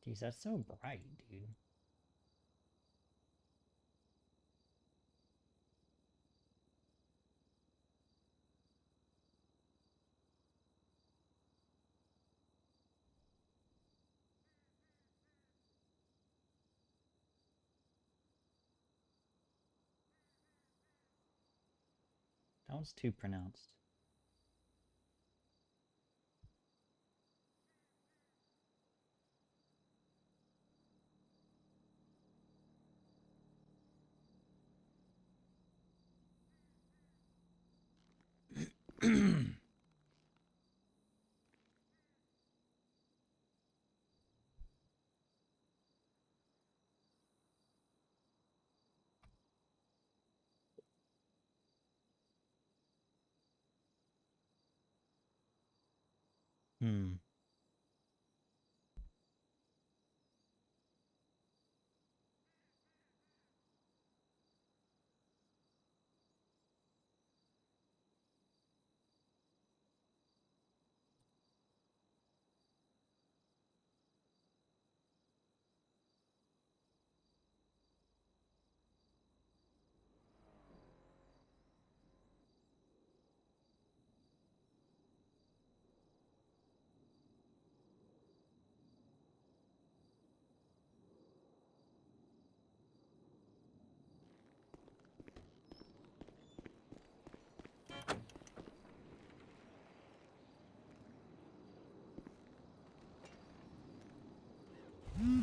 Jeez, that's so bright, dude. That was too pronounced. Hmm.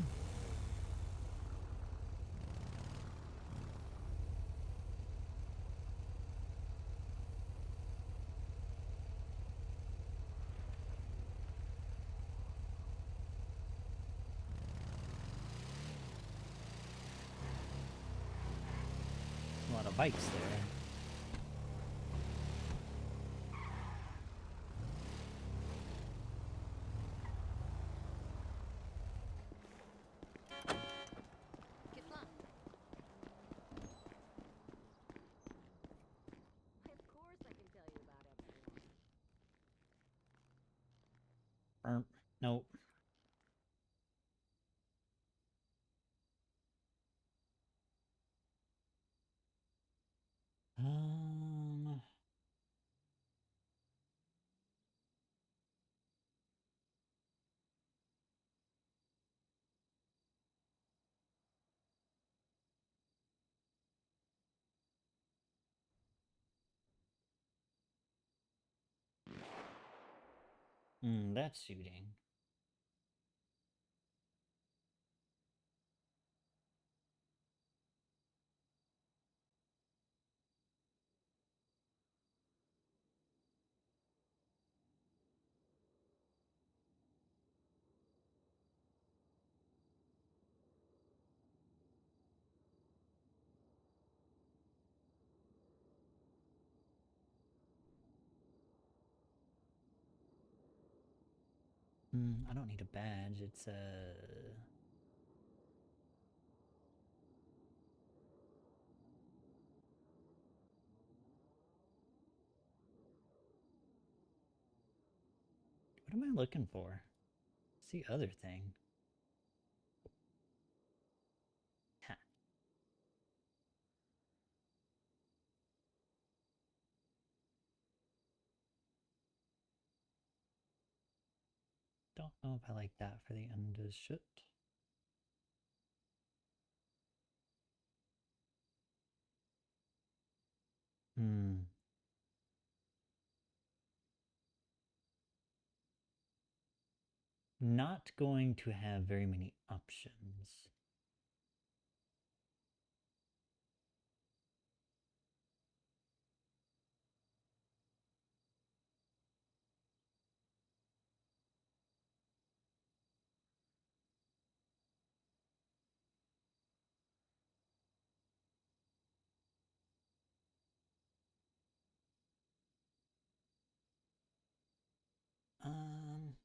A lot of bikes there. Of course I can tell you about everyone. Nope. Um. That's shooting. I don't need a badge. It's what am I looking for? It's the other thing. Ha. Don't know if I like that for the end of shit. Not going to have very many options. Um,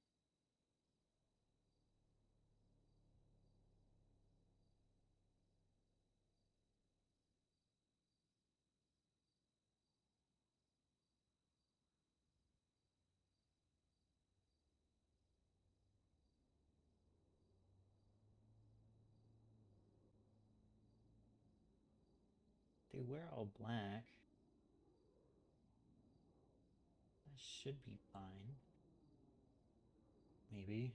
they wear all black. That should be fine. Maybe.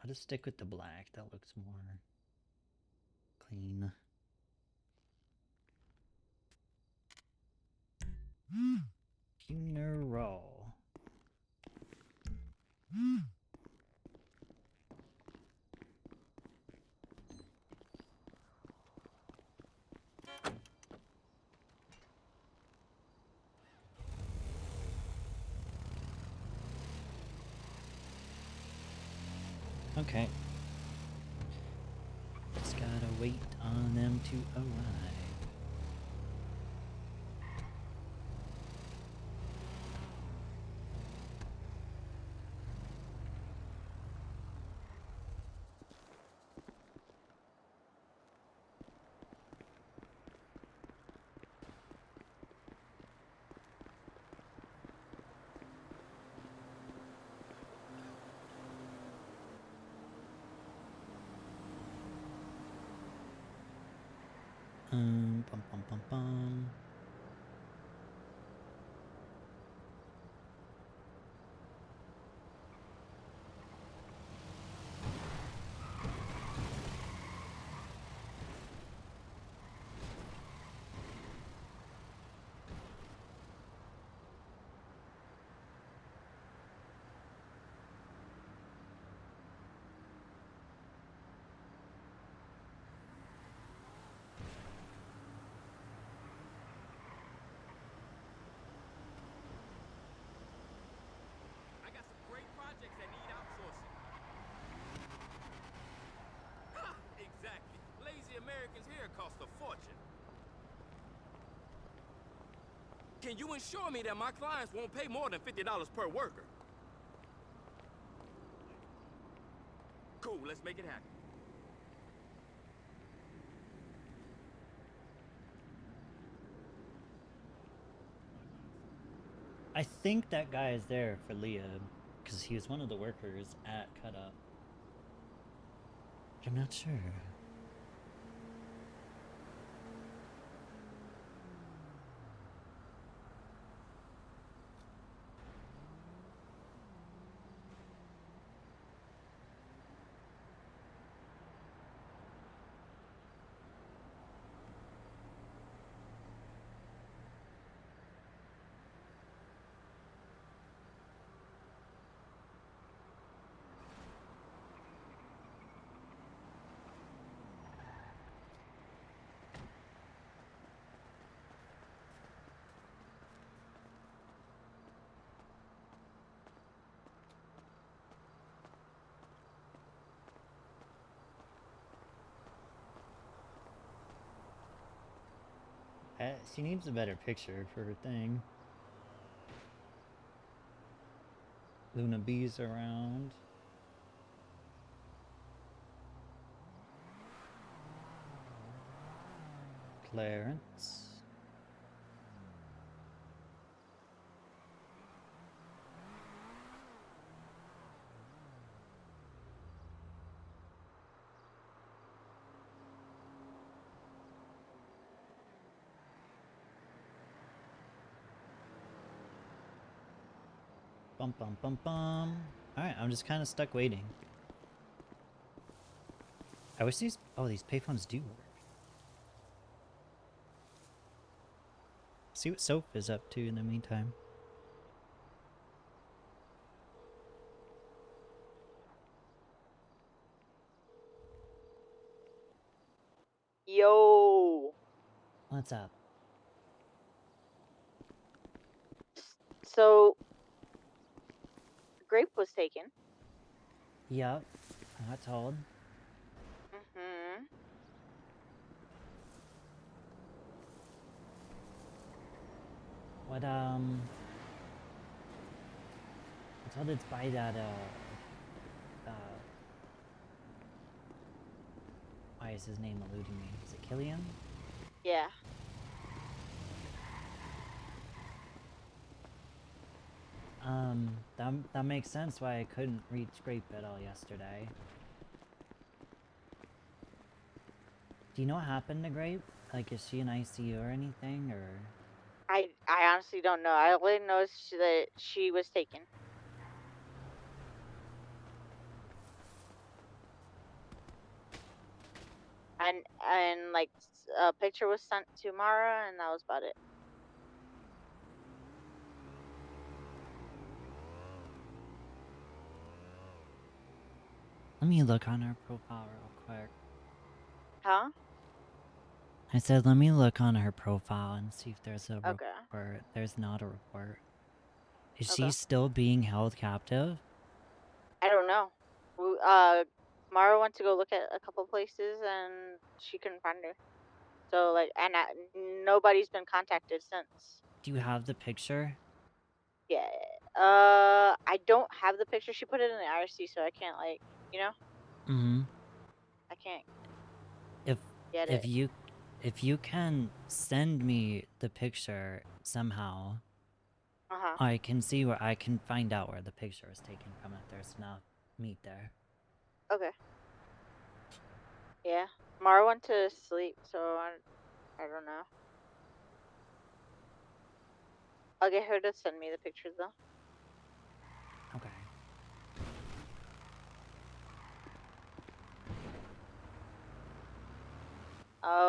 I'll just stick with the black. That looks more clean. Funeral. Okay. Just gotta wait on them to arrive. Bum bum bum bum. I got some great projects that need outsourcing. Ha! Exactly. Lazy Americans here cost a fortune. Can you ensure me that my clients won't pay more than $50 per worker? Cool, let's make it happen. I think that guy is there for Leah because he was one of the workers at Cut Up. But I'm not sure. She needs a better picture for her thing. Luna B's around. Clarence. Bum bum bum bum. Alright, I'm just kind of stuck waiting. I wish these... Oh, these payphones do work. See what Soap is up to in the meantime. Yo. What's up? So, Grape was taken. Yup, I got told. Mm-hmm. What, I told it's by that, why is his name eluding me? Is it Killian? Yeah. That makes sense why I couldn't reach Grape at all yesterday. Do you know what happened to Grape? Like, is she in ICU or anything, or...? I honestly don't know. I only know that she was taken. And like a picture was sent to Mara, and that was about it. Let me look on her profile real quick. Huh? I said, let me look on her profile and see if there's a Okay. report. There's not a report. Is Okay. she still being held captive? I don't know. Mara went to go look at a couple places, and she couldn't find her. So like, and nobody's been contacted since. Do you have the picture? Yeah. I don't have the picture. She put it in the IRC, so I can't like, you know, Mm-hmm. I can't If get if it. you if you can send me the picture somehow, Uh-huh. I can see where I can find out where the picture was taken from if there's enough meat there. Okay. Yeah. Mara went to sleep, so I don't know. I'll get her to send me the pictures though. Okay.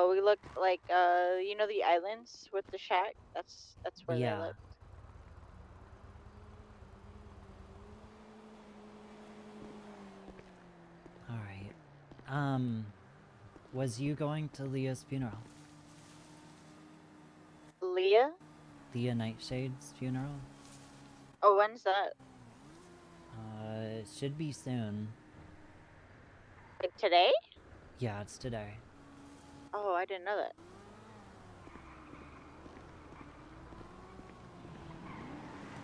We looked like you know the islands with the shack? That's where they Yeah. looked. Alright. Was you going to Leah's funeral? Leah? Leah Nightshade's funeral? Oh, when's that? It should be soon. Like today? Yeah, it's today. Oh, I didn't know that.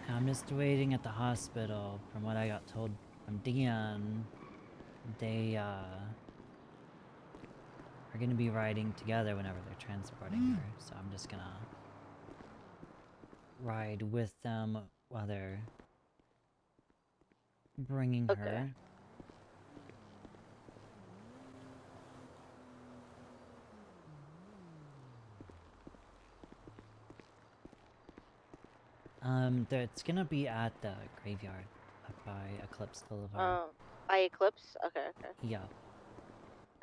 I'm just waiting at the hospital. From what I got told from Dion, they, are gonna be riding together whenever they're transporting her. So I'm just gonna ride with them while they're bringing Okay. her. It's gonna be at the graveyard up by Eclipse Boulevard. By Eclipse? Okay, okay. Yeah.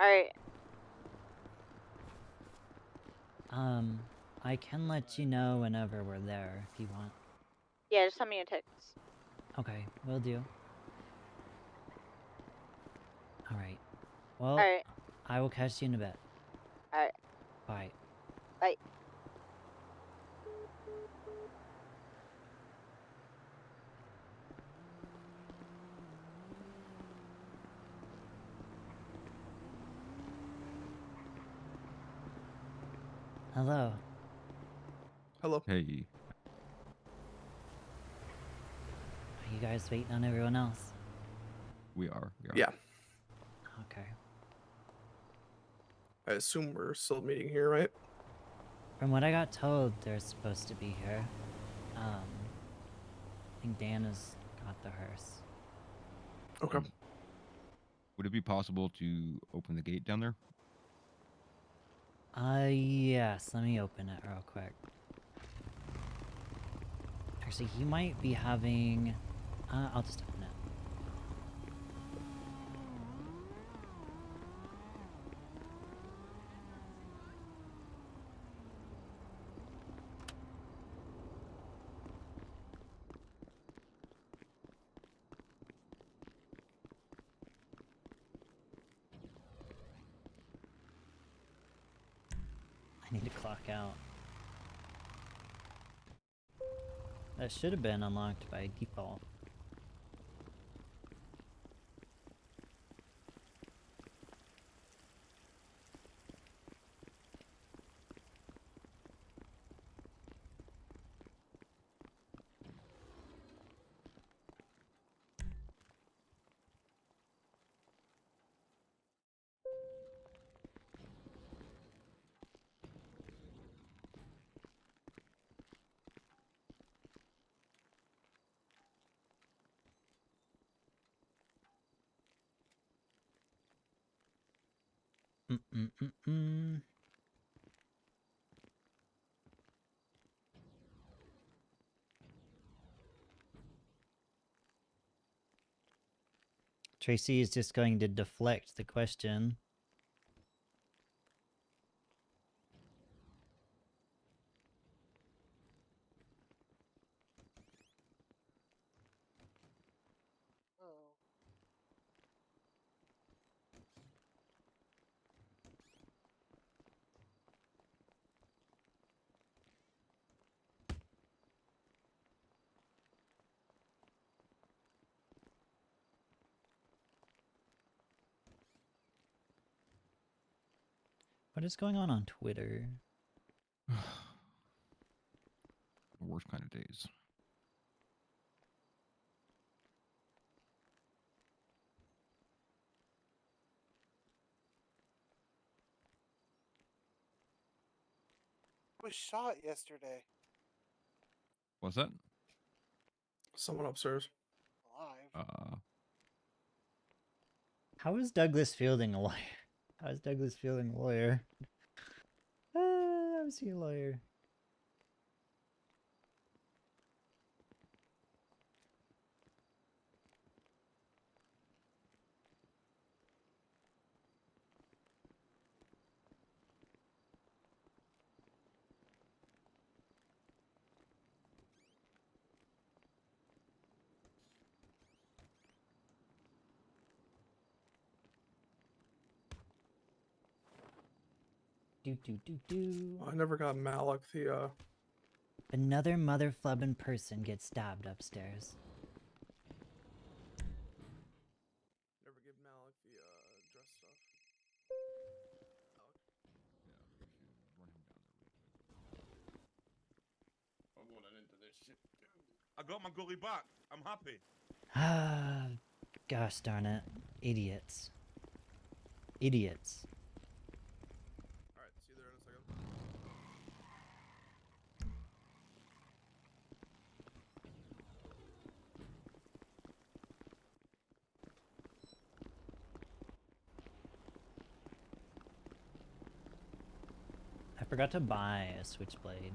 Alright. I can let you know whenever we're there if you want. Yeah, just send me a text. Okay, will do. Alright. Well, Alright. I will catch you in a bit. Alright. Bye. Bye. Hello. Hello. Hey. Are you guys waiting on everyone else? We are. Yeah. Okay. I assume we're still meeting here, right? From what I got told, they're supposed to be here. I think Dan has got the hearse. Okay. Would it be possible to open the gate down there? Yes. Let me open it real quick. Actually, he might be having I'll just open it. I need to clock out. That should have been unlocked by default. Mm-mm-mm-mm. Tracy is just going to deflect the question. Oh. What is going on Twitter? The worst kind of days. Was shot yesterday. What's that? Someone upstairs. Alive. How is Douglas Fielding a lawyer? How is Douglas Fielding a lawyer? How is he a lawyer? Do do do do. I never got Malik the Another mother flubbing person gets stabbed upstairs. never give Malik the dress stuff. Malik. Yeah, we should run him down there really quick. I'm going into this shit. I got my gully back. I'm happy. Ah, gosh darn it. Idiots. Idiots. Alright, see you there in a second. I forgot to buy a switchblade.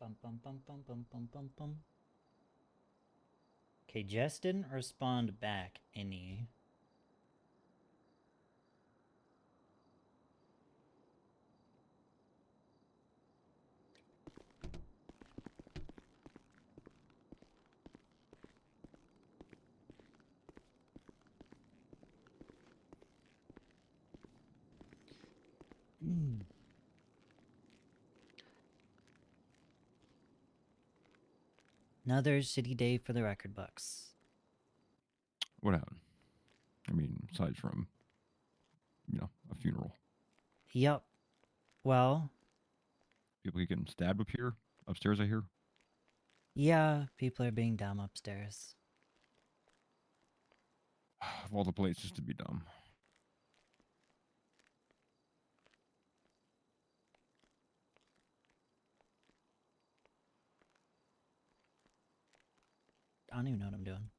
Bum bum bum bum bum bum bum bum. Okay, Jess didn't respond back any. Another shitty day for the record books. What happened? I mean, aside from, a funeral. Yup. Well, People keep getting stabbed up here, upstairs, I hear. yeah, people are being dumb upstairs. Of all the places to be dumb. I don't even know what I'm doing.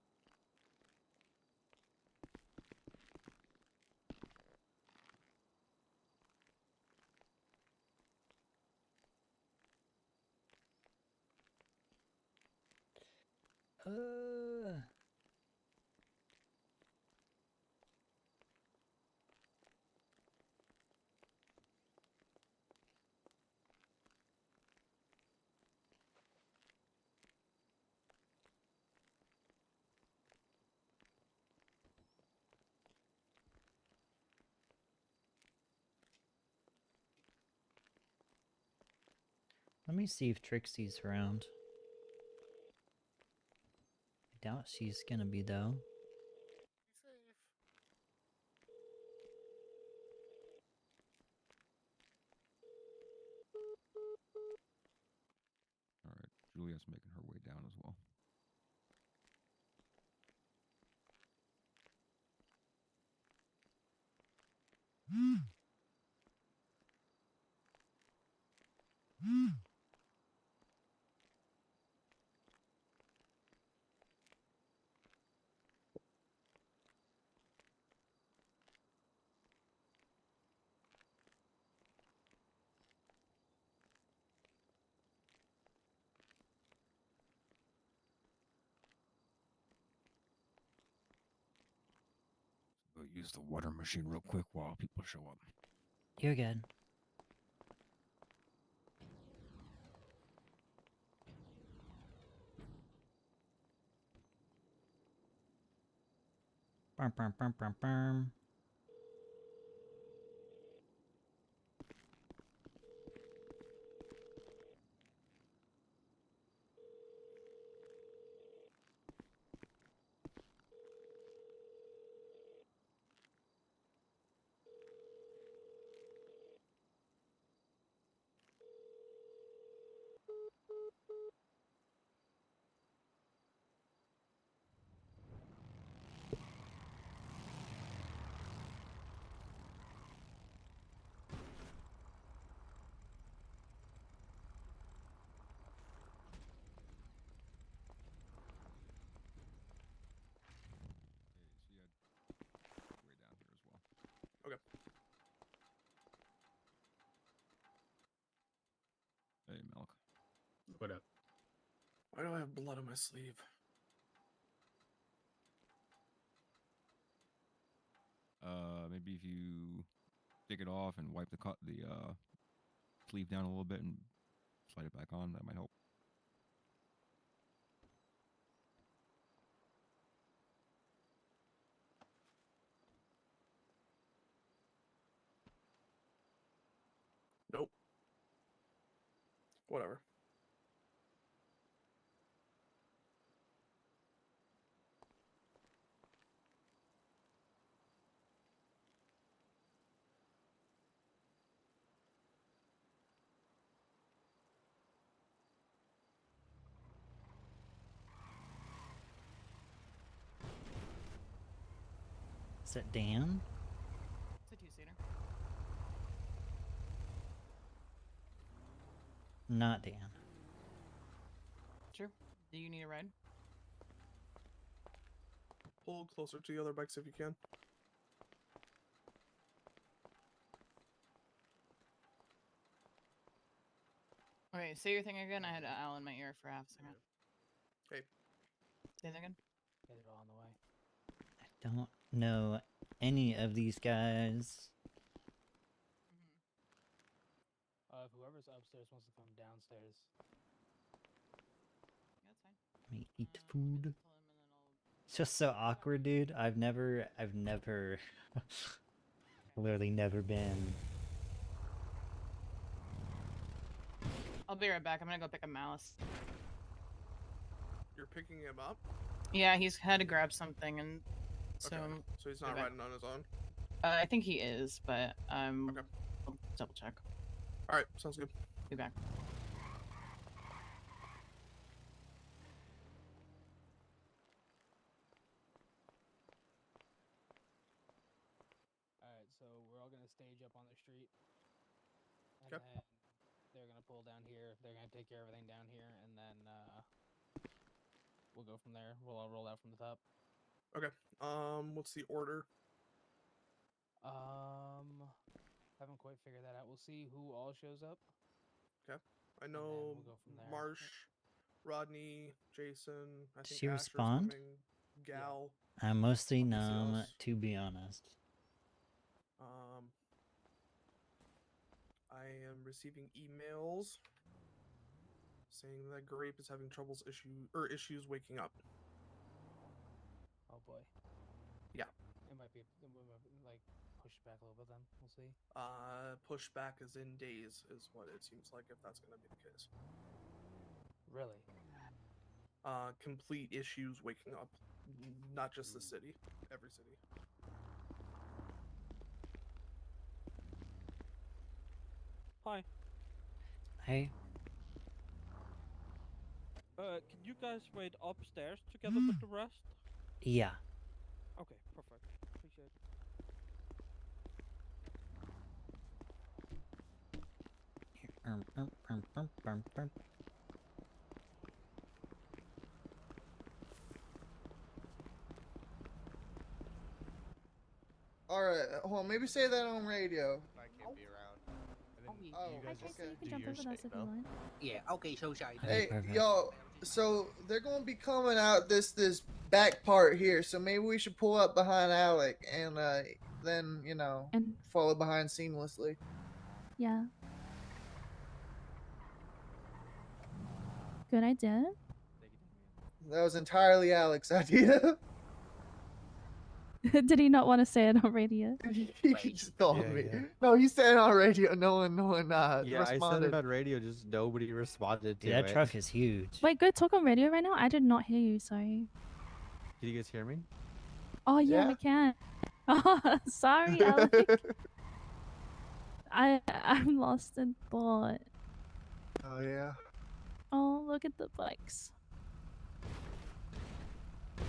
Let me see if Trixie's around. I doubt she's gonna be though. Be safe. All right, Juliet's making her way down as well. We'll use the water machine real quick while people show up. You're good. Bum, bum, bum, bum, bum. Okay, so you had way down here as well. Okay. Hey, Milk. What up? Why do I have blood on my sleeve? Maybe if you take it off and wipe the sleeve down a little bit and slide it back on, that might help. Nope. Whatever. Is that Dan? It's a two-seater. Not Dan. Sure. Do you need a ride? Pull closer to the other bikes if you can. Okay, say your thing again. I had Al in my ear for half a second. Hey. Say that again. Get it all on the way. I don't know any of these guys. Whoever's upstairs wants to come downstairs. That's fine. Let me eat Let me food. tell him and then I'll. It's just so awkward, dude. I've never literally never been. I'll be right back. I'm gonna go pick up Malice. You're picking him up? Yeah, he's had to grab something, and so Okay. So he's not Okay. riding on his own? I think he is, but Okay. I'll double check. Alright, sounds good. Be back. Alright, so we're all gonna stage up on the street. And Okay. then they're gonna pull down here. They're gonna take care of everything down here, and then we'll go from there. We'll all roll out from the top. Okay. What's the order? Haven't quite figured that out. We'll see who all shows up. I then know we'll go from there. Marsh, Rodney, Jason, I Did think she Asher's respond? coming, Gal. I'm mostly Let me see numb, else. to be honest. I am receiving emails saying that Grape is having issues waking up. Oh boy. Yeah. It might be like push it back a little bit. Then we'll see. Pushback is in days, is what it seems like, if that's going to be the case. Really? Complete issues waking up. Not just the city, every city. Hi. Hey, Can you guys wait upstairs together with the rest? yeah. Okay, perfect. Appreciate it. Alright, hold on, maybe say that on radio. I can't be around. And then Oh, you guys okay. just You do can jump your in with us shit, if you no? want. Yeah, okay, so shy. Okay, Hey, perfect. yo, so they're gonna be coming out this back part here, so maybe we should pull up behind Alec and then, you know, And follow behind seamlessly. yeah. Good idea. That was entirely Alec's idea. Did he not want to say it on radio? He just called Yeah, me. yeah. No, he said it on radio. No one Yeah, I said responded. it on radio, just nobody responded to Dude, that it. truck is huge. Wait, go talk on radio right now? I did not hear you, sorry. Can you guys hear me? Oh, yeah, Yeah. we can. Oh, sorry, Alec. I'm lost in thought. Oh yeah. Oh, look at the bikes. Wait,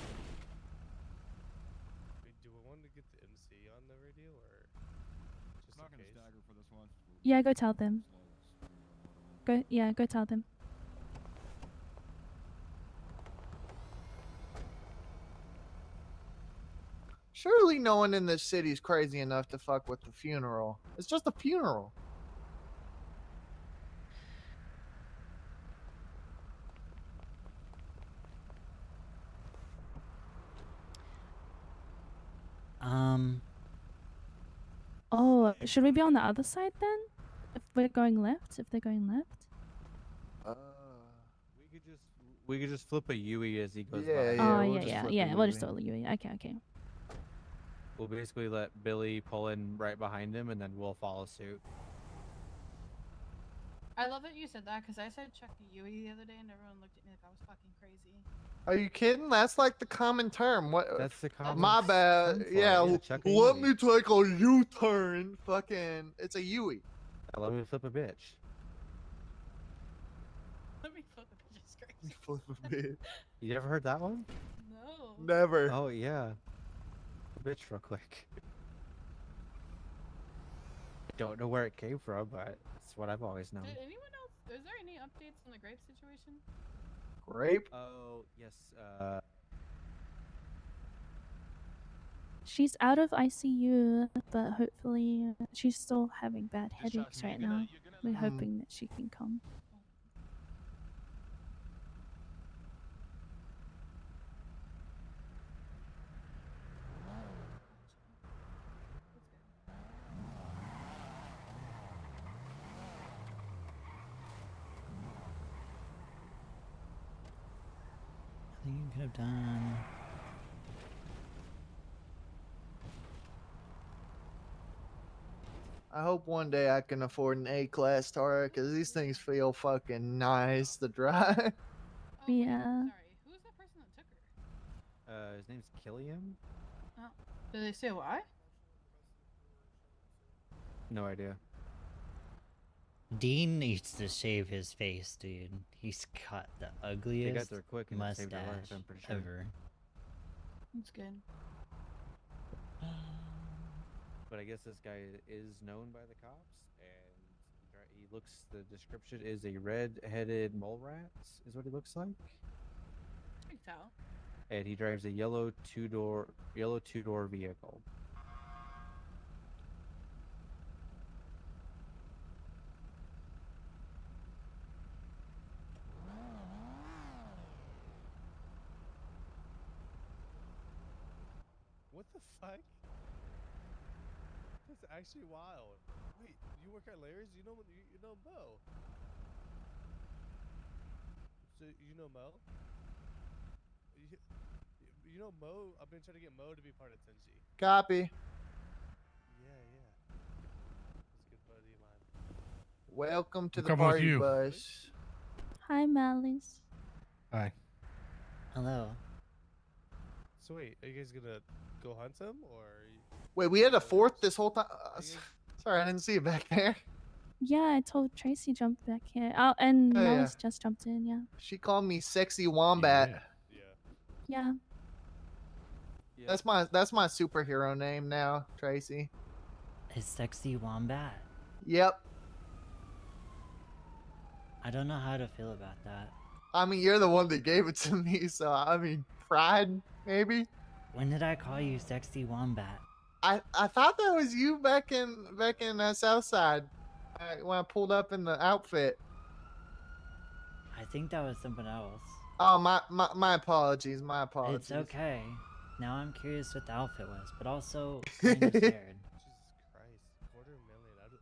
do we want to get the MC on the radio or just I'm not in gonna case? stagger for this one. Yeah, go tell them. Go tell them. Surely no one in this city is crazy enough to fuck with the funeral. It's just a funeral. Oh, should we be on the other side then? If we're going left? If they're going left? We could just flip a Yui as he goes Yeah, by. yeah. Oh, we'll just flip yeah. the We'll just Yui. totally you. Okay. We'll basically let Billy pull in right behind him, and then we'll follow suit. I love that you said that because I said check the Yui the other day and everyone looked at me like I was fucking crazy. Are you kidding? That's like the common term. What? That's the common My bad. term for it. Yeah, check a let Yui. me take a U-turn. Fucking, it's a Yui. Let me flip a bitch. Let me flip it. Just crazy. Flip a bit. You never heard that one? No. Never. Oh yeah. A bitch real quick. Don't know where it came from, but it's what I've always known. Did anyone else? Is there any updates on the grape situation? Grape? Oh yes. She's out of ICU, but hopefully she's still having bad headaches right now. We're hoping that she can come. anything you could have done. I hope one day I can afford an A-class Tara, because these things feel fucking nice to drive. Oh, wait, Yeah. sorry. Who's the person that took her? His name's Killiam? Oh. Did they say why? No idea. Dean needs to shave his face, dude. He's got the ugliest there quick and it saved her life, mustache I'm pretty sure. ever. That's good. But I guess this guy is known by the cops, and he looks. The description is a red-headed mole rat, is what he looks like. I can tell. And he drives a yellow two-door vehicle. What the fuck? That's actually wild. Wait, you work at Larry's? You know Mo. So you know Mo? You know Mo? I've been trying to get Mo to be part of Tenchi. Copy. Yeah. That's a good buddy of mine. Welcome to I'm the coming with party you. bus. Hi, Malice. Hi. Hello. So wait, are you guys gonna go hunt him or? Wait, we had a fourth this whole time? Sorry, I didn't see you back there. Yeah, I told Tracy jumped back here. Oh, and Oh, yeah. Malice just jumped in. Yeah. She called me sexy wombat. Yeah. That's my superhero name now, Tracy. His sexy wombat. Yep. I don't know how to feel about that. I mean, you're the one that gave it to me, so I mean, pride maybe. When did I call you sexy wombat? I thought that was you back in Southside when I pulled up in the outfit. I think that was someone else. Oh, my apologies. My apologies. It's okay. Now I'm curious what the outfit was, but also kind of scared. Jesus Christ, $250,000.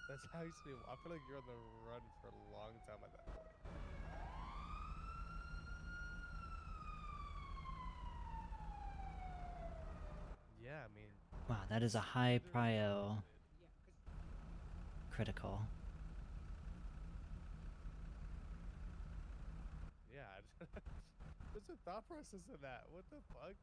That's actually. I feel like you're on the run for a long time at that point. Yeah, I mean. Wow, that is a high prio. Critical. Yeah. What's the thought process of that? What the fuck?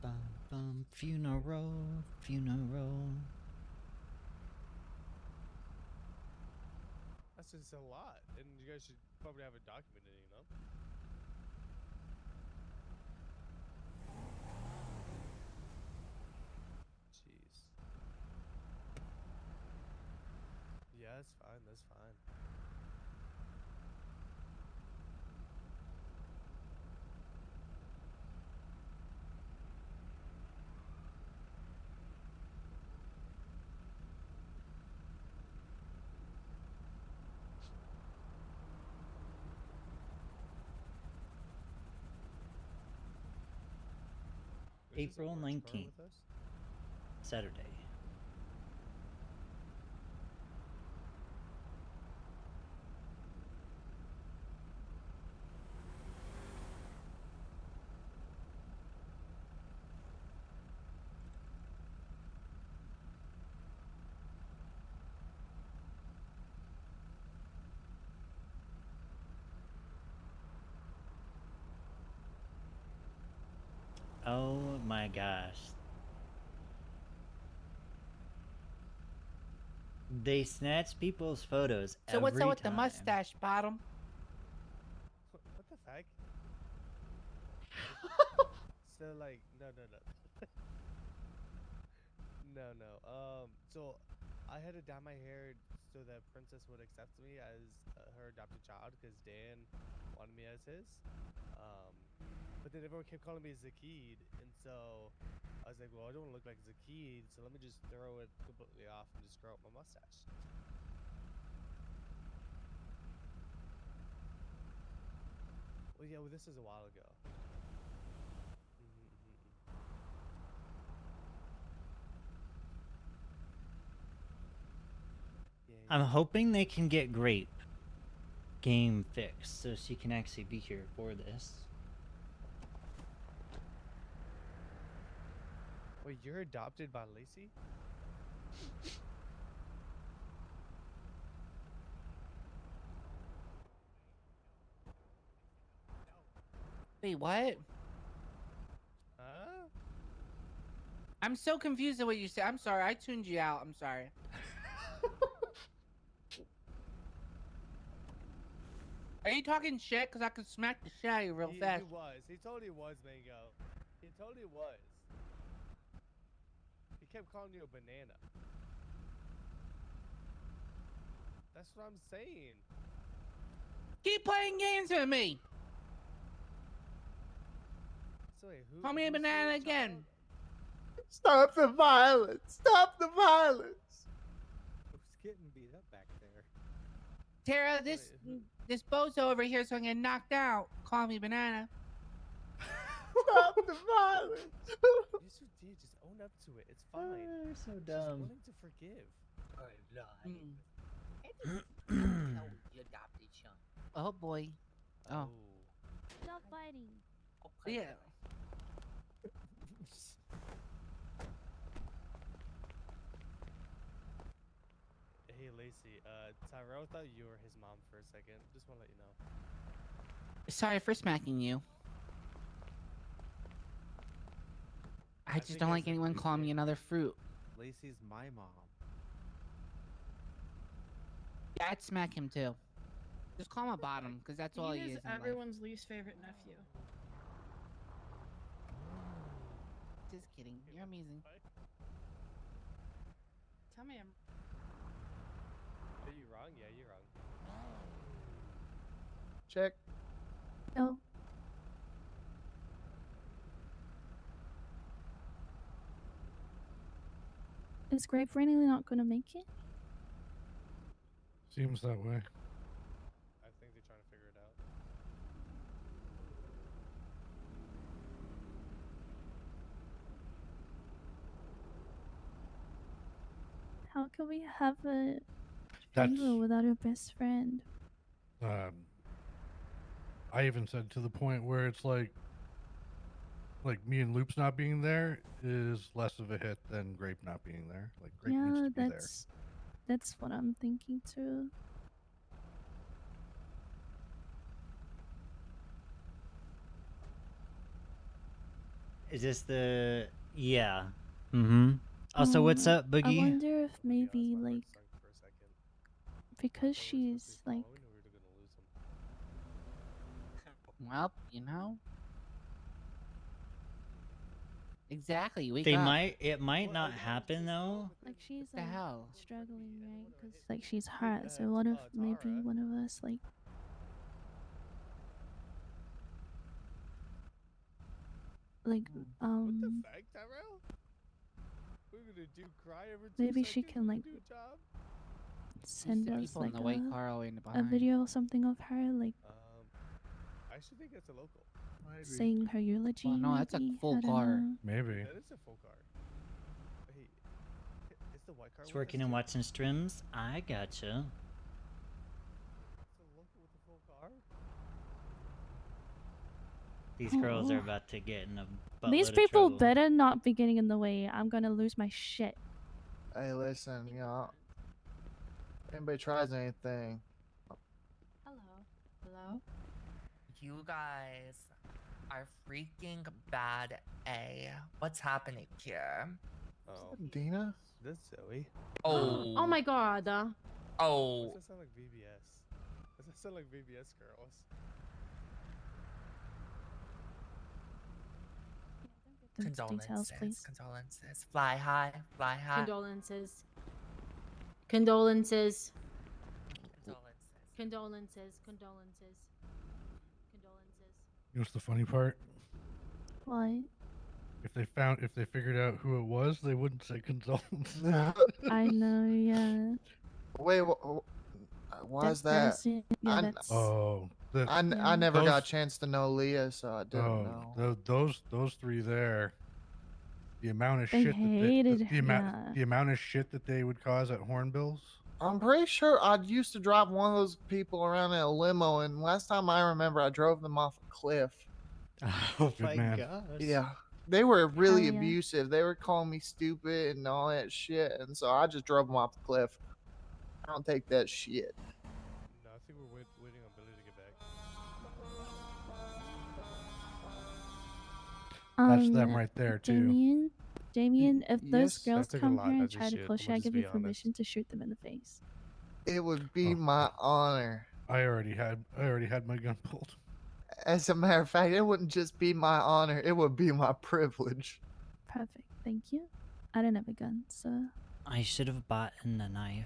Bum bum funeral. That's just a lot, and you guys should probably have it documented, you know? Jeez. Yeah, that's fine. That's fine. April 19th. Saturday. Oh my gosh. They snatch people's photos So every what's up with the time. mustache, bottom? What the heck? So like, no. So I had to dye my hair so that Princess would accept me as her adopted child because Dan wanted me as his. But then everyone kept calling me Zakid, and so I was like, well, I don't want to look like Zakid, so let me just throw it completely off and just grow up my mustache. Well, yeah, this is a while ago. I'm hoping they can get Grape game fixed so she can actually be here for this. Wait, you're adopted by Lacey? Wait, what? Huh? I'm so confused at what you said. I'm sorry. I tuned you out. I'm sorry. Are you talking shit? Because I could smack the shit out of you real fast. He was. He totally was, Mango. He totally was. He kept calling you a banana. That's what I'm saying. Keep playing games with me. So wait, Call me a banana again. Stop the violence! Stop the violence! Who's getting beat up back there? Tara, this bozo over here is going to get knocked out. Call me banana. Stop the violence! You just did. Just own up to it. It's fine. You're so Just dumb. willing to forgive. Oh boy. Oh. Stop fighting. Yeah. Hey Lacey, Tyrell thought you were his mom for a second. Just want to let you know. Sorry for smacking you. I just think don't that's like a anyone good calling me thing. another fruit. Lacey's my mom. Yeah, I'd smack him too. Just call him a bottom, because that's all he He is is in life. everyone's least favorite nephew. Just kidding. You're amazing. Tell me I'm Are you wrong? Yeah, you're wrong. Check. No. Is Grape really not gonna make it? Seems that way. I think they're trying to figure it out. How can we have a That's funeral without our best friend? I even said to the point where it's like me and Loop's not being there is less of a hit than Grape not being there. Like Grape needs Yeah, to be there. that's what I'm thinking too. Is this the... Yeah. Mm-hmm. Also, what's up, I Boogie? wonder if maybe like because she's like Well, you know. Exactly. We They got... might... It might not happen, though. like she's the like hell? struggling, right? Because like she's hurt. So what if maybe one of us like What the fuck, Tyrell? We're gonna do cry every 2 maybe she seconds? can like Do a job? send see us people in like the white car all the way in the a behind. video or something of her like I actually think that's a local. saying her eulogy. Well, no, that's a maybe? full I don't car. know. Maybe. That is a full car. Hey, is the white car It's with us working and too? watching streams. I gotcha. It's a local with a full car? These girls are Oh. about to get in a buttload These of people trouble. better not be getting in the way. I'm gonna lose my shit. Hey, listen, y'all. Anybody tries anything? Hello. Hello. You guys are freaking bad A. What's happening here? Oh. Dina? That's Zoe. Oh. Oh my god. Oh. Does that sound like VBS? Does that sound like VBS girls? Details, Condolences. please. Condolences. Fly high. Fly high. Condolences. Condolences. Condolences. Condolences. Condolences. Condolences. You know what's the funny part? What? If they figured out who it was, they wouldn't say condolences. I know, yeah. Wait, why is that? person- yeah, that's- Oh, I never got a chance to know Leah, so I didn't know. Those three there. The amount of They shit hated the amount of shit that they would cause at Hornbills. I'm pretty sure I used to drive one of those people around in a limo, and last time I remember, I drove them off a cliff. Oh Good my man. gosh. Yeah. They were really yeah. abusive. They were calling me stupid and all that shit, and so I just drove them off the cliff. I don't take that shit. No, I think we're waiting on Billy to get back. That's them right there, too. Damien, if those Yes. girls took a come lot here and as a try to shit, close you, I'ma I just give be you honest. permission to shoot them in the face. It would be Oh. my honor. I already had my gun pulled. As a matter of fact, it wouldn't just be my honor, it would be my privilege. Perfect. Thank you. I don't have a gun, so. I should have bought in a knife.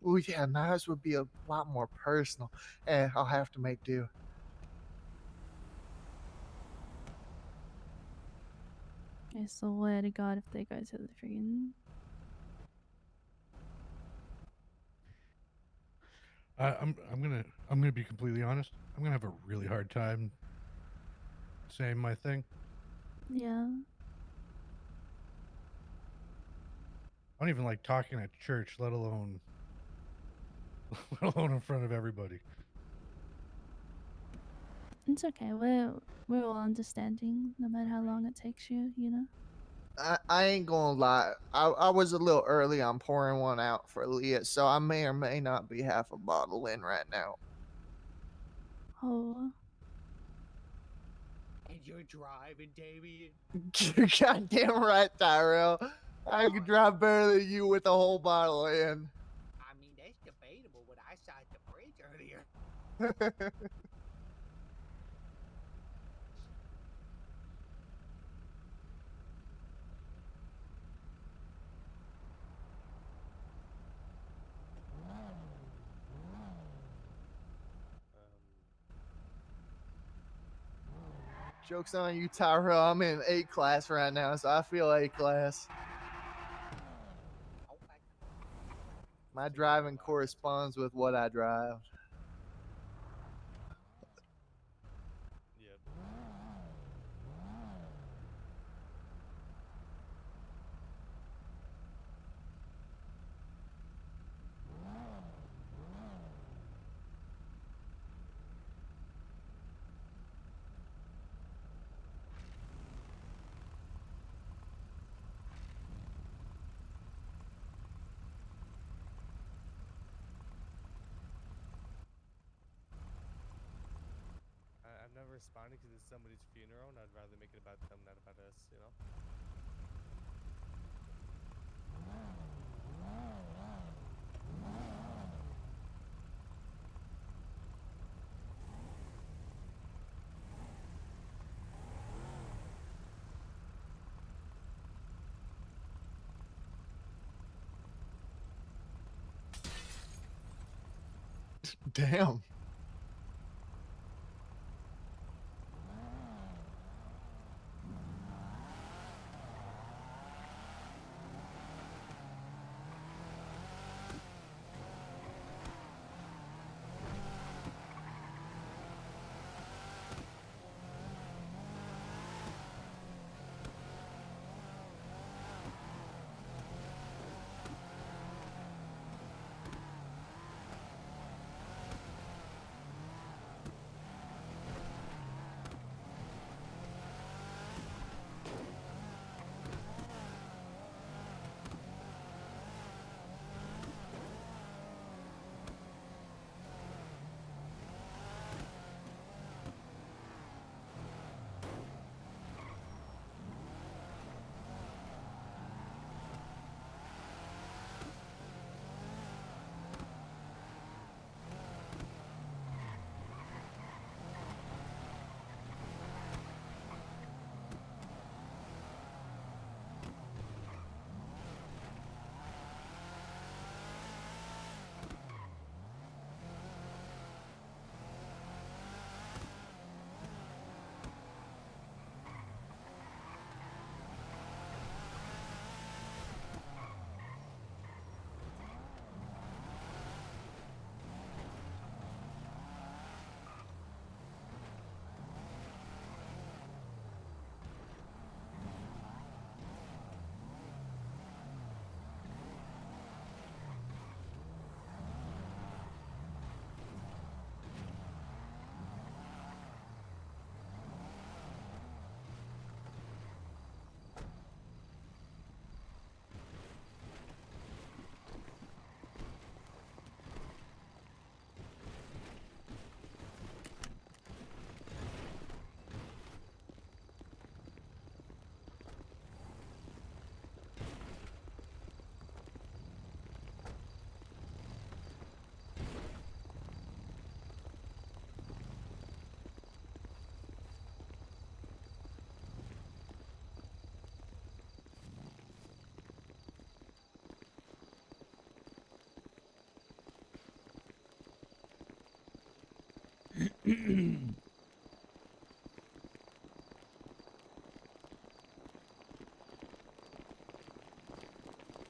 Oh yeah, knives would be a lot more personal. I'll have to make do. I swear to God, if they go to the freaking. I'm gonna be completely honest. I'm gonna have a really hard time saying my thing. Yeah. I don't even like talking at church, let alone in front of everybody. It's okay. We're all understanding, no matter how long it takes you. You know. I ain't gonna lie. I was a little early on pouring one out for Leah, so I may or may not be half a bottle in right now. Oh. And you're driving, Damien. You're goddamn right, Tyrell. I could drive better than you with a whole bottle in. I mean, that's debatable. When I saw the bridge earlier. Joke's on you, Tyrell. I'm in A class right now, so I feel A class. My driving corresponds with what I drive. Yep. I'm never responding because it's somebody's funeral, and I'd rather make it about them, not about us, you know? Damn.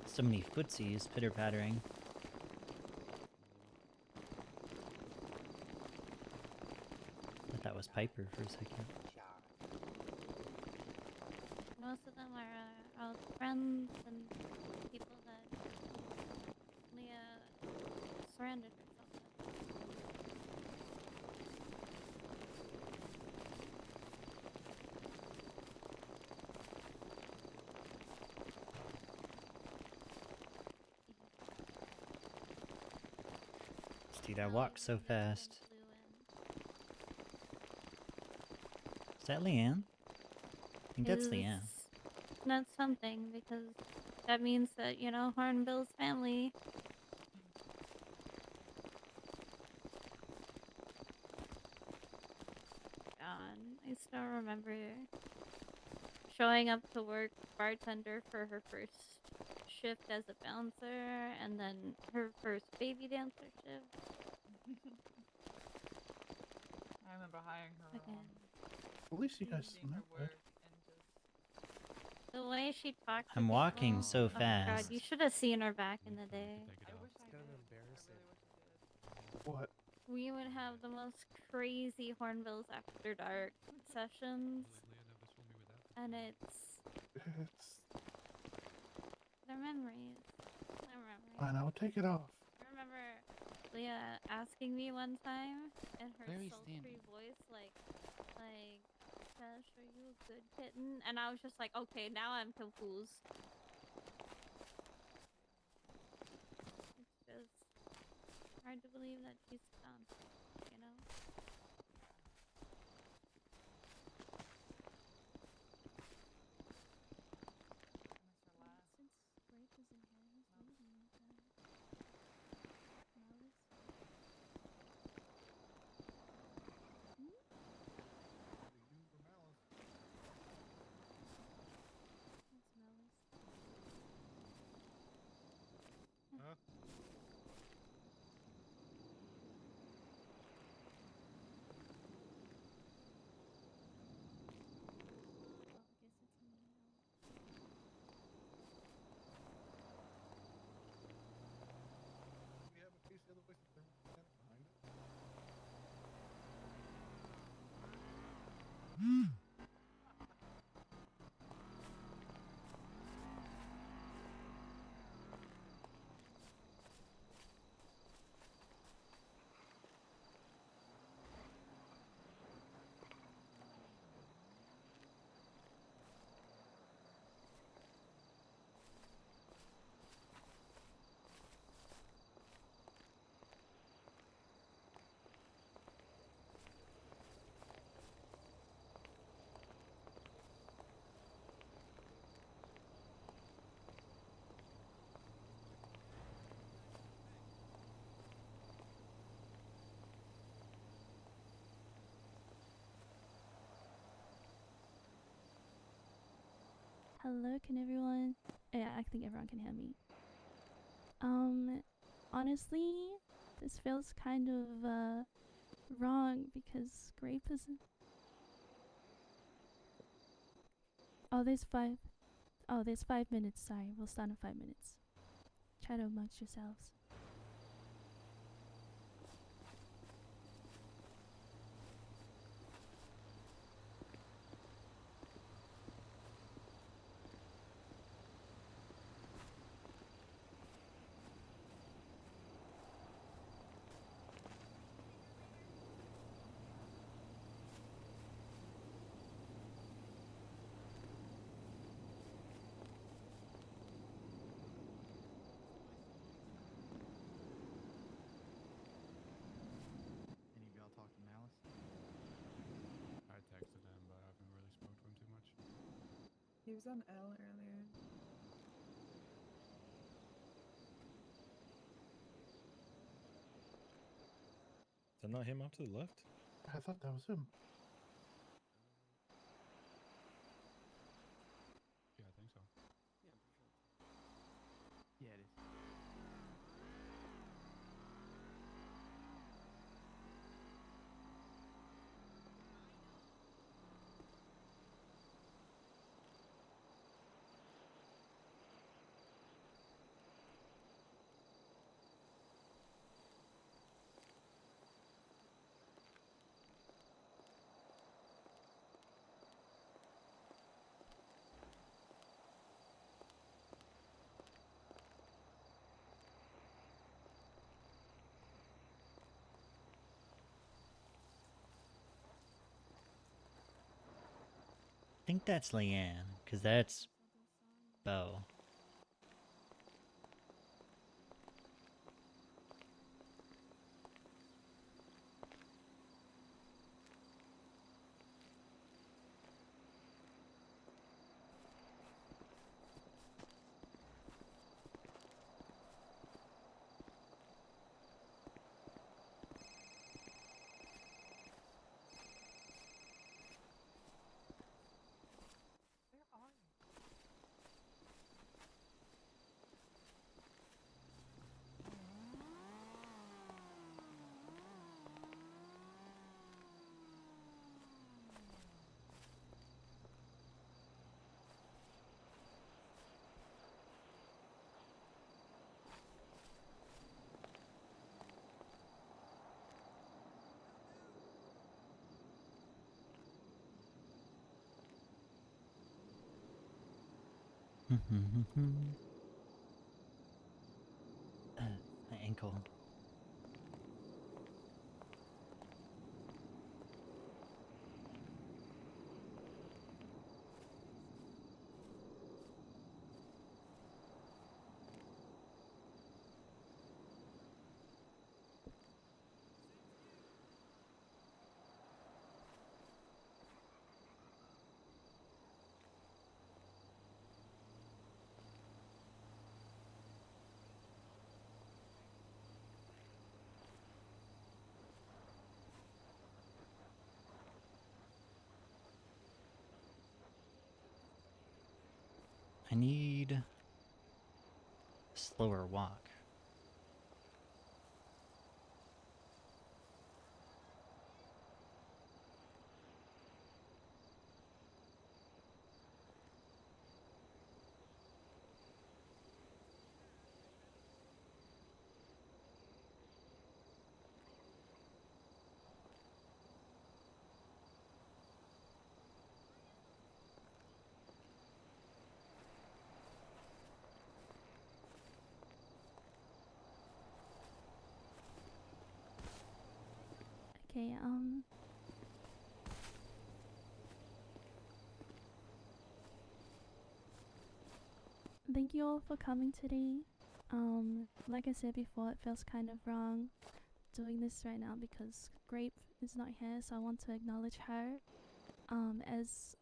So many footsies pitter-pattering. Thought that was Piper for a second. Most of them are old friends and people that Leah surrounded herself with. Dude, I walk so fast. Is that Leanne? I think that's Leanne. That's something, because that means that, you know, Hornbill's family. God, I still remember showing up to work bartender for her first shift as a bouncer, and then her first baby dancer shift. I remember hiring her. At least you guys seeing her met, right? work and just. The way she talked to I'm walking people- so oh God, fast. you should have seen her back in the day. I wish I kind of embarrassing. What? We would have the most crazy Hornbills after dark sessions. And it's their memories. Their memories. I know. Take it off. I remember Leah asking me one time in her Very sultry standard. voice, like, Tash, are you a good kitten? And I was just like, okay, now I'm confused. It's just hard to believe that she's gone, you know? Since Grape is in here, who's leaving? Malice? That's Malice. Huh? Well, I guess it's me now. We have a piece of the other voice behind it. Hello, can everyone? Yeah, I think everyone can hear me. Honestly, this feels kind of, wrong because Grape isn't. Oh, there's 5 minutes. Sorry, we'll start in 5 minutes. Chat amongst yourselves. Any of y'all talk to Malice? I texted him, but I haven't really spoke to him too much. He was on L earlier. Is that not him up to the left? I thought that was him. Yeah, I think so. Yeah, I'm pretty sure. Yeah, it is. think that's Leanne, because that's Bo. My ankle. I need a slower walk. Okay, thank you all for coming today. Like I said before, it feels kind of wrong doing this right now because Grape is not here, so I want to acknowledge her, as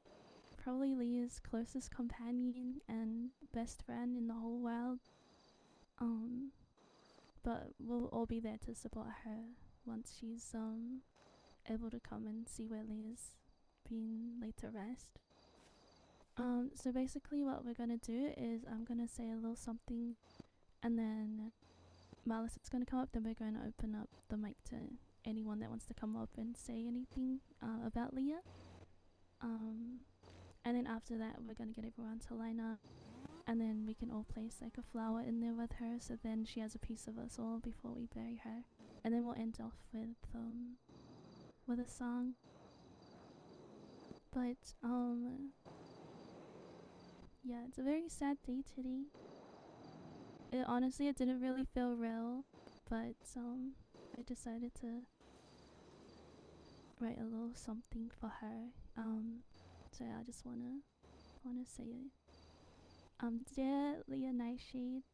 probably Leah's closest companion and best friend in the whole world. But we'll all be there to support her once she's able to come and see where Leah's been laid to rest. So basically what we're gonna do is I'm gonna say a little something, and then Malice is gonna come up, then we're gonna open up the mic to anyone that wants to come up and say anything about Leah. And then after that we're gonna get everyone to line up, and then we can all place like a flower in there with her, so then she has a piece of us all before we bury her. And then we'll end off with a song. But yeah, it's a very sad day today. Honestly, it didn't really feel real, but I decided to write a little something for her. So I just wanna say it. Dear Leah Nightshade,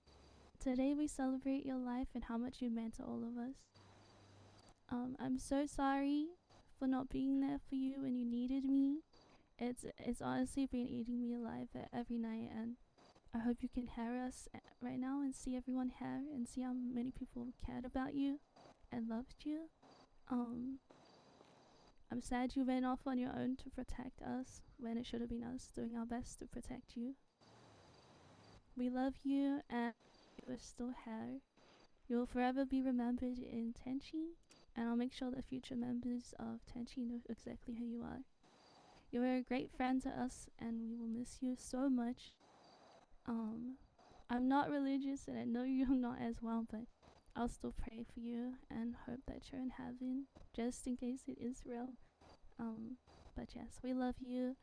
today we celebrate your life and how much you meant to all of us. I'm so sorry for not being there for you when you needed me. It's honestly been eating me alive every night, and I hope you can hear us right now and see everyone here and see how many people cared about you and loved you. I'm sad you went off on your own to protect us when it should have been us doing our best to protect you. We love you, and we're still here. You will forever be remembered in Tenchi, and I'll make sure that future members of Tenchi know exactly who you are. You were a great friend to us, and we will miss you so much. I'm not religious, and I know you're not as well, but I'll still pray for you and hope that you're in heaven, just in case it is real. But yes, we love you,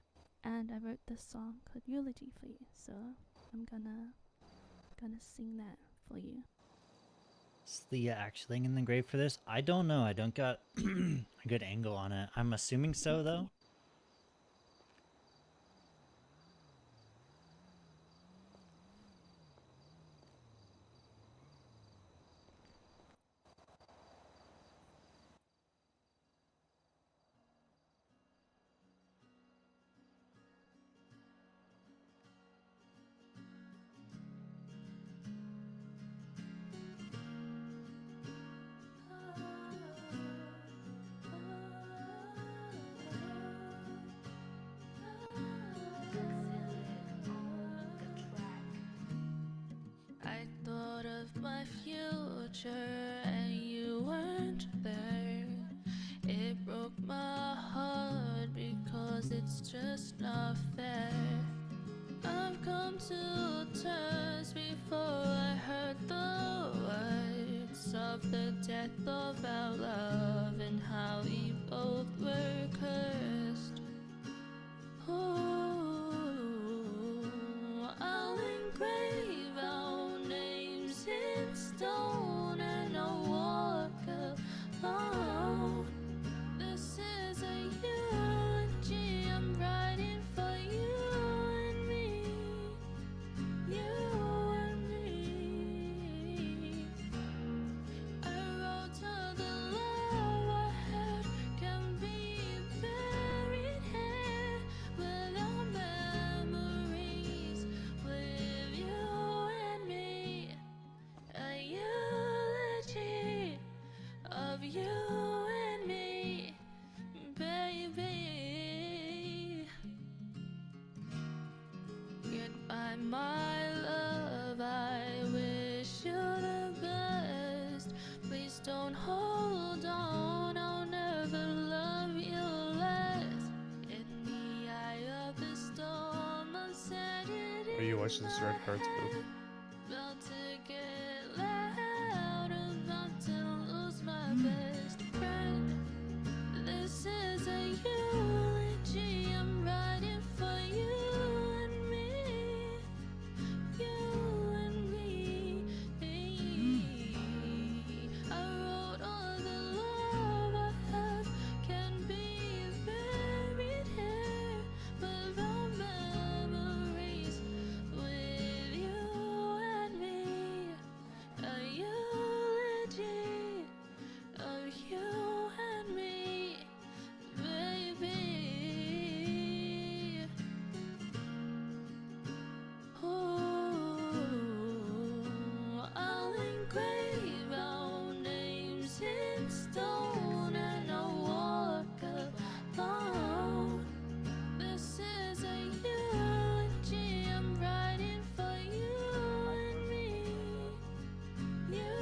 and I wrote this song called Eulogy for you, so I'm gonna sing that for you. Is Leah actually in the grave for this? I don't know. I don't got a good angle on it. I'm assuming so, though. picture and you weren't there. It broke my heart because it's just not fair. I've come to terms before I heard the words of the death of our love and how we both were cursed. Oh, I'll engrave our names in stone and I'll walk alone. This is a eulogy I'm writing for you and me, you and me. I wrote all the love I had can be buried here without memories with you and me. A eulogy of you and me, baby. Goodbye, my love, I wish you the best. Please don't hold on, I'll never love you less. In the eye of the storm, I said it Are you in watching this Red Hearts move? about to get loud, about to lose my best friend. This is a eulogy I'm writing for you and me, you and me. I wrote all the love I have can be buried here without memories with you and me. A eulogy of you and me, baby. Oh, I'll engrave our names in stone and I'll walk alone. This is a eulogy I'm writing for you and me, you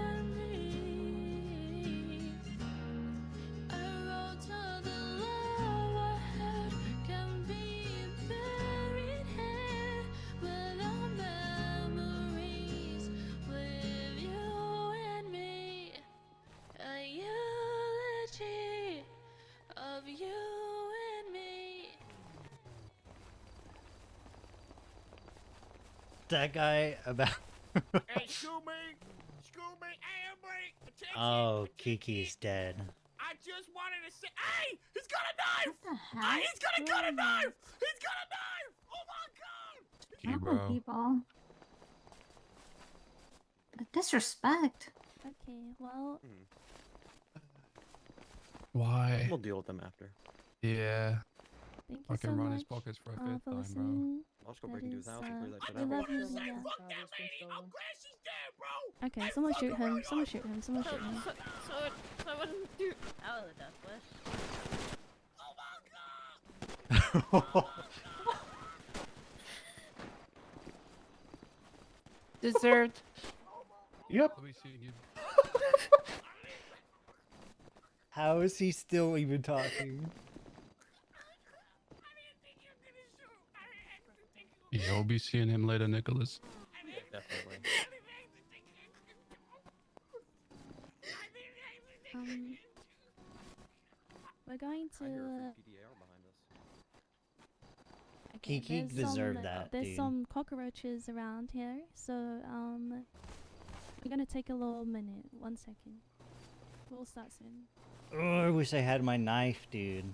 and me. I wrote all the love I had can be buried here without memories with you and me. A eulogy of you and me. That guy about. Hey, Scooby! Scooby, Amber! Oh, Kiki's dead. I just wanted to say, hey! He's got a knife! What the heck? Hey, he's gonna cut a knife! He's got a knife! Oh my god! Careful, people. The disrespect. Okay, well, Why? We'll deal with them after. Yeah. thank you Fucking so run much his pockets for a for fifth time, bro. listening. I'll just go That break into his is, house and clear that shit we out. love you. Fuck Yeah. that lady! I'm glad she's dead, bro! Okay, someone shoot him. Someone shoot him. Someone shoot him. Someone do. Out of the death wish. Dessert. Yep. Let me see you. How is he still even talking? Yeah, we'll be seeing him later, Nicholas. Yeah, definitely. We're going to. I hear a free PDAR behind us. Okay, Kiki there's deserved some, that, There's dude. some cockroaches around here, so we're gonna take a little minute. 1 second. We'll start soon. Oh, I wish I had my knife, dude.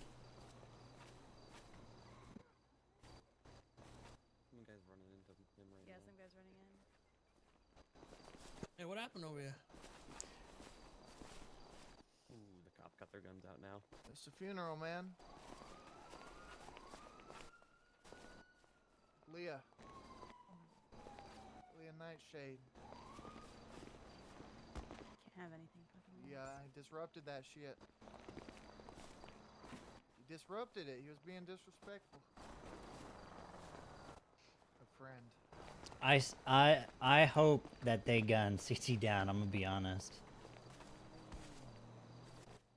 Some guy's running into him right now. Some guy's running in. Hey, what happened over here? Ooh, the cops got their guns out now. It's a funeral, man. Leah. Leah Nightshade. Can't have anything fucking. Yeah, I disrupted that shit. He disrupted it. He was being disrespectful. A friend. I hope that they gun CT down. I'm gonna be honest.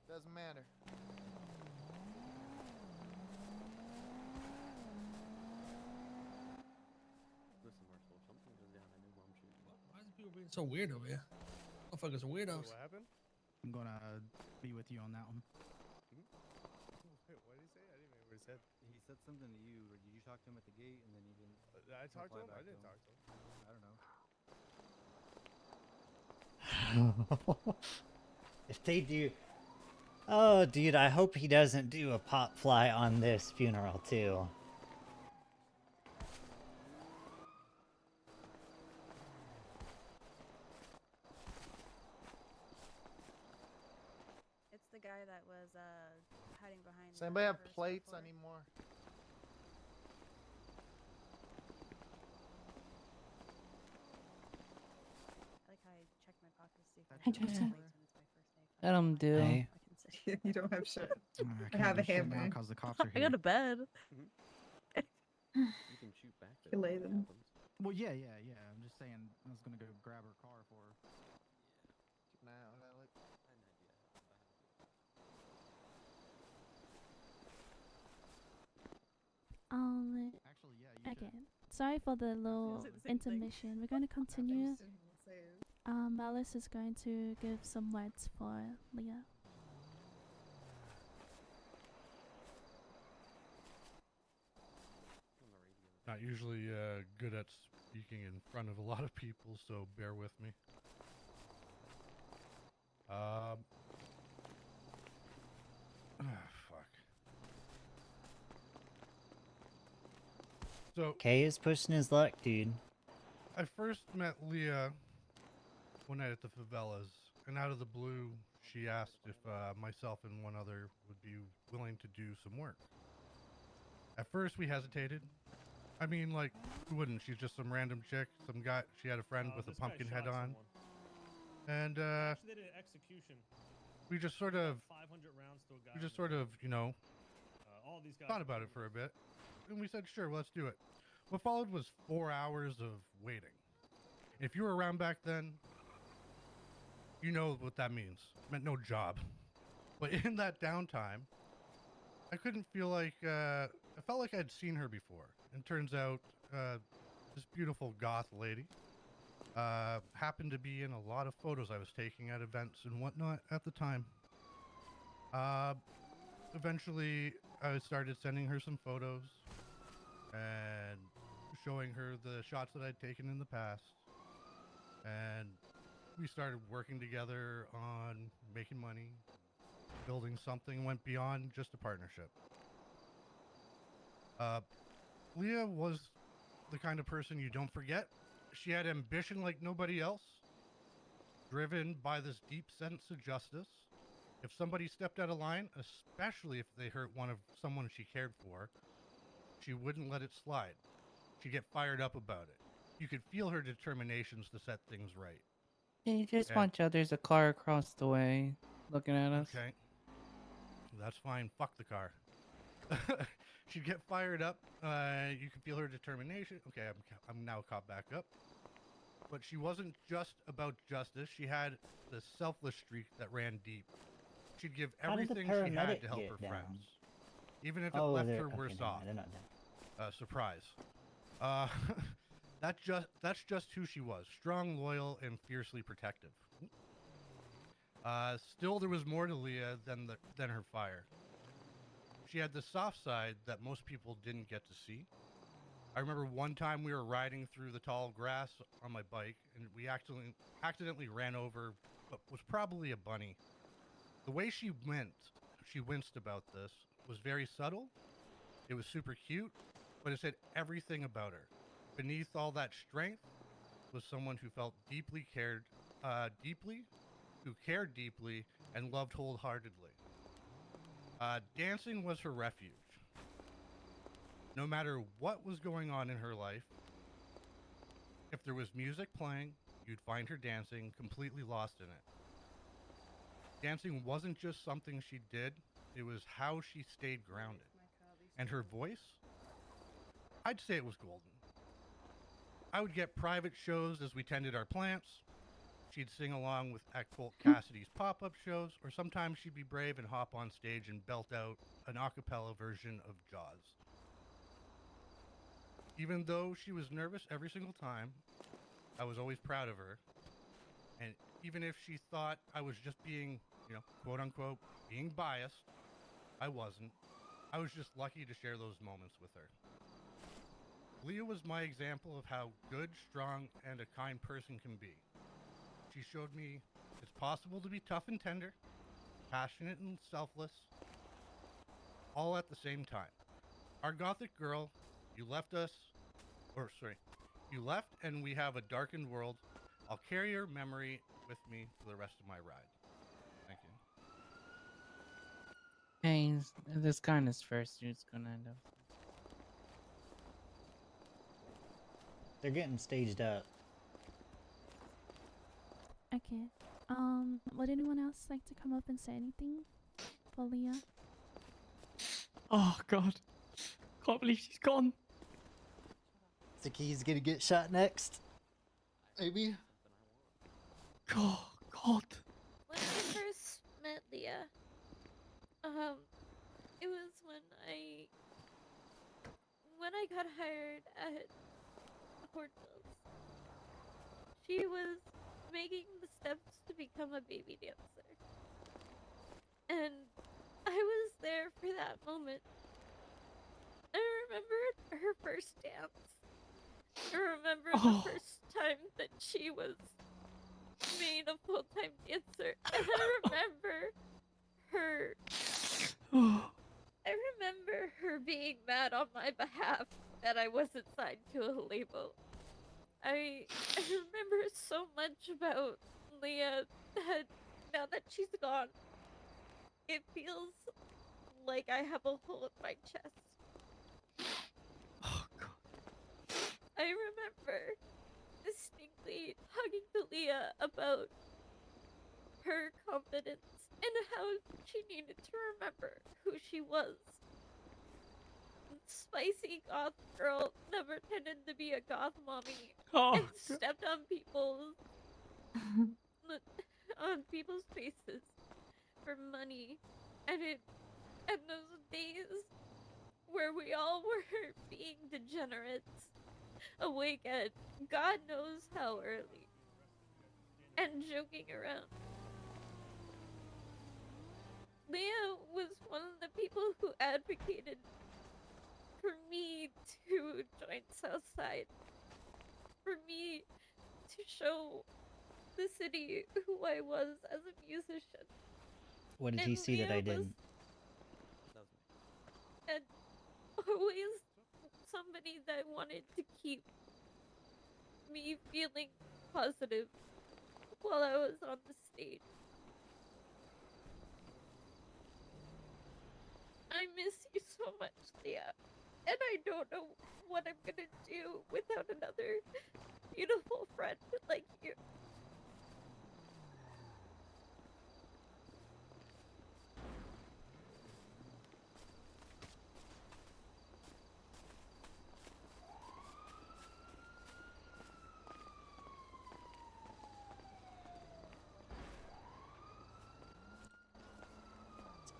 Doesn't matter. Listen, Marcel, if something goes down, I know Mom shooting. Why is people being so weird over here? Motherfuckers are Wait, weirdos. what happened? I'm gonna be with you on that one. Wait, what did he say? I didn't even hear what he said. He said something to you, or did you talk to him at the gate and then you didn't? I talked to reply him? I back didn't talk to him. I don't know. If they do, oh dude, I hope he doesn't do a pop fly on this funeral too. It's the guy that was hiding behind. Does anybody have plates anymore? I like how I check my pockets to see if Hi, I have Tracey. plates when it's my first day. Let him do. Hey. I can sit. You don't have shit. I I can't have do a shit now hammer. 'cause the cops are I here. got a bed. You can shoot back there. You lay them. Well, yeah. I'm just saying, I was gonna go grab her car for her. Keep an eye out, Alec. Actually, yeah. You Okay. Sorry for the little Is it the same thing? intermission. We're going to continue. Alice is going to give some words for Leah. Not usually good at speaking in front of a lot of people, so bear with me. Fuck. So Kay is pushing his luck, dude. I first met Leah one night at the favelas, and out of the blue, she asked if myself and one other would be willing to do some work. At first, we hesitated. I mean, like, who wouldn't? She's just some random chick, some guy. She had a friend with a pumpkin head on, and Actually, they did an execution. we just sort of, 500 rounds to a guy. we just sort of, you know, all these guys thought about it for a bit, and we said, sure, let's do it. What followed was 4 hours of waiting. If you were around back then, you know what that means. It meant no job. But in that downtime, I couldn't feel like, I felt like I'd seen her before. And turns out, this beautiful goth lady happened to be in a lot of photos I was taking at events and whatnot at the time. Eventually, I started sending her some photos and showing her the shots that I'd taken in the past. And we started working together on making money, building something, went beyond just a partnership. Leah was the kind of person you don't forget. She had ambition like nobody else, driven by this deep sense of justice. If somebody stepped out of line, especially if they hurt someone she cared for, she wouldn't let it slide. She'd get fired up about it. You could feel her determinations to set things right. Hey, just Yeah. watch out. There's a car across the way looking at us. Okay. That's fine. Fuck the car. She'd get fired up. You could feel her determination. Okay, I'm now caught back up. But she wasn't just about justice. She had the selfless streak that ran deep. She'd give How did the everything she had paramedic to help get her down? friends, even if it Oh, left they're- her okay, worse never mind, off. they're not dead. Surprise. That's just who she was. Strong, loyal, and fiercely protective. Still, there was more to Leah than her fire. She had the soft side that most people didn't get to see. I remember one time we were riding through the tall grass on my bike, and we accidentally ran over what was probably a bunny. The way she winced about this, was very subtle. It was super cute, but it said everything about her. Beneath all that strength was someone who felt who cared deeply, and loved wholeheartedly. Dancing was her refuge. No matter what was going on in her life, if there was music playing, you'd find her dancing, completely lost in it. Dancing wasn't just something she did, it was how she stayed grounded. And her voice? I'd say it was golden. I would get private shows as we tended our plants. She'd sing along at Colt Cassidy's pop-up shows, or sometimes she'd be brave and hop on stage and belt out an a cappella version of Jaws. Even though she was nervous every single time, I was always proud of her. And even if she thought I was just being, quote unquote, being biased, I wasn't. I was just lucky to share those moments with her. Leah was my example of how good, strong, and a kind person can be. She showed me it's possible to be tough and tender, passionate and selfless, all at the same time. Our gothic girl, you left and we have a darkened world. I'll carry your memory with me for the rest of my ride. Thank you. Hey, this kindness first, you're just gonna end up. They're getting staged up. Okay. Would anyone else like to come up and say anything for Leah? Oh god. Can't believe she's gone. Zaki's gonna get shot next. Maybe. God. When I first met Leah, it was when I got hired at Hortels. She was making the steps to become a baby dancer. And I was there for that moment. I remember her first dance. I remember the first time that she was made a full-time dancer. And I remember her being mad on my behalf that I wasn't signed to a label. I remember so much about Leah that now that she's gone, it feels like I have a hole in my chest. Oh god. I remember distinctly talking to Leah about her confidence and how she needed to remember who she was. Spicy goth girl never tended to be a goth mommy and stepped on people's faces for money, and those days where we all were being degenerates, awake at God knows how early, and joking around. Leah was one of the people who advocated for me to join Southside, for me to show the city who I was as a musician. What did he see that I didn't? And always somebody that wanted to keep me feeling positive while I was on the stage. I miss you so much, Leah. And I don't know what I'm gonna do without another beautiful friend like you.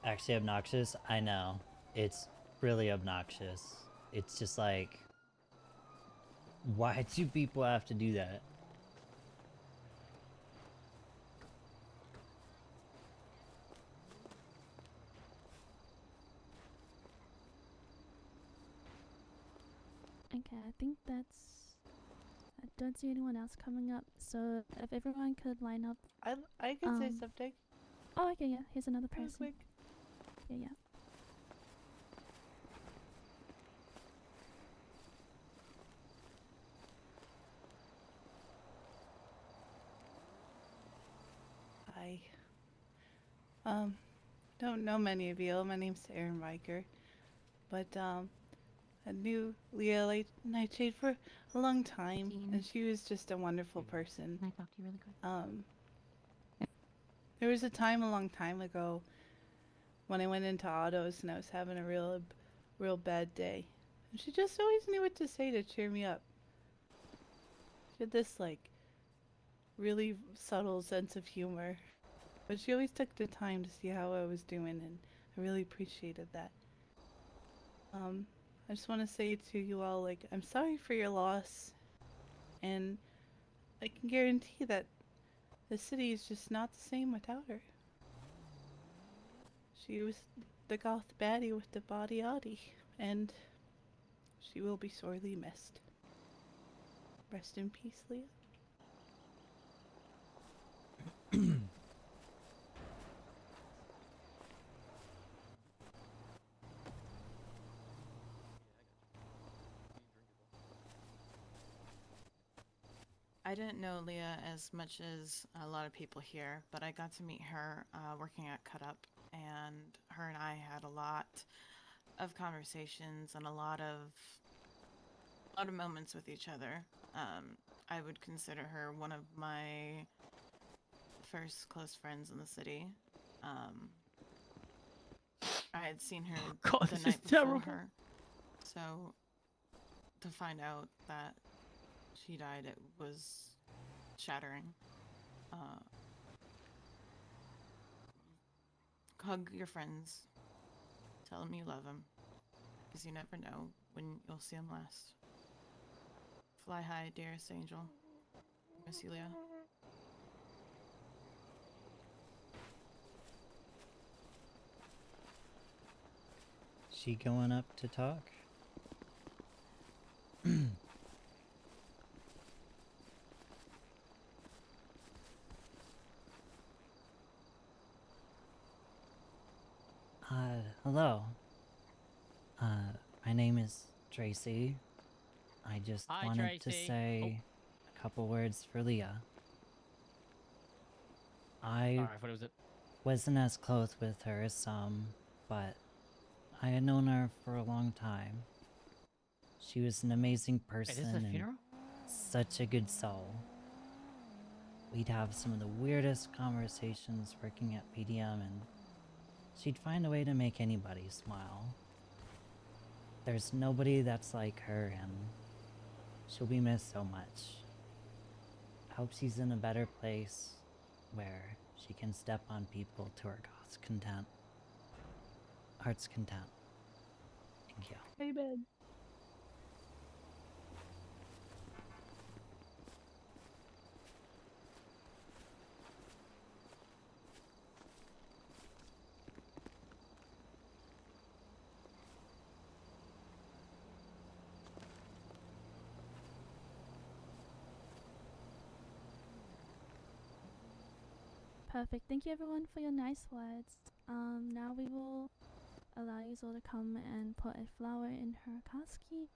Actually obnoxious? I know. It's really obnoxious. It's just like, why do people have to do that? Okay, I think that's. I don't see anyone else coming up, so if everyone could line up. I could say something. Oh, okay, yeah. Here's another Real person. quick. Yeah. I don't know many of you. My name's Aaron Riker, but I knew Leah Nightshade for a long time, and she was just a wonderful person. Can I talk to you really quick? There was a time a long time ago when I went into autos and I was having a real bad day, and she just always knew what to say to cheer me up. She had this like really subtle sense of humor, but she always took the time to see how I was doing, and I really appreciated that. I just want to say to you all, like, I'm sorry for your loss, and I can guarantee that the city is just not the same without her. She was the goth baddie with the body oddy, and she will be sorely missed. Rest in peace, Leah. I didn't know Leah as much as a lot of people here, but I got to meet her working at Cut Up, and her and I had a lot of conversations and a lot of moments with each other. I would consider her one of my first close friends in the city. I had seen her God, the this night is before terrible. her, so to find out that she died, it was shattering. Hug your friends. Tell them you love them, because you never know when you'll see them last. Fly high, dearest angel. Miss you, Leah. She going up to talk? Hello. My name is Tracey. I just Hi, wanted to Tracey. say a couple words for Leah. I Sorry, I thought it was it. wasn't as close with her as some, but I had known her for a long time. She was an amazing Hey, this is a person and funeral? such a good soul. We'd have some of the weirdest conversations working at PDM, and she'd find a way to make anybody smile. There's nobody that's like her, and she'll be missed so much. I hope she's in a better place where she can step on people to her heart's content. Heart's content. Thank you. Amen. Perfect. Thank you everyone for your nice words. Now we will allow you all to come and put a flower in her casket,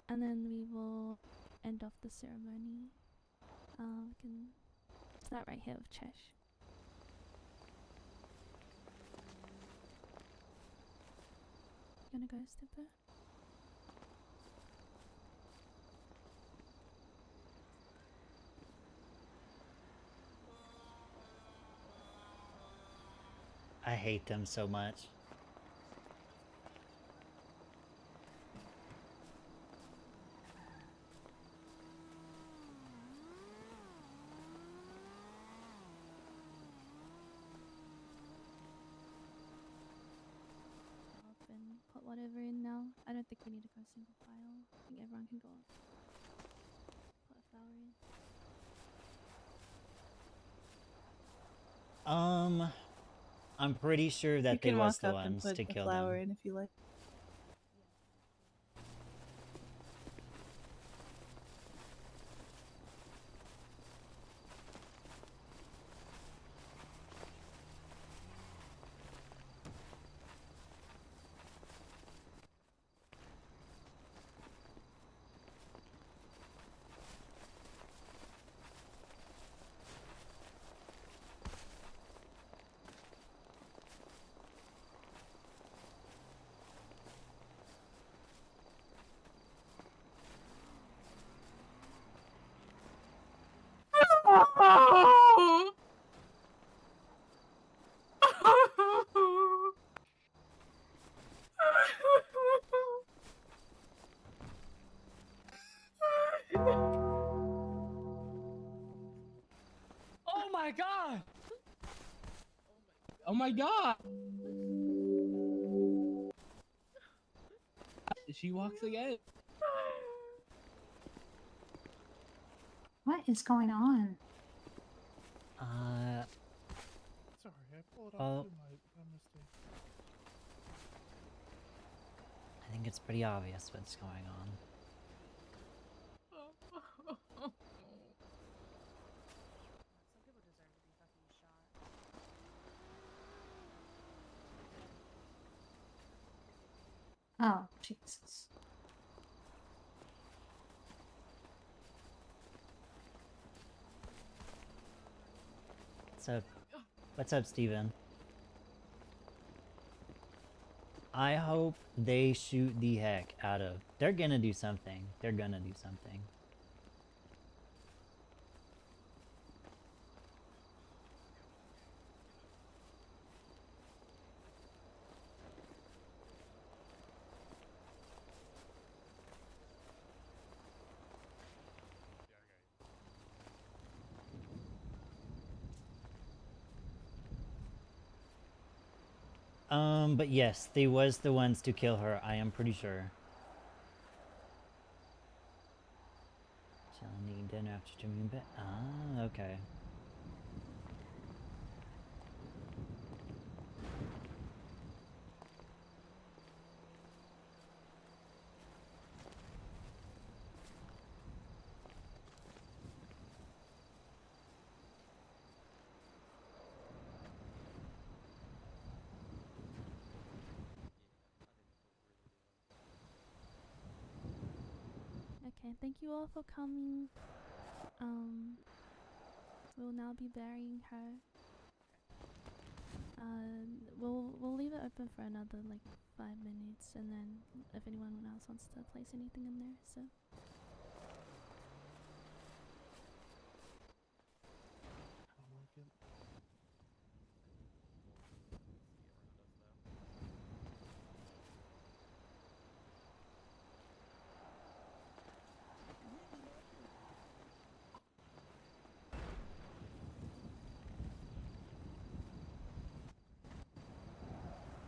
and then we will end off the ceremony. We can start right here with Chesh. You gonna go, Stipper? I hate them so much. Up and put whatever in now. I don't think we need to go single file. I think everyone can go up. Put a flower in. I'm pretty sure You that they can was walk the up and ones put to the kill flower them. in if you like. my god! She walks again. What is going on? Sorry, I pulled Oh. up to my mistake. I think it's pretty obvious what's going on. Oh, Jesus. What's up? What's up, Steven? I hope they shoot the heck out of... They're gonna do something. They're gonna do something. But yes, they was the ones to kill her, I am pretty sure. She'll need dinner after Jimmy bit. Ah, okay. Okay, thank you all for coming. We'll now be burying her. We'll leave it open for another like 5 minutes, and then if anyone else wants to place anything in there, so.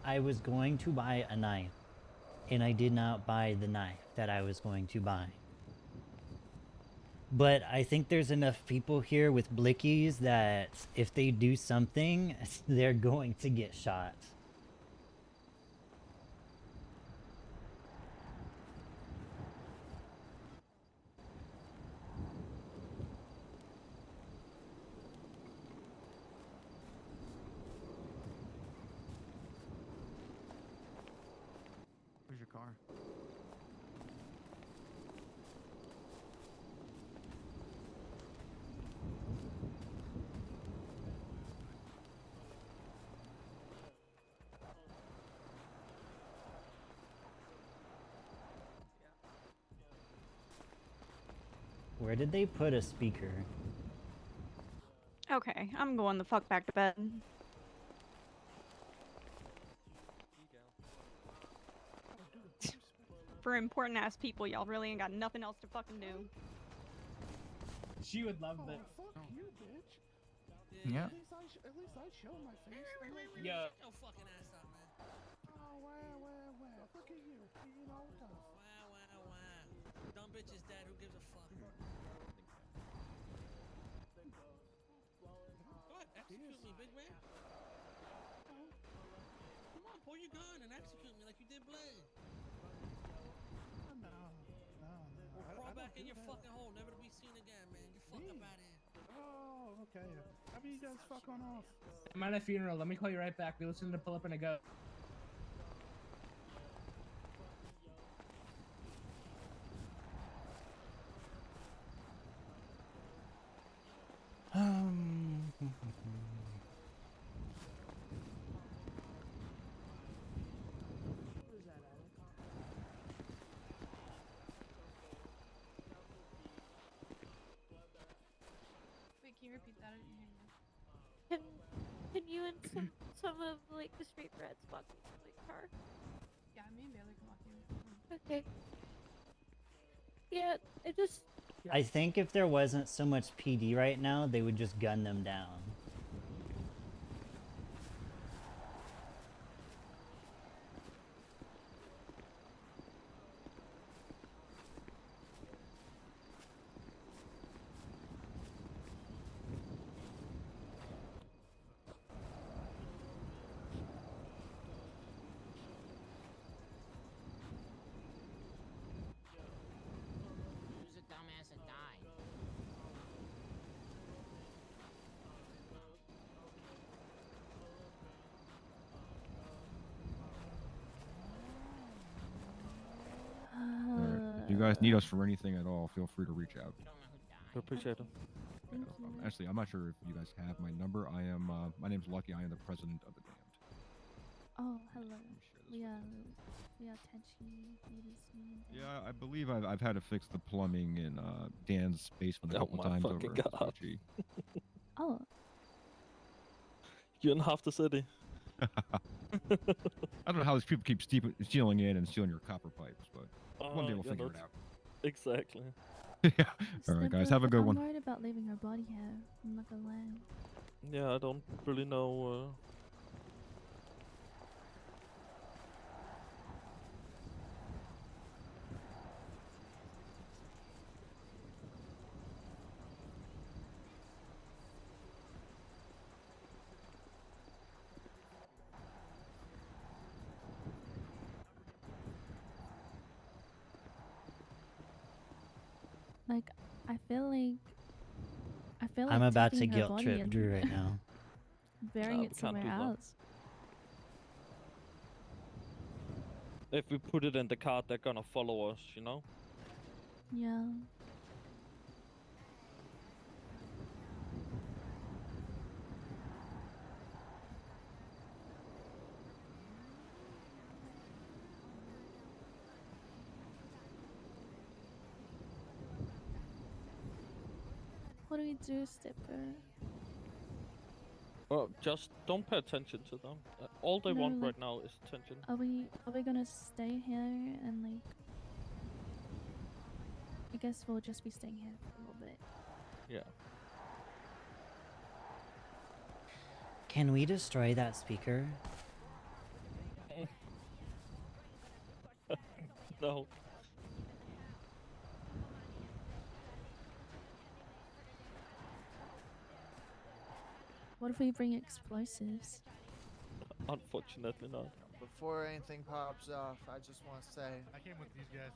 I was going to buy a knife, and I did not buy the knife that I was going to buy. But I think there's enough people here with blickies that if they do something, they're going to get shot. Where's your car? Where did they put a speaker? Okay, I'm going the fuck back to bed. For important ass people, y'all really ain't got nothing else to fucking do. She would love that. Fuck you, bitch. Yeah. At least I show my face. Yeah. Yo, fucking ass up, man. Oh, wow. Look at you. Being all tough. Wow. Dumb bitch is dead. Who gives a fuck? Go ahead, execute me, big man. Come on, pull your gun and execute me like you did Blade. No. Or crawl back in your fucking hole, never to be seen again, man. You fuck up out of here. Oh, okay. How about you guys fuck on off? I'm at a funeral. Let me call you right back. Be listening to pull up and a go. Wait, can you repeat that? I didn't hear you. Can you and some of like the street rats walk me to my car? Yeah, me and Bailey can walk you. Okay. Yeah, I just I think if there wasn't so much PD right now, they would just gun them down. you guys need us for anything at all, feel free to reach out. Appreciate it. Thank No problem. you. Actually, I'm not sure if you guys have my number. I am. My name's Lucky. I am the president of the Damned. Oh, hello. Leah Techi. Yeah, I believe I've had to fix the plumbing in Dan's basement a Oh couple my times fucking over God. SPG. Oh. You're in half the city. I don't know how these people keep stealing in and stealing your copper pipes, but one day we'll yeah, figure it that's- out. Exactly. Yeah. All right, guys. Have a good I'm one. worried about leaving her body here. I'm not gonna lie. Yeah, I don't really know. Like, I feel like I'm about to taking her guilt body trip and Drew right now. burying Nah, it we can't somewhere do that. else. If we put it in the cart, they're gonna follow us, you know? Yeah. What do we do, Stipper? Just don't pay attention to them. All they No, want like, right now is attention. Are we gonna stay here and like? I guess we'll just be staying here for a little bit. Yeah. Can we destroy that speaker? No. What if we bring explosives? Unfortunately not. Before anything pops off, I just want to say I came with these guys.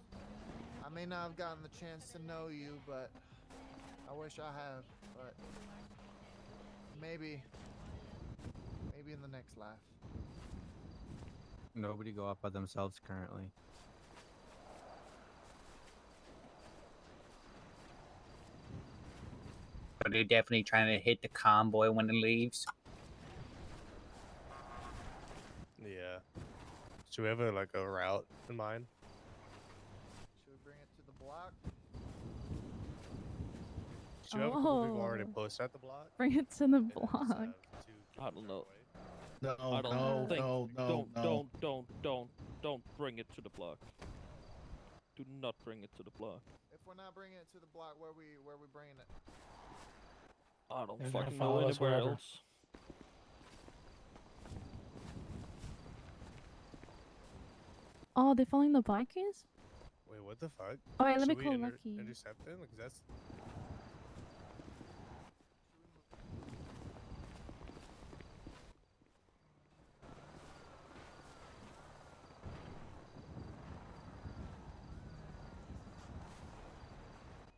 I may not have gotten the chance to know you, but I wish I have. But maybe in the next life. Nobody go out by themselves currently. So they're definitely trying to hit the convoy when it leaves. Yeah. Should we have a route in mind? Should we bring it to the block? Should we have a couple people already Oh. posted at the block? Bring it to the block. I don't know. No, I don't no, think. no, Don't bring it to the block. Do not bring it to the block. If we're not bringing it to the block, where we bringing it? I don't They're gonna fucking know follow us anywhere wherever. else. Oh, they're following the bikers? Wait, what the fuck? Alright, let me Should we call Lucky. intercept them? Because that's...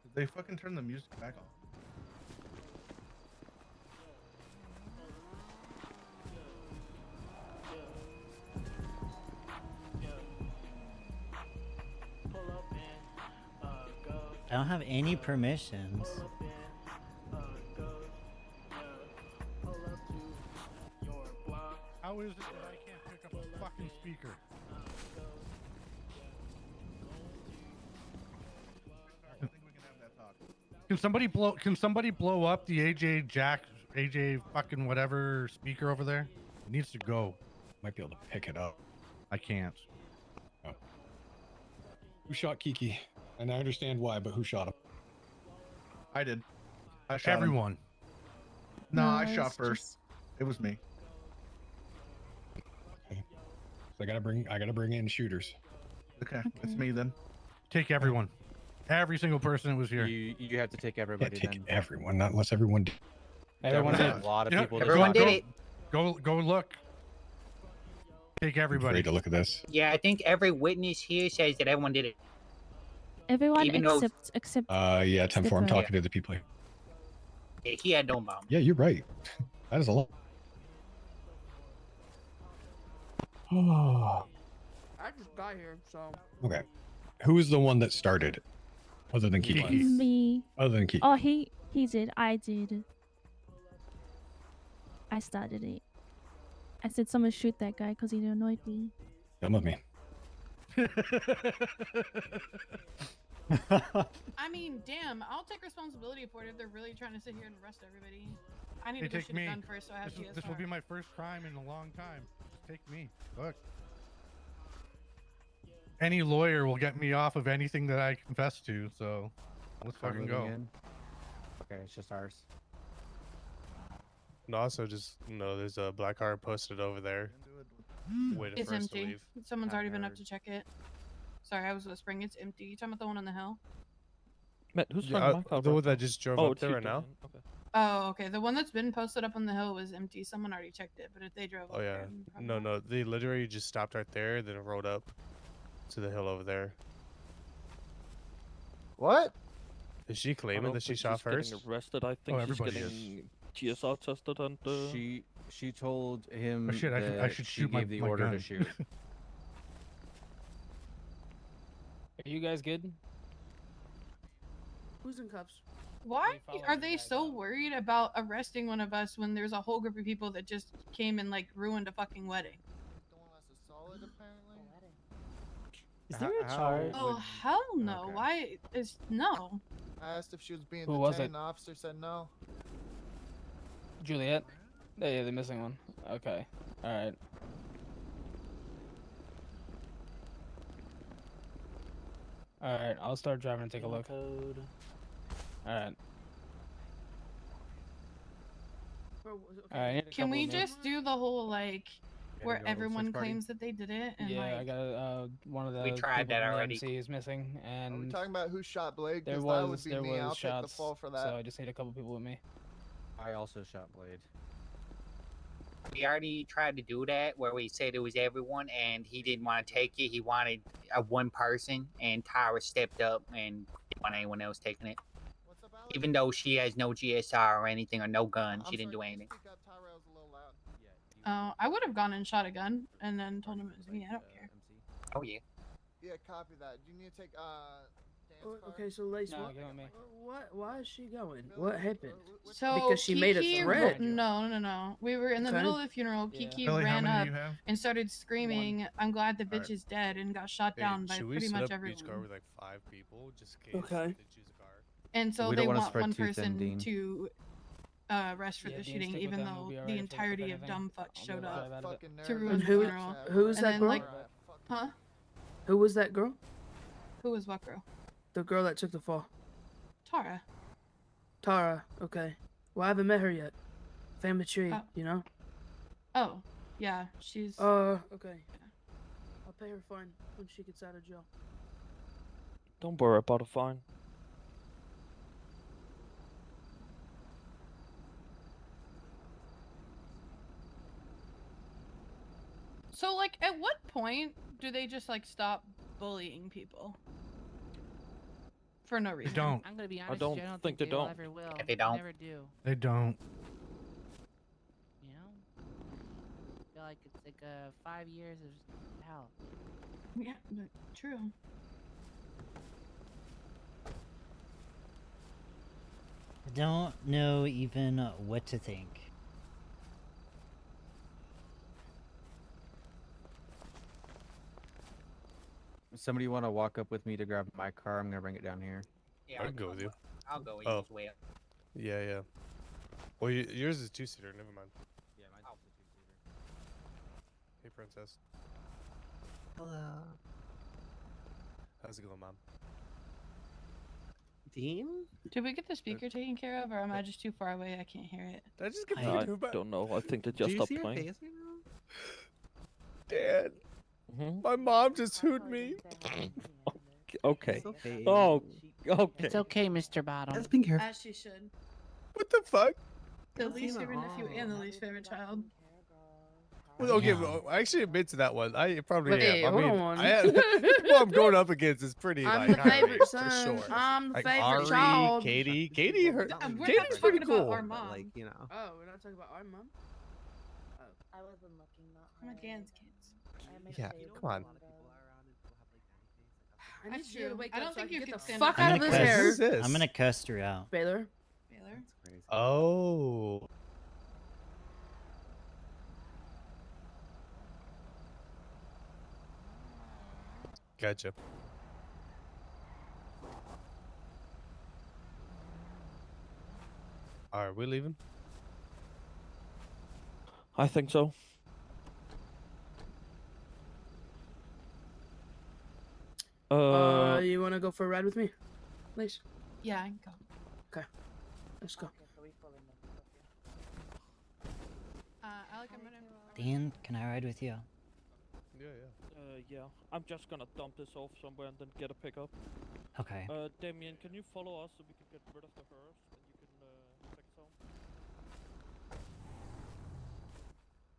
Did they fucking turn the music back on? I don't have any permissions. How is it that I can't pick up a fucking speaker? I think we can have that talk. Can somebody blow up the AJ fucking whatever speaker over there? It needs to go. Might be able to pick it up. I can't. Who shot Kiki? And I understand why, but who shot him? I did. I shot everyone. No, No, I it's shot first. just- It was me. So I gotta bring in shooters. Okay, it's me then. Take everyone. Every single person that was here. You have to take Can't everybody take then. everyone, not unless everyone did. Everyone Yeah. did. A lot of You know, people. Everyone did it. Go look. Take I'm everybody. afraid to look at this. Yeah, I think every witness here says that everyone did it. Everyone Even though- except Yeah, 10-4, I'm Stipper. talking to the people here. Yeah, he had no bomb. Yeah, you're right. That is a lot. Oh, I just got here, so. okay. Who is the one that started it? Other than Kiki. Me. Other than Kiki. Oh, he did. I did. I started it. I said someone shoot that guy because he annoyed me. Come with me. I mean, damn, I'll take responsibility for it if they're really trying to sit here and arrest everybody. I need Hey, to go take shoot me. a gun first, so I have This will be my first crime in a long time. Just take me. Look. Any lawyer will get me off of anything that I confess to, so let's Car fucking moving go. in. Okay, it's just ours. And also, just there's a black car posted over there, waiting It's for us to empty. leave. Someone's already been up to check it. Sorry, I was whispering. It's empty. You talking about the one on the hill? Matt, who's Yeah, driving my car? the right one now? that just drove Oh, up it's there you right now. driving. Okay. Oh, okay. The one that's been posted up on the hill was empty. Someone already checked it, but if they drove Oh up yeah, there, then probably no, not. no, they literally just stopped right there, then rode up to the hill over there. What? Is she I claiming don't that she think shot she's getting first? arrested. I think she's everybody is. getting GSR tested and. She told him Oh, shit, I that should she shoot my- gave the my order gun. to shoot. Are you guys good? Who's in cuffs? Why are they so worried about arresting one of us when there's a whole group of people that just came and like ruined a fucking wedding? Is there a charge? Oh hell no! Why is no? I asked if she was being Who was detained. it? The officer said no. Juliet? Yeah, the missing one. Okay. Alright. Alright, I'll start driving and take a look. Code. Alright. Alright. Can we just do the whole like where go to everyone search party? claims that they did it and Yeah, I like got one of the We tried people that from the already. MC is missing, Are we and talking about who shot Blade? there 'Cause was that would be there me. was I'll shots, take the fall for that. so I just need a couple people with me. I also shot Blade. We already tried to do that where we said it was everyone, and he didn't want to take it. He wanted one person, and Tyra stepped up and didn't want anyone else taking it. Even though she has no GSR or anything or no gun, she didn't do anything. I would have gone and shot a gun and then told him it was me. I don't care. Oh yeah. Yeah, copy that. Do you need to take Dan's car? Okay, so Lace, No, what, get with me. why is she going? What happened? So because she made a Kiki- threat. No. We were in the Okay. middle of the funeral. Kiki Billy, how ran many up do you have? and started screaming, "I'm glad the bitch Alright. is dead," and got shot Hey, down by should we pretty set much up each car everyone. with like 5 people, just in case Okay. they choose a car? And so We they don't wanna want spread one too thin, person Dean. to arrest for Yeah, the Dean, shooting, stick with even them, we'll though be the alright if entirety of anything. dumb fuck I'll be showed able to up drive out of it. to ruin And the who- funeral. who was And that then, girl? like, huh? Who was that girl? Who was what girl? The girl that took the fall. Tara. Tara. Okay. Well, I haven't met her yet. Family tree, Oh. you know. Oh, yeah, she's. Okay. I'll pay her fine when she gets out of jail. Don't worry about a fine. So, like, at what point do they just like stop bullying people for no reason? don't. I'm gonna be honest with you, I don't think they don't. Ever will. If they don't. Never do. They don't. You know. I feel like it's like 5 years of hell. Yeah, but true. I don't know even what to think. Somebody want to walk up with me to grab my car? I'm gonna bring it down here. Yeah, I can go with you. I'll go with Oh. you as well. Yeah. Well, yours is 2-seater. Never mind. Yeah, mine's Oh. a two-seater. Hey, princess. Hello. How's it going, mom? Dean? Did we get the speaker taken care of, or am I just too far away? I can't hear it. Did I just get I food back? don't know. I think they just stopped playing. Dad, my mom just hooed me. Okay. Oh, okay. It's okay, Mr. Bottom. As she should. What the fuck? The least favorite nephew and the least favorite child. Well, okay, well, I actually admit to that one. I probably Wait, am. I hold mean, on. what I'm going up against is pretty I'm like the high favorite rates, son. for sure. I'm the like favorite Ari, child. Katie, We're Katie's not pretty talking about cool. our mom. Like, you know. Oh, we're not talking about our mom? I wasn't looking. Not I'm a Gans kids. Yeah, come on. I need That's you to true. wake I up don't so I think can you get can the stand fuck up. out of this hair. Who's this? I'm gonna cuss her out. Baylor. Baylor. Oh. Gotcha. Are we leaving? I think so. You wanna go for a ride with me, please? Yeah, I can go. Okay, let's go. Alec, I'm gonna. Dan, can I ride with you? Yeah. Yeah. I'm just gonna dump this off somewhere and then get a pickup. Okay. Damien, can you follow us so we can get rid of the hearse and you can fix some?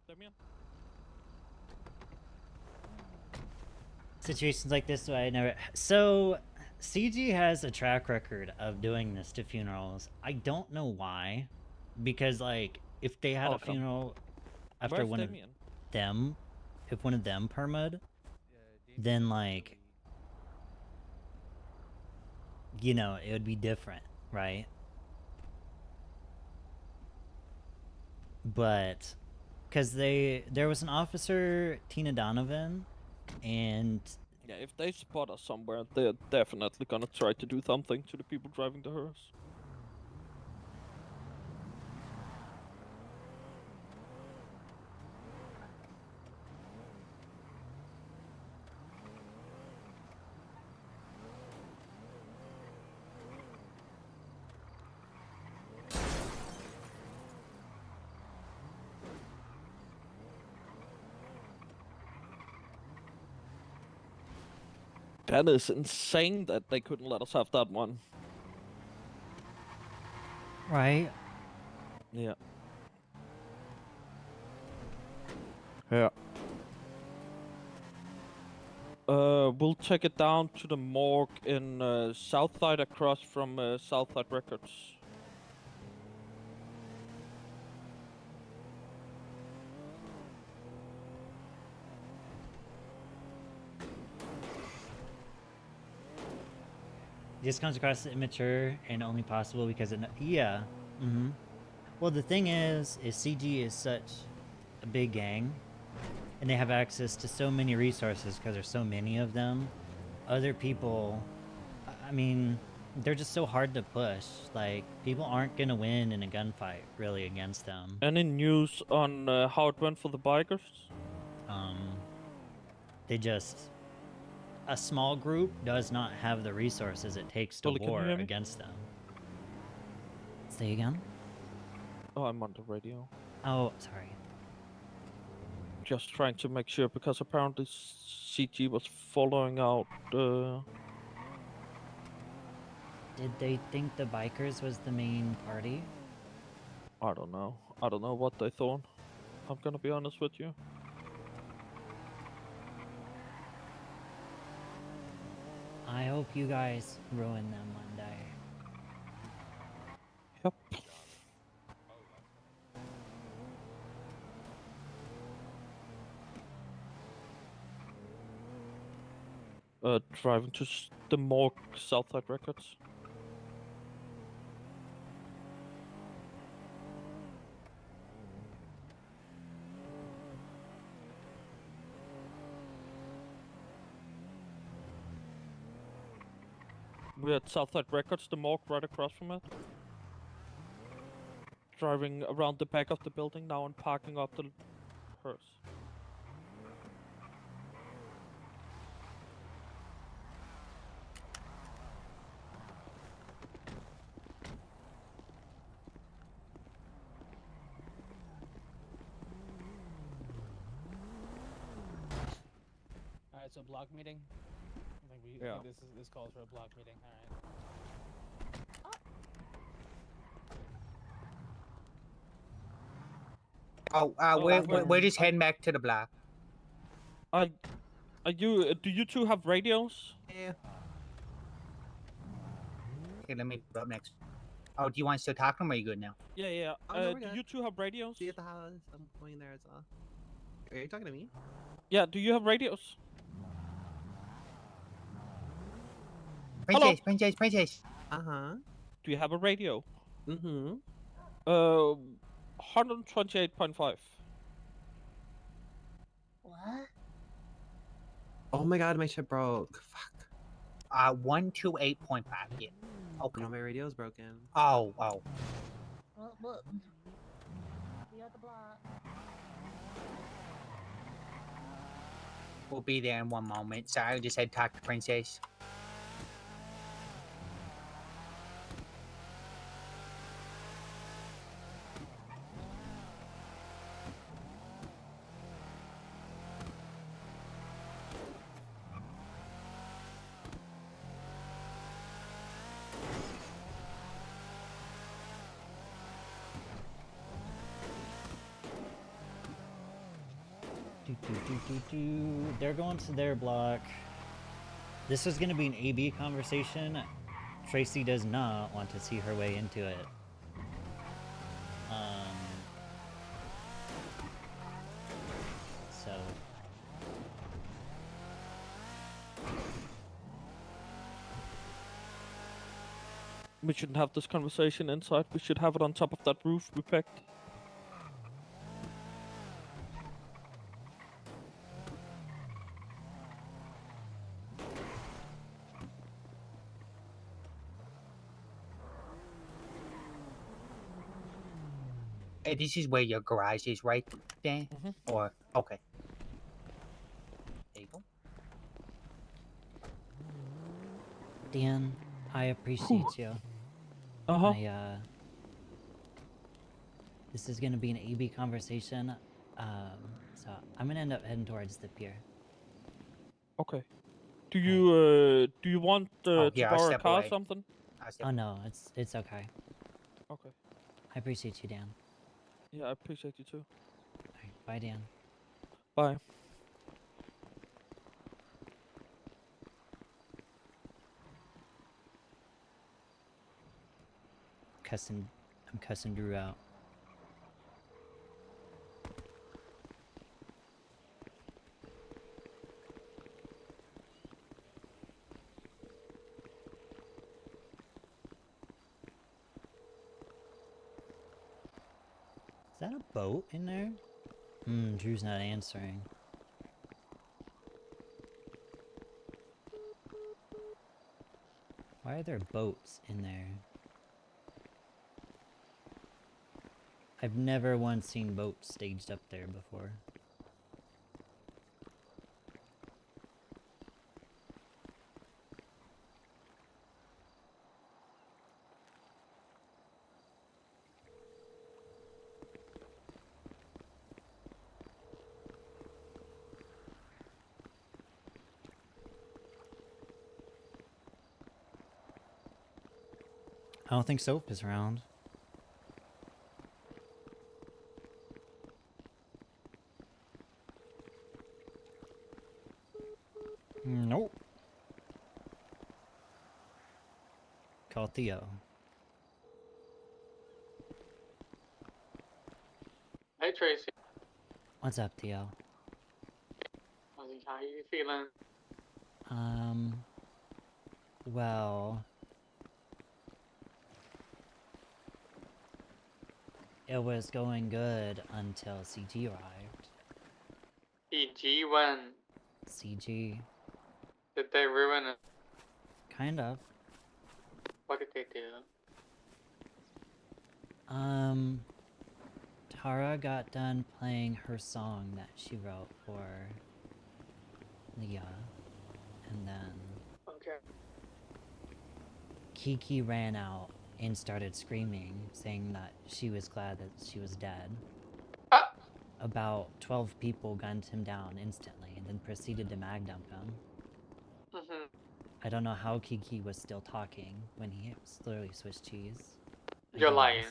Damien? Situations like this, I never. So, CG has a track record of doing this to funerals. I don't know why, because like if they had a Okay. funeral after Where's one Damien? of them, if one of them perma'd, then like you know it would be different, right? But because there was an officer, Tina Donovan, and Yeah, if they spot us somewhere, they're definitely gonna try to do something to the people driving the hearse. That is insane that they couldn't let us have that one. right. Yeah. Yeah. We'll take it down to the morgue in Southside across from Southside Records. This comes across as immature and only possible because it. Yeah. Mm-hmm. Well, the thing is CG is such a big gang, and they have access to so many resources because there's so many of them. Other people, I mean, they're just so hard to push. Like people aren't gonna win in a gunfight really against them. Any news on how it went for the bikers? They just. A small group does not have the resources it takes to Bully, can you war hear me? against them. Say again? Oh, I'm on the radio. Oh, sorry. Just trying to make sure because apparently CG was following out. Did they think the bikers was the main party? I don't know. I don't know what they thought. I'm gonna be honest with you. I hope you guys ruin them one day. Yep. Driving to the morgue, Southside Records. We're at Southside Records, the morgue right across from it. Driving around the back of the building now and parking up the hearse. Alright, so block meeting. I think Yeah. this calls for a block meeting. Alright. We're just heading back to the block. Are you? Do you two have radios? Yeah. Okay, let me go up next. Oh, do you want to still talk to him, or are you good now? Yeah, yeah. Oh, no, we're Do good. you two have radios? See you at the house. I'm going there as well. Are you talking to me? Yeah. Do you have radios? Hello. Princess. Uh-huh. Do you have a radio? Mm-hmm. 128.5. What? Oh my god, my ship broke. Fuck. 128.5. Yeah. Okay. No, my radio's broken. Oh. Well, look. We at the block. We'll be there in one moment. Sorry, I just had to talk to Princess. They're going to their block. This is going to be an AB conversation. Tracey does not want to see her way into it. So... We shouldn't have this conversation inside. We should have it on top of that roof we picked. Hey, this is where your garage is, right, Dan? Or okay. There you go. Dan, I appreciate you. Uh-huh. This is gonna be an AB conversation. So I'm gonna end up heading towards the pier. Okay. Do you want to yeah, I'll borrow a step car or away. something? Oh no, it's okay. Okay. I appreciate you, Dan. Yeah, I appreciate you too. Alright, bye, Dan. Bye. I'm cussing Drew out. Is that a boat in there? Drew's not answering. Why are there boats in there? I've never once seen boats staged up there before. I don't think Soap is around. Nope. Call Theo. Hey Tracy, What's up, Theo? how you feeling? Well... It was going good until CG arrived. EG when? CG. Did they ruin it? Kind of. What did they do? Tara got done playing her song that she wrote for Leah. And then... Okay. Kiki ran out and started screaming, saying that she was glad that she was dead. About 12 people gunned him down instantly and then proceeded to mag dump him. I don't know how Kiki was still talking when he was literally Swiss cheese. You're lying.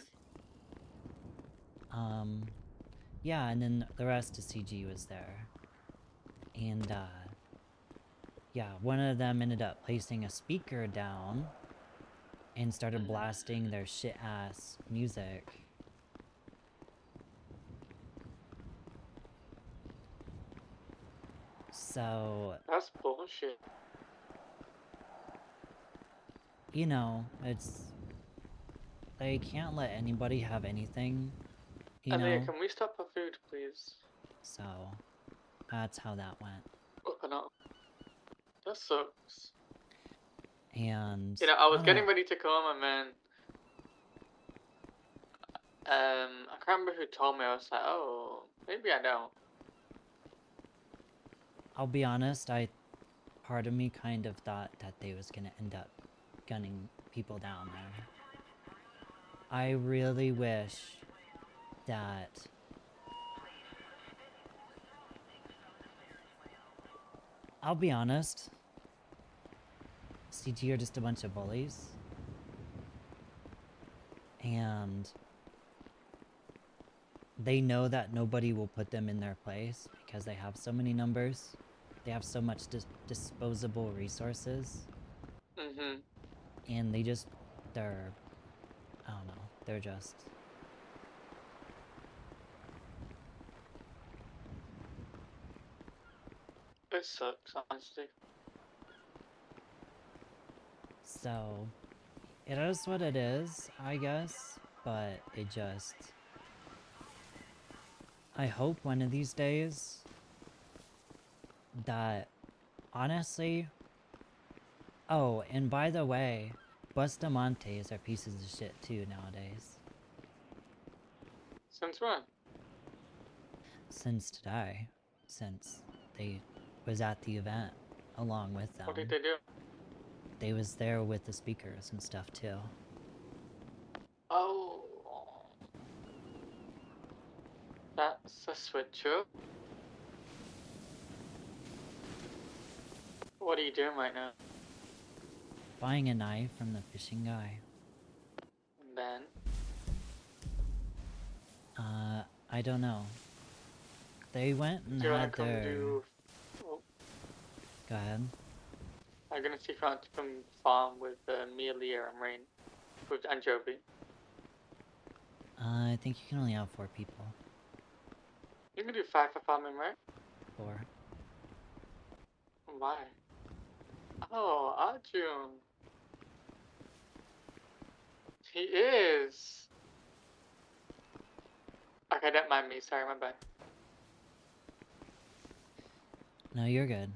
Yeah, and then the rest of CG was there. And, yeah, one of them ended up placing a speaker down and started blasting their shit-ass music. So... That's bullshit. you know, it's they can't let anybody have anything, you Elliot, know. can we stop for food, please? So that's how that went. Open up. That sucks. And You know, I was don't getting know, ready to come and then I can't remember who told me. I was like, oh, maybe I don't. I'll be honest, part of me kind of thought that they was gonna end up gunning people down there. I really wish that I'll be honest, CG are just a bunch of bullies. And they know that nobody will put them in their place because they have so many numbers. They have so much disposable resources. Mm-hmm. And they're, I don't know, they're just... It sucks, honestly. So, it is what it is, I guess, but it just... I hope one of these days that, honestly... Oh, and by the way, Bustamantes are pieces of shit too nowadays. Since when? Since today. Since they was at the event along with them. What did they do? They was there with the speakers and stuff too. Oh. That's a switch up. What are you doing right now? Buying a knife from the fishing guy. And then? I don't know. They went and Do you wanna had come their... do... Oh, Go ahead. I'm gonna see if I want to come farm with me, Leah, and Rain. And Joby. I think you can only have 4 people. You can do 5 for farming, right? 4. Why? Oh, Arjun. He is. Okay, don't mind me. Sorry, my bad. No, you're good.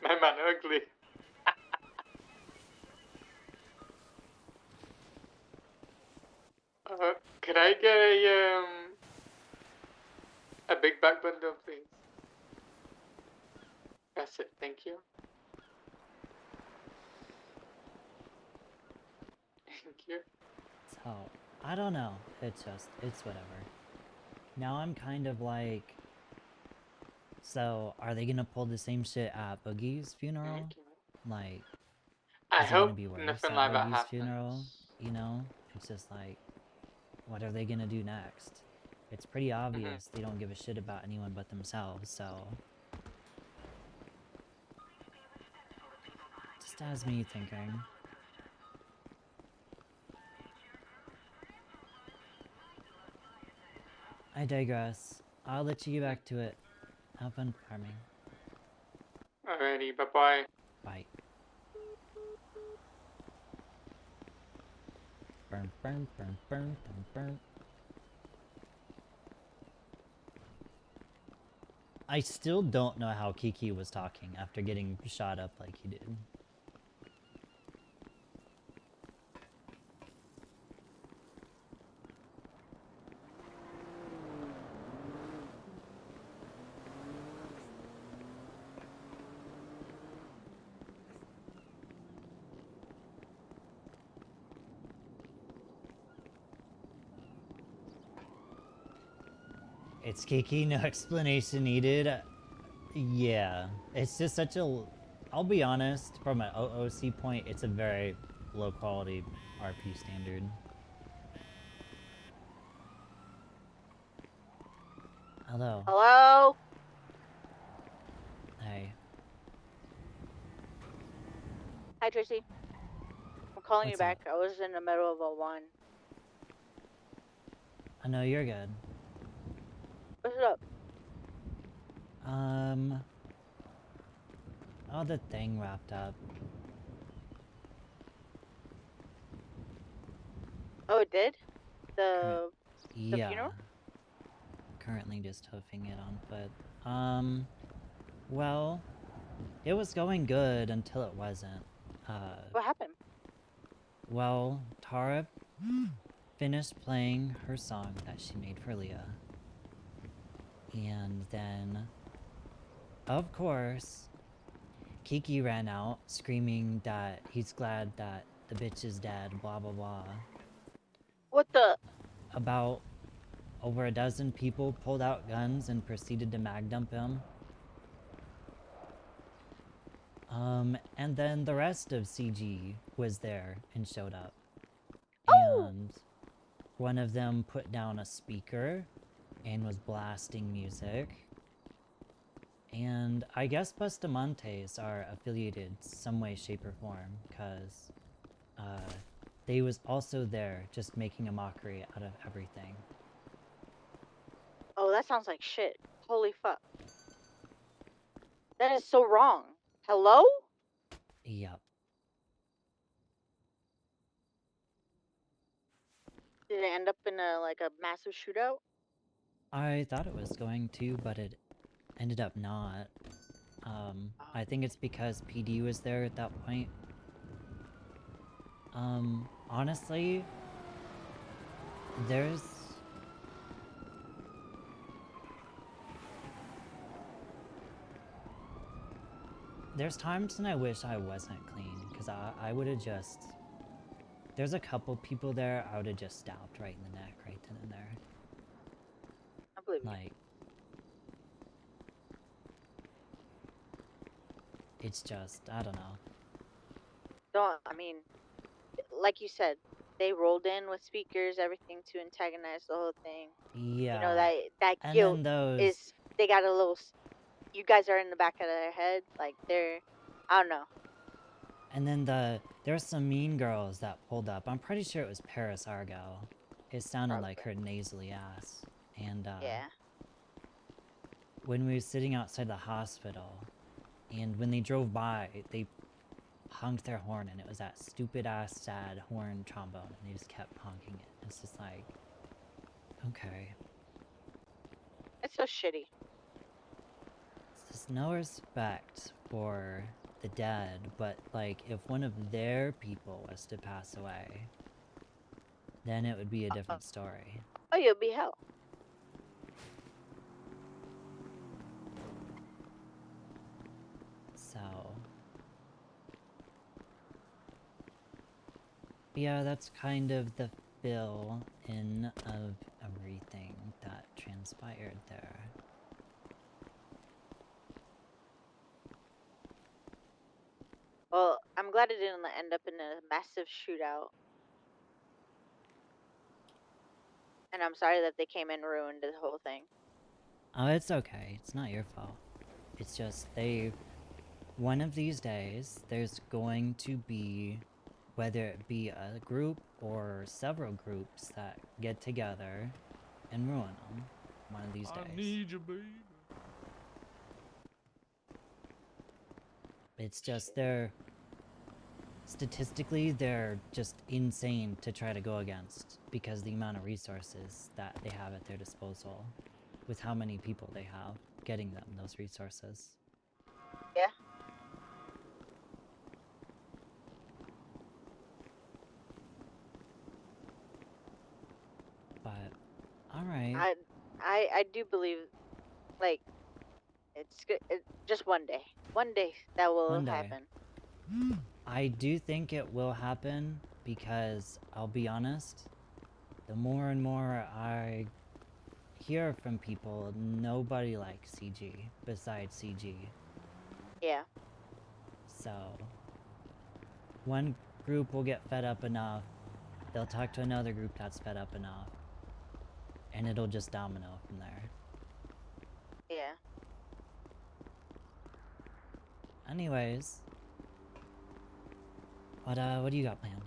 My man, ugly. Could I get a big back bundle, please? That's it. Thank you. Thank you. So, I don't know. It's whatever. Now I'm kind of like... So, are they gonna pull the same shit at Boogie's funeral? Like, I is it gonna hope be worse nothing at like that Boogie's happens. funeral? You know? It's just like, what are they gonna do next? It's pretty obvious they don't give a shit about anyone but themselves, so... Just has me thinking. I digress. I'll let you get back to it. Have fun farming. Alrighty, bye-bye. Bye. Burn, burn, burn, burn, burn, burn. I still don't know how Kiki was talking after getting shot up like he did. It's Kiki, no explanation needed. Yeah, it's just such a... I'll be honest, from an OOC point, it's a very low quality RP standard. Hello. Hello? Hey. Hi, Tracey. I'm calling you What's back. I was in the middle of a one. I know you're good. What's up? Oh, the thing wrapped up. Oh, it did? The Yeah. funeral? Currently just hoofing it on foot. Well, it was going good until it wasn't. What happened? Well, Tara finished playing her song that she made for Leah. And then, of course, Kiki ran out screaming that he's glad that the bitch is dead, blah blah blah. What the? About over a dozen people pulled out guns and proceeded to mag dump him. And then the rest of CG was there and showed up. And one of them put down a speaker and was blasting music. And I guess Bustamantes are affiliated some way, shape, or form, because they was also there just making a mockery out of everything. Oh, that sounds like shit. Holy fuck. That is so wrong. Hello? Yep. Did it end up in a massive shootout? I thought it was going to, but it ended up not. I think it's because PD was there at that point. Honestly, there's times when I wish I wasn't clean, because I would have just... There's a couple people there I would have just stabbed right in the neck, right then and there. I believe you. Like... It's just, I don't know. I mean, like you said, they rolled in with speakers, everything to antagonize the whole thing. Yeah. You know, that And guilt then those... is, they got a little, you guys are in the back of their head, like they're, I don't know. And then there's some mean girls that pulled up. I'm pretty sure it was Paris Argo. It sounded like her nasally ass. And Yeah. when we were sitting outside the hospital, and when they drove by, they honked their horn, and it was that stupid ass sad horn trombone, and they just kept honking it. It's just like, okay. It's so shitty. There's no respect for the dead, but like, if one of their people was to pass away, then it would be a different story. Oh, you'll be hell. So... Yeah, that's kind of the fill-in of everything that transpired there. Well, I'm glad it didn't end up in a massive shootout. And I'm sorry that they came and ruined the whole thing. Oh, it's okay. It's not your fault. It's just one of these days, there's going to be, whether it be a group or several groups that get together and ruin them one of these days. I need you, baby. It's just statistically, they're just insane to try to go against because the amount of resources that they have at their disposal with how many people they have getting them those resources. Yeah. But, alright. I do believe, like, it's good. Just one day. One day that will One day. happen. I do think it will happen because, I'll be honest, the more and more I hear from people, nobody likes CG besides CG. Yeah. So, one group will get fed up enough, they'll talk to another group that's fed up enough, and it'll just domino from there. Yeah. Anyways, what do you got planned?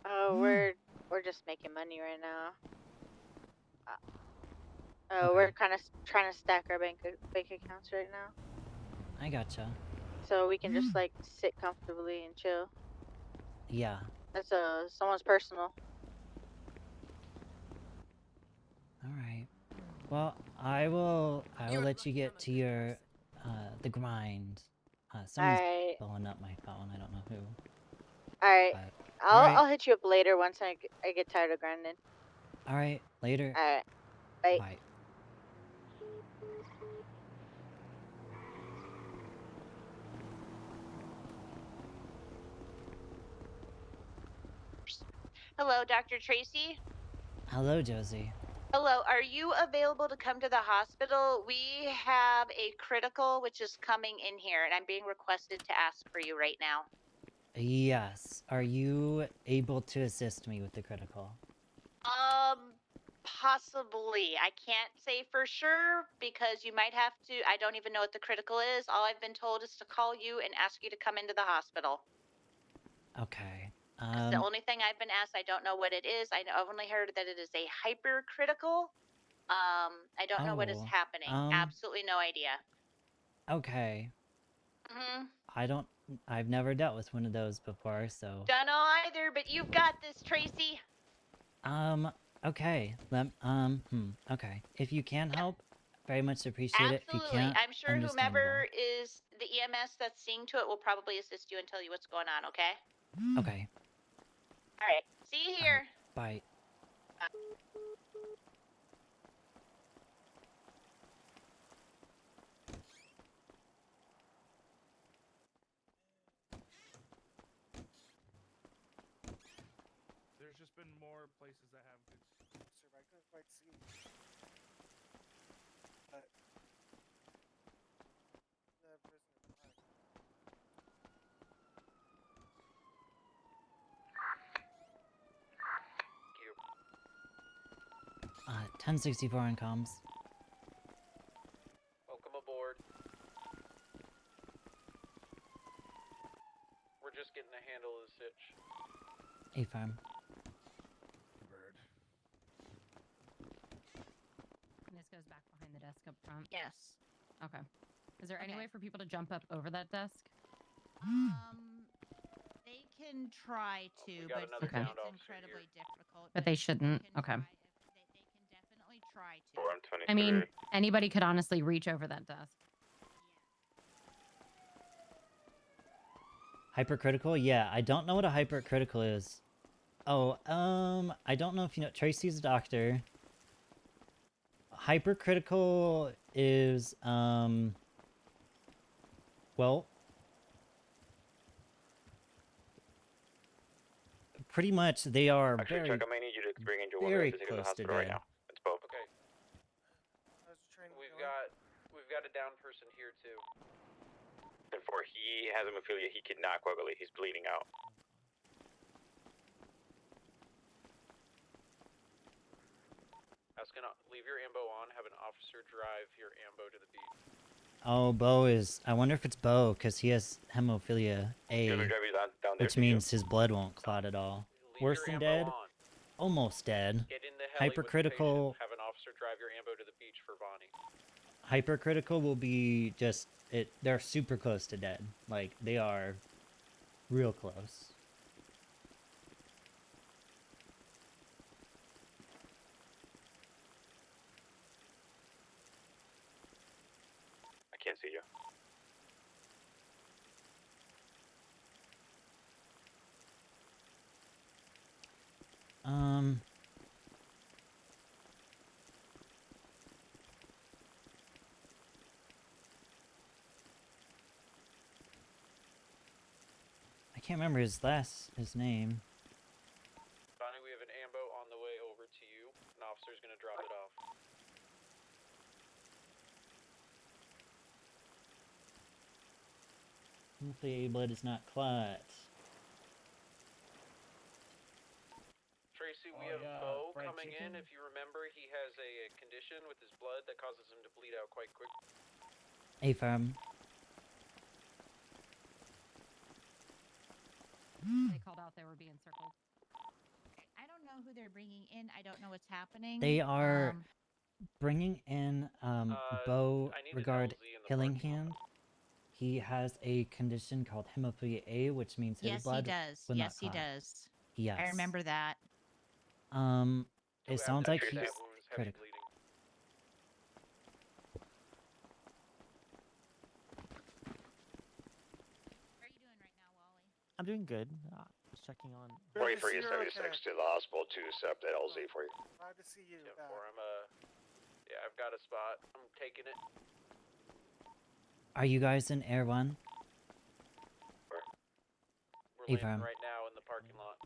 Oh, we're just making money right now. Okay. We're kind of trying to stack our bank accounts right now, I gotcha. so we can just like sit comfortably and chill. Yeah. That's someone's personal. Well, I will let you get to your the grind. Somebody's Alright. blowing up my phone. I don't know who. Alright. But, I'll hit you up later once I get tired of grinding. all right, later. Alright. Bye. Bye. Hello, Dr. Tracey. Hello, Josie. Hello, are you available to come to the hospital? We have a critical which is coming in here, and I'm being requested to ask for you right now. Yes. Are you able to assist me with the critical? Possibly. I can't say for sure because you might have to. I don't even know what the critical is. All I've been told is to call you and ask you to come into the hospital. Okay. That's the only thing I've been asked. I don't know what it is. I've only heard that it is a hypercritical. I don't know what is Oh, happening. Absolutely no idea. Okay. Mm-hmm. I've never dealt with one of those before, so. Don't know either, but you've got this, Tracey. Okay. Okay. If you can help, very much appreciate it. If you Absolutely. can't, I'm sure understandable. whomever is the EMS that's seeing to it will probably assist you and tell you what's going on, okay? Okay. All right. See you here. Bye. There's just been more places that have good serve. I couldn't quite see. But the person in black. 1064 on comms. Welcome aboard. We're just getting a handle of the sitch. A-farm. Bird. And this goes back behind the desk up front? Yes. Okay. Is there any way for people to jump up over that desk? They can try to, but it's Okay. incredibly difficult. But they shouldn't. Okay. They can definitely try to. I mean, anybody could honestly reach over that desk. Hypercritical? Yeah, I don't know what a hypercritical is. Oh, I don't know if you know. Tracy's a doctor. Hypercritical is, well, pretty much they are Actually, very, Chuck, I may need you to bring in your one very to take to the close to hospital right dead. now. It's both. Okay. We've got a down person here too. And for he has hemophilia, he cannot coagulate. He's bleeding out. I was gonna leave your ambo on, have an officer drive your ambo to the beach. Oh, Bo is, I wonder if it's Bo, because he has hemophilia A, Drive you down there which to you. means his blood won't clot at all. Worse than dead? Almost dead. Get in the heli with the Hypercritical, patient, have an officer drive your ambo to the beach for Bonnie. hypercritical will be just, they're super close to dead. Like, they are real close. I can't see you. I can't remember his name. Bonnie, we have an ambo on the way over to you. An officer's gonna drop it off. Hopefully A blood is not clot. Tracy, we have Bo coming in. If you remember, he has a condition with his blood that causes him to bleed out quite quick. A-farm. They called out they were being circled. I don't know who they're bringing in. I don't know what's happening. They are bringing in Bo regard Hillinghand. He has a condition called hemophilia A, which means his Yes, blood he does. will not Yes, he clot. does. Yes. I remember that. It sounds like he's critical. I'm doing good. Just checking on. 4376 to the hospital to set up that LZ for you. Glad to see you. 10-4, yeah, I've got a spot. I'm taking it. Are you guys in Air 1? We're landing Ephraim. right now in the parking lot.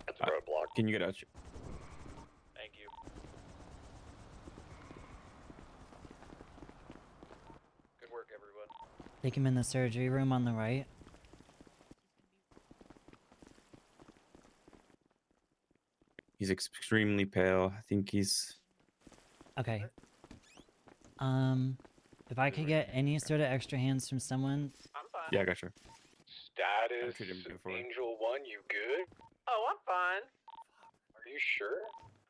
At the roadblock. Can you get out? Thank you. Good work, everyone. Take him in the surgery room on the right. He's extremely pale. I think he's. Okay. If I could get any sort of extra hands from someone. I'm fine. Yeah, I got you. Status treated him before. Angel 1, you good? Oh, I'm fine. Are you sure?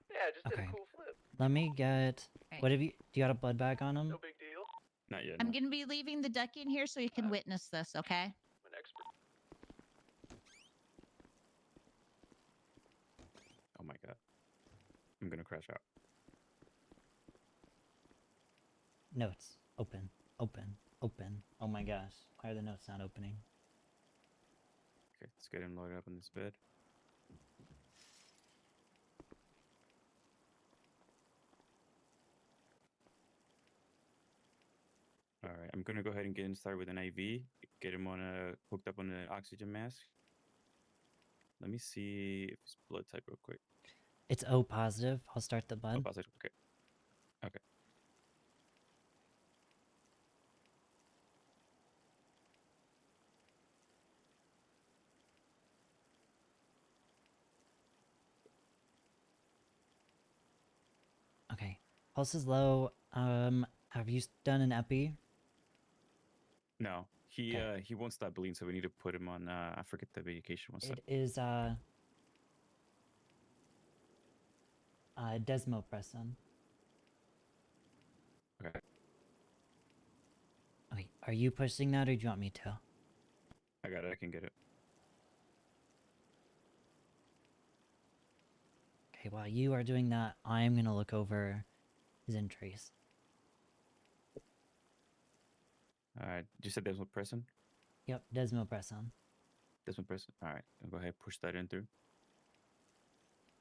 Yeah, just did Okay. a cool flip. Let me get. What have you? Do you got a blood bag on him? No big deal. Not yet. I'm No. gonna be leaving the ducky in here so you can witness this, okay? I'm an expert. Oh my god. I'm gonna crash out. Notes. Open. Open. Open. Oh my gosh. Why are the notes not opening? Okay, let's get him loaded up on this bed. Alright, I'm gonna go ahead and get him started with an IV. Get him on hooked up on an oxygen mask. Let me see if his blood type real quick. It's O positive. I'll start the Oh, blood. positive. Okay. Okay. Okay. Pulse is low. Have you done an epi? No, he won't stop bleeding, so we need to put him on. I forget the medication. What's It is desmopressin. Okay. Okay. Are you pushing that, or do you want me to? I got it. I can get it. Okay. While you are doing that, I am gonna look over his entries. Alright. You said desmopressin? Yep. Desmopressin. Desmopressin. Alright. I'll go ahead push that in through.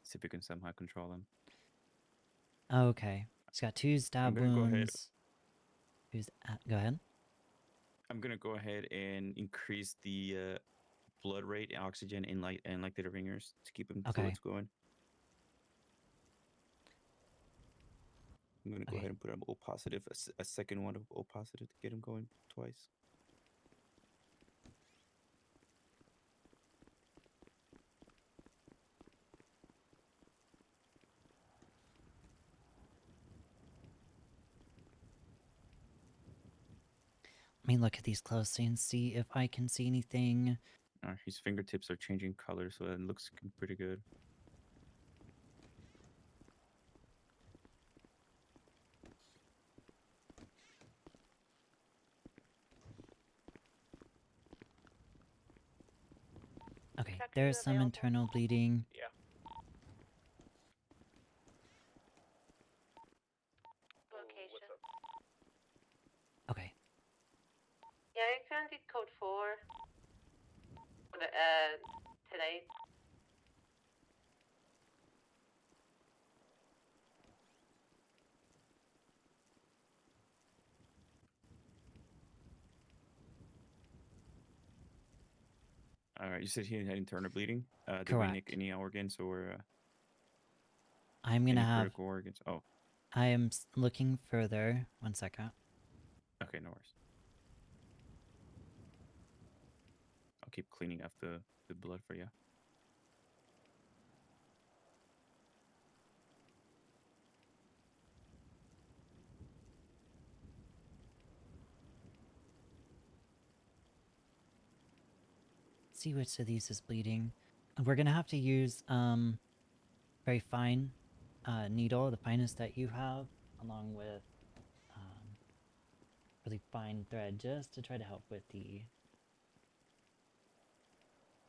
See if we can somehow control him. Okay. He's got 2 stab gonna go ahead. wounds. Go ahead. I'm gonna go ahead and increase the blood rate, oxygen, and like the ringers to keep him Okay. fluids going. I'm gonna go ahead and put him O positive, a second one of O positive to get him going twice. Let me look at these closely and see if I can see anything. His fingertips are changing color, so that looks pretty good. Okay, there's some internal bleeding. Yeah. Location. Okay. Yeah, I counted code 4 for the, today. Alright, you said he had internal bleeding? Did we nick Correct. any organs or I'm gonna any have. critical organs? Oh, I am looking further. 1 second. okay, no worries. I'll keep cleaning up the blood for you. See which of these is bleeding. We're gonna have to use very fine needle, the finest that you have, along with really fine thread, just to try to help with the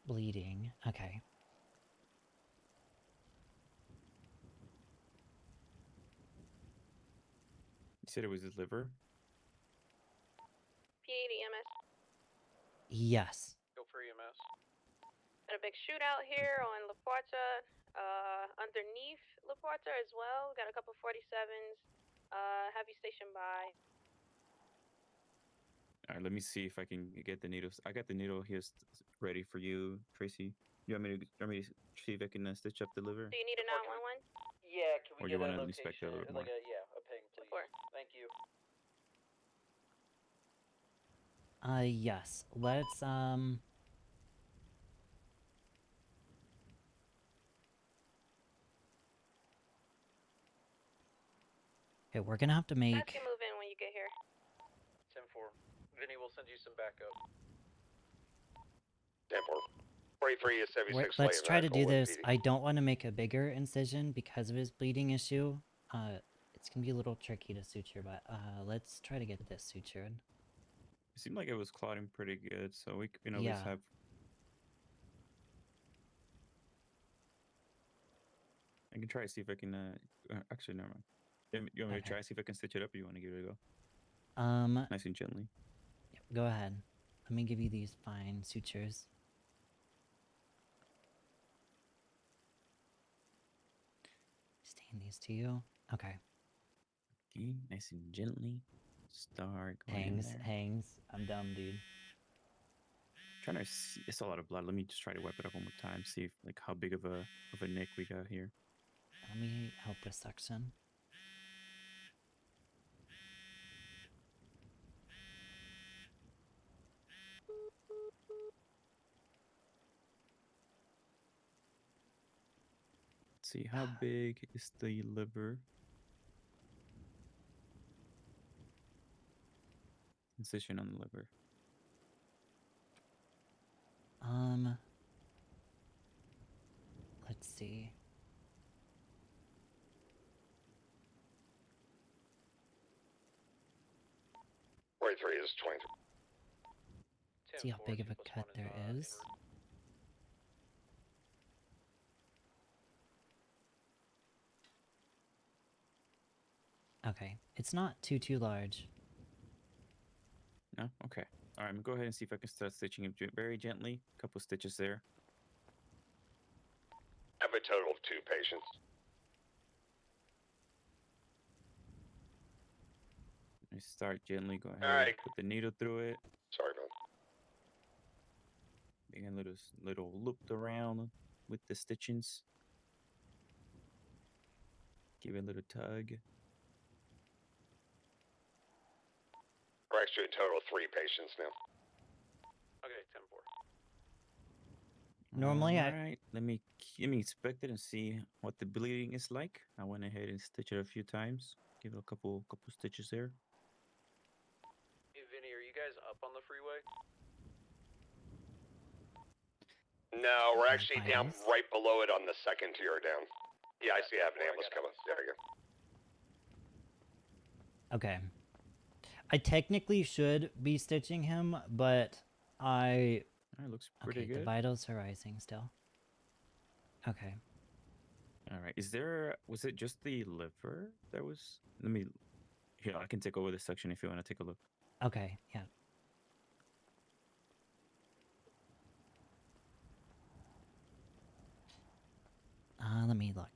bleeding. Okay. You said it was his liver? P80 MS. Yes. Go for EMS. Got a big shootout here on La Puerta. Underneath La Puerta as well. Got a couple 47s. Have you stationed by. All right, let me see if I can get the needles. I got the needle here ready for you, Tracy. You want me to see if I can stitch up the liver? Do you need a 911? Yeah, can we Or get you want a to inspect it a location? little bit more? A ping, please. Thank you. Yes. Let's, Okay, we're gonna have to Have make... you move in when you get here. 10-4. Vinny will send you some backup. 10-4. 43 is 76 Let's try to do this. I don't want to make a bigger incision because of his bleeding issue. It's gonna be a little tricky to suture, but let's try to get this sutured. It seemed like it was clotting pretty good, so we can always Yeah. have. I can try to see if I can. Actually, never mind. You want me to try to see if I can stitch it up, or you want to give it a go? Nice and gently. Yep, go ahead. Let me give you these fine sutures. Stain these to you. Okay. Okay, nice and gently. Start going in there. Hangs. I'm dumb, dude. Trying to see. It's a lot of blood. Let me just try to wipe it up one more time. See if, like, how big of a nick we got here. Let me help with suction. Let's see, how big is the liver? Incision on the liver. Let's see. Three is 20. See how big of a cut there is. Okay, it's not too large. No? Okay. All right, I'm gonna go ahead and see if I can start stitching it very gently. A couple stitches there. I have a total of 2 patients. I start gently. Go ahead. All right. Put the needle through it. Sorry, man. Make a little looped around with the stitchings. Give it a little tug. We're actually a total of 3 patients now. Okay, 10-4. Normally, All right. Let me inspect it and see what the bleeding is like. I went ahead and stitched it a few times. Give it a couple stitches there. Hey, Vinny, are you guys up on the freeway? No, we're actually down right below it on the second tier down. Yeah, I see I have an ambulance coming. There you go. Okay. I technically should be stitching him, but I... It looks pretty Okay, good. the vitals are rising still. Okay. All right. Was it just the liver that was? Here, I can take over this section if you want to take a look. Okay, yeah. Let me look.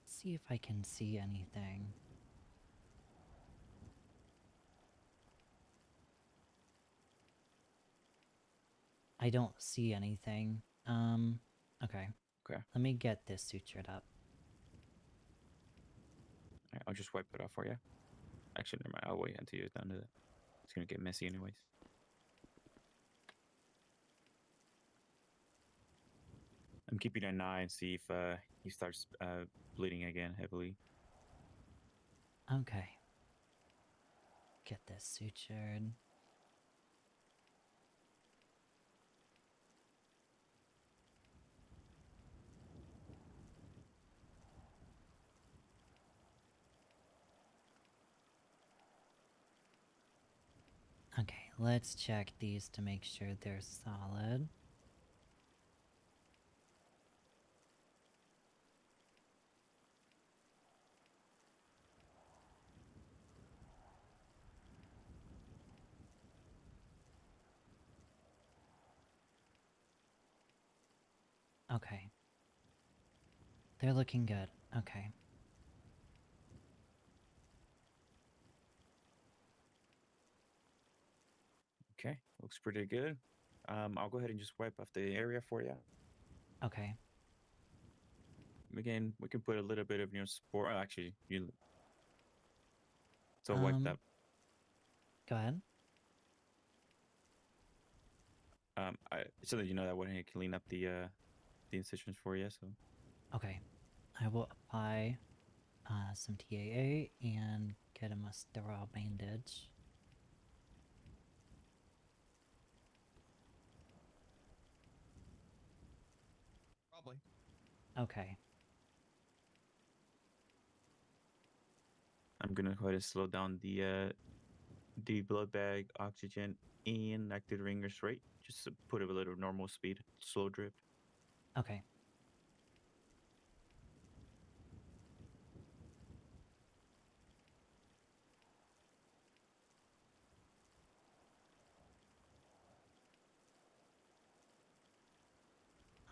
See if I can see anything. I don't see anything. Okay. Okay. Let me get this sutured up. All right, I'll just wipe it off for you. Actually, never mind. I'll wait until you're done with it. It's gonna get messy anyways. I'm keeping an eye and see if he starts bleeding again heavily. Okay. Get this sutured. Okay, let's check these to make sure they're solid. Okay. They're looking good. Okay. Okay, looks pretty good. I'll go ahead and just wipe off the area for you. Okay. Again, we can put a little bit of spore. Actually, it's all wiped up. Go ahead. So that you know that I went ahead and clean up the incisions for you. So. Okay. I will apply some TAA and get him a sterile bandage. Probably. Okay. I'm gonna go ahead and slow down the blood bag, oxygen, and active ringer's rate. Just to put it a little normal speed, slow drip. Okay.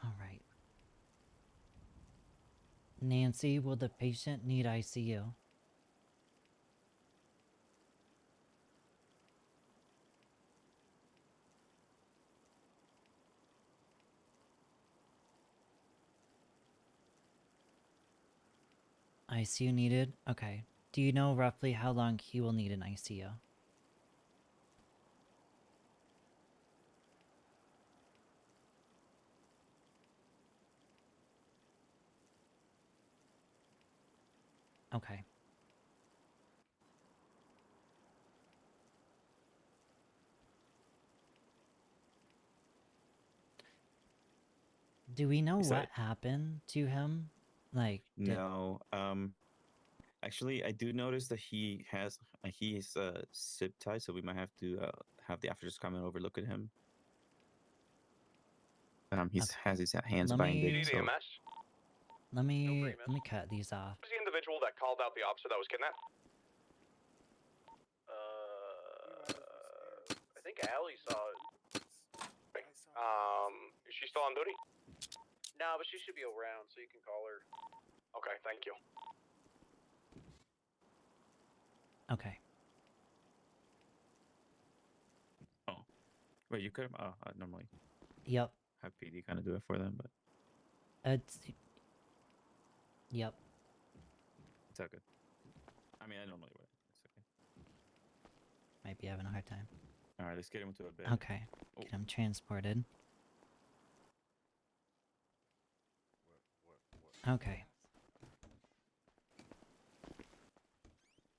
All right. Nancy, will the patient need ICU? ICU needed? Okay. Do you know roughly how long he will need an ICU? Okay. Do we know Is what that- happened to him? Like, No. Actually, I do notice that he's zip tied, so we might have to have the officers come and overlook at him. Has his hands Let binded. me- So. let me cut these off. Who's the individual that called out the officer that was kidnapped? I think Allie saw it. Is she still on duty? No, but she should be around, so you can call her. Okay, thank you. Okay. Oh, wait, you could. Normally. Yep. Have PD kind of do it for them, but It's. Yep. it's all good. I mean, I normally would. It's okay. Might be having a hard time. All right, let's get him to a bed. Okay. Get him transported. Okay.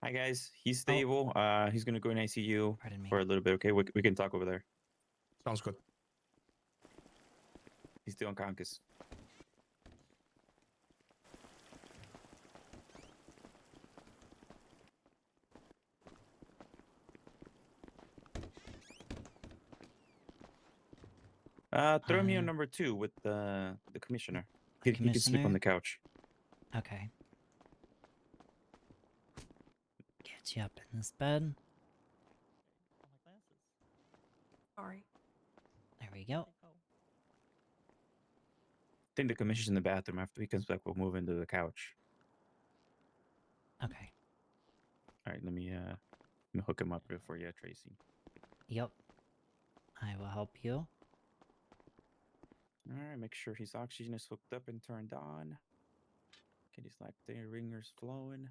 Hi guys, he's stable. He's gonna go in ICU Pardon me. for a little bit. Okay, we can talk over there. Sounds good. He's still unconscious. Throw me on number 2 with the commissioner. He can sleep on the couch. Okay. Get you up in this bed. Sorry. There we go. I think the commissioner's in the bathroom. After he comes back, we'll move into the couch. Okay. All right, let me hook him up real for you, Tracy. Yep. I will help you. All right, make sure his oxygen is hooked up and turned on. Get his lactate ringers flowing.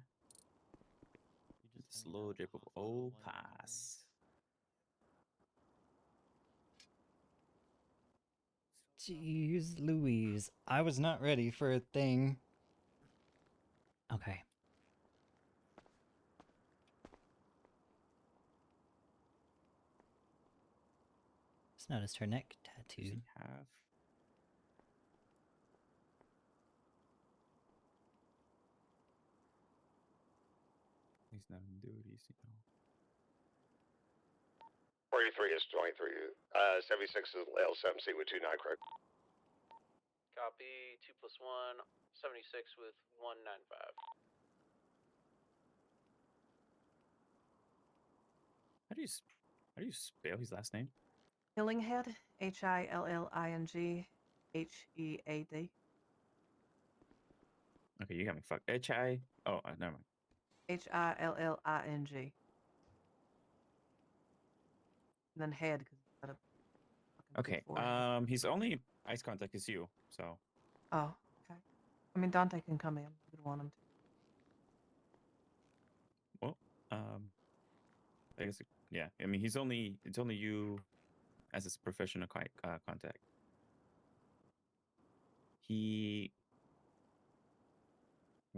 Slow drip of pass. Jeez Louise. I was not ready for a thing. Okay. Just noticed her neck tattoo. He's not on duty, so. 43 is 23. 76 is L7C with 29, correct? Copy 2 + 1, 76 with 195. How do you spell his last name? Hillinghead, Hilling. H-E-A-D. Okay, you got me fucked. H-I... Oh, never mind. H-I-L-L-I-N-G. And then head, because it's got a fucking big Okay, forehead. his only eyes contact is you, so... Oh, okay. I mean, Dante can come in. We would want him to. Well, I guess, yeah. I mean, it's only you as his professional contact. He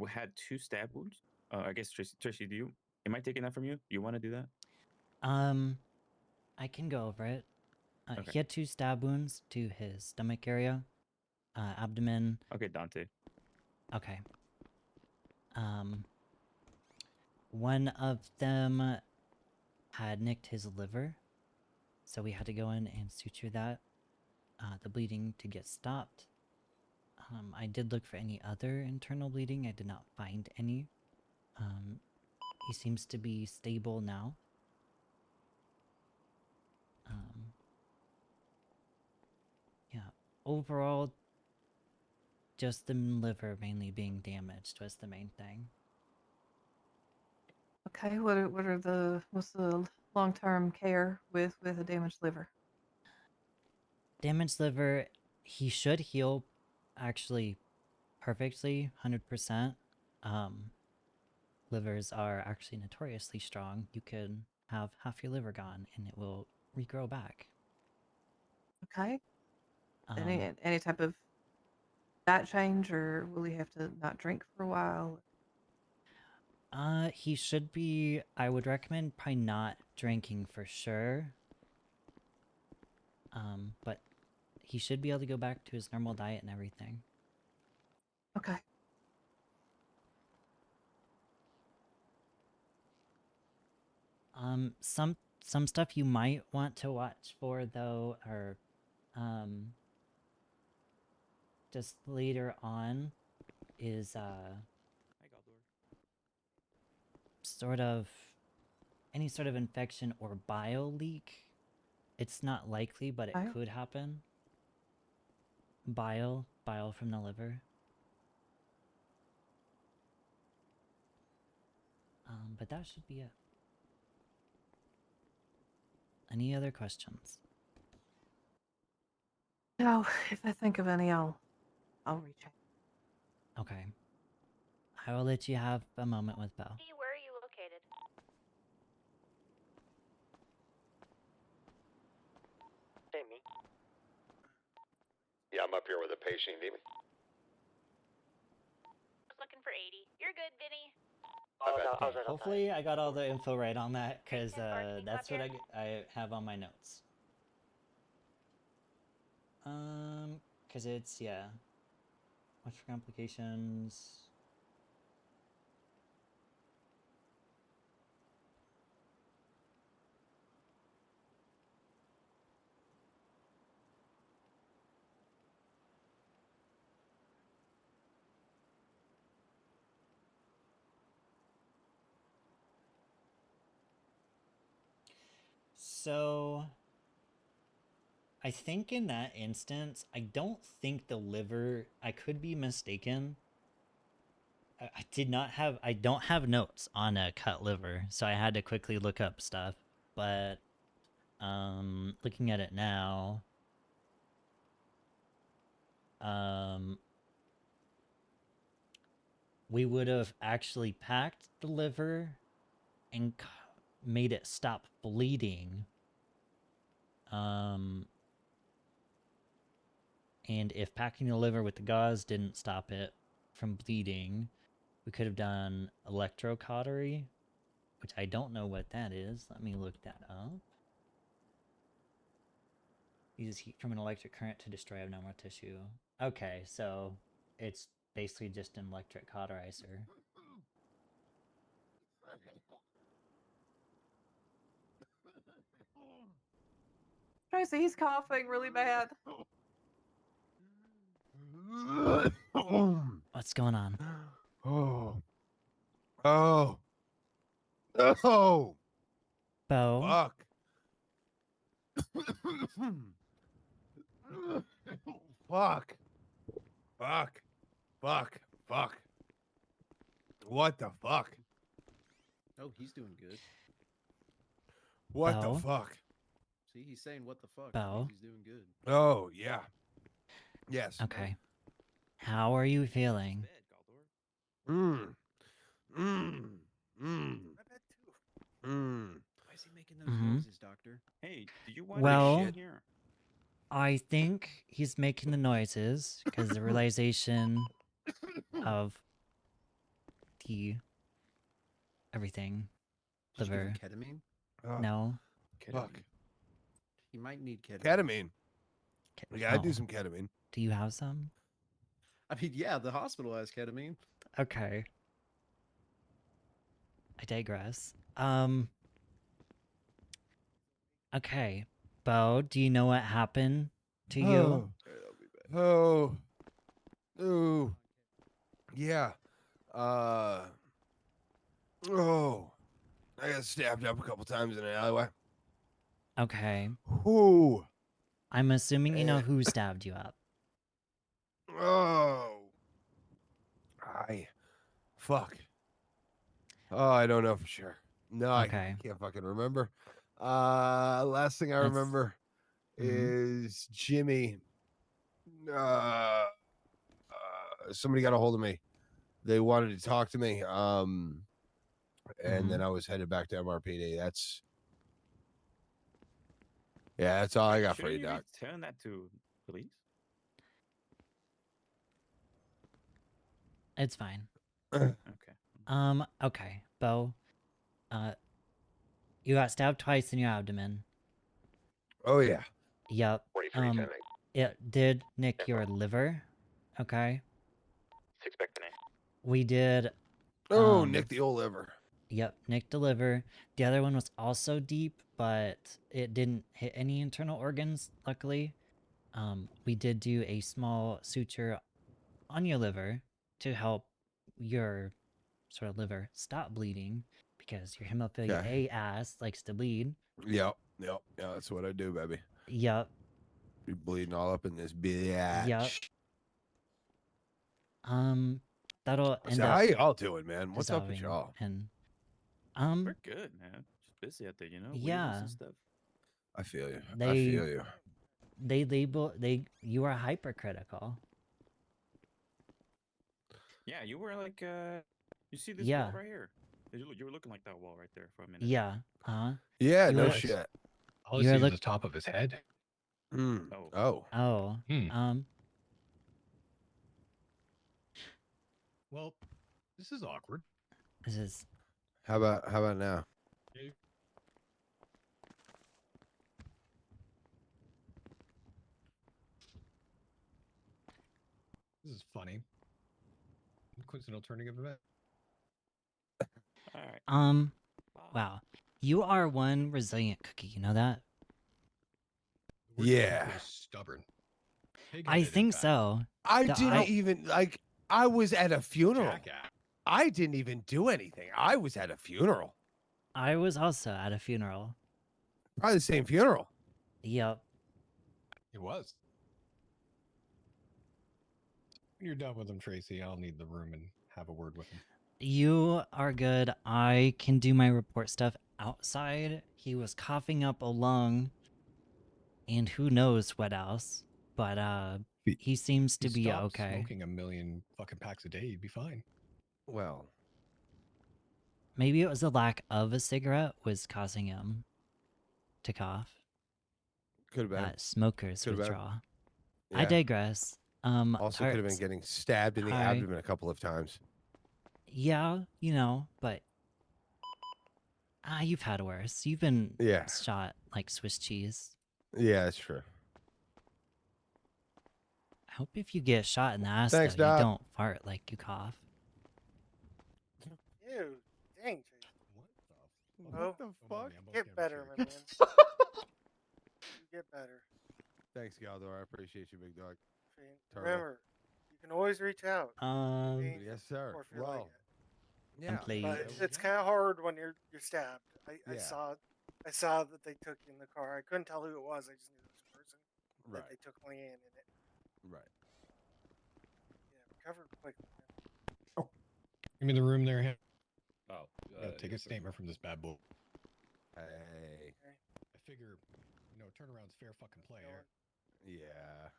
had 2 stab wounds. I guess Tracey, am I taking that from you? You want to do that? I can go over it. Okay. He had 2 stab wounds to his stomach area, abdomen. Okay, Dante. Okay. One of them had nicked his liver, so we had to go in and suture that, the bleeding to get stopped. I did look for any other internal bleeding. I did not find any. He seems to be stable now. Yeah, overall, just the liver mainly being damaged was the main thing. Okay, what's the long-term care with a damaged liver? Damaged liver, he should heal actually perfectly, 100%. Livers are actually notoriously strong. You could have half your liver gone and it will regrow back. Okay. Any type of diet change, or will he have to not drink for a while? He should be, I would recommend probably not drinking for sure. But he should be able to go back to his normal diet and everything. Okay. Some stuff you might want to watch for though are, just later on is, sort of any sort of infection or bile leak. It's not likely, but it Okay. could happen. Bile from the liver. But that should be it. Any other questions? No, if I think of any, I'll reach out. Okay. I will let you have a moment with Belle. Where are you located? Me. Yeah, I'm up here with a patient demon. I was looking for 80. You're good, Vinny. Okay, hopefully I got all the info right on that, because that's what I have on my notes. Because it's, yeah. Watch for complications. So, I think in that instance, I don't think the liver, I could be mistaken. I don't have notes on a cut liver, so I had to quickly look up stuff. But, looking at it now, we would have actually packed the liver and made it stop bleeding. And if packing the liver with the gauze didn't stop it from bleeding, we could have done electrocautery, which I don't know what that is. Let me look that up. Uses heat from an electric current to destroy abnormal tissue. Okay, so it's basically just an electric cauterizer. Tracy, he's coughing really bad. What's going on? Oh. Oh. Oh. Bo? Fuck. fuck? Fuck. Fuck. Fuck. What the fuck? Oh, he's doing good. What Bo? the fuck? See, he's saying what the fuck. Bo? That means he's doing good. Oh, yeah. Yes. Okay. How are you feeling? Mmm. Mmm. Mmm. Mmm. Why is he making those Mhm. noises, Doctor? Hey, do you want Well, in here? I think he's making the noises because the realization of the everything. Did you give him Liver. ketamine? No. Fuck. He might need ketamine. Ketamine. Yeah, I do Oh. some ketamine. Do you have some? I mean, yeah, the hospital has ketamine. Okay. I digress. Okay. Bo, do you know what happened to you? Oh. Oh. Yeah. Oh. I got stabbed up a couple times in an alleyway. Okay. Ooh. I'm assuming you know who stabbed you up. Oh. Fuck. Oh, I don't know for sure. No, Okay. I can't fucking remember. Last thing I That's- remember is Jimmy. Somebody got a hold of me. They wanted to talk to me. And then I was headed back to MRPD. That's all I got for you, Shouldn't Doc. be telling that to police? It's fine. Okay. Okay. Bo, you got stabbed twice in your abdomen. Oh yeah. Yep. Ready for you, It did nick your liver. Okay. 6 back to 9. We did. Oh, nick the old liver. Yep, nicked the liver. The other one was also deep, but it didn't hit any internal organs, luckily. We did do a small suture on your liver to help your sort of liver stop bleeding because your hemophilia Okay. A ass likes to bleed. Yep. Yeah, that's what I do, baby. Yep. Be bleeding all up in this bitch. Yep. That'll end So up. how y'all doing, man? What's up with dissolving y'all? And We're good, man. Just busy out there, you know? Yeah. Waivers and stuff. I feel you. they I feel you. they label you are hypercritical. Yeah, you were like, you see this Yeah. wall right here? You were looking like that wall right there for a minute. Yeah. Yeah, You no were- shit. All I You're see look- is the top of his head. Oh. Well, this is awkward. This is. How about now? This is funny. Coincidental turning of events. All right. Wow. You are one resilient cookie, you know that? Yeah. Stubborn. I think so. I didn't even like. I was at a funeral. Jackass. I didn't even do anything. I was at a funeral. I was also at a funeral. Probably the same funeral. Yep. It was. When you're done with him, Tracy, I'll need the room and have a word with him. You are good. I can do my report stuff outside. He was coughing up a lung and who knows what else. But he seems to be Stop okay. smoking a million fucking packs a day, you'd be fine. Well, maybe it was the lack of a cigarette was causing him to cough. Could have been. That smoker's Could have been. withdrawal. I Yeah. digress. Also could have been Tarts. getting stabbed in the Hi. abdomen a couple of times. Yeah, you know, but you've had worse. You've been shot like Swiss cheese. Yeah, that's true. I hope if you get shot in the ass, Thanks, though, you Doc. don't fart like you cough. Ew, dang. What the fuck? Get better, my man. You get better. Thanks, Galdor. I appreciate you, big dog. Turtle. Remember, you can always reach out. Yes, sir. Or if you're Well, like yeah. but it's kind of hard when you're stabbed. I Yeah. saw that they took you in the car. I couldn't tell who it was. I just knew it was a person Right. that they took Leanne in it. Right. Yeah, recover quick. Give me the room there. Ham. Oh, take a statement from this bad boy. Hey. I figure, turnaround's fair fucking play here. Yeah.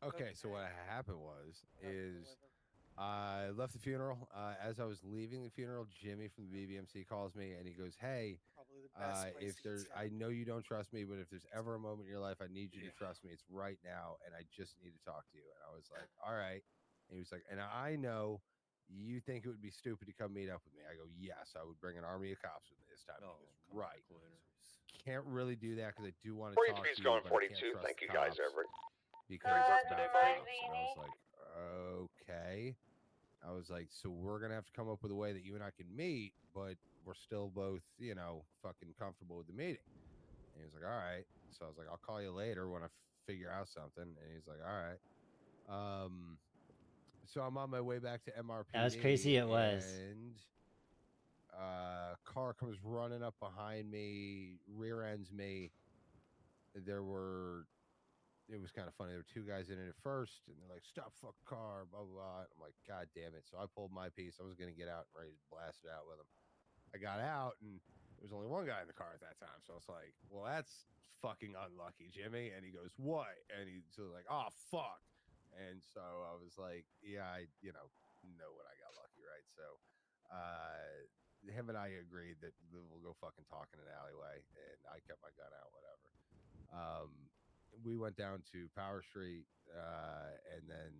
Okay, so what happened is I left the funeral. As I was leaving the funeral, Jimmy from the BBMC calls me and he goes, "Hey, Probably the best place if to there's, get I know you don't trust me, but if there's ever a moment in your life I need you to trust me, it's right now, and I just need to talk to you." And I was like, "All right." And he was like, "And I know you think it would be stupid to come meet up with me." I go, "Yes, I would bring an army of cops with me this time." He goes, "Right. Can't really do that because I do want to 42 talk is to you, going but I can't 42. trust Thank the you guys, cops Everett. because it's about the cops." And I was like, "Okay." I was like, "So we're gonna have to come up with a way that you and I can meet, but we're still both, fucking comfortable with the meeting." And he was like, "All right." So I was like, "I'll call you later when I figure out something." And he's like, "All right." So I'm on my way back to MRPD. That was crazy. It was. And car comes running up behind me, rear ends me. It was kind of funny. There were two guys in it at first, and they're like, "Stop, fuck car, blah, blah, blah." And I'm like, "God damn it." So I pulled my piece. I was going to get out and ready to blast it out with them. I got out, and there was only one guy in the car at that time. So I was like, "Well, that's fucking unlucky, Jimmy." And he goes, "What?" And he's like, "Oh, fuck." And so I was like, "Yeah, I, know when I got lucky, right?" So him and I agreed that we'll go fucking talk in an alleyway, and I kept my gun out, whatever. We went down to Power Street and then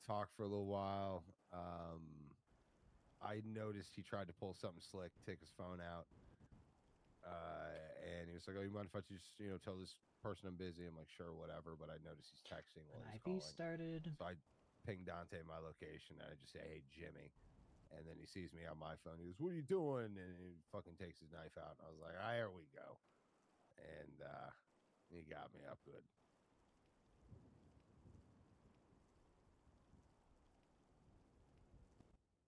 talked for a little while. I noticed he tried to pull something slick, take his phone out. And he was like, "Oh, you mind if I just, tell this person I'm busy?" I'm like, "Sure, whatever." But I noticed he's texting while he's IV calling. started. So I pinged Dante my location and I just say, "Hey, Jimmy." And then he sees me on my phone. He goes, "What are you doing?" And he fucking takes his knife out. And I was like, "Here we go." And he got me up good.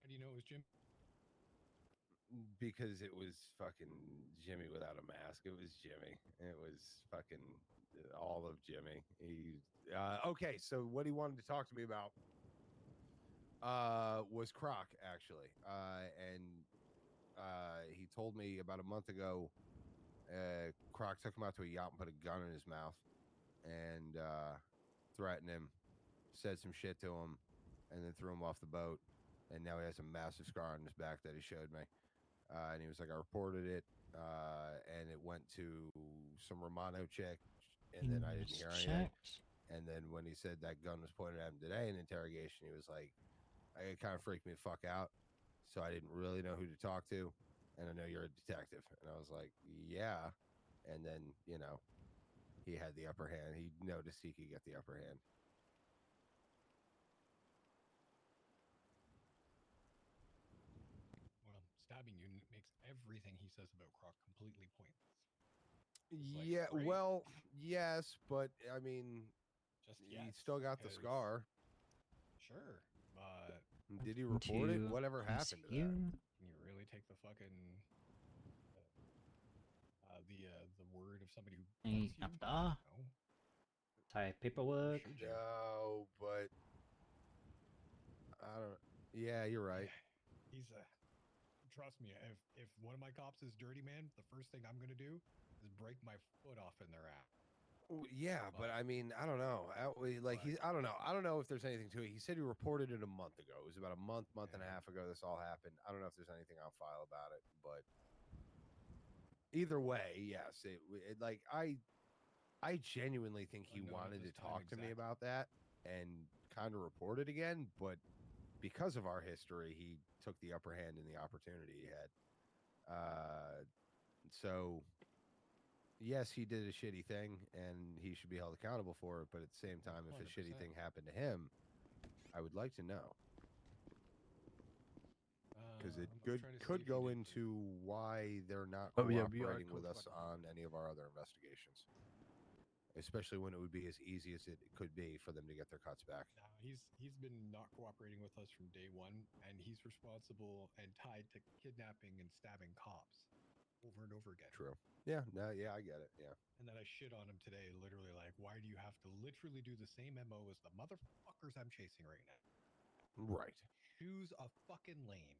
How do you know it was Jim? Because it was fucking Jimmy without a mask. It was Jimmy. It was fucking all of Jimmy. Okay, so what he wanted to talk to me about was Croc, actually. And he told me about a month ago, Croc took him out to a yacht and put a gun in his mouth and threatened him, said some shit to him, and then threw him off the boat. And now he has a massive scar on his back that he showed me. And he was like, "I reported it, and it went to some Romano chick, and then I didn't hear anything." And then when he said that gun was pointed at him today in interrogation, he was like, "It kind of freaked me the fuck out, so I didn't really know who to talk to, and I know you're a detective." And I was like, "Yeah." And then, he had the upper hand. He noticed he could get the upper hand. Well, stabbing you makes everything he says about Croc completely pointless. Yeah, right? well, yes, but I mean, Just he yes, still got the because- scar. Sure, but Did he report it? Into Whatever happened to that? ICU. can you really take the fucking the word of somebody who Any fucks you? after? No. Type paperwork. Should you? No, but I don't. Yeah, you're right. He's a. Trust me, if one of my cops is dirty, man, the first thing I'm gonna do is break my foot off in their ass. Yeah, but I mean, I don't know. I don't know. I don't know if there's anything to it. He said he reported it a month ago. It was about a month and a half ago this all happened. I don't know if there's anything on file about it, but either way, yes. I genuinely think he wanted to talk to me about that and kind of report it again, but because of our history, he took the upper hand in the opportunity he had. So yes, he did a shitty thing and he should be held accountable for it, but at the same time, if a shitty 100%. thing happened to him, I would like to know. Because it could go into why they're not Oh, yeah, we are cooperating with us on any of our other investigations. Especially when it would be as easy as it could be for them to get their cuts back. No, he's been not cooperating with us from day one, and he's responsible and tied to kidnapping and stabbing cops. over and over again. True. Yeah. No. Yeah, I get it. Yeah. And then I shit on him today, literally like, why do you have to literally do the same MO as the motherfuckers I'm chasing right now? Right. Choose a fucking lane.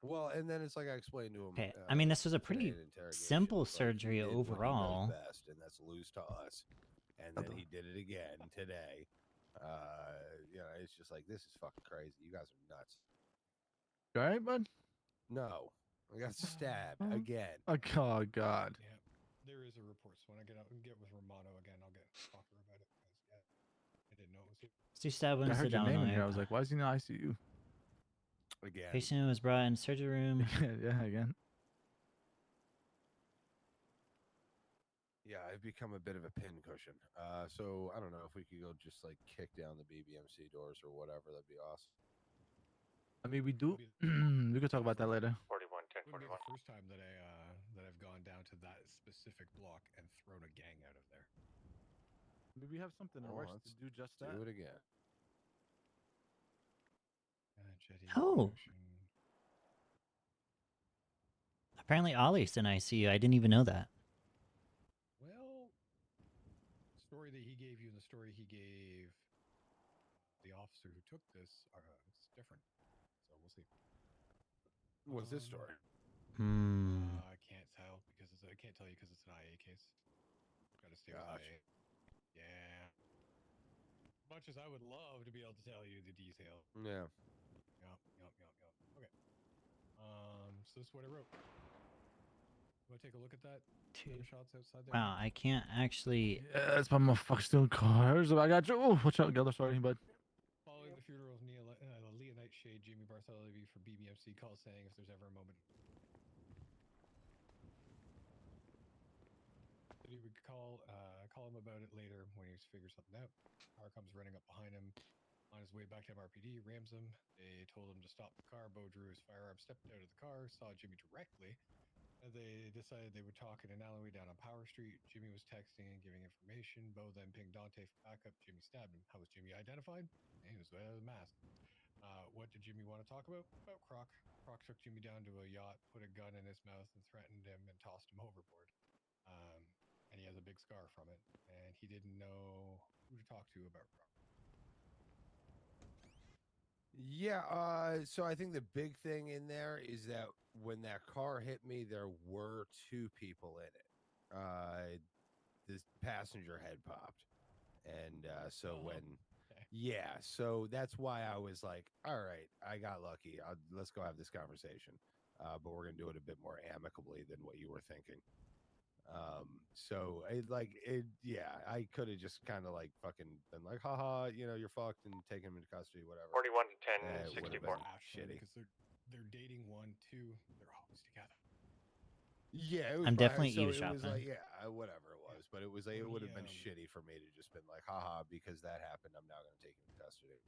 Well, and then it's like I explained to him. Okay, I mean, this was a today pretty in interrogation, simple it's like he surgery did what he knows overall. best, and that's lose to us. And then he did it again today. You know, it's just like, this is fucking crazy. You guys are nuts. You all right, bud? No, I got stabbed again. Oh God. Yeah, there is a report. So when I get out and get with Romano again, I'll get talk to her about it. Because yeah, I didn't know it was you. Stu stab I wounds to heard your name in here. I Illinois. was like, why is he in the ICU? Again. Patient was brought in surgery room. Yeah, again. Yeah, I've become a bit of a pin cushion. So I don't know if we could go just like kick down the BBMC doors or whatever. That'd be awesome. I mean, we do. We could talk about that later. 41, 10, Wouldn't be 41. the first time that I've gone down to that specific block and thrown a gang out of there. Maybe we have something in Well, us to let's do just that. Do it again. Jetty, Oh. Ocean. Apparently Ollie's in ICU. I didn't even know that. Well, the story that he gave you and the story he gave the officer who took this are it's different. So we'll see. What's this story? I can't tell because I can't tell you because it's an IA case. Gotta stay with IA. Yeah. As much as I would love to be able to tell you the detail. Yeah. Yup. Okay. So this is what I wrote. Want to take a look at that? Shots outside there. Wow, I can't actually. Yeah, that's my motherfucking still cars. I got you. Oh, watch out, Gelder. Sorry, bud. Following the funeral of Leah Nightshade, Jimmy Bartholomew for BBMC calls saying if there's ever a moment that he would call him about it later when he's figured something out. Car comes running up behind him on his way back to MRPD, rams him. They told him to stop the car. Bo drew his firearm, stepped out of the car, saw Jimmy directly. They decided they would talk in an alleyway down on Power Street. Jimmy was texting and giving information. Bo then pinged Dante for backup. Jimmy stabbed him. How was Jimmy identified? He was wearing a mask. What did Jimmy want to talk about? About Croc. Croc took Jimmy down to a yacht, put a gun in his mouth, and threatened him and tossed him overboard. And he has a big scar from it. And he didn't know who to talk to about Croc. Yeah, so I think the big thing in there is that when that car hit me, there were two people in it. This passenger had popped. And so so that's why I was like, all right, I got lucky. Let's go have this conversation. But we're going to do it a bit more amicably than what you were thinking. I could have just kind of like fucking been like, haha, you know, you're fucked and taking him into custody, whatever. 41 to 10, 64. Shitty. Because they're dating 1, 2, they're always together. Yeah, it was I'm definitely so it was eavesdropping. like, whatever it was, but it was like, it would have been shitty for me to just been like, haha, because that happened, I'm now going to take him into custody.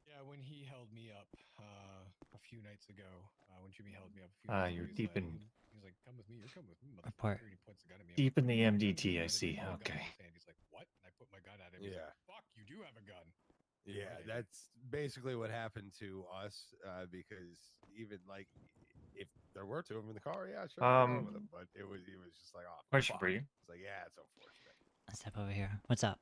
Yeah, when he held me up a few nights ago, when Jimmy held me up a few nights ago, You're he's deep like, in. He's like, come with me, you're coming with me, Report. motherfucker. And he points the gun at me. Deep in the MDT, I see. Okay. And he's like, what? And I put my gun at him. He's Yeah. like, fuck, you do have a gun. Yeah, that's basically what happened to us, because even like, if there were two of them in the car, yeah, sure, I'll go with them, but he was just like, oh, Question fuck. for you. It's like, yeah, it's unfortunate. Let's step over here. What's up?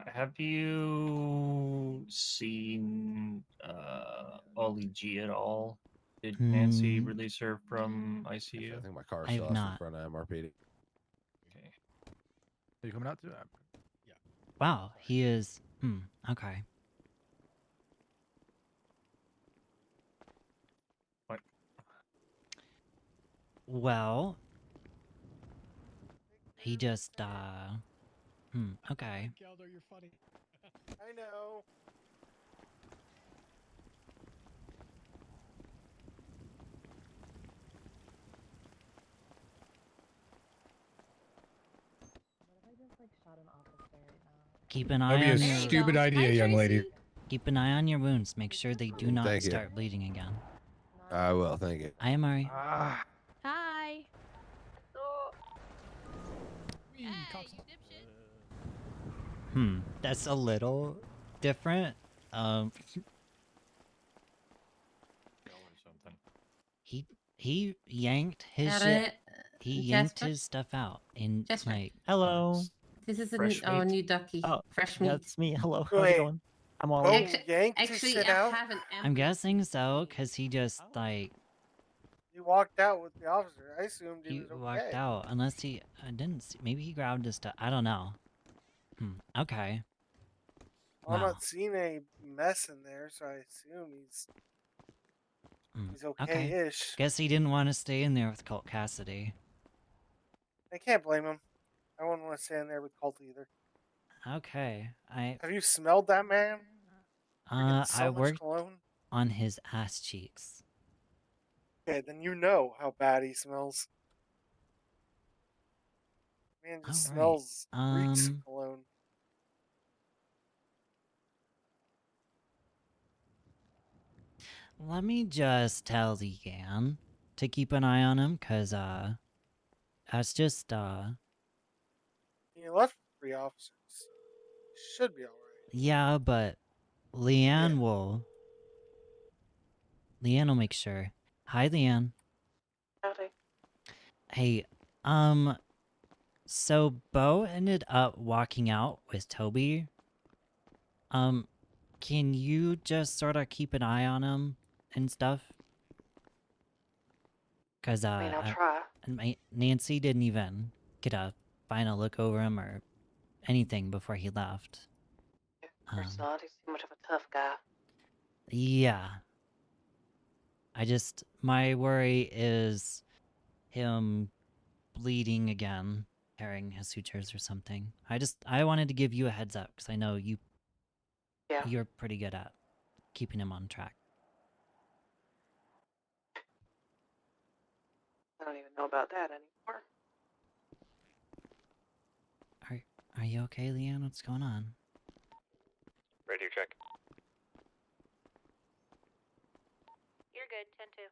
Have you seen Ollie G at all? Did Nancy release her from ICU? I think my car I is have still not. in front of MRPD. Okay. Are you coming out to that? Wow, he is. Okay. What? Well, he just, okay. Gelder, you're funny. I know. Keep an eye That'd be on a your... stupid idea, young lady. Keep an eye on your wounds. Make sure they do not Thank you. start bleeding again. I will, thank you. I am Ari. Hi. That's a little different. He He yanked his Got shit. it. He yanked Jasper? his stuff out and Jasper. like, hello. This is a Fresh new, meat. new ducky. Oh, Fresh yeah, meat. it's me. Hello, how's it Wait, going? I'm all Bo Actu- yanked his Actually, shit I out? have an I'm guessing so, cause he just like He walked out with the officer. I assumed he he was walked okay. out unless he I didn't see, maybe he grabbed his stuff. I don't know. Okay. Well, I'm Wow. not seeing any mess in there, so I assume he's Okay. okay-ish. Guess he didn't want to stay in there with Colt Cassidy. I can't blame him. I wouldn't want to stay in there with Colt either. Okay. Have you smelled that man? Freaking so I much worked cologne. on his ass cheeks. Okay, then you know how bad he smells. Man just All right. smells reeks of cologne. Let me just tell Leanne to keep an eye on him, cause that's just You left with 3 officers. Should be alright. yeah, but Leanne will make sure. Hi, Leanne. Howdy. Hey, so Bo ended up walking out with Toby. Can you just sort of keep an eye on him and stuff? Cause I mean, I'll try. Nancy didn't even get a final look over him or anything before he left. Course not. He's too much of a tough guy. Yeah. My worry is him bleeding again, tearing his sutures or something. I wanted to give you a heads up because I know you're pretty good at keeping him on track. I don't even know about that anymore. Are you okay, Leanne? What's going on? Radio check. You're good, 10-2.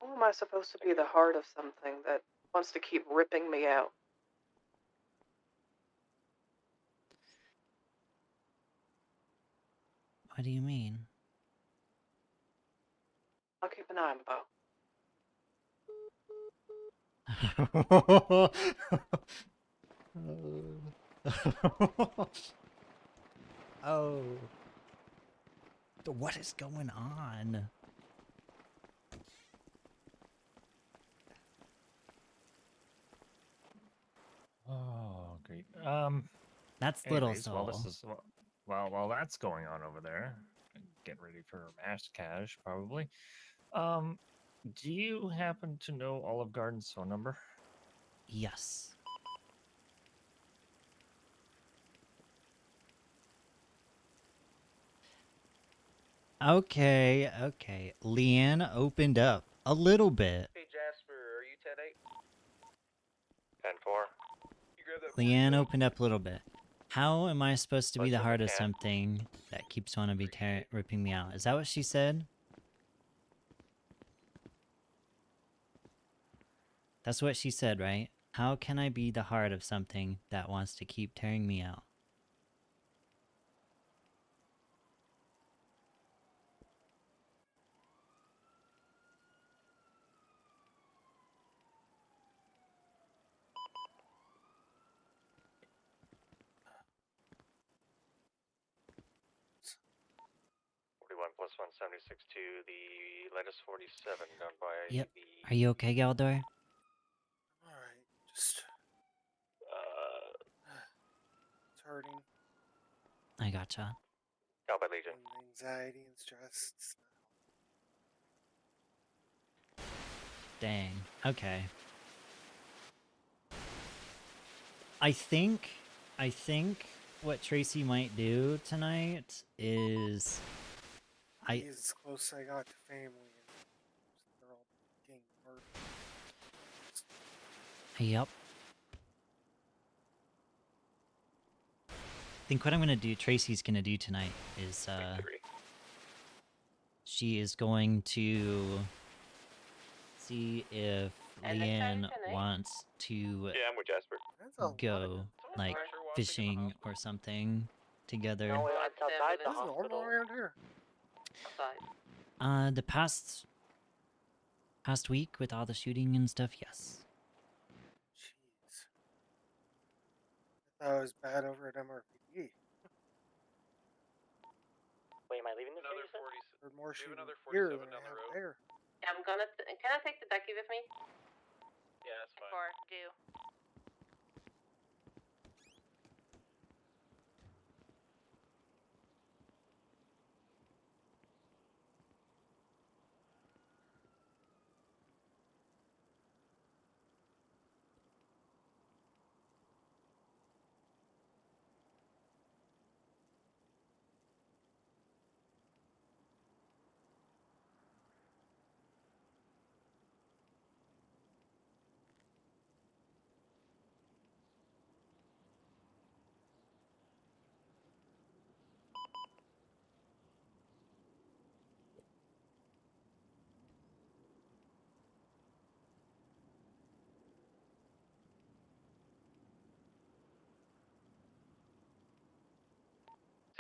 How am I supposed to be the heart of something that wants to keep ripping me out? What do you mean? I'll keep an eye on Bo. Oh. What is going on? Oh, great. That's Little anyways, While this Soul. is while that's going on over there, getting ready for mass cash probably. Do you happen to know Olive Garden's phone number? Yes. Okay. Leanne opened up a little bit. Hey Jasper, are you 10-8? 10-4. You grab that Leanne opened up a little bit. How am I supposed to be the Listen, heart of McCann. something that keeps wanting to be ripping me out? Is that what she said? That's what she said, right? How can I be the heart of something that wants to keep tearing me out? +1 76 to the latest 47 down by Yep. the Are you okay, Galdor? Alright, just it's hurting. I gotcha. down by Legion. And anxiety and stress. It's Dang. Okay. I think what Tracey might do tonight is He's as close as I got to family, and they're all getting murdered. Yep. I think what I'm gonna do, Tracey's gonna do tonight is she is going to see if Leanne wants to Yeah, I'm with Jasper. go like fishing or something together. That's normal around here. The past Past week with all the shooting and stuff, yes. Jeez. I thought it was bad over at MRPD. Wait, am I leaving this Another area? 40. Or more We have shooting another here 47 than down I the have road. there. Yeah, I'm gonna. Can I take the Becky with me? Yeah, that's fine. For do.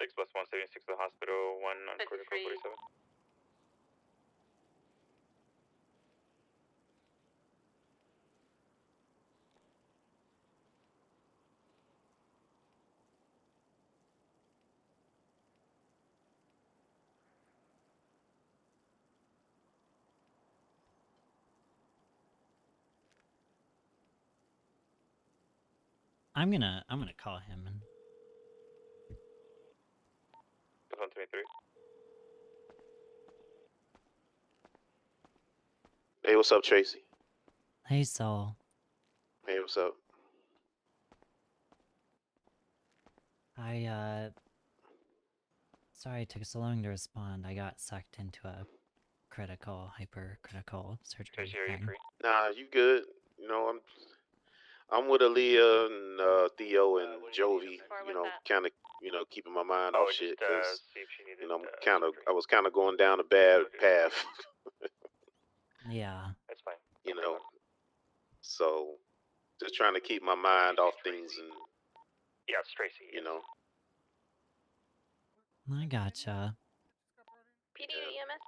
Six plus 176 to the hospital. 1 on critical 47. I'm gonna call him and 123. Hey, what's up, Tracey? hey Saul. Hey, what's up? Sorry it took so long to respond. I got sucked into a hypercritical surgery Tracey, are you thing. free? Nah, you good? You know, I'm with Aaliyah and Theo and Jovi. You know, kind of, keeping my mind off shit because, see if she needed, I was kind of going down a bad path. Yeah. That's fine. So, just trying to keep my mind off things and, Yeah, it's Tracey. I gotcha. PD or EMS?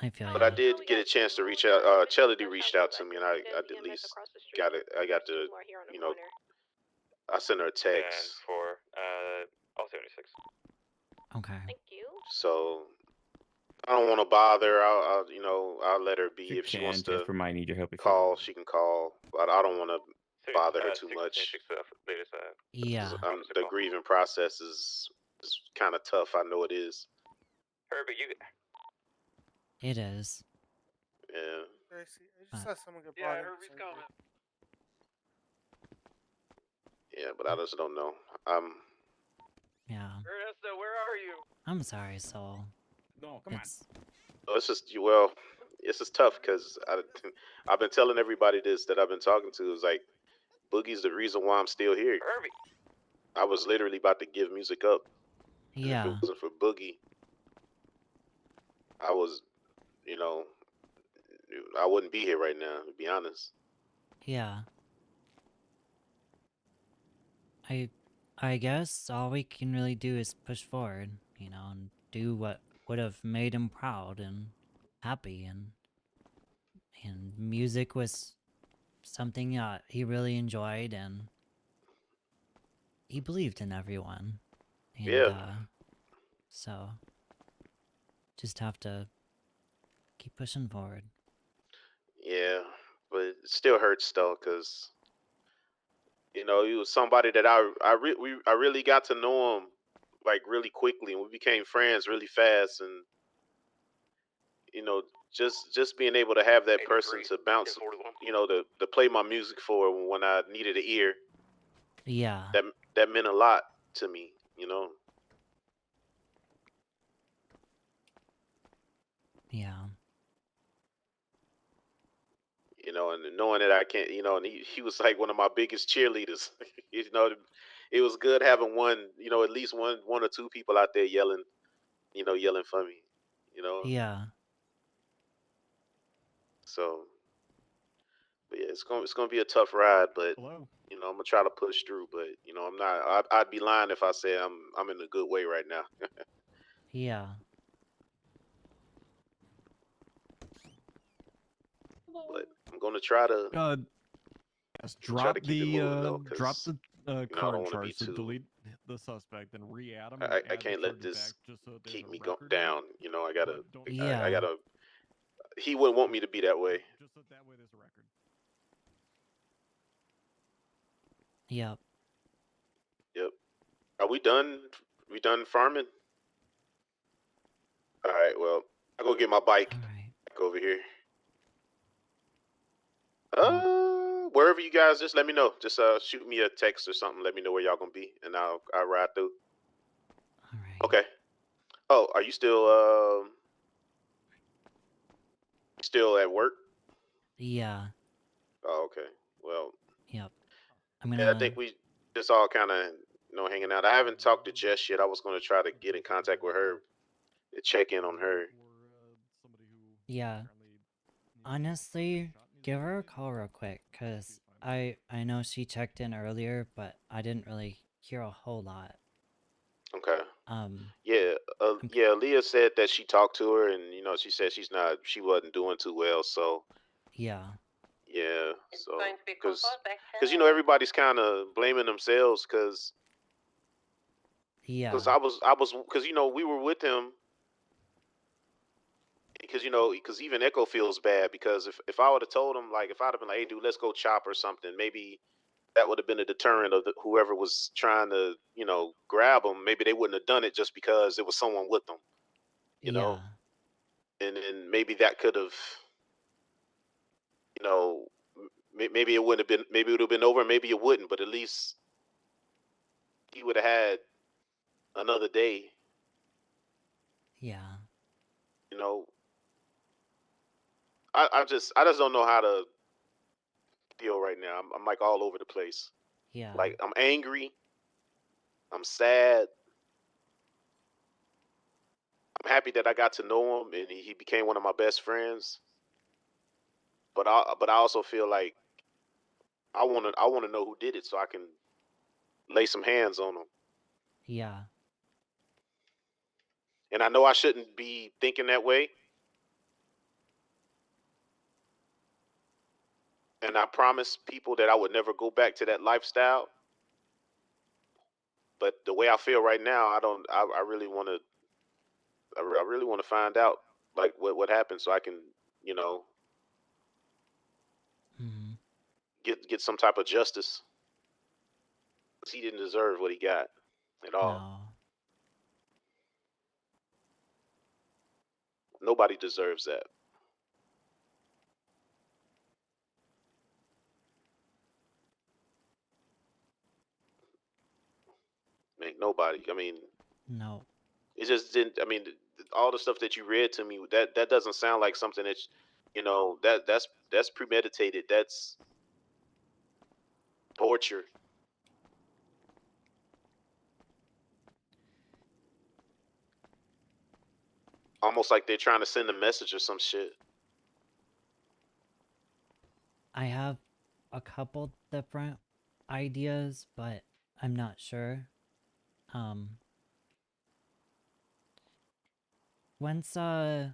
I feel But I ya. did get a chance to reach out. Chelity reached out to me, and I at least got it. I got to, I sent her a text. And for all 76. Okay. Thank you. So I don't want to bother. I'll let her be You if she wants can, to Jasper might need your help if call. She can call, but I don't want to bother her too much. Latest, Yeah. The grieving process is kind of tough. I know it is. Herbie, you. It is. Yeah. I just saw someone get brought in. Herbie's coming. Yeah, but I just don't know. Yeah. Ernesto, where are you? I'm sorry, Saul. No, come on. It's just it's just tough because I've been telling everybody this that I've been talking to is like Boogie's the reason why I'm still here. Herbie. I was literally about to give music up. Yeah. And if it wasn't for Boogie, I was, I wouldn't be here right now, to be honest. Yeah. I guess all we can really do is push forward, and do what would have made him proud and happy, and music was something he really enjoyed, and he believed in everyone. And Yeah. So just have to keep pushing forward. Yeah, but it still hurts though, cause he was somebody that I really got to know him like really quickly, and we became friends really fast, and just being able to have that person to bounce, to play my music for when I needed an ear. Yeah. That meant a lot to me, Yeah. And knowing that I can't, and he was like one of my biggest cheerleaders. It was good having one, at least one or two people out there yelling for me, Yeah. So, but yeah, it's gonna be a tough ride, but Hello. I'm gonna try to push through. But I'm not. I'd be lying if I say I'm in a good way right now. Yeah. but I'm gonna try to Yes, try to keep it moving though, drop because the I current don't want to be charge. So too. delete the suspect, then re-add him and I add the can't let charges this back just so there's keep a me record. down. You know, I gotta. Yeah. I gotta. He wouldn't want me to be that way. Just so that way there's a record. Yep. Yep. Are we done? We done farming? All right. Well, I go get my bike. Back over here. Wherever you guys, just let me know. Just shoot me a text or something. Let me know where y'all gonna be, and I'll ride through. All right. Okay. Oh, are you still at work? Yeah. Oh, okay. Well, Yep. I'm yeah, gonna. I think we just all kind of hanging out. I haven't talked to Jess yet. I was gonna try to get in contact with her to check in on her. Yeah. Honestly, give her a call real quick, cause I know she checked in earlier, but I didn't really hear a whole lot. Okay. Um. Yeah. Yeah. Leah said that she talked to her, and she said she wasn't doing too well. So Yeah. yeah. It's So going to be because back everybody's kind of blaming themselves because Yeah. I was because we were with him. Because because even Echo feels bad because if I would have told him, like, if I'd have been like, hey dude, let's go chop or something, maybe that would have been a deterrent of whoever was trying to grab him. Maybe they wouldn't have done it just because it was someone with them, you know. And maybe that could have, maybe it wouldn't have been, maybe it would have been over, maybe it wouldn't, but at least he would have had another day. Yeah. I just don't know how to feel right now. I'm like all over the place. Yeah. Like, I'm angry. I'm sad. I'm happy that I got to know him and he became one of my best friends. But I also feel like I want to know who did it so I can lay some hands on him. Yeah. And I know I shouldn't be thinking that way. And I promised people that I would never go back to that lifestyle. But the way I feel right now, I really want to. I really want to find out like what happened so I can get some type of justice. 'Cause he didn't deserve what he got at all. No. Nobody deserves that. Like, nobody. I mean, No. it just didn't. I mean, all the stuff that you read to me, that doesn't sound like something that's, that's premeditated. That's torture. Almost like they're trying to send a message or some shit. I have a couple different ideas, but I'm not sure. Once I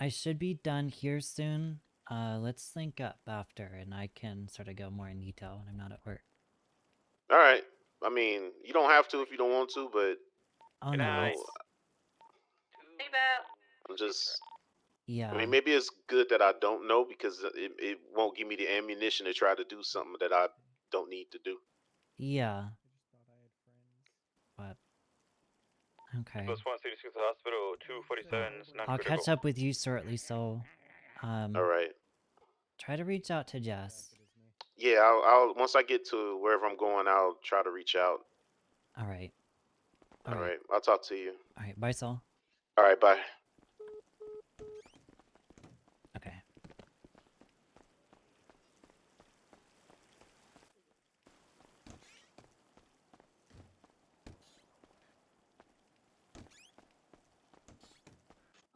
should be done here soon. Let's link up after and I can sort of go more in detail when I'm not at work. All right. I mean, you don't have to if you don't want to, but Oh no, I'm just. yeah. I mean, maybe it's good that I don't know because it won't give me the ammunition to try to do something that I don't need to do. Yeah. But okay. Plus 166 hospital, 247 is not I'll critical. catch up with you shortly, so All right. try to reach out to Jess. Yeah, I'll once I get to wherever I'm going, I'll try to reach out. All right. All right. I'll talk to you. All right, bye, Saul. All right, bye. Okay.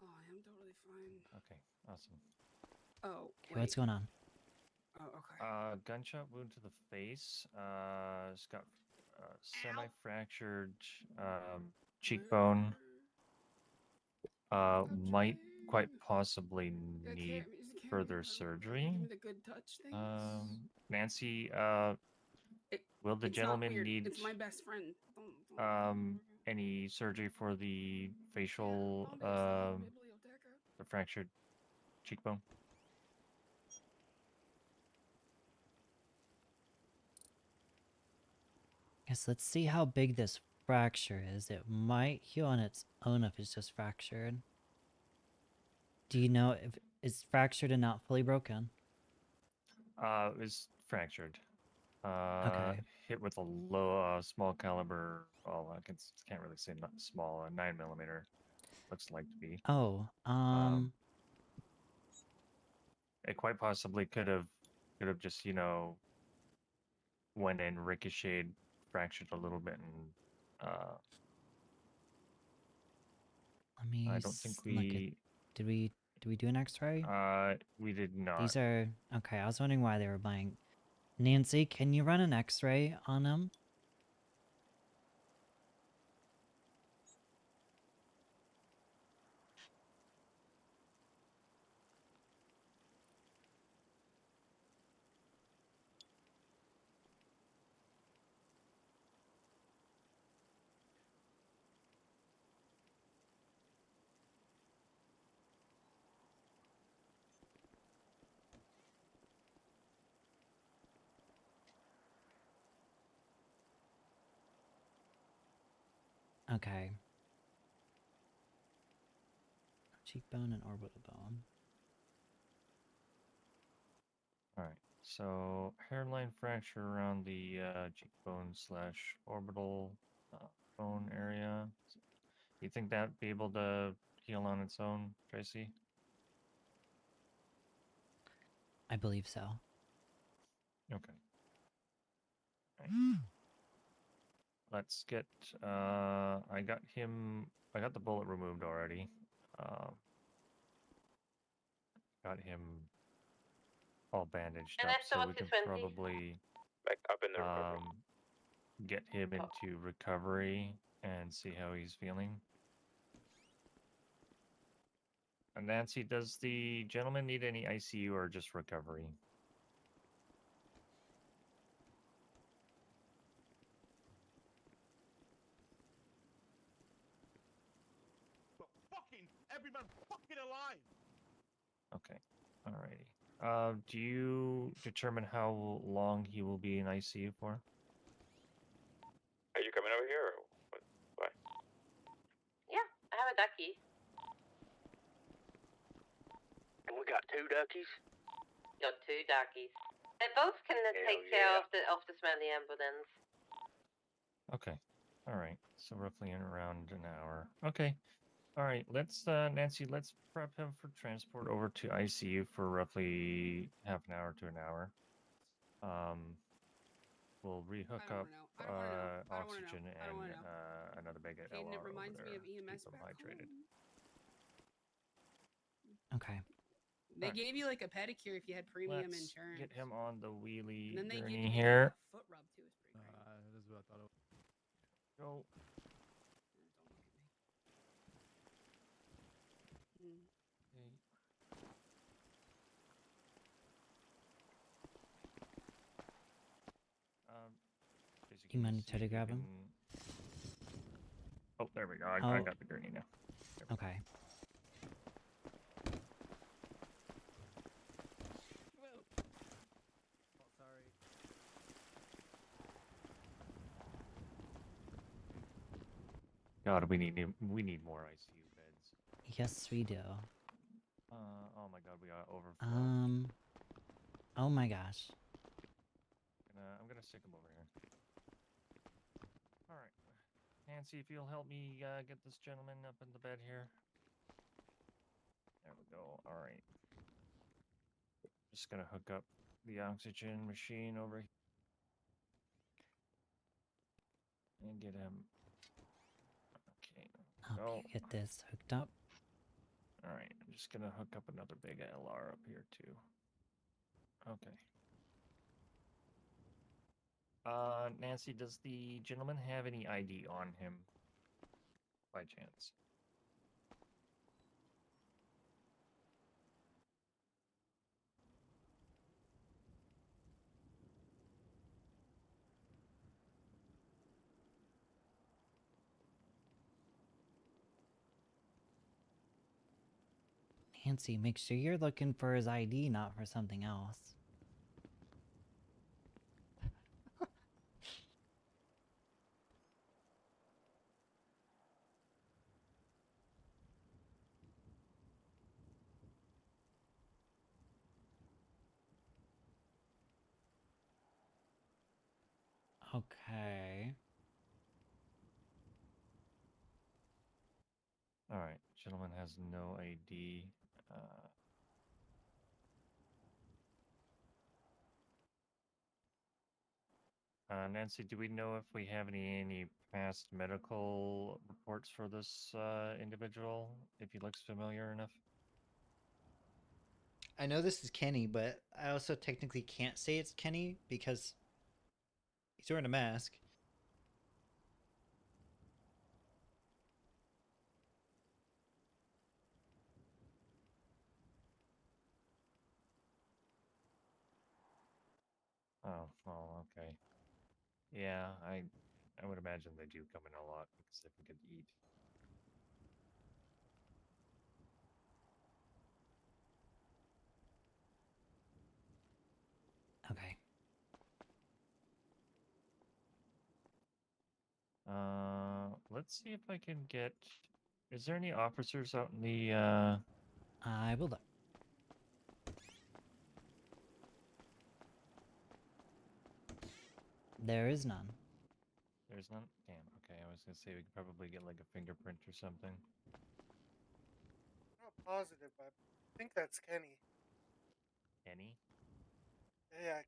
Oh, I am totally fine. Okay, awesome. Oh, Okay, what's going on? Oh, okay. Gunshot wound to the face. It's got semi-fractured cheekbone. Might quite possibly Yeah, need is Cam further give surgery. me the good touch things? Nancy, will the It's not gentleman weird. need It's my best friend. Don't any surgery for the facial Biblioteca. the fractured cheekbone? Guess let's see how big this fracture is. It might heal on its own if it's just fractured. Do you know if it's fractured and not fully broken? It was fractured. Okay. Hit with a low, small caliber. Well, can't really say not small. 9mm looks like to be. Oh, It quite possibly could have just went in, ricocheted, fractured a little bit, and let me I don't think look at. we. Did we do an X-ray? We did not. These are okay. I was wondering why they were blank. Nancy, can you run an X-ray on him? Okay. Cheekbone and orbital bone. All right. So hairline fracture around the cheekbone slash orbital bone area. You think that'd be able to heal on its own, Tracy? I believe so. Okay. Right. Let's get. I got him. I got the bullet removed already. Got him all bandaged And up, after so we what's can his 20? probably Back up in the recovery. get him into recovery and see how he's feeling. And Nancy, does the gentleman need any ICU or just recovery? Fucking everyone fucking alive. Okay. Alrighty. Do you determine how long he will be in ICU for? Are you coming over here or what? Why? Yeah, I have a ducky. And we got 2 duckies. Got 2 duckies. They both can take care of the smelly ambulance. Okay. Alright. So roughly in around an hour. Okay. Alright, let's Nancy, let's prep him for transport over to ICU for roughly half an hour to an hour. We'll rehook up oxygen and another bag of Caden, LR it reminds over me there. of EMS Keep him back hydrated. home. Okay. They Alright. gave you like a pedicure if you had premium Let's insurance. get him on the wheelie And then they give gurney you here. a foot rub too. It's pretty great. That is what I thought it was. Go. Basically, You mind me see try to if you grab him? Oh, there we go. I Oh. got the gurney now. Okay. Oh, sorry. God, we need more ICU beds. Yes, we do. Oh my God, we got overflow. Oh my gosh. I'm gonna stick him over here. All right, Nancy, if you'll help me get this gentleman up in the bed here. There we go. All right. Just gonna hook up the oxygen machine over here and get him. Okay. Help me get this hooked up. All right. I'm just gonna hook up another big LR up here too. Okay. Nancy, does the gentleman have any ID on him, by chance? Nancy, make sure you're looking for his ID, not for something else. Okay. All right, gentleman has no ID. Nancy, do we know if we have any past medical reports for this individual? If he looks familiar enough. I know this is Kenny, but I also technically can't say it's Kenny because he's wearing a mask. Oh, well, okay. Yeah, I would imagine they do come in a lot because they can eat. Okay. Let's see if I can get. Is there any officers out in the? I will look. There is none. There's none. Damn. Okay, I was gonna say we could probably get like a fingerprint or something. I'm not positive, but I think that's Kenny. Kenny? Yeah.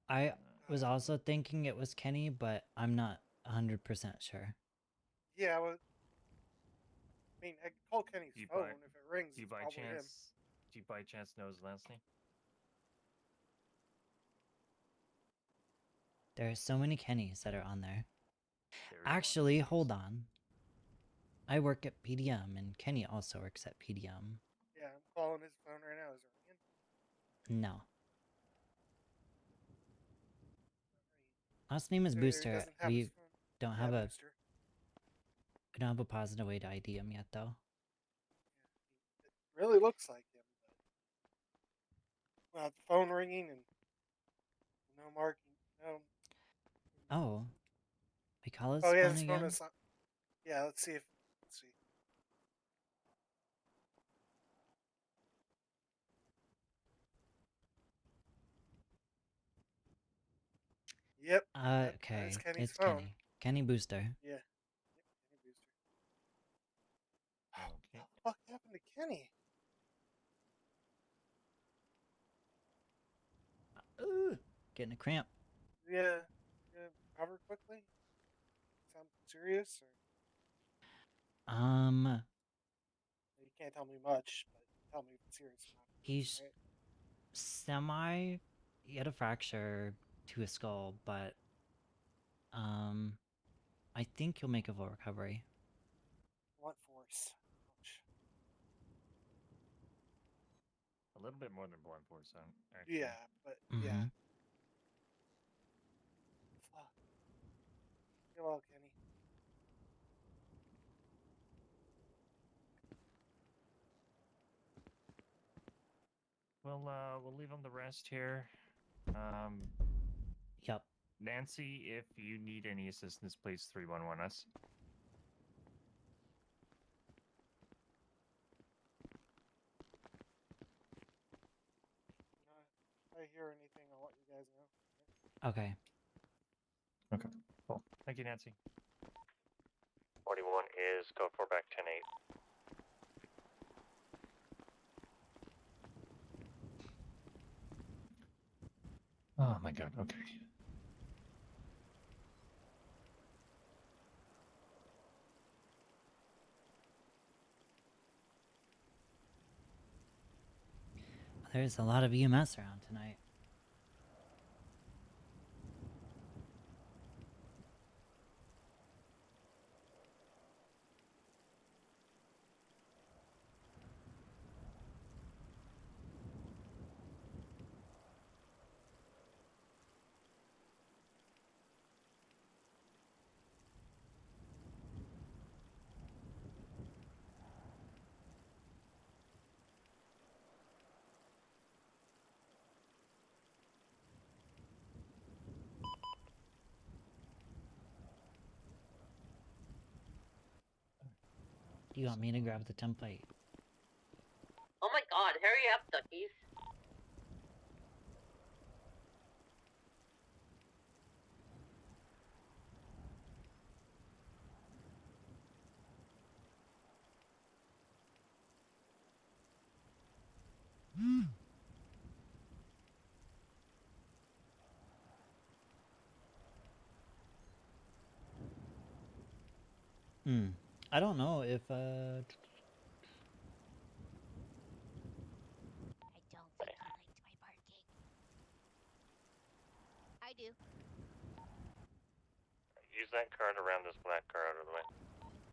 I was also thinking it was Kenny, but I'm not 100% sure. Yeah, well, I mean, I can call Kenny's Do you phone. by- If it rings, Do you it's by probably him. chance? Do you by chance know his last name? There are so many Kennys that are on there. There is a lot of Actually, hold on. I work at PDM, and Kenny also works at PDM. Yeah, I'm calling his phone right now. Is it ringing? No. Last name is Maybe he Booster. doesn't have his We phone. don't Yeah, have a Booster. we don't have a positive way to ID him yet, though. Really looks like him, but the phone ringing and no marking. No. Oh, we call his Oh yeah, phone his phone again. is. Yeah, let's see if. Let's see. Yep. That's Okay, Kenny's it's phone. Kenny. Kenny Booster. Yeah. Yep, Kenny Booster. Okay. What the fuck happened to Kenny? Getting a cramp. Yeah. Yeah. Recover quickly. Sound serious? Or you can't tell me much, but tell me if it's serious or not. He's Right? semi. He had a fracture to his skull, but I think he'll make a full recovery. What force? Ouch. A little bit more than blunt force, actually. Yeah, but yeah. Fuck. Get well, Kenny. We'll leave him the rest here. Yep. Nancy, if you need any assistance, please 311 us. If I hear anything, I'll let you guys know. Okay. Okay, cool. Thank you, Nancy. 41 is code 4 back 10-8. Oh my god, okay. There's a lot of EMS around tonight. Do you want me to grab the template? Oh my god, hurry up, duckies. I don't know if I don't think he liked my parking. I do. Use that card around this black car out of the way.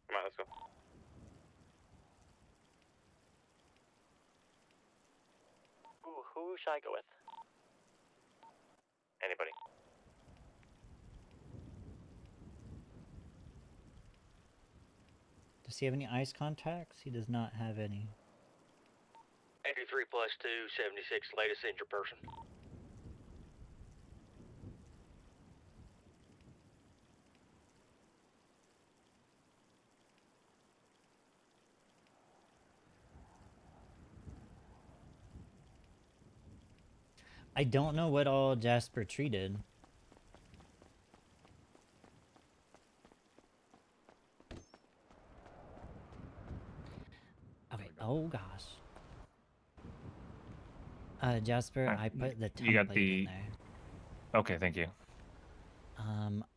Come on, let's go. Ooh, who should I go with? Anybody. Does he have any eyes contacts? He does not have any. 83 plus 2, 76, latest injured person. I don't know what all Jasper treated. Okay, oh gosh. Jasper, I put the You got template the... in there. Okay, thank you.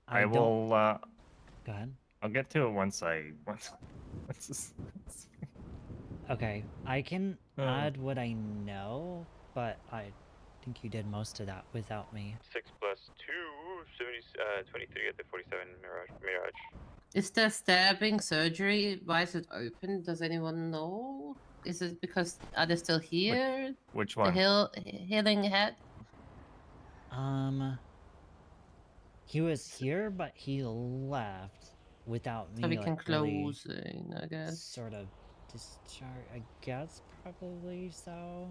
I will, Go ahead. I'll get to it once Okay, I can add what I know, but I think you did most of that without me. 6 plus 2, 23 at the 47 Mirage. Is the stabbing surgery, why is it open? Does anyone know? Is it because, are they still here? Which The one? healing head? He was here, but he left without me, So we like, can really close in, I guess. sort of discharge. I guess probably so.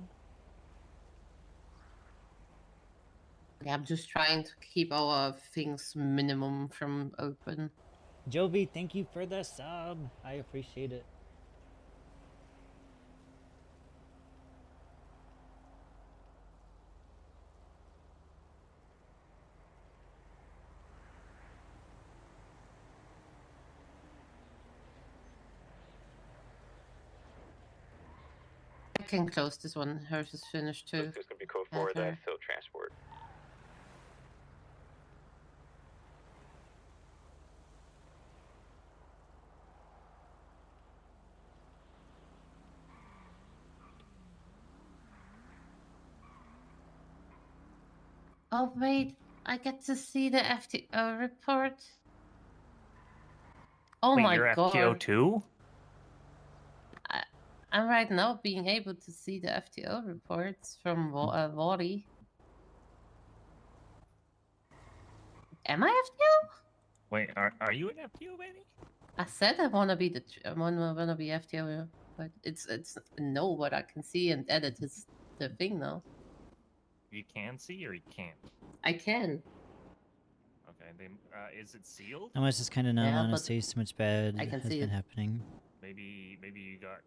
Yeah, I'm just trying to keep our things minimum from open. Joby, thank you for the sub. I appreciate it. I can close this one. Hers is finished too. This is going to be code for the Heather. fill transport. Oh wait, I get to see the FTO report. Oh Wait, my you're god. FTO too? I'm right now being able to see the FTO reports from Wari. Am I FTO? Wait, are you an FTO, Benny? I said I wanna be I wanna be FTO, but it's no, but I can see and edit the thing now. You can see or you can't? I can. Okay, is it sealed? I was just kind of not Yeah, want to but say so much bad I can has see been it. happening. Maybe you got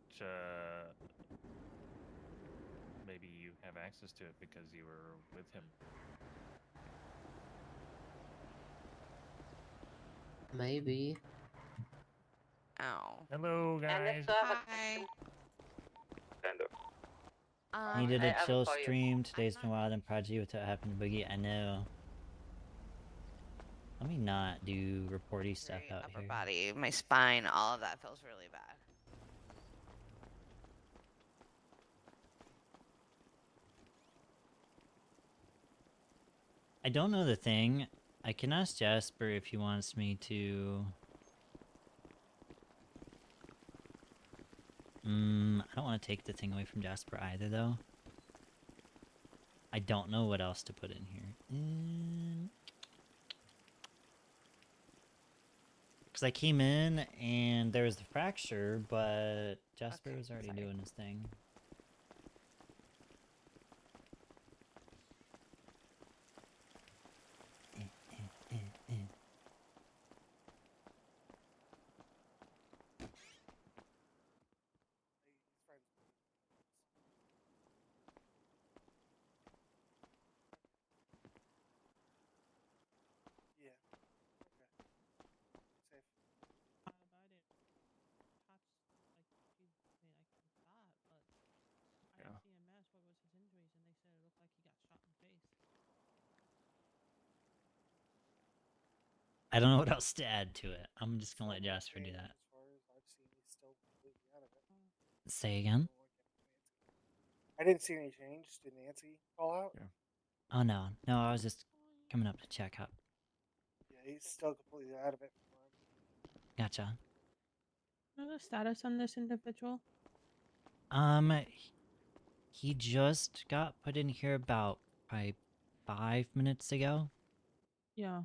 maybe you have access to it because you were with him. Maybe. Ow. Hello, guys. Hi. Needed a I chill will call you. stream. Today's been wild and Prodigy with what happened to Boogie. I know. Let me not do reporty stuff out Upper here. body, my spine, all of that feels really bad. I don't know the thing. I can ask Jasper if he wants me to... I don't want to take the thing away from Jasper either, though. I don't know what else to put in here. Because I came in and there was the fracture, but Jasper was already doing his thing. I don't know what else to add to it. I'm just gonna let Jasper do that. As far as I've seen, he's still completely out of it. Say again? I didn't see any change. Did Nancy call out? Yeah. Oh no, no, I was just coming up to check up. Yeah, he's still completely out of it. Gotcha. What's the status on this individual? He just got put in here about probably 5 minutes ago. Yeah.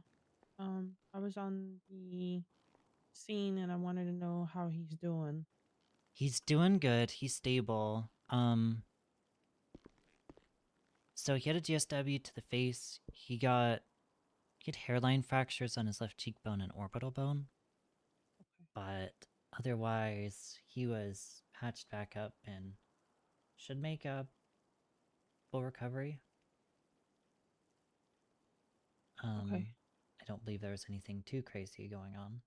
I was on the scene and I wanted to know how he's doing. He's doing good. He's stable. So he had a GSW to the face. He had hairline fractures on his left cheekbone and orbital bone. But otherwise, he was patched back up and should make a full recovery. Okay. I don't believe there was anything too crazy going on.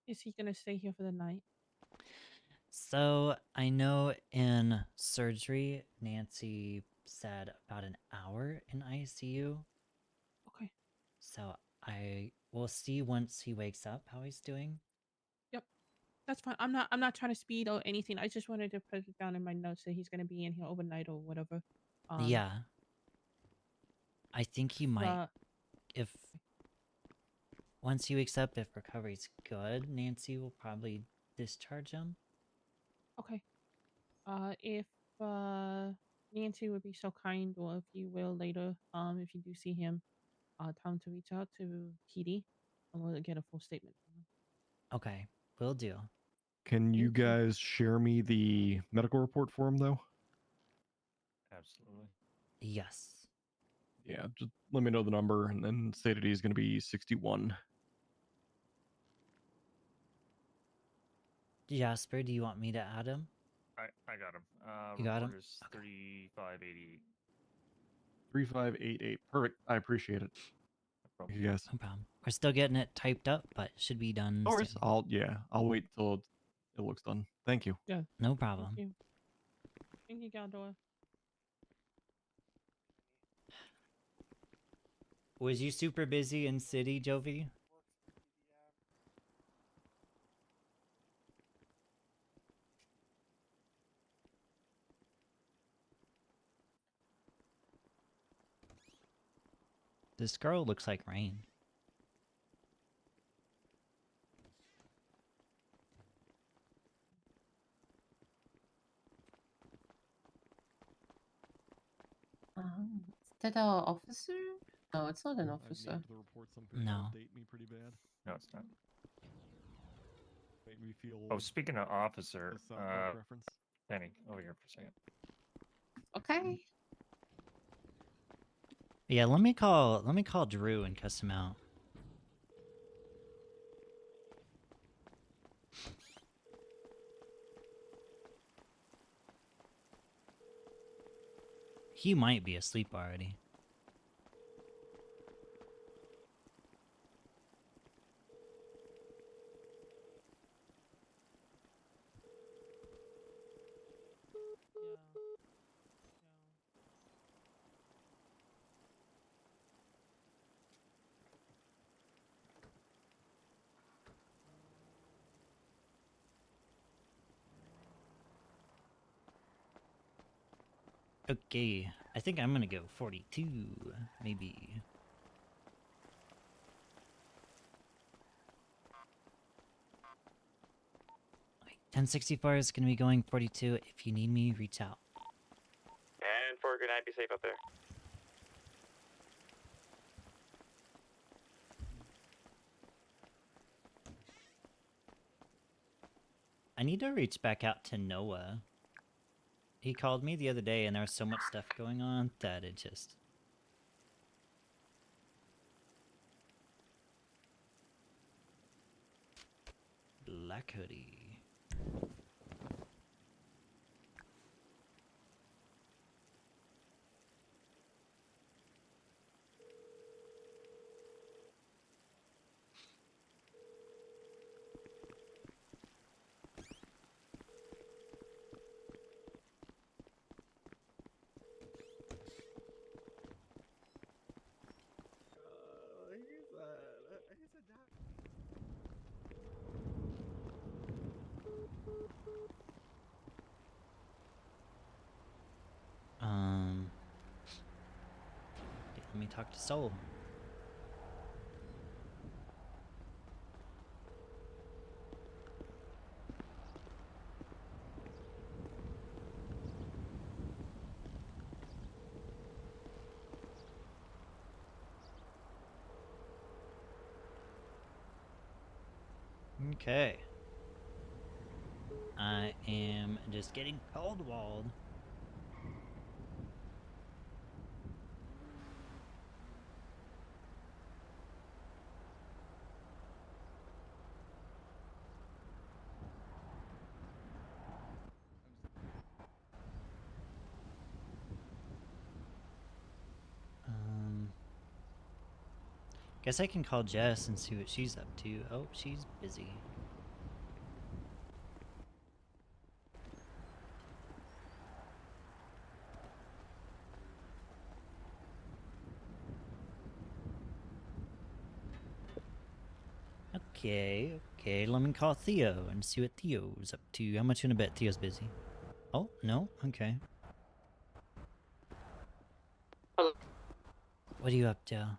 Is he gonna stay here for the night? So I know in surgery, Nancy said about an hour in ICU. Okay. So I will see once he wakes up how he's doing. Yep. That's fine. I'm not trying to speed or anything. I just wanted to put it down in my notes that he's gonna be in here overnight or whatever. Yeah. I think he might, if once he wakes up, if recovery's good, Nancy will probably discharge him. Okay. If Nancy would be so kind, or if you will later, if you do see him, tell him to reach out to PD, and we'll get a full statement from him. Okay, will do. Can you guys share me the medical report for him, though? Absolutely. Yes. Yeah, just let me know the number and then say that he's going to be 61. Jasper, do you want me to add him? I got him. You got him? Report is 3588. 3588. Perfect. I appreciate it. Thank you guys. No problem. We're still getting it typed up, but it should be done No worries. soon. I'll wait till it looks done. Thank you. Yeah. No problem. Thank you. Thank you, Galdor. Was you super busy in city, Jovi? This girl looks like rain. Is that our officer? No, it's not an officer. The report some people No. date me pretty bad. No, it's not. Make me feel. Oh, speaking of officer, South Park reference. Penny, over here for a second. Okay. Yeah, let me call Drew and cuss him out. He might be asleep already. Okay, I think I'm gonna go 42, maybe. Like, 1064 is gonna be going 42. If you need me, reach out. And for a good night, be safe out there. I need to reach back out to Noah. He called me the other day and there was so much stuff going on that it just... Black hoodie. He said that. Let me talk to Soul. Okay. I am just getting cold walled. Guess I can call Jess and see what she's up to. Oh, she's busy. Okay, let me call Theo and see what Theo's up to. How much you gonna bet Theo's busy? Oh, no? Okay. Hello. What are you up to?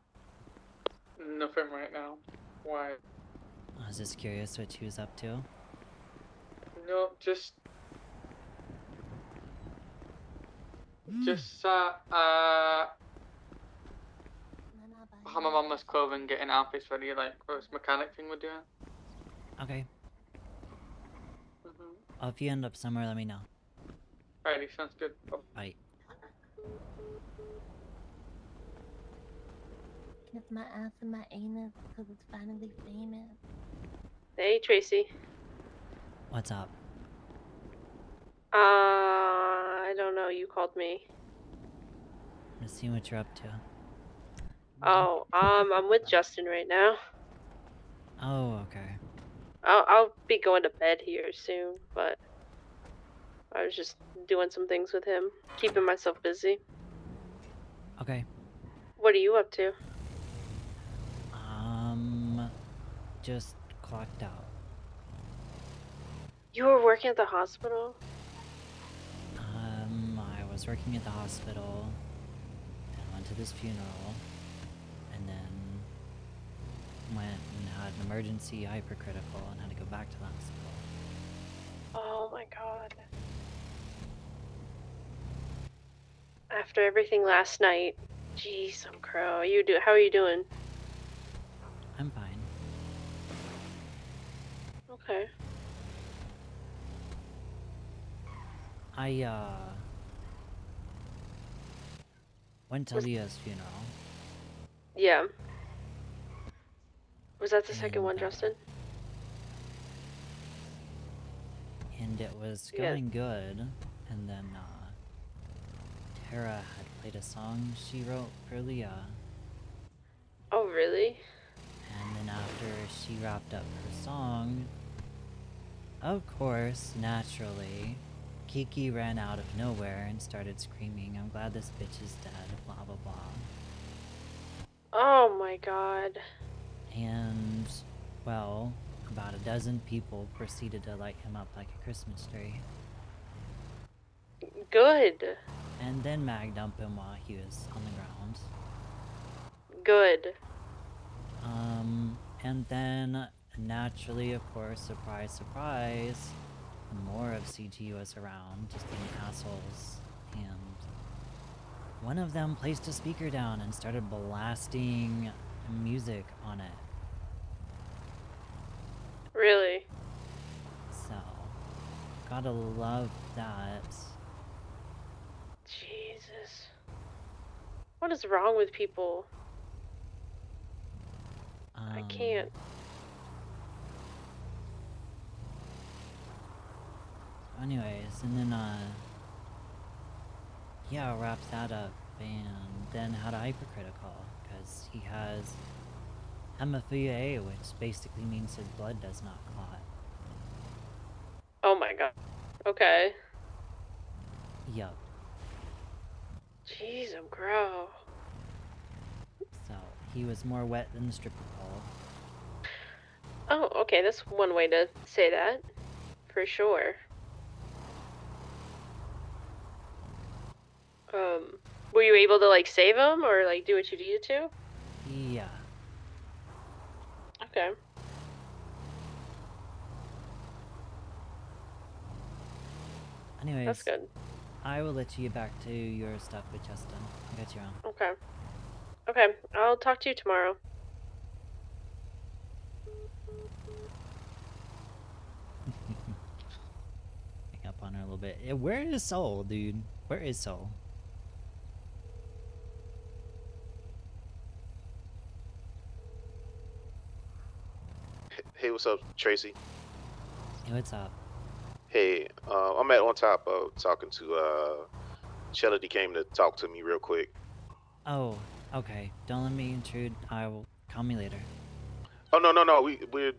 Nothing right now. Why? I was just curious what she was up to. No, just have my mama's clothing, getting outfits ready, like this mechanic thing we're doing. Okay. Well, if you end up somewhere, let me know. Alrighty, sounds good. Bye. Kiss my ass and my anus because it's finally famous. Hey, Tracy. What's up? I don't know. You called me. I'm just seeing what you're up to. Oh, I'm with Justin right now. Oh, okay. I'll be going to bed here soon, but I was just doing some things with him, keeping myself busy. Okay. What are you up to? Just clocked out. You were working at the hospital? I was working at the hospital and went to this funeral and then went and had an emergency hypercritical and had to go back to the hospital. Oh my god. After everything last night, jeez, I'm crow. How are you doing? I'm fine. Okay. I went to Leah's funeral. Yeah. Was that the second And, one, Justin? And it was Yeah. going good, and then Tara had played a song she wrote for Leah. Oh, really? And then after she wrapped up her song, of course, naturally, Kiki ran out of nowhere and started screaming, "I'm glad this bitch is dead, blah blah blah." Oh my god. And, well, about a dozen people proceeded to light him up like a Christmas tree. Good. And then mag dump him while he was on the ground. Good. And then, naturally, of course, surprise, surprise, more of CG was around, just being assholes, and one of them placed a speaker down and started blasting music on it. Really? So, gotta love that. Jesus. What is wrong with people? I can't. Anyways, and then, yeah, wrap that up, and then had a hypercritical, because he has hemophilia A, which basically means his blood does not clot. Oh my god. Okay. Yup. Jeez, I'm grow. So, he was more wet than the stripper pole. Oh, okay, that's one way to say that. For sure. Were you able to like save him or like do what you needed to? Yeah. Okay. Anyways, That's good. I will let you get back to your stuff with Justin. I'll get you on. Okay. Okay. I'll talk to you tomorrow. Hang up on her a little bit. Where is Soul, dude? Where is Soul? Hey, what's up, Tracy? Hey, what's up? Hey, I'm at on top talking to Shelly came to talk to me real quick. Oh, okay. Don't let me intrude. I will call me later. Oh no, we're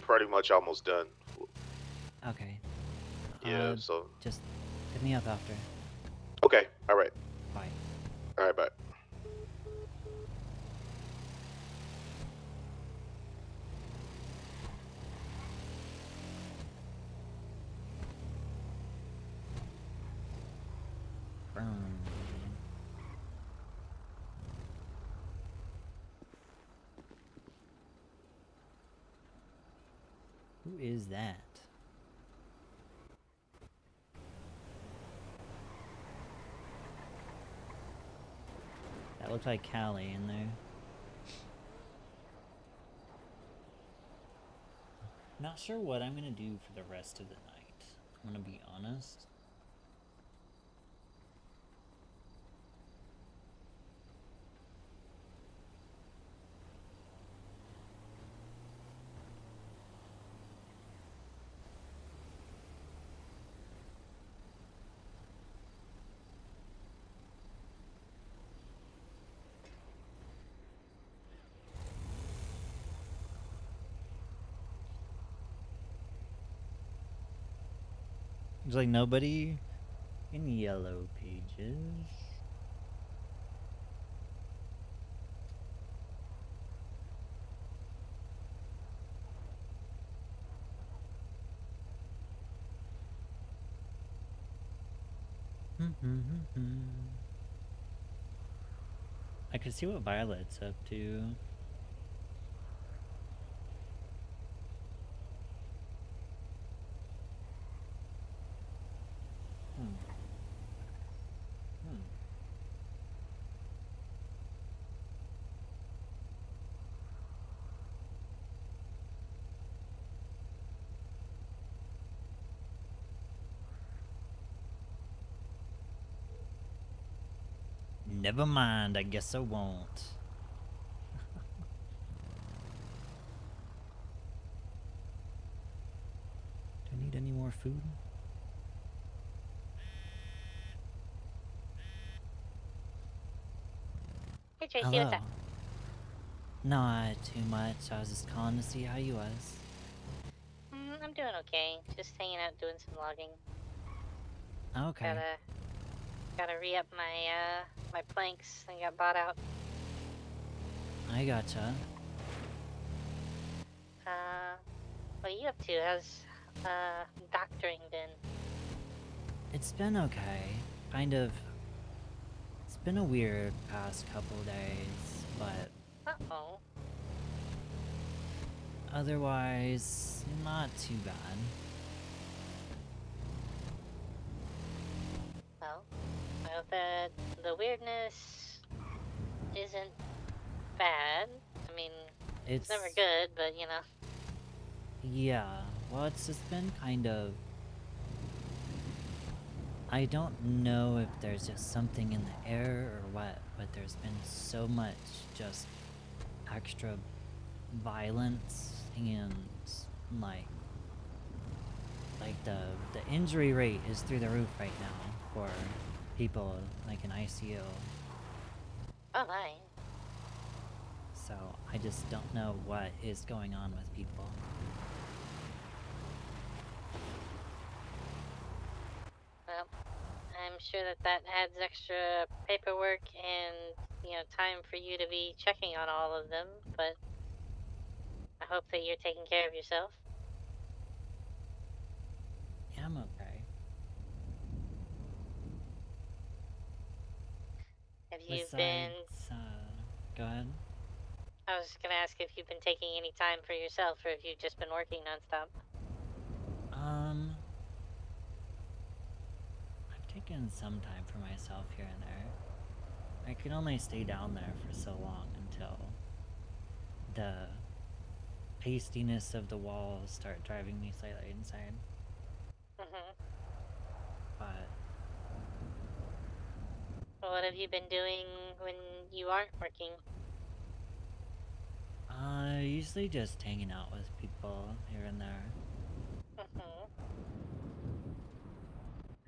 pretty much almost done. Okay. Yeah, so just hit me up after. okay, all right. Bye. All right, bye. Who is that? That looks like Callie in there. Not sure what I'm gonna do for the rest of the night. I'm gonna be honest. There's like nobody in Yellow Pages. I could see what Violet's up to. Never mind, I guess I won't. Do I need any more food? Hey Tracy, Hello. what's up? Not too much. I was just calling to see how you was. I'm doing okay. Just hanging out, doing some logging. Okay. Gotta re-up my my planks. They got bought out. I gotcha. What are you up to? How's doctoring been? It's been okay. Kind of. It's been a weird past couple days, but Uh-oh. otherwise, not too bad. Well, I hope that the weirdness isn't bad. I mean, it's never good, but you know. Yeah, well, it's just been kind of... I don't know if there's just something in the air or what, but there's been so much just extra violence and like the injury rate is through the roof right now for people like in ICU. Oh my. So I just don't know what is going on with people. Well, I'm sure that adds extra paperwork and, you know, time for you to be checking on all of them, but I hope that you're taking care of yourself. Yeah, I'm okay. Have you been... Go ahead. I was just gonna ask if you've been taking any time for yourself or if you've just been working nonstop. I've taken some time for myself here and there. I can only stay down there for so long until the pastiness of the walls start driving me slightly insane. But What have you been doing when you aren't working? usually just hanging out with people here and there.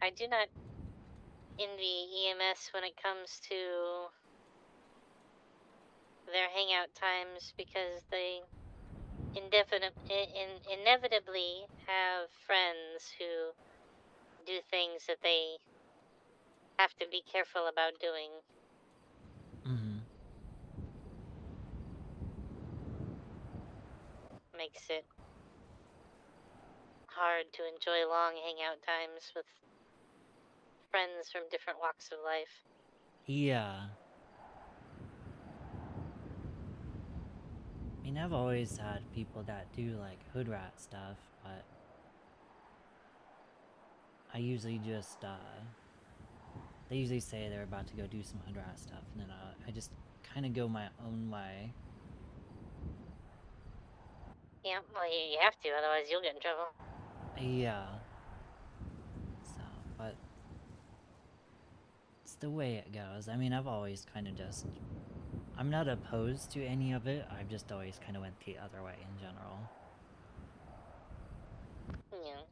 I do not envy EMS when it comes to their hangout times because they inevitably have friends who do things that they have to be careful about doing. Makes it hard to enjoy long hangout times with friends from different walks of life. Yeah. I mean, I've always had people that do like hood rat stuff, but I usually just, they usually say they're about to go do some hood rat stuff, and then I just kind of go my own way. Yeah, well, you have to, otherwise you'll get in trouble. Yeah. So, but it's the way it goes. I mean, I've always kind of just, I'm not opposed to any of it, I've just always kind of went the other way in general. Yeah.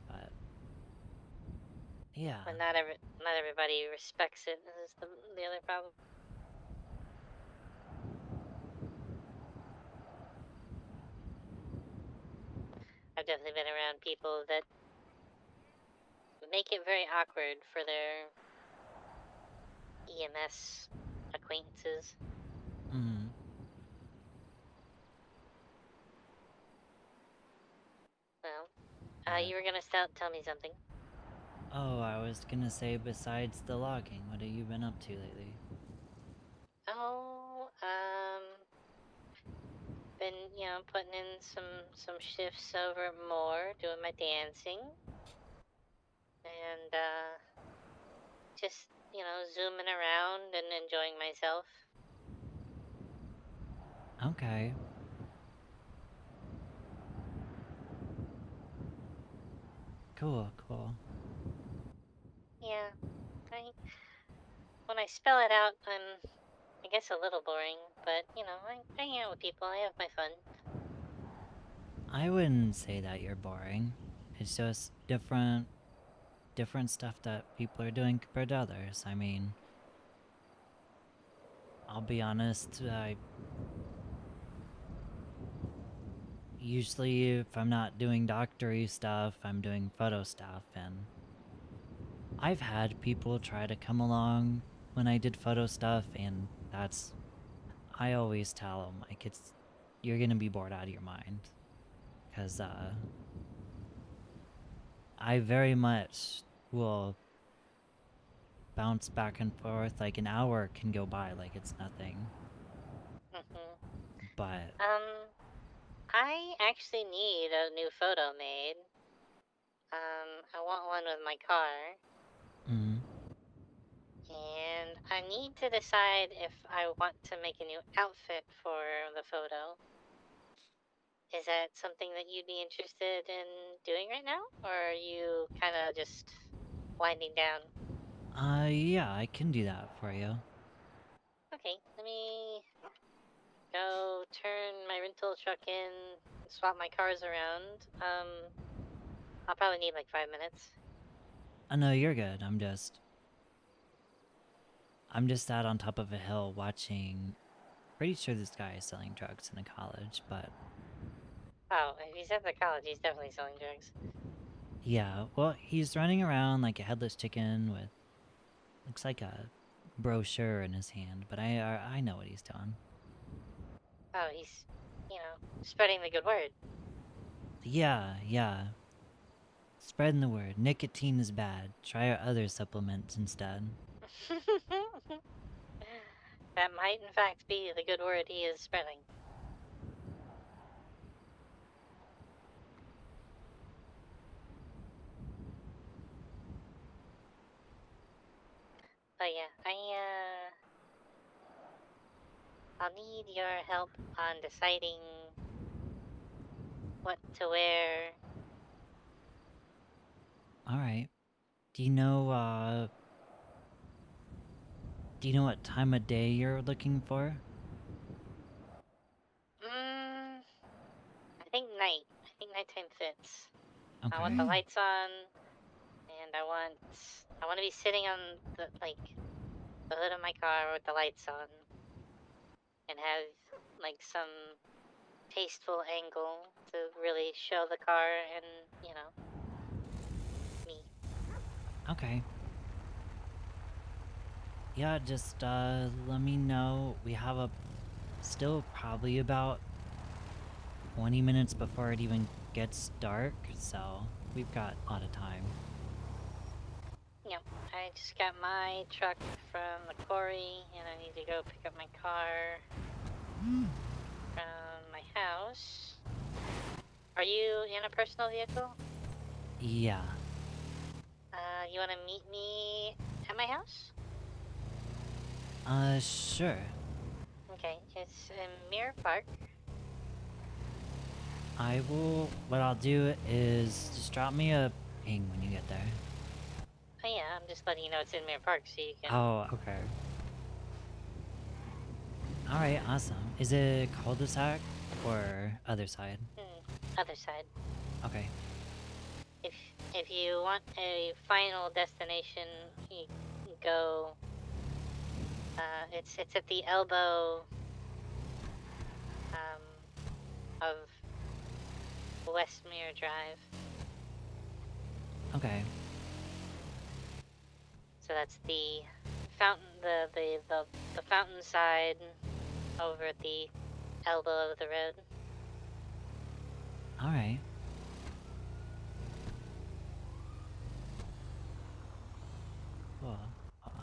But yeah. But not everybody respects it, is the other problem. I've definitely been around people that make it very awkward for their EMS acquaintances. Well, you were gonna tell me something. Oh, I was gonna say, besides the logging, what have you been up to lately? Oh, been, putting in some shifts over at More, doing my dancing. And, just, zooming around and enjoying myself. Okay. Cool. Yeah, when I spell it out, I'm, I guess, a little boring, but, I hang out with people, I have my fun. I wouldn't say that you're boring. It's just different stuff that people are doing compared to others. I mean, I'll be honest, usually if I'm not doing doctory stuff, I'm doing photo stuff, and I've had people try to come along when I did photo stuff, and I always tell them, like, you're gonna be bored out of your mind. Because, I very much will bounce back and forth, like an hour can go by like it's nothing. But I actually need a new photo made. I want one with my car. And I need to decide if I want to make a new outfit for the photo. Is that something that you'd be interested in doing right now? Or are you kind of just winding down? Yeah, I can do that for you. Okay, let me go turn my rental truck in, swap my cars around. I'll probably need like 5 minutes. Oh no, you're good. I'm just out on top of a hill watching. Pretty sure this guy is selling drugs in a college, but Oh, if he's at the college, he's definitely selling drugs. yeah, well, he's running around like a headless chicken with looks like a brochure in his hand, but I know what he's doing. Oh, he's, spreading the good word. Yeah. Spreading the word. Nicotine is bad. Try our other supplements instead. That might, in fact, be the good word he is spreading. But yeah, I'll need your help on deciding what to wear. Alright. Do you know what time of day you're looking for? I think night. I think nighttime fits. Okay. I want the lights on, and I want to be sitting on the hood of my car with the lights on, and have some tasteful angle to really show the car and me. Okay. Yeah, just let me know. We have still probably about 20 minutes before it even gets dark, so we've got a lot of time. Yep, I just got my truck from the quarry, and I need to go pick up my car from my house. Are you in a personal vehicle? Yeah. You want to meet me at my house? Sure. Okay, it's in Mirror Park. What I'll do is just drop me a ping when you get there. Oh yeah, I'm just letting you know it's in Mirror Park so you can... Oh, okay. Alright, awesome. Is it cul-de-sac or other side? Other side. Okay. If you want a final destination, you can go... it's at the elbow of Westmere Drive. Okay. So that's the fountain, the fountain side over at the elbow of the road. Alright. Cool.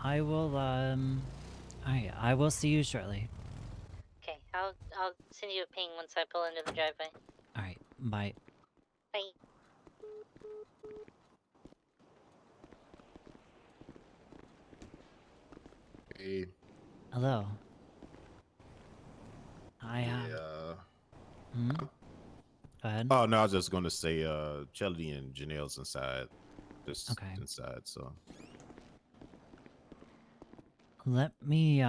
I will, alright, I will see you shortly. Okay, I'll send you a ping once I pull into the driveway. Alright, bye. Bye. Hey. Hello. Go ahead. Oh no, I was just gonna say Chelly and Janelle's inside. Just Okay. inside, so Let me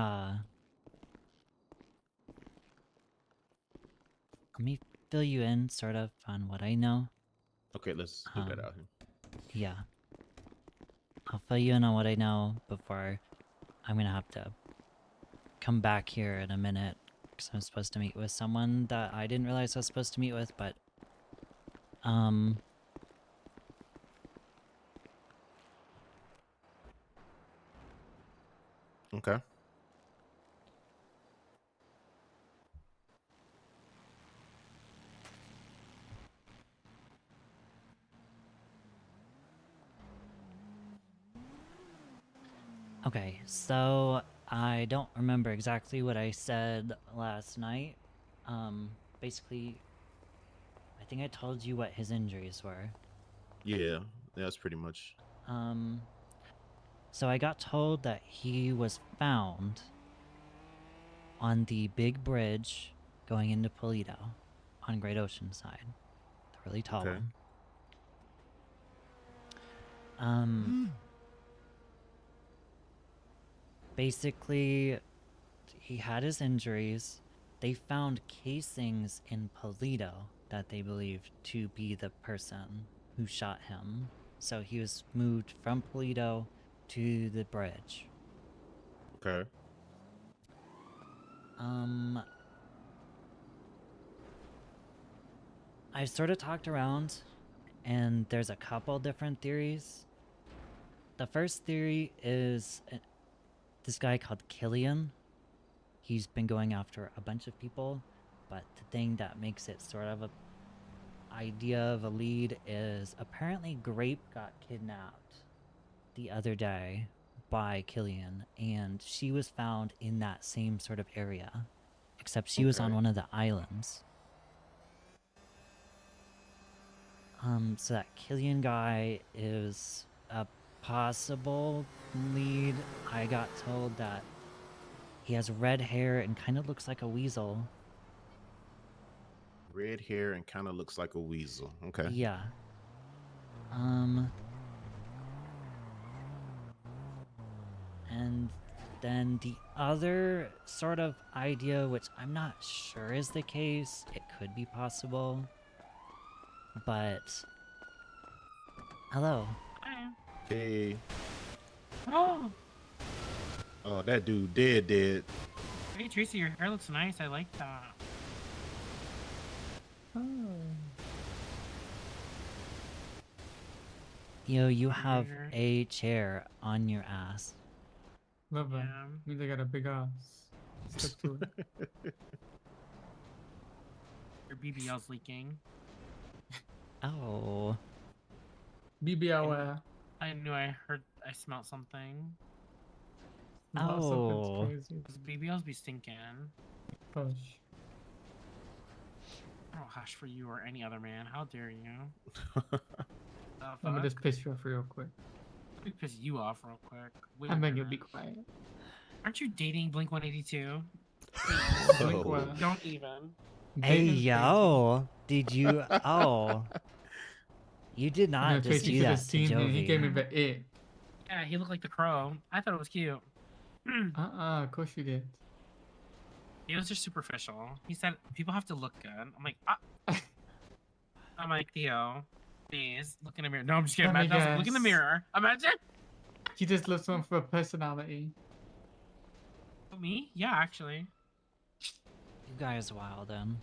fill you in sort of on what I know. okay, let's do that out here. Yeah. I'll fill you in on what I know before I'm gonna have to come back here in a minute because I'm supposed to meet with someone that I didn't realize I was supposed to meet with, but Okay. okay, so I don't remember exactly what I said last night. Basically, I think I told you what his injuries were. Yeah, that's pretty much. So I got told that he was found on the big bridge going into Polito on Great Ocean side. The really tall Okay. one. Basically, he had his injuries. They found casings in Polito that they believed to be the person who shot him. So he was moved from Polito to the bridge. Okay. I've sort of talked around, and there's a couple different theories. The first theory is this guy called Killian. He's been going after a bunch of people, but the thing that makes it sort of a idea of a lead is apparently Grape got kidnapped the other day by Killian, and she was found in that same sort of area, except she was on Okay. one of the islands. So that Killian guy is a possible lead. I got told that he has red hair and kind of looks like a weasel. Red hair and kind of looks like a weasel. Okay. Yeah. And then the other sort of idea, which I'm not sure is the case, it could be possible, but... Hello. Hey. Oh, Oh, that dude dead. hey Tracey, your hair looks nice. I like that. Yo, you have Weird. a chair on your ass. Love that. Means I got a big ass. Stick to it. Your BBL's leaking. Oh. BBL. I knew I smelled something. Oh. Something's crazy. Cause BBLs be stinking. Push. I don't hash for you or any other man. How dare you? Let me just piss you off real quick. Let me piss you off real quick. Wait, I beg you, be quiet. Aren't you dating Blink 182? Blink what? Don't even. Hey, Dating's yo. Did you... Oh. You did not No, just Tracey do should that have to seen him. He gave me Jovi. the it. Yeah, he looked like the crow. I thought it was cute. Of course you did. He was just superficial. He said people have to look good. I'm like, I'm like, Theo, please look in the mirror. No, I'm just kidding. Let me Imagine I was like, look in the guess. mirror. Imagine. He just looks one for personality. Me? Yeah, actually. You guys wild, then.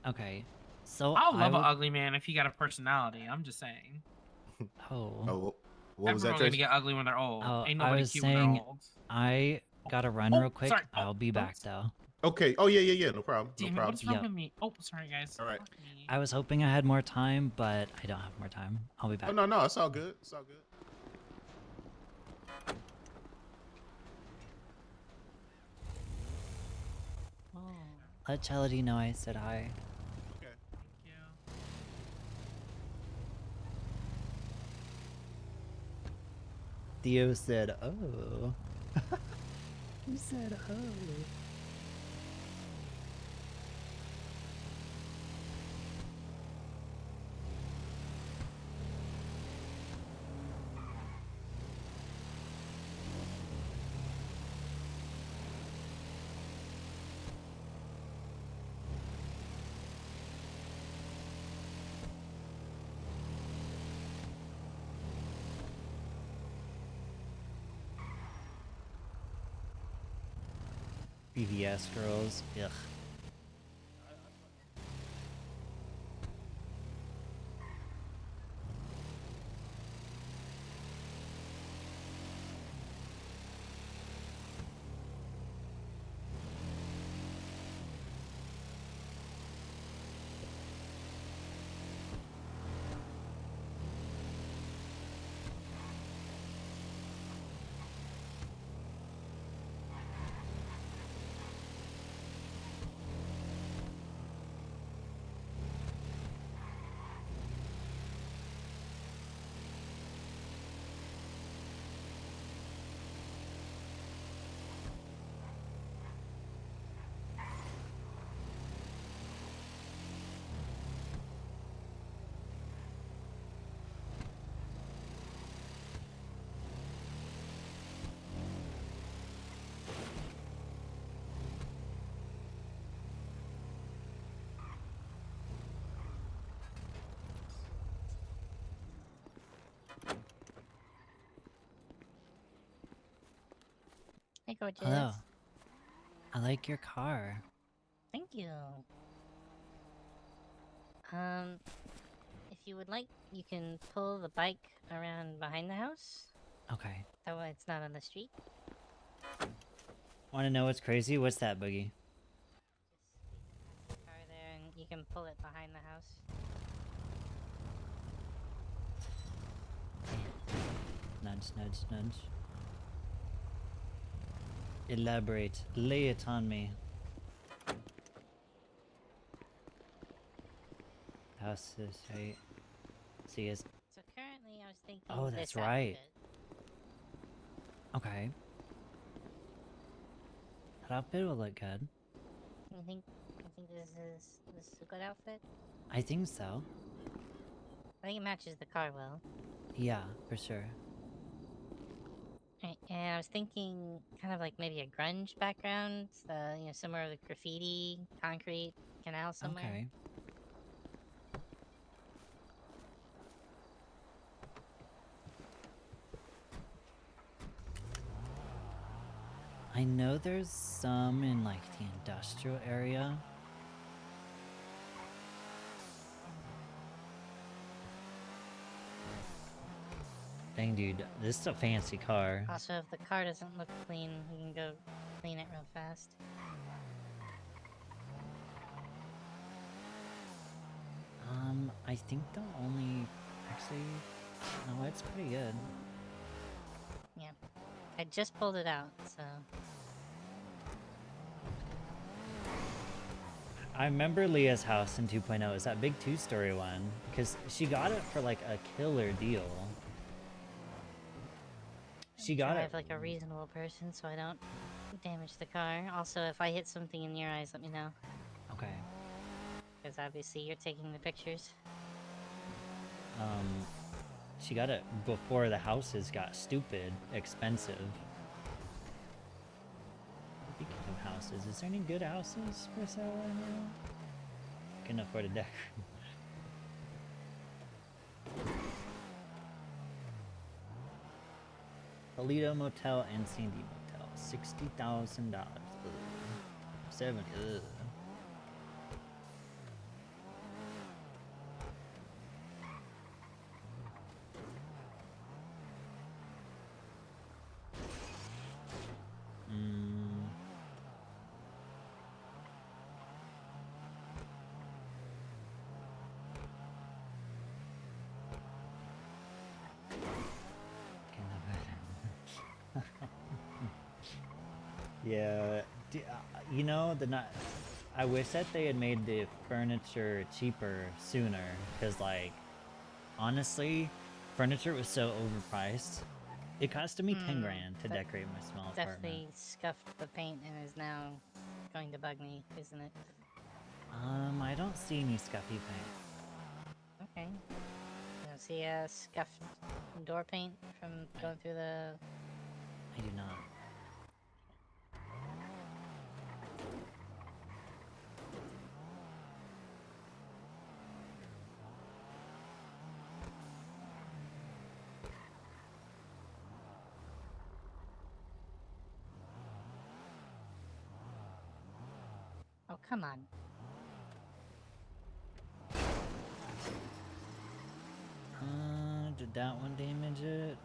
Okay. So I'll I love would... an ugly man if he got a personality. I'm just saying. Oh. What was that, Everyone's gonna Tracy? get ugly when they're old. Oh, Ain't I nobody was cute when saying they're old. I gotta run real quick. sorry. I'll be back though. Okay. Oh yeah. No problem. Damn it, no problem. what's wrong Yep. with me? Oh, sorry guys. All right. Fuck me. I was hoping I had more time, but I don't have more time. I'll be back. Oh no, it's all good. It's all good. Let Chelody know I said hi. Okay. Thank you. Theo said, "Oh." He said, "Oh." BVS girls. Ugh. Hey, gorgeous. Hello. I like your car. Thank you. If you would like, you can pull the bike around behind the house. Okay. That way it's not on the street. Want to know what's crazy? What's that, Boogie? The car there, and you can pull it behind the house. Nudge, nudge, nudge. Elaborate. Lay it on me. House is right. See, is So currently, I was thinking. oh, this that's right. outfit. Okay. That outfit will look good. You think this is a good outfit? I think so. I think it matches the car well. Yeah, for sure. Right, and I was thinking kind of like maybe a grunge background, you know, somewhere with graffiti, concrete, canal somewhere. Okay. I know there's some in like the industrial area. Dang, dude, this is a fancy car. Also, if the car doesn't look clean, we can go clean it real fast. I think the only... Actually, no, it's pretty good. Yeah. I just pulled it out, so... I remember Leah's house in 2.0. It's that big 2-story one. Because she got it for like a killer deal. She got it... Drive like a reasonable person so I don't damage the car. Also, if I hit something in your eyes, let me know. Okay. Because obviously you're taking the pictures. She got it before the houses got stupid expensive. Speaking of houses, is there any good houses for sale right now? Can afford a deck. Toledo Motel and Sandy Motel, $60,000. 70. Ugh. Yeah, you know, I wish that they had made the furniture cheaper sooner, because, like, honestly, furniture was so overpriced. It costed me 10 grand to that decorate my small apartment. Definitely scuffed the paint and is now going to bug me, isn't it? I don't see any scuffy paint. Okay. You don't see a scuffed door paint from going through the... I do not. Oh, come on. Did that one damage it?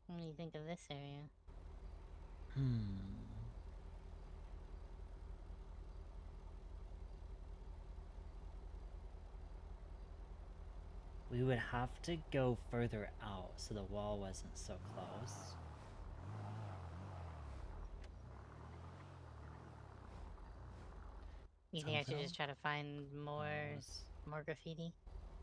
What do you think of this area? We would have to go further out so the wall wasn't so close. You think I should just try to find more graffiti?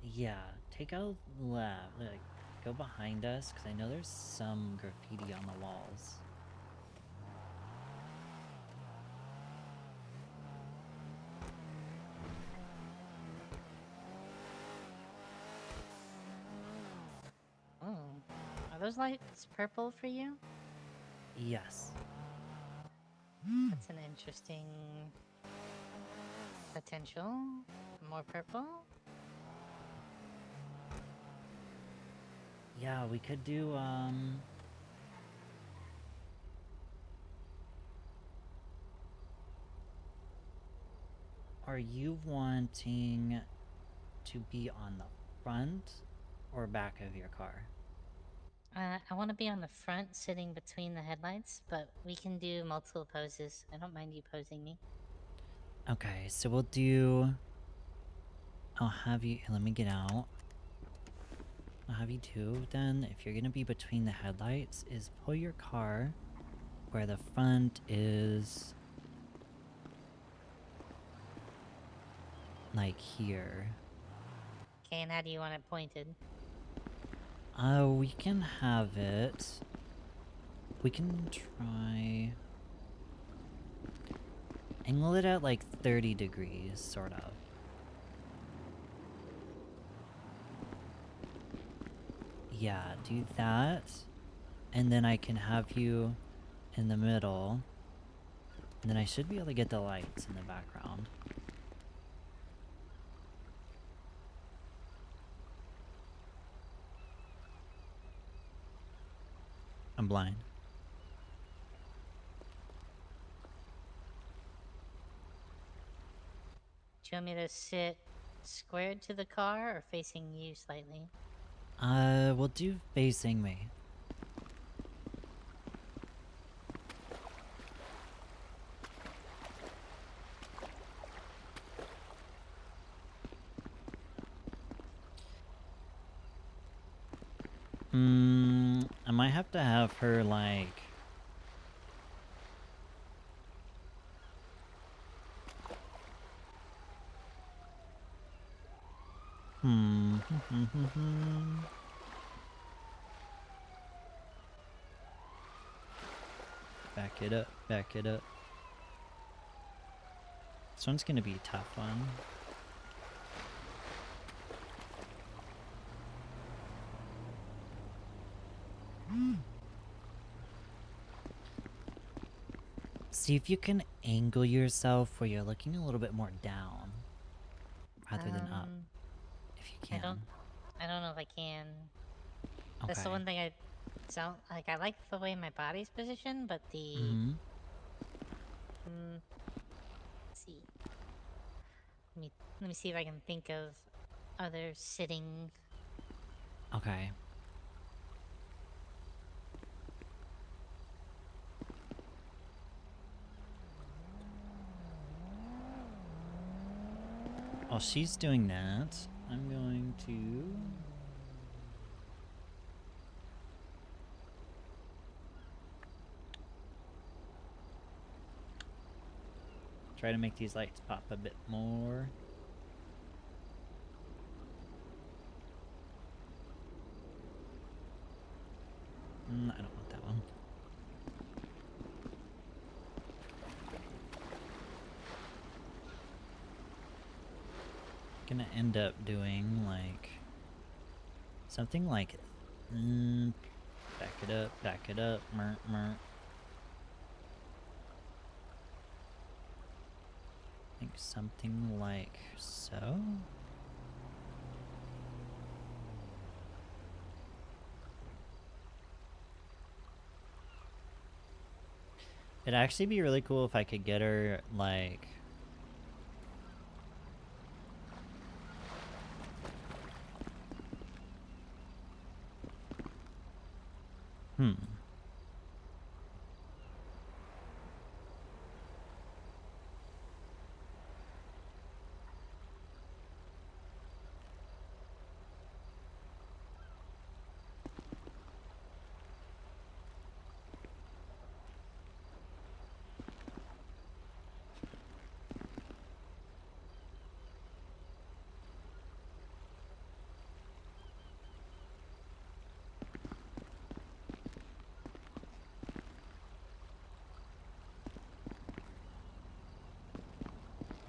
Yeah, take out left, like, go behind us, because I know there's some graffiti on the walls. Oh. Are those lights purple for you? Yes. That's an interesting potential. More purple? Yeah, we could do, are you wanting to be on the front or back of your car? I want to be on the front, sitting between the headlights, but we can do multiple poses. I don't mind you posing me. Okay, so we'll do... I'll have you... Let me get out. I'll have you do, then, if you're gonna be between the headlights, is pull your car where the front is... like here. Okay, and how do you want it pointed? We can have it... We can try... Angle it at like 30 degrees, sort of. Yeah, do that. And then I can have you in the middle. And then I should be able to get the lights in the background. I'm blind. Do you want me to sit squared to the car or facing you slightly? We'll do facing me. I might have to have her, like... Back it up, back it up. This one's gonna be a tough one. See if you can angle yourself where you're looking a little bit more down rather than up. If you can. I don't know if I can. That's the Okay. one thing I don't like. I like the way my body's positioned, but the let's see. Let me see if I can think of other sitting. Okay. While she's doing that, I'm going to... try to make these lights pop a bit more. I don't want that one. Gonna end up doing like something like back it up, I think something like so. It'd actually be really cool if I could get her like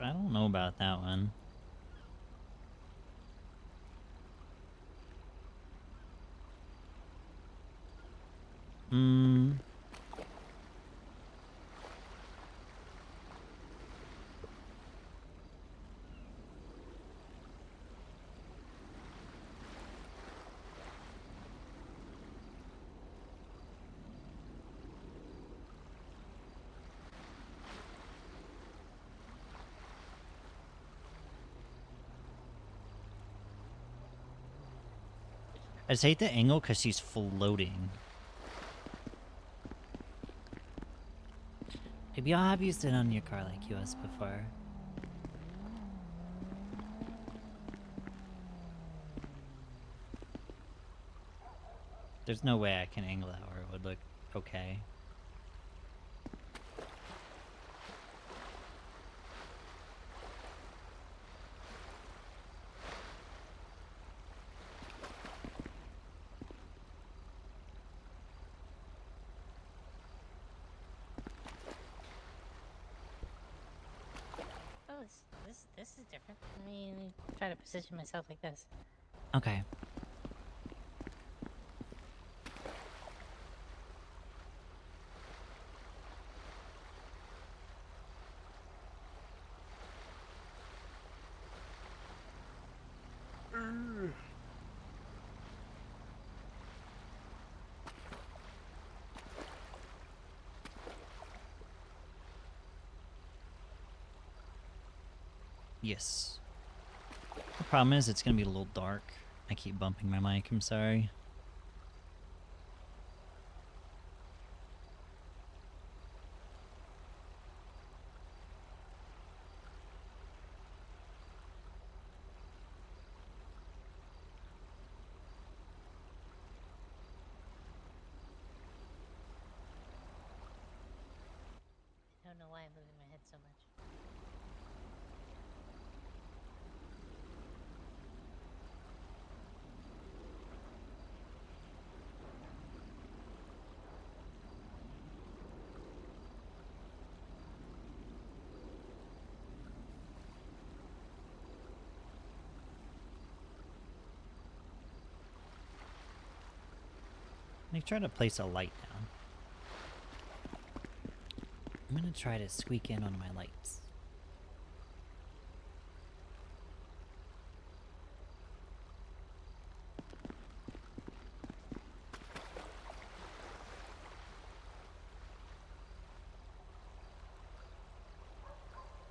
I don't know about that one. I just hate the angle because she's floating. Maybe I'll have you sit on your car like US before. There's no way I can angle that where it would look okay. Oh, this is different. Let me try to position myself like this. Okay. Yes. The problem is it's gonna be a little dark. I keep bumping my mic, I'm sorry. I don't know why I'm moving my head so much. Let me try to place a light down. I'm gonna try to squeak in on my lights.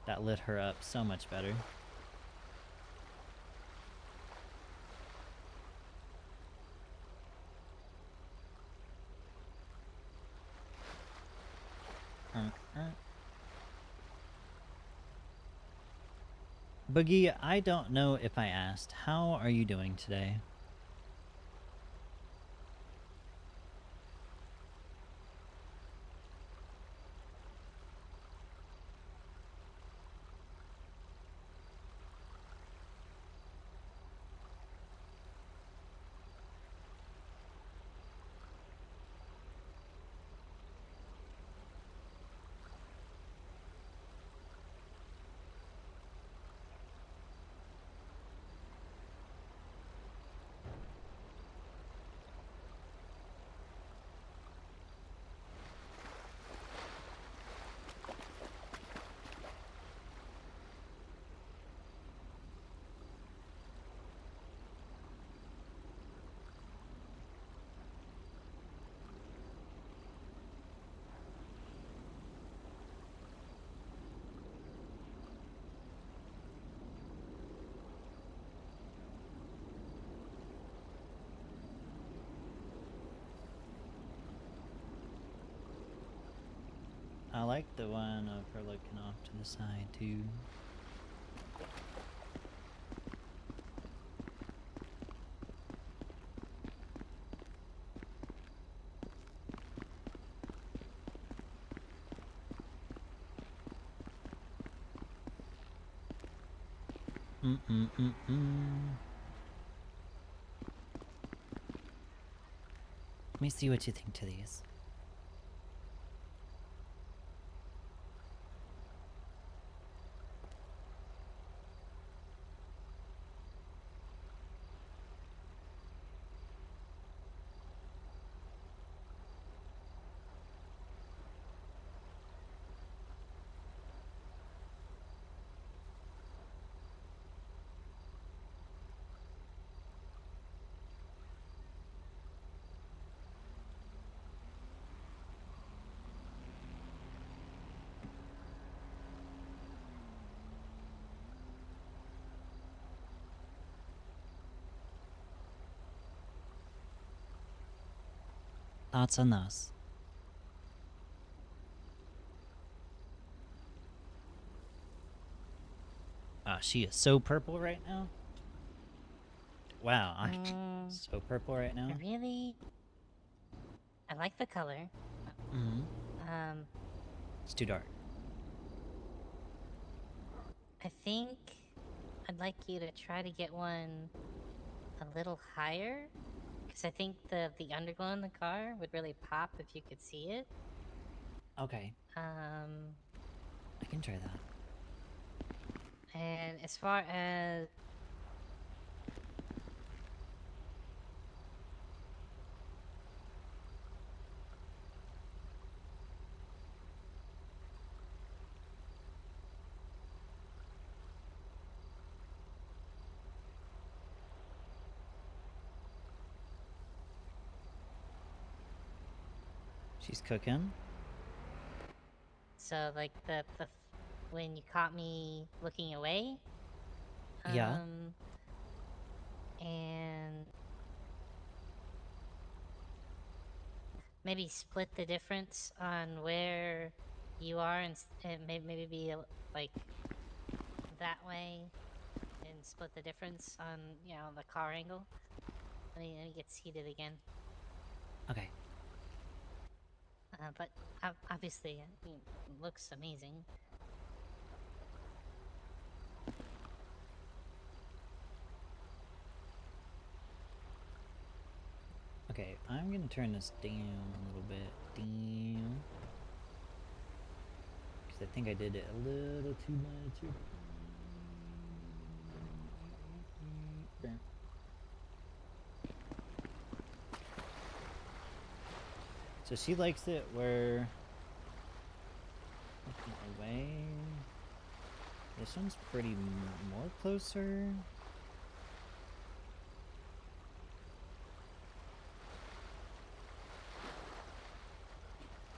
That lit her up so much better. Boogie, I don't know if I asked, how are you doing today? I like the one of her looking off to the side too. Let me see what you think to these. thoughts on those? She is so purple right now. Wow, I'm so purple right now. I like the color. Mm-hmm. It's too dark. I think I'd like you to try to get one a little higher, because I think the underglow in the car would really pop if you could see it. Okay, I can try that. And as far as She's cooking. so, like the when you caught me looking away. Yeah. And maybe split the difference on where you are, and maybe be like that way, and split the difference on the car angle. Let me get seated again. Okay. But obviously, it looks amazing. Okay, I'm gonna turn this down a little bit. Down. Because I think I did it a little too much. So she likes it where looking away. This one's pretty more closer.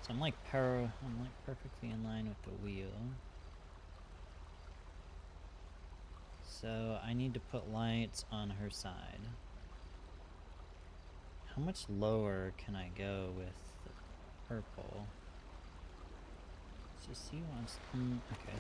So I'm like perfectly in line with the wheel. So I need to put lights on her side. How much lower can I go with the purple? So she wants... okay.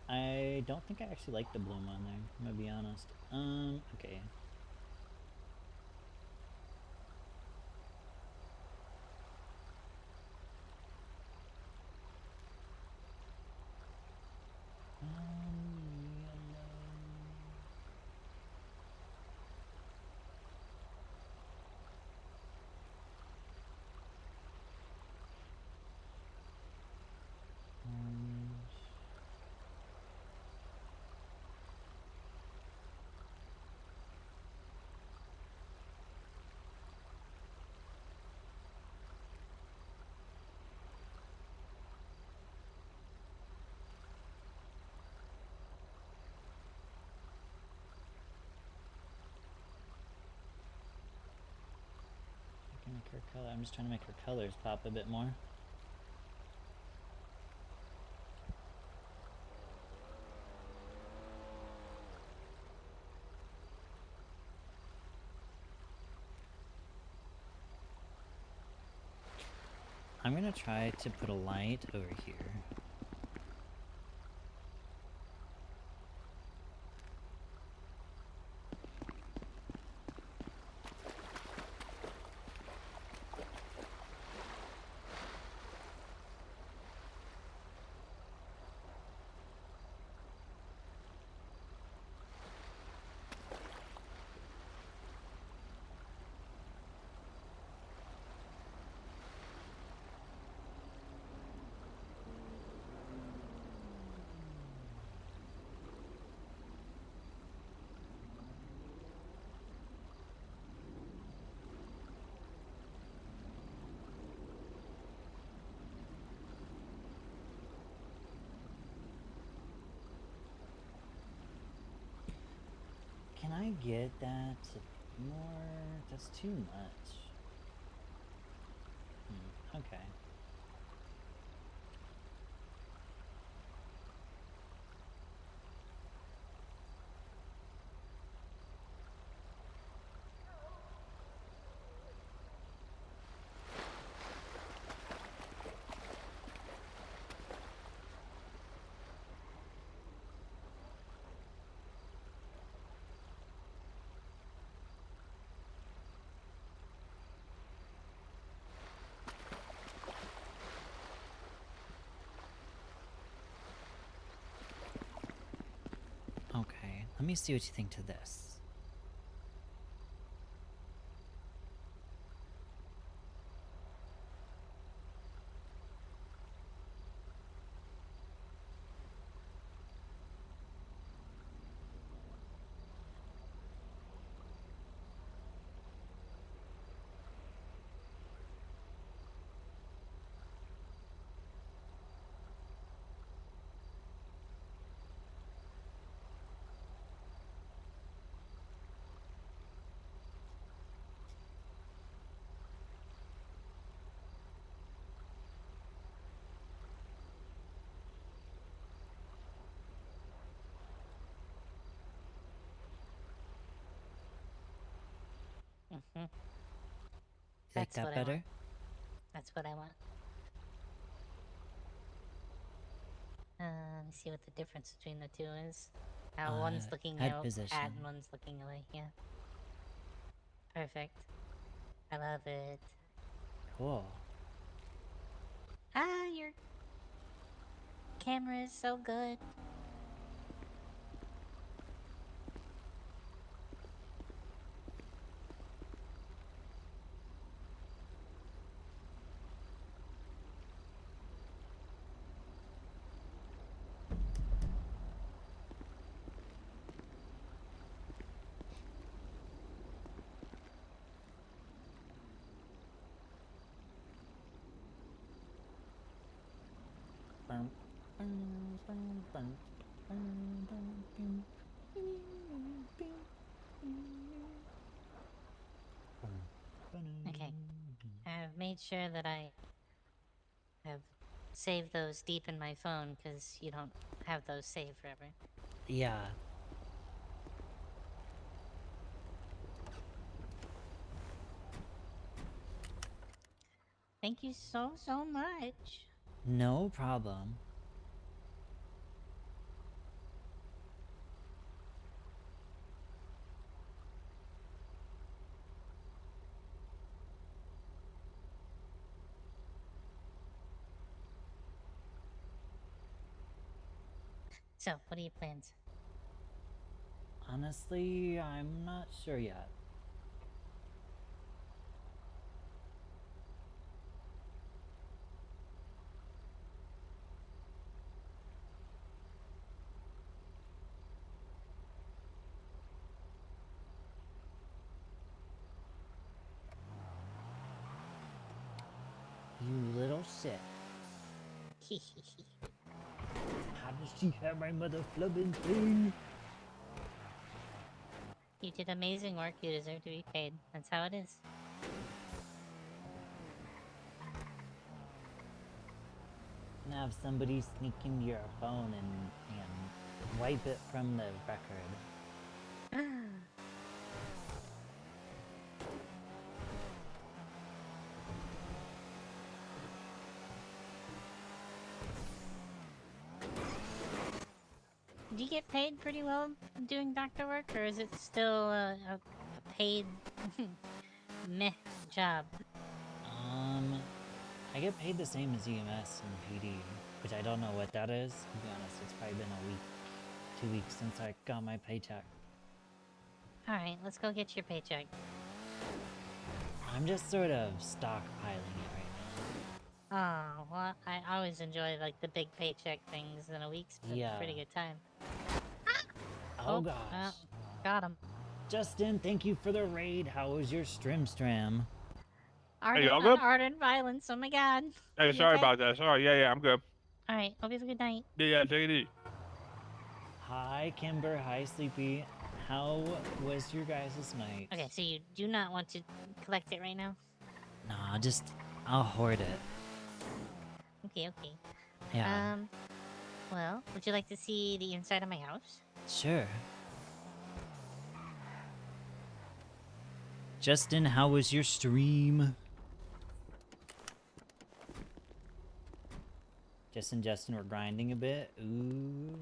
I don't think I actually like the bloom on there, I'm gonna be honest. Okay. I can make her color. I'm just trying to make her colors pop a bit more. I'm gonna try to put a light over here. I get that. More. That's too much. Okay. Okay, let me see what you think to this. Mm-hmm. You like that better? That's what I want. Let me see what the difference between the two is. How one's looking head out position. at and one's looking away. Yeah. Perfect. I love it. Cool. Your camera is so good. Okay. I've made sure that I have saved those deep in my phone because you don't have those saved forever. Yeah. Thank you so much. No problem. So, what are your plans? Honestly, I'm not sure yet. You little shit. How does she have my mother flubbing thing? You did amazing work. You deserve to be paid. That's how it is. And have somebody sneak into your phone and wipe it from the record. Do you get paid pretty well doing doctor work, or is it still a paid meh job? I get paid the same as EMS and PD, which I don't know what that is. To be honest, it's probably been a week, 2 weeks since I got my paycheck. Alright, let's go get your paycheck. I'm just sort of stockpiling it right Oh, well, I always enjoy, like, the big paycheck things, and a week's a Yeah. pretty good time. now. Oh gosh. Well, got him. Justin, thank you for the raid. How was your stram? Art, y'all good? art and violence, oh my god. Hey, You sorry okay? about that. Sorry. Yeah, I'm good. Alright, hope you have a good night. Yeah, take it easy. Hi, Kimber. Hi, Sleepy. How was your guys' night? Okay, so you do not want to collect it right now? Nah, I'll hoard it. Okay, okay. Yeah. Well, would you like to see the inside of my house? Sure. Justin, how was your stream? Justin, we're grinding a bit. Ooh.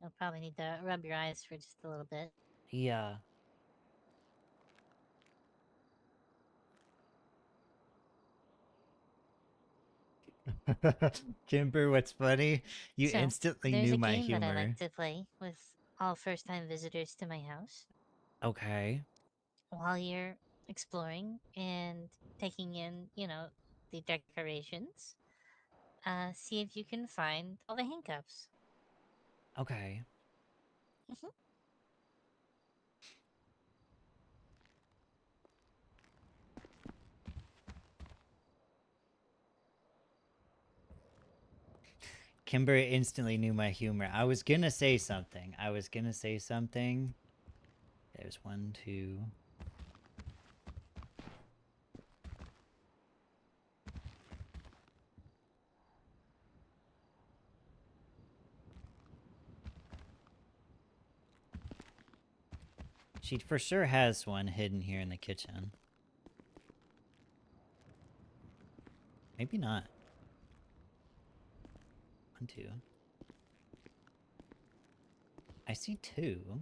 You'll probably need to rub your eyes for just a little bit. Yeah. Kimber, what's funny? You So, instantly there's knew a my game that I humor. like to play with all first-time visitors to my house. Okay. While you're exploring and taking in, the decorations, see if you can find all the handcuffs. Okay. Mhm. Kimber instantly knew my humor. I was gonna say something. There's 1, 2. She for sure has one hidden here in the kitchen. Maybe not. 1, 2. I see 2.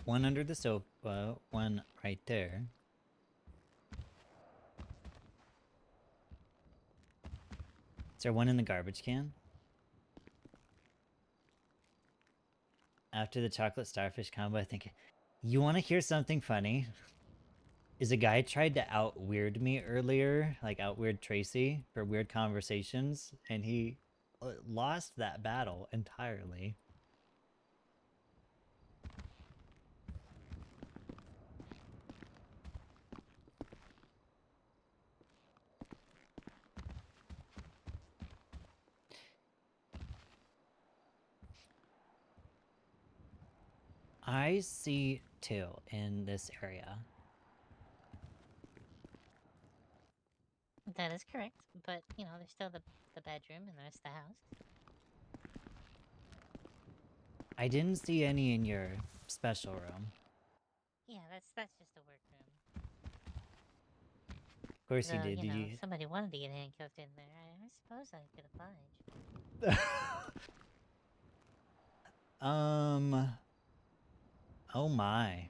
One under the sofa, one right there. Is there one in the garbage can? After the chocolate starfish combo, I think... You want to hear something funny? Is a guy tried to out-weird me earlier, like out-weird Tracey for weird conversations, and he lost that battle entirely. I see 2 in this area. That is correct, but, there's still the bedroom and the rest of the house. I didn't see any in your special room. Yeah, that's just a workroom. Of course So, you did. Did if you... somebody wanted to get handcuffed in there, I suppose I could oblige. Oh my.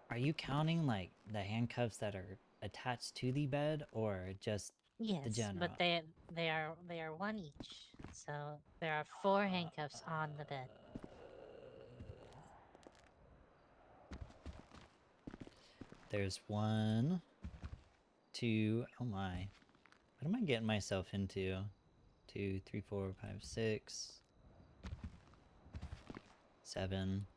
Are you counting, like, the handcuffs that are attached to the bed, or just the Yes, general? but they are one each. So there are 4 handcuffs on the bed. There's 1, 2... Oh my. What am I getting myself into? 2, 3, 4, 5, 6... 7...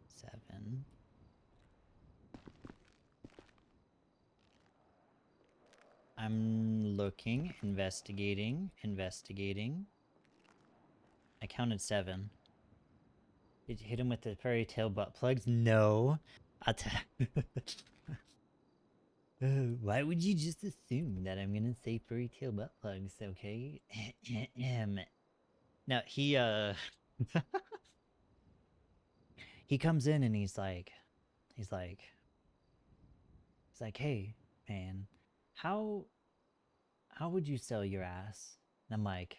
7... I'm looking, investigating. I counted 7. Did you hit him with the fairy tale butt plugs? No. Why would you just assume that I'm gonna say fairy tale butt plugs, okay? Now, he he comes in and he's like, hey, man, how would you sell your ass? And I'm like,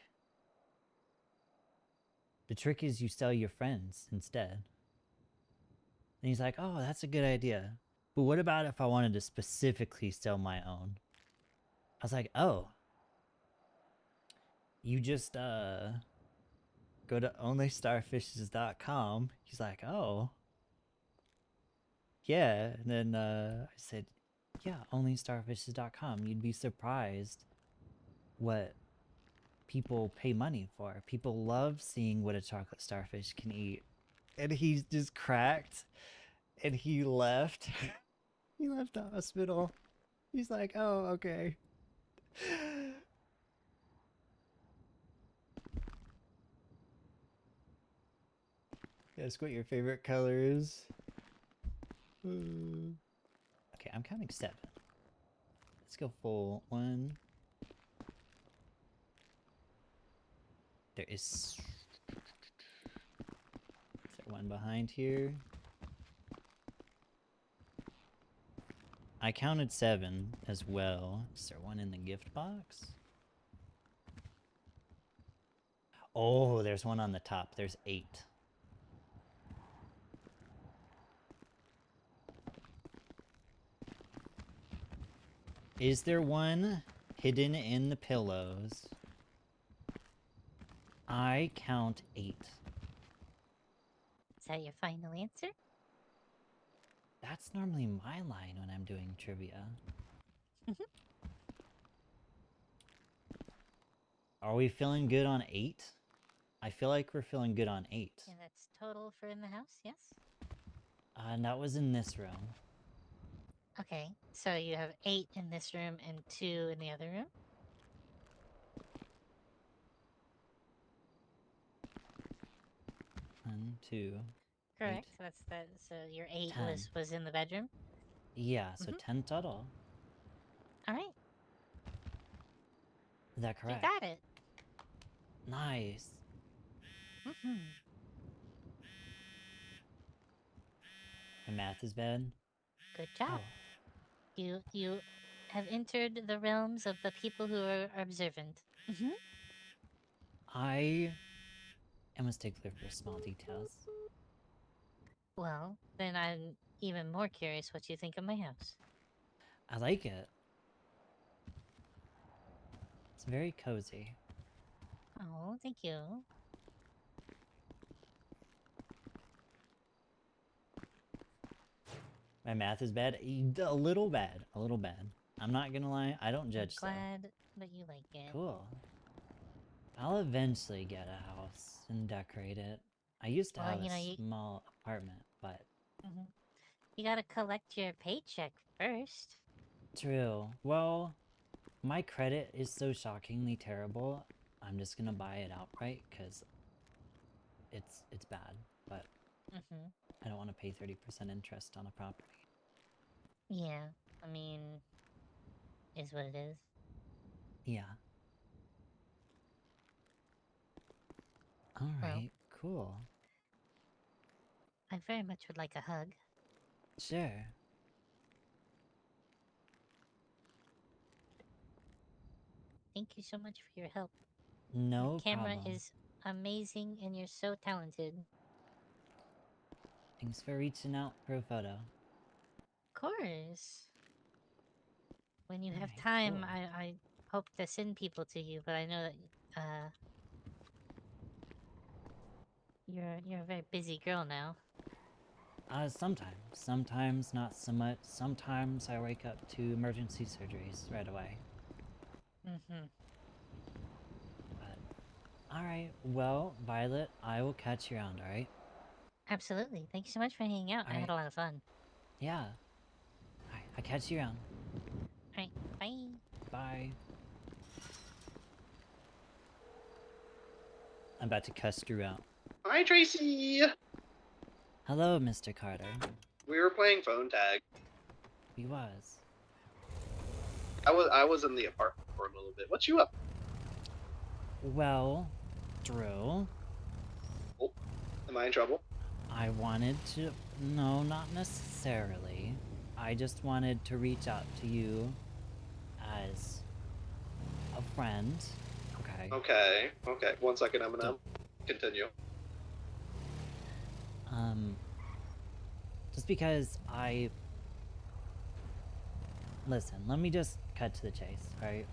the trick is you sell your friends instead. And he's like, oh, that's a good idea. But what about if I wanted to specifically sell my own? I was like, oh, you just go to onlystarfishes.com. He's like, oh, yeah. And then I said, Yeah, onlystarfishes.com. You'd be surprised what people pay money for. People love seeing what a chocolate starfish can eat. And he's just cracked. And he left. He left the hospital. He's like, oh, okay. Guess what your favorite color is? Okay, I'm counting 7. Let's go full 1. There is there one behind here? I counted 7 as well. Is there one in the gift box? Oh, there's one on the top. There's 8. Is there one hidden in the pillows? I count 8. Is that your final answer? That's normally my line when I'm doing trivia. Are we feeling good on 8? I feel like we're feeling good on 8. And that's total for in the house, yes? And that was in this room. Okay, so you have 8 in this room and 2 in the other room? One, 2. Correct. That's that. So your 8 10. was in the bedroom. Yeah, so 10 total. All right. Is that correct? You got it. Nice. My math is bad. Good job. You have entered the realms of the people who are observant. I am a stickler for small details. Well, then I'm even more curious what you think of my house. I like it. It's very cozy. Oh, thank you. My math is bad. A little bad. A little bad. I'm not gonna lie. I don't judge though. Glad that you like it. Cool. I'll eventually get a house and decorate it. I used to Well, have you know, a small apartment, but... You gotta collect your paycheck first. True. Well, my credit is so shockingly terrible. I'm just gonna buy it outright because it's bad. But I don't want to pay 30% interest on a property. Yeah, I mean, is what it is. Yeah. All right. Cool. I very much would like a hug. Sure. Thank you so much for your help. No Your camera problem. is amazing and you're so talented. Thanks for reaching out for a photo. Of course. When you have Alright, time, cool. I hope to send people to you, but I know that you're a very busy girl now. Sometimes not so much. Sometimes I wake up to emergency surgeries right away. But, alright, well, Violet, I will catch you around, alright? Absolutely. Thank you so much for hanging out. I had a lot of fun. Yeah. Alright, I'll catch you around. Alright, bye. Bye. I'm about to cuss Drew out. Hi, Tracy! Hello, Mr. Carter. We were playing phone tag. He was. I was in the apartment for a little bit. What you up? Well, Drew. Oh, am I in trouble? I wanted to... No, not necessarily. I just wanted to reach out to you as a friend. Okay. Okay. 1 second, Eminem. Continue. Just because I... Listen, let me just cut to the chase, right?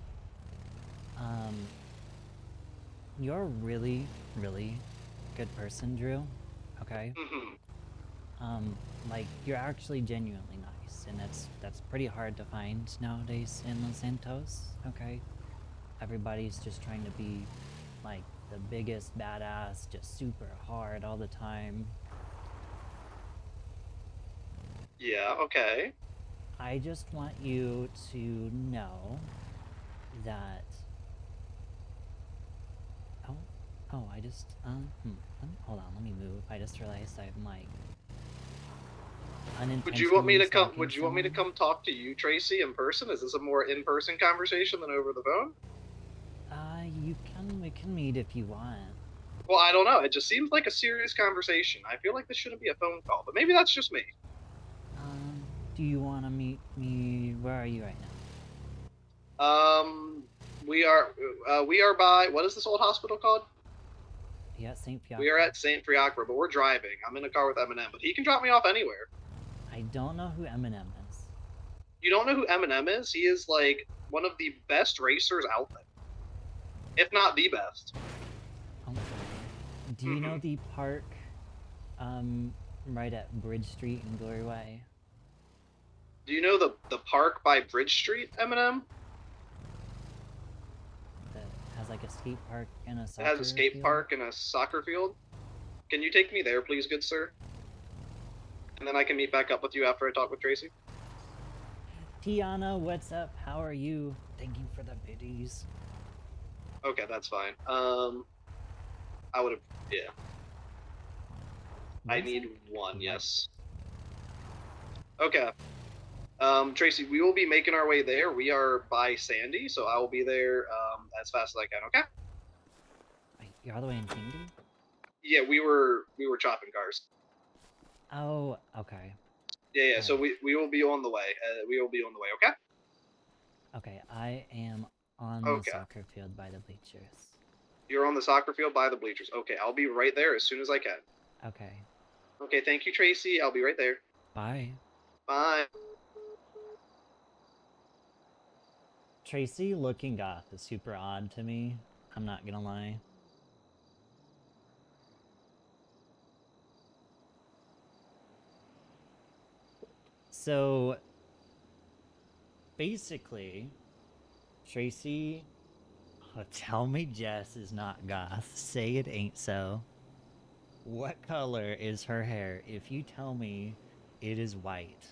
You're a really, really good person, Drew. Okay? Like, you're actually genuinely nice, and that's pretty hard to find nowadays in Los Santos, okay? Everybody's just trying to be, like, the biggest badass, just super hard all the time. Yeah, okay. I just want you to know that... Oh, I just, hold on, let me move. I just realized I'm, like, unintentionally Would you want me to come? stalking Would you want me to someone. come talk to you, Tracy, in person? Is this a more in-person conversation than over the phone? We can meet if you want. Well, I don't know. It just seems like a serious conversation. I feel like this shouldn't be a phone call, but maybe that's just me. Do you want to meet me? Where are you right now? We are by, what is this old hospital called? Yeah, St. Fiacre. We are at St. Fiacre, but we're driving. I'm in a car with Eminem, but he can drop me off anywhere. I don't know who Eminem is. You don't know who Eminem is? He is like one of the best racers out there, if not the best. Okay. Do you know the park, right at Bridge Street in Glory Way? Do you know the park by Bridge Street, Eminem? That has like a skate park and a soccer It has a skate field? park and a soccer field. Can you take me there, please, good sir? And then I can meet back up with you after I talk with Tracy. Tiana, what's up? How are you? Thank you for the biddies. Okay, that's fine. I would have, yeah. I need one, yes. Okay. Tracy, we will be making our way there. We are by Sandy, so I will be there as fast as I can, okay? Wait, you're all the way in Sandy? Yeah, we were chopping cars. Oh, okay. Yeah, so we will be on the way. We will be on the way, okay? Okay, I am on Okay. the soccer field by the bleachers. You're on the soccer field by the bleachers. Okay, I'll be right there as soon as I can. Okay. Okay, thank you, Tracy. I'll be right there. Bye. Bye. Tracy looking goth is super odd to me. I'm not gonna lie. So, basically, Tracy... Oh, tell me Jess is not goth. Say it ain't so. What color is her hair if you tell me it is white?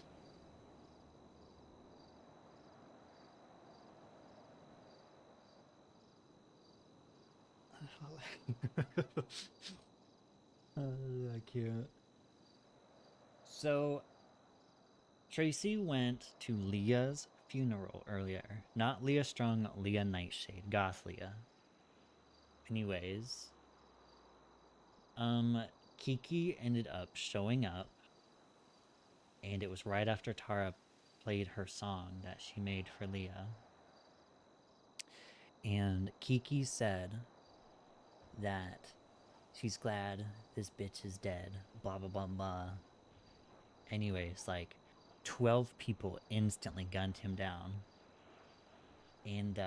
I can't. So, Tracy went to Leah's funeral earlier. Not Leah Strong, Leah Nightshade. Goth Leah. Anyways, Kiki ended up showing up, and it was right after Tara played her song that she made for Leah. And Kiki said that she's glad this bitch is dead, blah blah blah blah. Anyways, like 12 people instantly gunned him down. And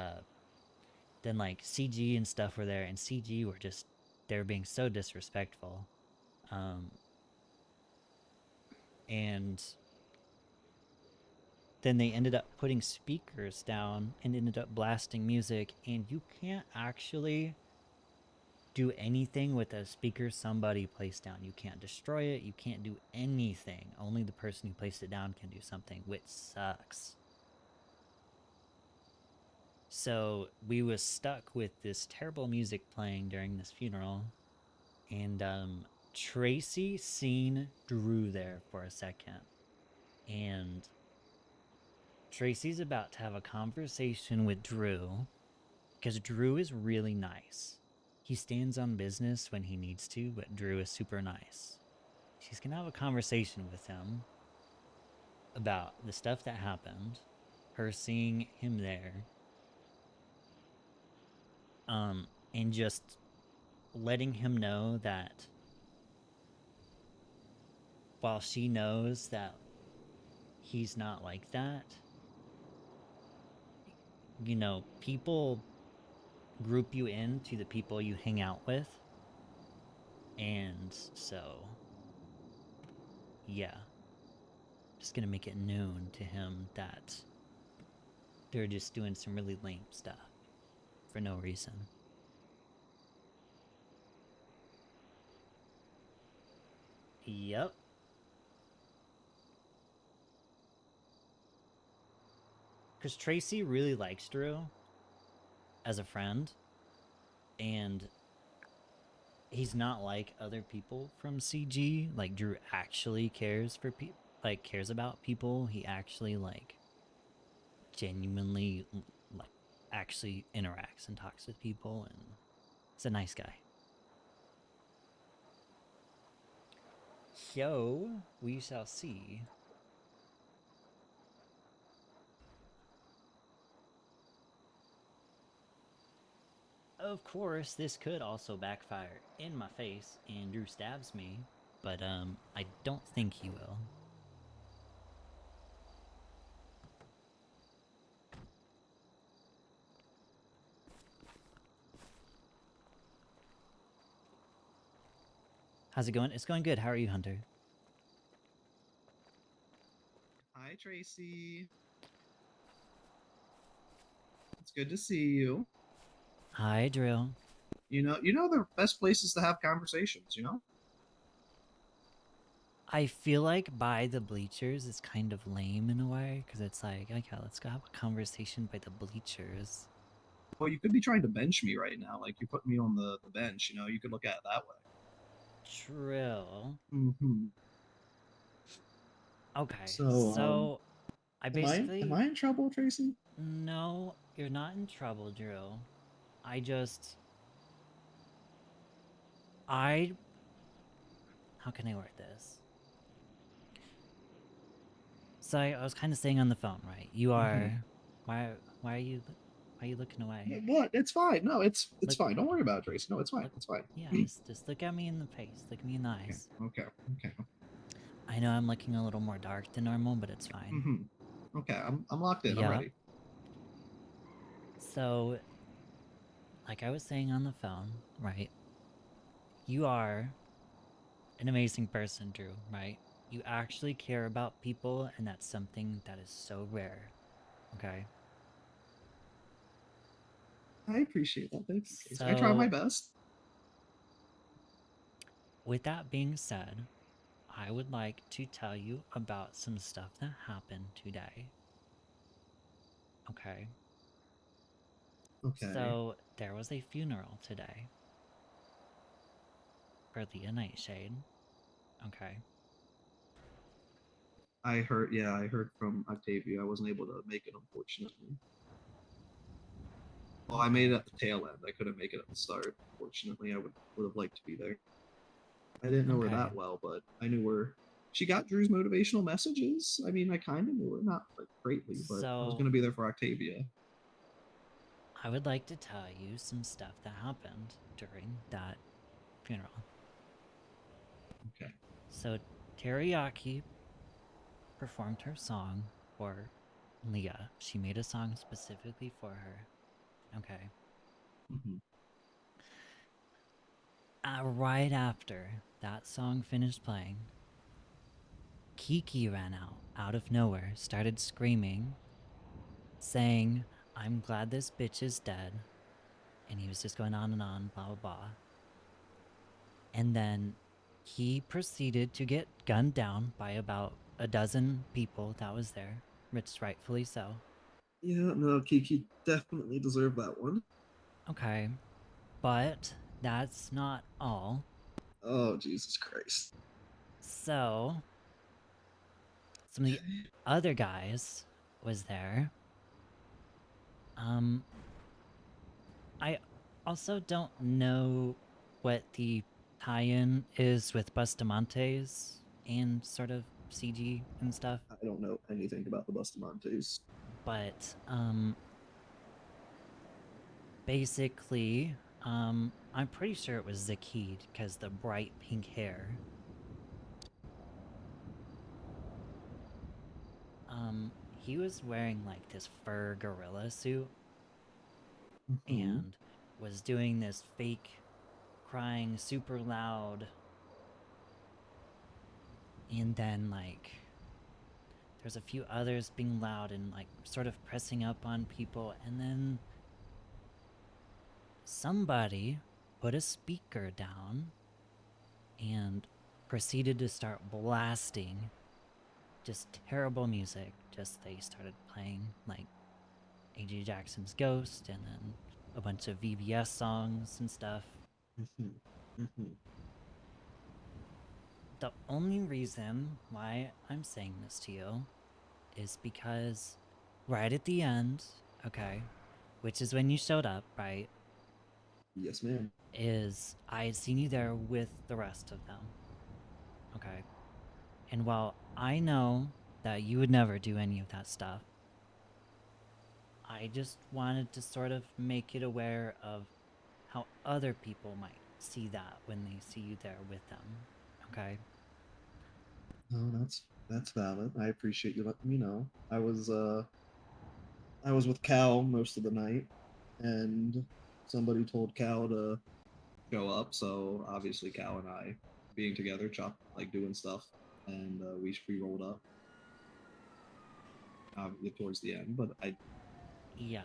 then like CG and stuff were there, and CG were just, they were being so disrespectful. And then they ended up putting speakers down and ended up blasting music, and you can't actually do anything with a speaker somebody placed down. You can't destroy it, you can't do anything. Only the person who placed it down can do something, which sucks. So we was stuck with this terrible music playing during this funeral, and Tracy seen Drew there for a second, and Tracy's about to have a conversation with Drew, because Drew is really nice. He stands on business when he needs to, but Drew is super nice. She's gonna have a conversation with him about the stuff that happened, her seeing him there, and just letting him know that while she knows that he's not like that, you know, people group you into the people you hang out with. And so yeah. Just gonna make it known to him that they're just doing some really lame stuff for no reason. Yep. Because Tracey really likes Drew as a friend, and he's not like other people from CG. Like, Drew actually cares for people, like, cares about people. He actually, like, genuinely, like, actually interacts and talks with people, and he's a nice guy. So, we shall see. Of course, this could also backfire in my face and Drew stabs me, but I don't think he will. How's it going? It's going good. How are you, Hunter? Hi, Tracy. It's good to see you. Hi, Drew. You know the best places to have conversations, you know? I feel like by the bleachers is kind of lame in a way, because it's like, okay, let's go have a conversation by the bleachers. Well, you could be trying to bench me right now. Like, you put me on the bench, you know? You could look at it that way. True. Mm-hmm. Okay, So, I basically... Am I in trouble, Tracy? No, you're not in trouble, Drew. How can I word this? So I was kind of saying on the phone, right? You are... Why are you looking away? What? It's fine. No, it's fine. Don't worry about it, Tracy. No, it's fine. It's fine. Yeah, just look at me in the face. Look me in the eyes. Okay. I know I'm looking a little more dark than normal, but it's fine. Mm-hmm. Okay, I'm locked in. Yeah. I'm ready. So, like I was saying on the phone, right? You are an amazing person, Drew, right? You actually care about people, and that's something that is so rare. Okay? I appreciate that. Thank you, Tracy. So, I try my best. With that being said, I would like to tell you about some stuff that happened today. Okay? Okay. So, there was a funeral today for Leah Nightshade. Okay? I heard from Octavia. I wasn't able to make it, unfortunately. Well, I made it at the tail end. I couldn't make it at the start. Fortunately, I would have liked to be there. I didn't know her Okay. that well, but I knew her. She got Drew's motivational messages. I mean, I kind of knew her, not like greatly, but I was So- going to be there for Octavia. I would like to tell you some stuff that happened during that funeral. Okay. So, Teriyaki performed her song for Leah. She made a song specifically for her. Okay. Mm-hmm. Right after that song finished playing, Kiki ran out of nowhere, started screaming, saying, "I'm glad this bitch is dead." And he was just going on and on, blah, blah, blah. And then he proceeded to get gunned down by about a dozen people that was there, which rightfully so. Yeah, no, Kiki definitely deserved that one. Okay, but that's not all. Oh, Jesus Christ. So, some of the other guys was there. I also don't know what the tie-in is with Bustamantes and sort of CG and stuff. I don't know anything about the Bustamantes. But, basically, I'm pretty sure it was Zakid, because the bright pink hair. He was wearing, like, this fur gorilla suit, and was doing this fake, crying, super loud And then, like, there's a few others being loud and, like, sort of pressing up on people. And then somebody put a speaker down and proceeded to start blasting just terrible music. Just they started playing, like, A.J. Jackson's Ghost and then a bunch of VBS songs and stuff. The only reason why I'm saying this to you is because right at the end, okay, which is when you showed up, right? Yes, ma'am. Is I had seen you there with the rest of them. Okay. And while I know that you would never do any of that stuff, I just wanted to sort of make it aware of how other people might see that when they see you there with them. Okay? No, that's valid. I appreciate you letting me know. I was with Cal most of the night, and somebody told Cal to show up. So obviously, Cal and I, being together, doing stuff, and we rolled up towards the end. But Yeah.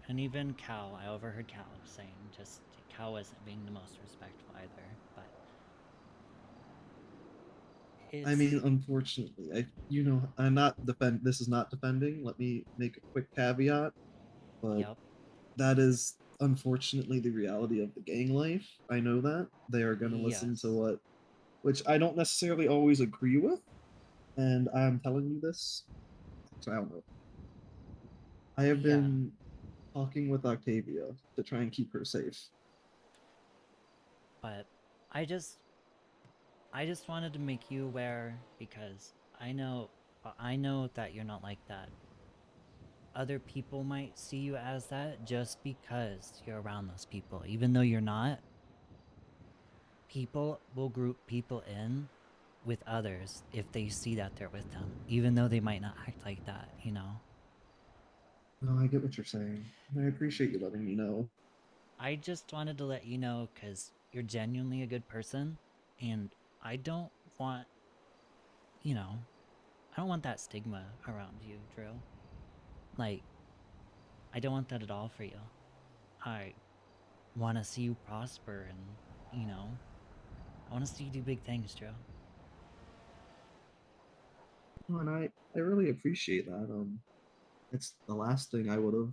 And even Cal, I overheard Cal saying just Cal wasn't being the most respectful either, but I mean, unfortunately, I'm not defend. This is not defending. Let me make a quick caveat, but Yep. that is unfortunately the reality of the gang life. I know that they are going to listen to which I don't necessarily always agree with, and I'm telling you this. So I don't know. I have been talking with Octavia to try and keep her safe. But I just wanted to make you aware because I know that you're not like that. Other people might see you as that just because you're around those people. Even though you're not, people will group people in with others if they see that they're with them, even though they might not act like that, you know? No, I get what you're saying. I appreciate you letting me know. I just wanted to let you know because you're genuinely a good person, and I don't want, you know, I don't want that stigma around you, Drew. Like, I don't want that at all for you. I want to see you prosper and, you know, I want to see you do big things, Drew. Oh, and I really appreciate that. It's the last thing I would have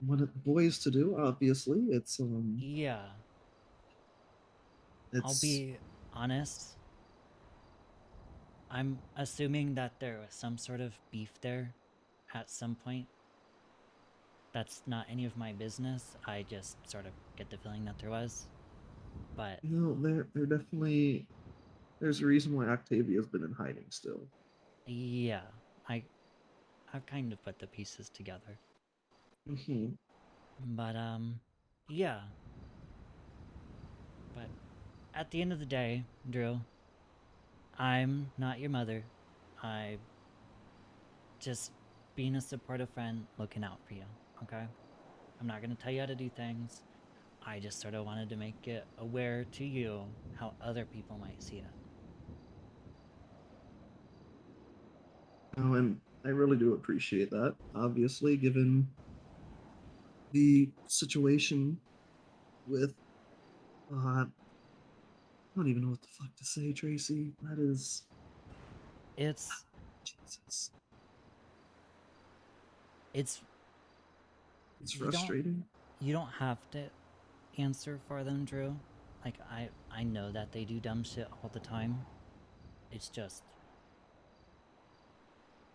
wanted the boys to do. Obviously, Yeah. I'll it's be honest. I'm assuming that there was some sort of beef there at some point. That's not any of my business. I just sort of get the feeling that there was. But no, they're definitely. There's a reason why Octavia's been in hiding still. yeah, I've kind of put the pieces together. Mm-hmm. But yeah. But at the end of the day, Drew, I'm not your mother. I just being a supportive friend, looking out for you, okay? I'm not gonna tell you how to do things. I just sort of wanted to make it aware to you how other people might see it. Oh, and I really do appreciate that. Obviously, given the situation with, I don't even know what the fuck to say, Tracy. That is, It's Jesus. It's frustrating. You don't have to answer for them, Drew. Like I know that they do dumb shit all the time. It's just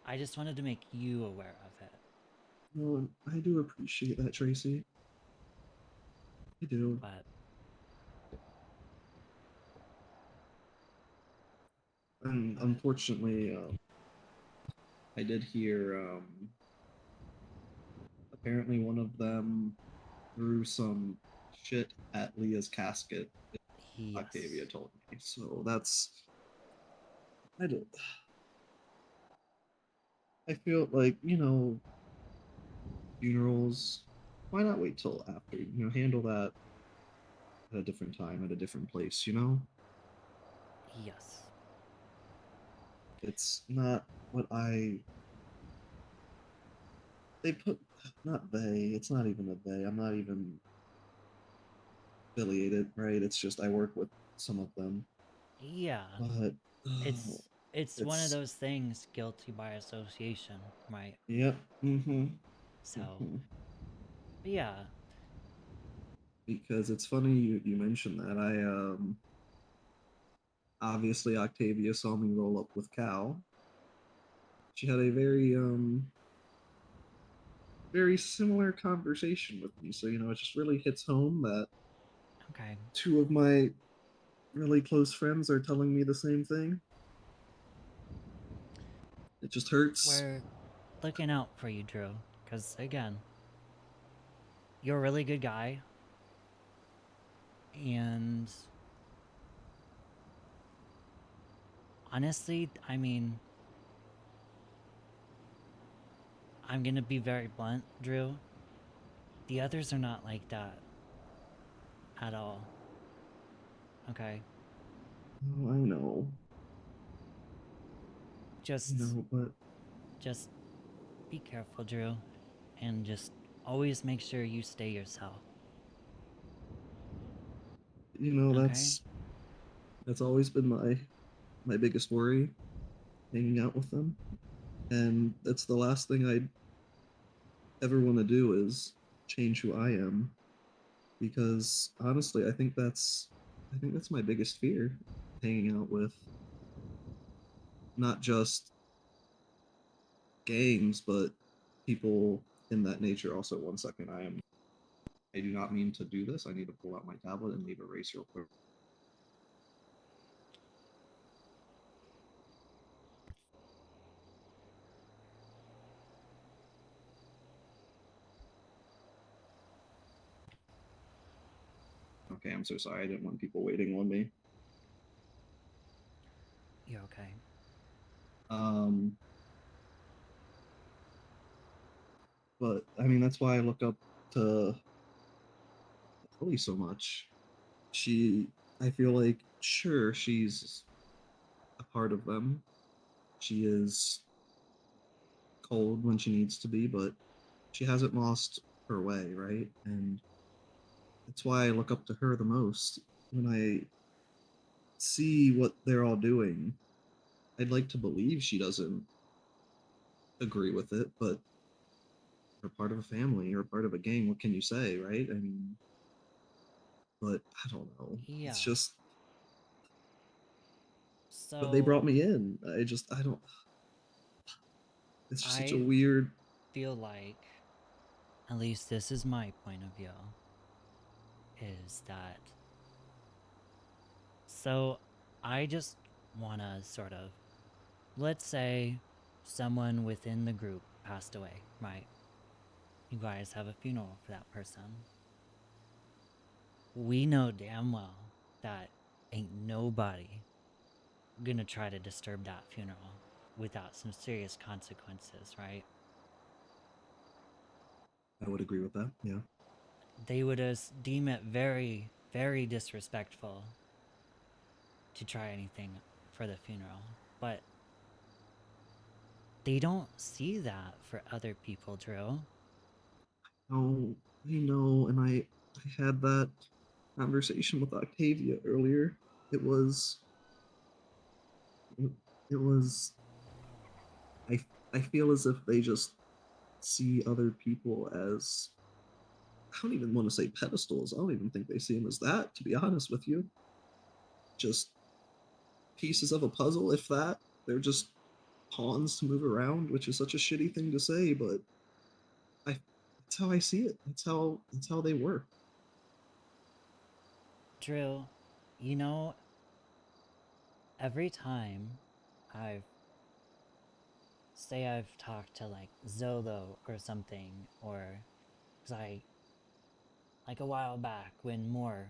I just wanted to make you aware of it. No, I do appreciate that, Tracy. I do. But And unfortunately, I did hear apparently one of them threw some shit at Leah's casket. Yes. Octavia told me. So that's I don't. I feel like funerals. Why not wait till after? Handle that at a different time, at a different place. Yes. It's not what they put. Not they. It's not even a they. I'm not even affiliated, right? It's just I work with some of them. Yeah. But It's one of those things, guilty by association, right? Yep. Mm-hmm. So, Mhm. but yeah. Because it's funny you mentioned that. Obviously Octavia saw me roll up with Cal. She had a very similar conversation with me. So, it just really hits home that Okay. two of my really close friends are telling me the same thing. It just hurts. We're looking out for you, Drew. Because, again, you're a really good guy. And honestly, I mean, I'm gonna be very blunt, Drew. The others are not like that. At all. Okay? Oh, I know. Just... but... Just be careful, Drew. And just always make sure you stay yourself. Okay? That's always been my biggest worry, hanging out with them. And that's the last thing I'd ever want to do is change who I am. Because honestly, I think that's my biggest fear, hanging out with not just gangs, but people in that nature. Also, 1 second, I do not mean to do this. I need to pull out my tablet and leave erase real quick. Okay, I'm so sorry. I didn't want people waiting on me. You're okay. But I mean, that's why I look up to Chloe so much. I feel like, sure, she's a part of them. She is cold when she needs to be, but she hasn't lost her way, right? And that's why I look up to her the most. When I see what they're all doing, I'd like to believe she doesn't agree with it, but you're part of a family, you're part of a gang. What can you say, right? I mean, but I don't know. Yeah. It's just. So... But they brought me in. I don't. It's just such a weird. feel like, at least this is my point of view, is that... So, I just wanna sort of... Let's say someone within the group passed away, right? You guys have a funeral for that person. We know damn well that ain't nobody gonna try to disturb that funeral without some serious consequences, right? I would agree with that. Yeah. They would deem it very, very disrespectful to try anything for the funeral. But they don't see that for other people, Drew. Oh, I know, and I had that conversation with Octavia earlier. It was. It was. I I feel as if they just see other people as. I don't even want to say pedestals. I don't even think they see them as that, to be honest with you. Just pieces of a puzzle, if that. They're just pawns to move around, which is such a shitty thing to say, but that's how I see it. That's how they work. Drew, you know, every time I've talked to like Zolo or something, or because like a while back when Moore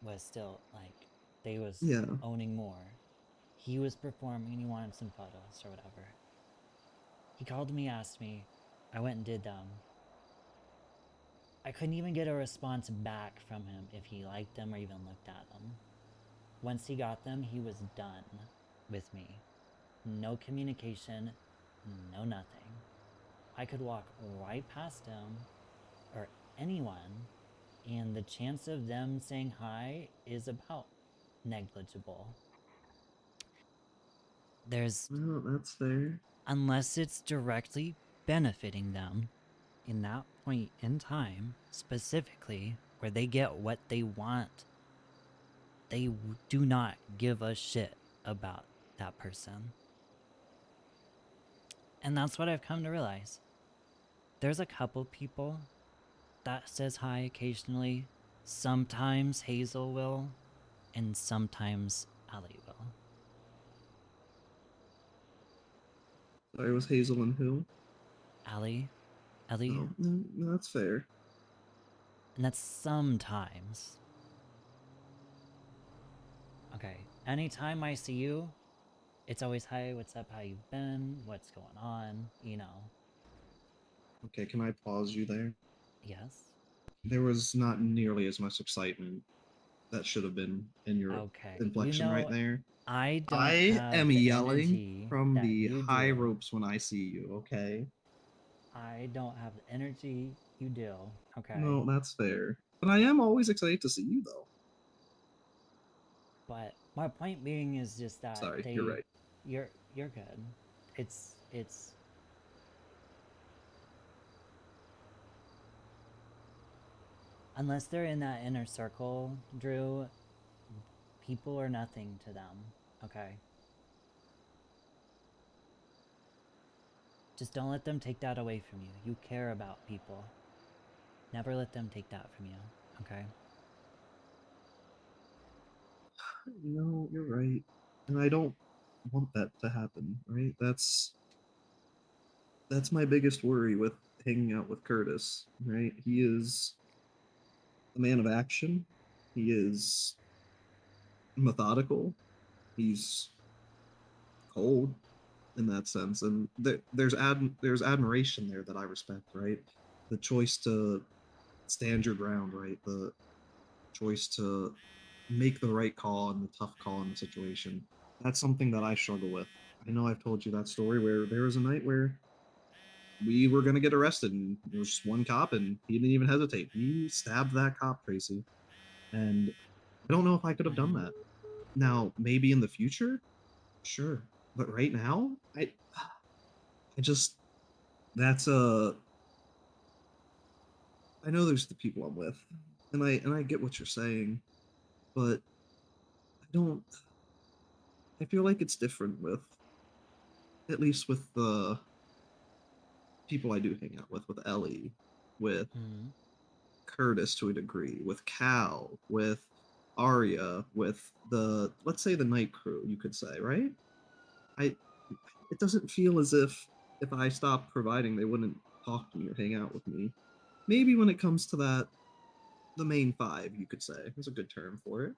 was still like they was owning Moore, he was performing and he wanted some photos or whatever. He called me, asked me, I went and did them. I couldn't even get a response back from him if he liked them or even looked at them. Once he got them, he was done with me. no communication, no nothing. I could walk right past him or anyone, and the chance of them saying hi is about negligible. There's. No, that's fair. Unless it's directly benefiting them in that point in time, specifically, where they get what they want, they do not give a shit about that person. And that's what I've come to realize. There's a couple people that says hi occasionally. Sometimes Hazel will, and sometimes Allie will. Sorry, was Hazel and who? Allie? Ellie? Oh, no, that's fair. And that's sometimes. Okay, anytime I see you, it's always, hi, what's up, how you been, what's going on, you know. Okay, can I pause you there? Yes? There was not nearly as much excitement that should have been in your Okay, inflection you know, right there. I don't I have am the yelling energy from that the you high do. ropes when I see you, okay? I don't have the energy you do, okay? No, that's fair. But I am always excited to see you, though. But my point being is just that Sorry, you're right. You're good. It's unless they're in that inner circle, Drew, people are nothing to them, okay? Just don't let them take that away from you. You care about people. Never let them take that from you, okay? No, you're right. And I don't want that to happen, right? That's my biggest worry with hanging out with Curtis, right? He is a man of action. He is methodical. He's cold in that sense, and there's admiration there that I respect, right? The choice to stand your ground, right? The choice to make the right call and the tough call in the situation. That's something that I struggle with. I know I've told you that story where there was a night where we were going to get arrested and there was just one cop and he didn't even hesitate. He stabbed that cop, Tracy. And I don't know if I could have done that. Now, maybe in the future, sure. But right now, I just, that's I know there's the people I'm with and I get what you're saying, but I feel like it's different with, at least with the people I do hang out with Ellie, with Curtis to a degree, with Cal, with Arya, with let's say the night crew, you could say, right? It doesn't feel as if I stopped providing, they wouldn't talk to me or hang out with me. Maybe when it comes to that, the main five, you could say, is a good term for it.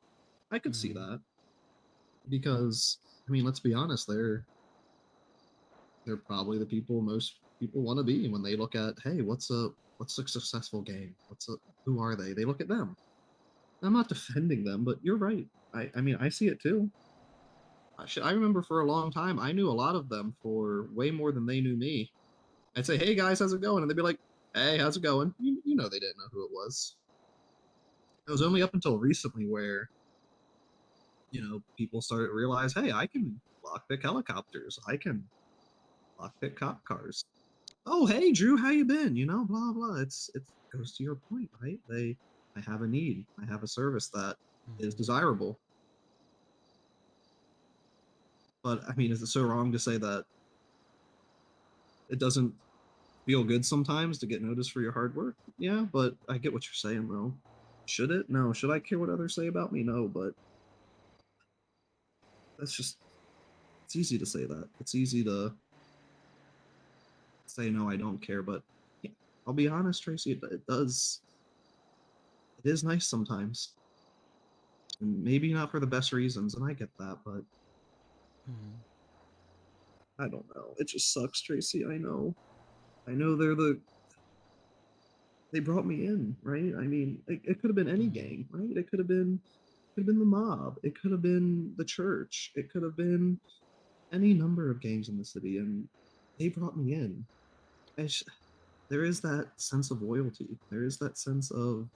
I could see that because, I mean, let's be honest, they're probably the people most people want to be when they look at, hey, what's a successful game? Who are they? They look at them. I'm not defending them, but you're right. I mean, I see it too. I remember for a long time, I knew a lot of them for way more than they knew me. I'd say, hey guys, how's it going? And they'd be like, hey, how's it going? You know they didn't know who it was. It was only up until recently where, people started to realize, hey, I can lockpick helicopters. I can lockpick cop cars. Oh, hey, Drew, how you been? Blah, blah. It goes to your point, right? I have a need. I have a service that is desirable. But, I mean, is it so wrong to say that it doesn't feel good sometimes to get noticed for your hard work? Yeah, but I get what you're saying, though. Should it? No. Should I care what others say about me? No, but that's just, it's easy to say that. It's easy to say, no, I don't care, but yeah, I'll be honest, Tracy, it is nice sometimes. And maybe not for the best reasons, and I get that, but I don't know. It just sucks, Tracy. I know they brought me in, right? I mean, it could have been any gang, right? It could have been the mob. It could have been the church. It could have been any number of gangs in the city, and they brought me in. There is that sense of loyalty. There is that sense of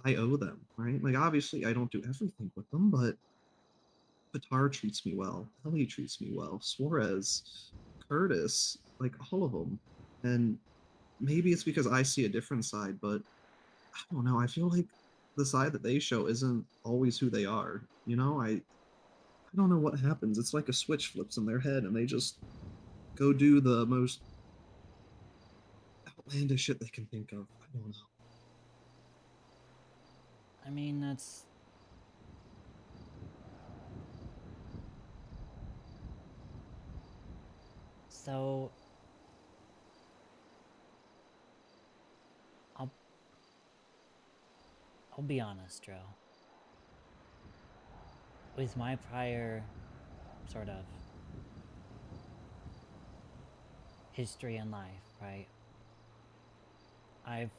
I owe them, right? Like obviously I don't do everything with them, but Qatar treats me well. Ellie treats me well. Suarez, Curtis, like all of them. And maybe it's because I see a different side, but I don't know. I feel like the side that they show isn't always who they are. You know, I don't know what happens. It's like a switch flips in their head and they just go do the most outlandish shit they can think of. I don't know. I mean, that's... So... I'll be honest, Dro. With my prior sort of history in life, right? I've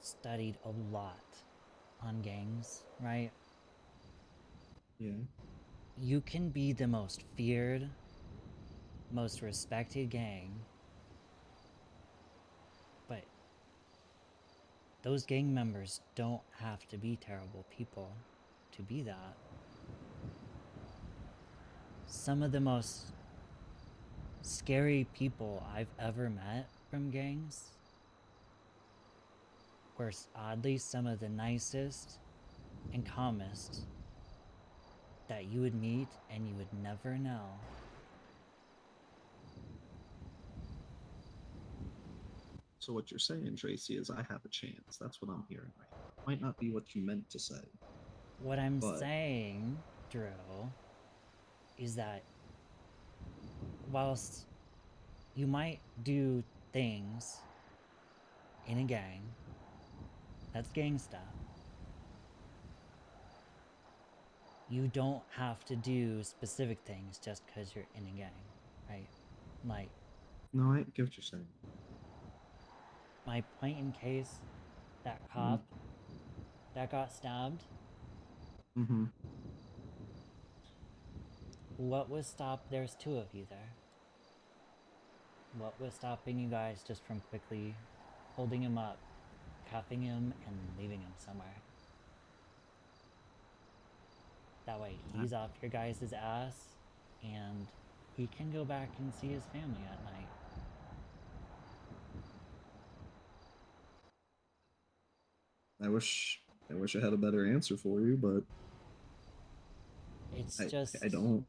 studied a lot on gangs, right? Yeah. You can be the most feared, most respected gang, but those gang members don't have to be terrible people to be that. Some of the most scary people I've ever met from gangs were oddly some of the nicest and calmest that you would meet and you would never know. So what you're saying, Tracy, is I have a chance. That's what I'm hearing right now. Might not be what you meant to say. What I'm but saying, Drew, is that whilst you might do things in a gang, that's gang stuff, you don't have to do specific things just because you're in a gang, right? Like, no, I get what you're saying. my point in case, that cop that got stabbed, Mm-hmm. what was stopped? There's two of you there. What was stopping you guys just from quickly holding him up, cuffing him, and leaving him somewhere? That way he's off your guys' ass, and he can go back and see his family at night. I wish I had a better answer for you, but It's I just... don't.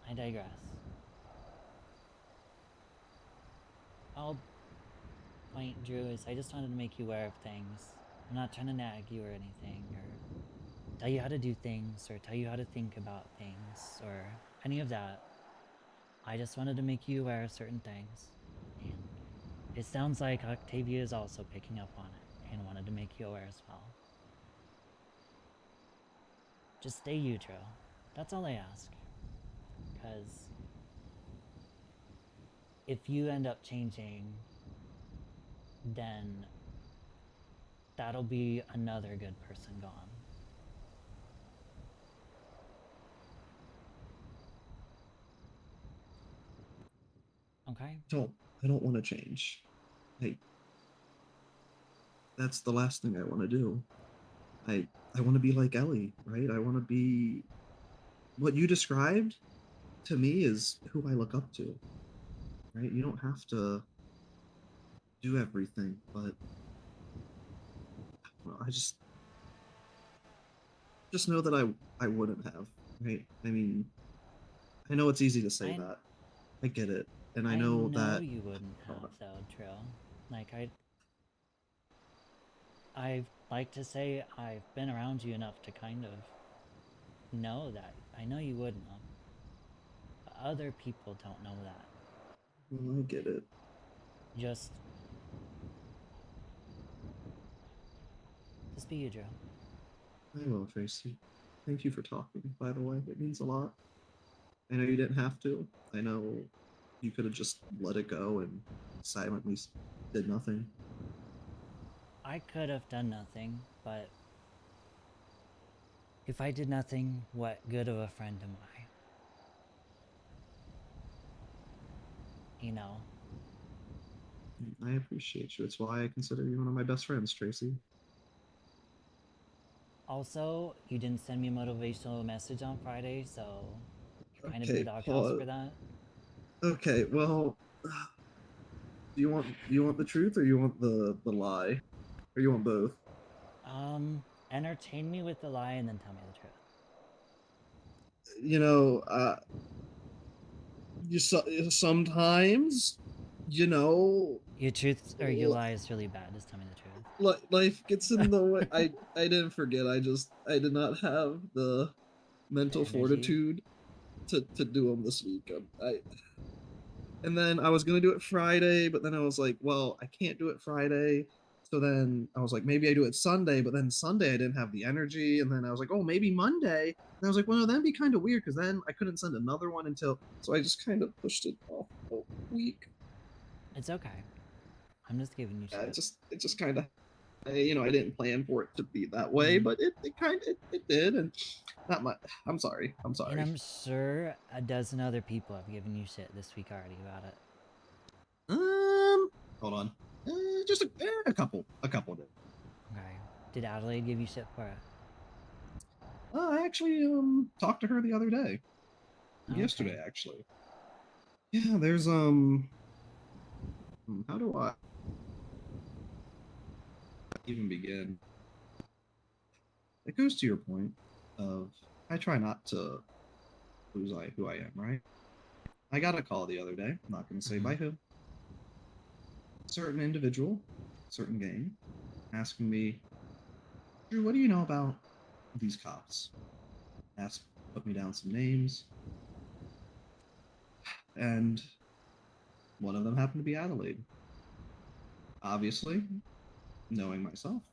I digress. All point, Drew, is I just wanted to make you aware of things. I'm not trying to nag you or anything, or tell you how to do things, or tell you how to think about things, or any of that. I just wanted to make you aware of certain things. And it sounds like Octavia is also picking up on it, and wanted to make you aware as well. Just stay you, Drew. That's all I ask. Because if you end up changing, then that'll be another good person gone. Okay? I don't want to change. That's the last thing I want to do. I want to be like Ellie, right? I want to be what you described to me is who I look up to. Right? You don't have to do everything, but well, I just know that I wouldn't have, right? I mean, I know it's easy to say that. I get it. And I know that you wouldn't have, though, Trill. Like, I like to say I've been around you enough to kind of know that. I know you wouldn't have. But other people don't know that. Well, I get it. Just be you, Joe. I will, Tracy. Thank you for talking, by the way. It means a lot. I know you didn't have to. I know you could have just let it go and silently did nothing. I could have done nothing, but if I did nothing, what good of a friend am I? You know. I appreciate you. It's why I consider you one of my best friends, Tracy. Also, you didn't send me a motivational message on Friday, so you're kind of in the Okay, doghouse pause. for that. Okay, well, do you want the truth or you want the lie, or you want both? Entertain me with the lie and then tell me the truth. You know, sometimes, you know, Your truth or your lie is really bad. Just tell me the truth. life gets in the way. I didn't forget. I did not have the mental energy? fortitude to do them this week. And then I was gonna do it Friday, but then I was like, well, I can't do it Friday. So then I was like, maybe I do it Sunday, but then Sunday I didn't have the energy, and then I was like, oh, maybe Monday. And I was like, well, no, that'd be kind of weird because then I couldn't send another one until. So I just kind of pushed it off a week. It's okay. I'm just giving you shit. It just kind of, you know, I didn't plan for it to be that way, but it kind of it did, and not much. I'm sorry. And I'm sure a dozen other people have given you shit this week already about it. Hold on. Just a couple did. Okay. Did Adelaide give you shit for it? I actually talked to her the other day. Okay. Yesterday, actually. Yeah, there's how do I even begin? It goes to your point of I try not to lose who I am, right? I got a call the other day. I'm not going to say by who. Certain individual, certain gang, asking me, Drew, what do you know about these cops? Put me down some names, and one of them happened to be Adelaide. Obviously, knowing myself.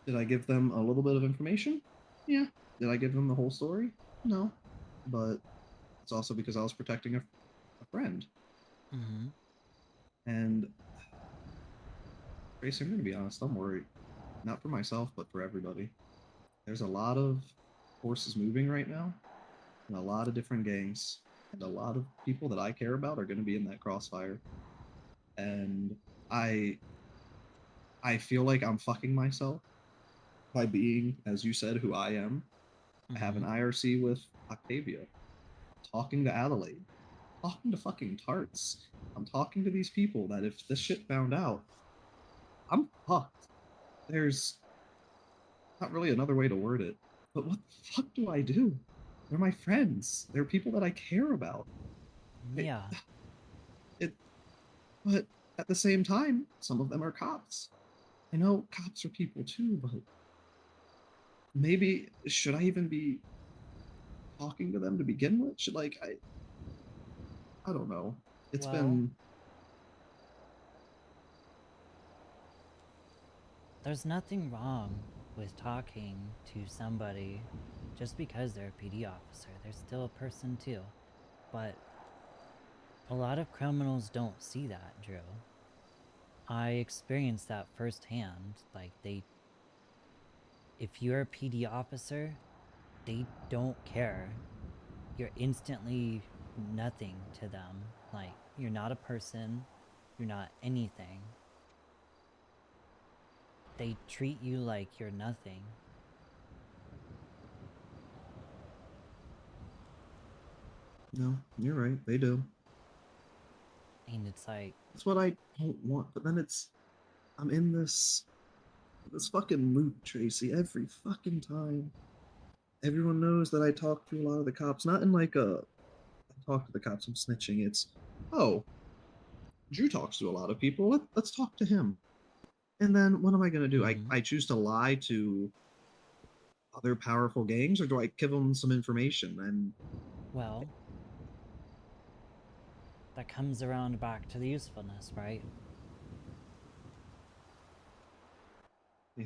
Did I give them a little bit of information? Yeah. Did I give them the whole story? No. But it's also because I was protecting a friend. Mm-hmm. And Tracy, I'm going to be honest, I'm worried. Not for myself, but for everybody. There's a lot of forces moving right now, and a lot of different gangs, and a lot of people that I care about are going to be in that crossfire. And I feel like I'm fucking myself by being, as you said, who I am. I have an IRC with Octavia, talking to Adelaide, talking to fucking Tarts. I'm talking to these people that if this shit found out, I'm fucked. There's not really another way to word it, but what the fuck do I do? They're my friends. They're people that I care about. Yeah. But at the same time, some of them are cops. I know cops are people too, but maybe should I even be talking to them to begin with? Should I don't know. It's been There's nothing wrong with talking to somebody just because they're a PD officer. They're still a person too. But a lot of criminals don't see that, Drew. I experienced that firsthand. Like, if you're a PD officer, they don't care. You're instantly nothing to them. Like, you're not a person, you're not anything. They treat you like you're nothing. No, you're right. They do. And it's like, that's what I don't want. But then I'm in this fucking loop, Tracy, every fucking time. Everyone knows that I talk to a lot of the cops, not in like I talk to the cops, I'm snitching. It's, oh, Drew talks to a lot of people. Let's talk to him. And then what am I going to do? I choose to lie to other powerful gangs, or do I give them some information? And well, that comes around back to the usefulness, right? Yeah.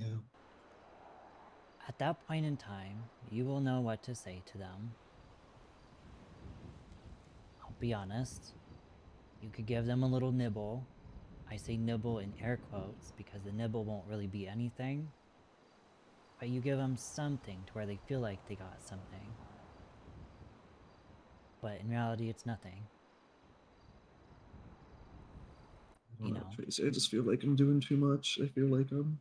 At that point in time, you will know what to say to them. I'll be honest. You could give them a little nibble, I say nibble in air quotes because the nibble won't really be anything, but you give them something to where they feel like they got something. But in reality, it's nothing. You know. Tracey, I just feel like I'm doing too much. I feel like I'm...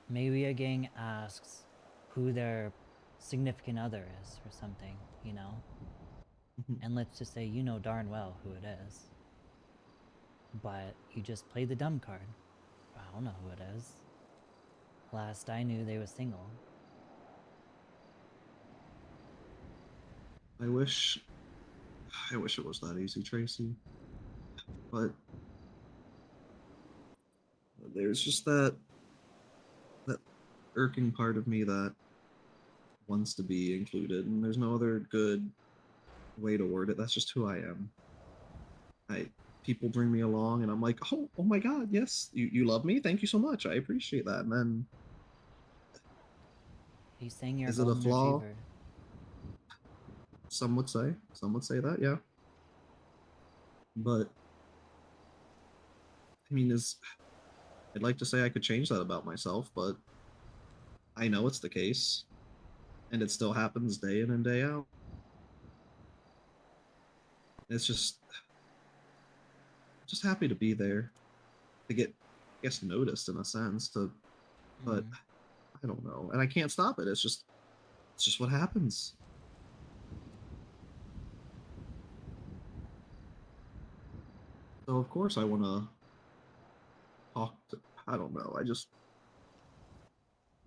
Maybe a gang asks who their significant other is or something, you know? And let's just say you know darn well who it is. But you just play the dumb card. I don't know who it is. Last I knew, they were single. I wish it was that easy, Tracy. But there's just that irking part of me that wants to be included, and there's no other good way to word it. That's just who I am. People bring me along, and I'm like, oh my god, yes, you love me, thank you so much, I appreciate that. And then, He's saying you're is a it a golden flaw? retriever. Some would say that, yeah. But I mean, I'd like to say I could change that about myself, but I know it's the case, and it still happens day in and day out. It's just happy to be there, to get, I guess, noticed in a sense. But I don't know, and I can't stop it. It's just what happens. So of course I want to talk to. I don't know.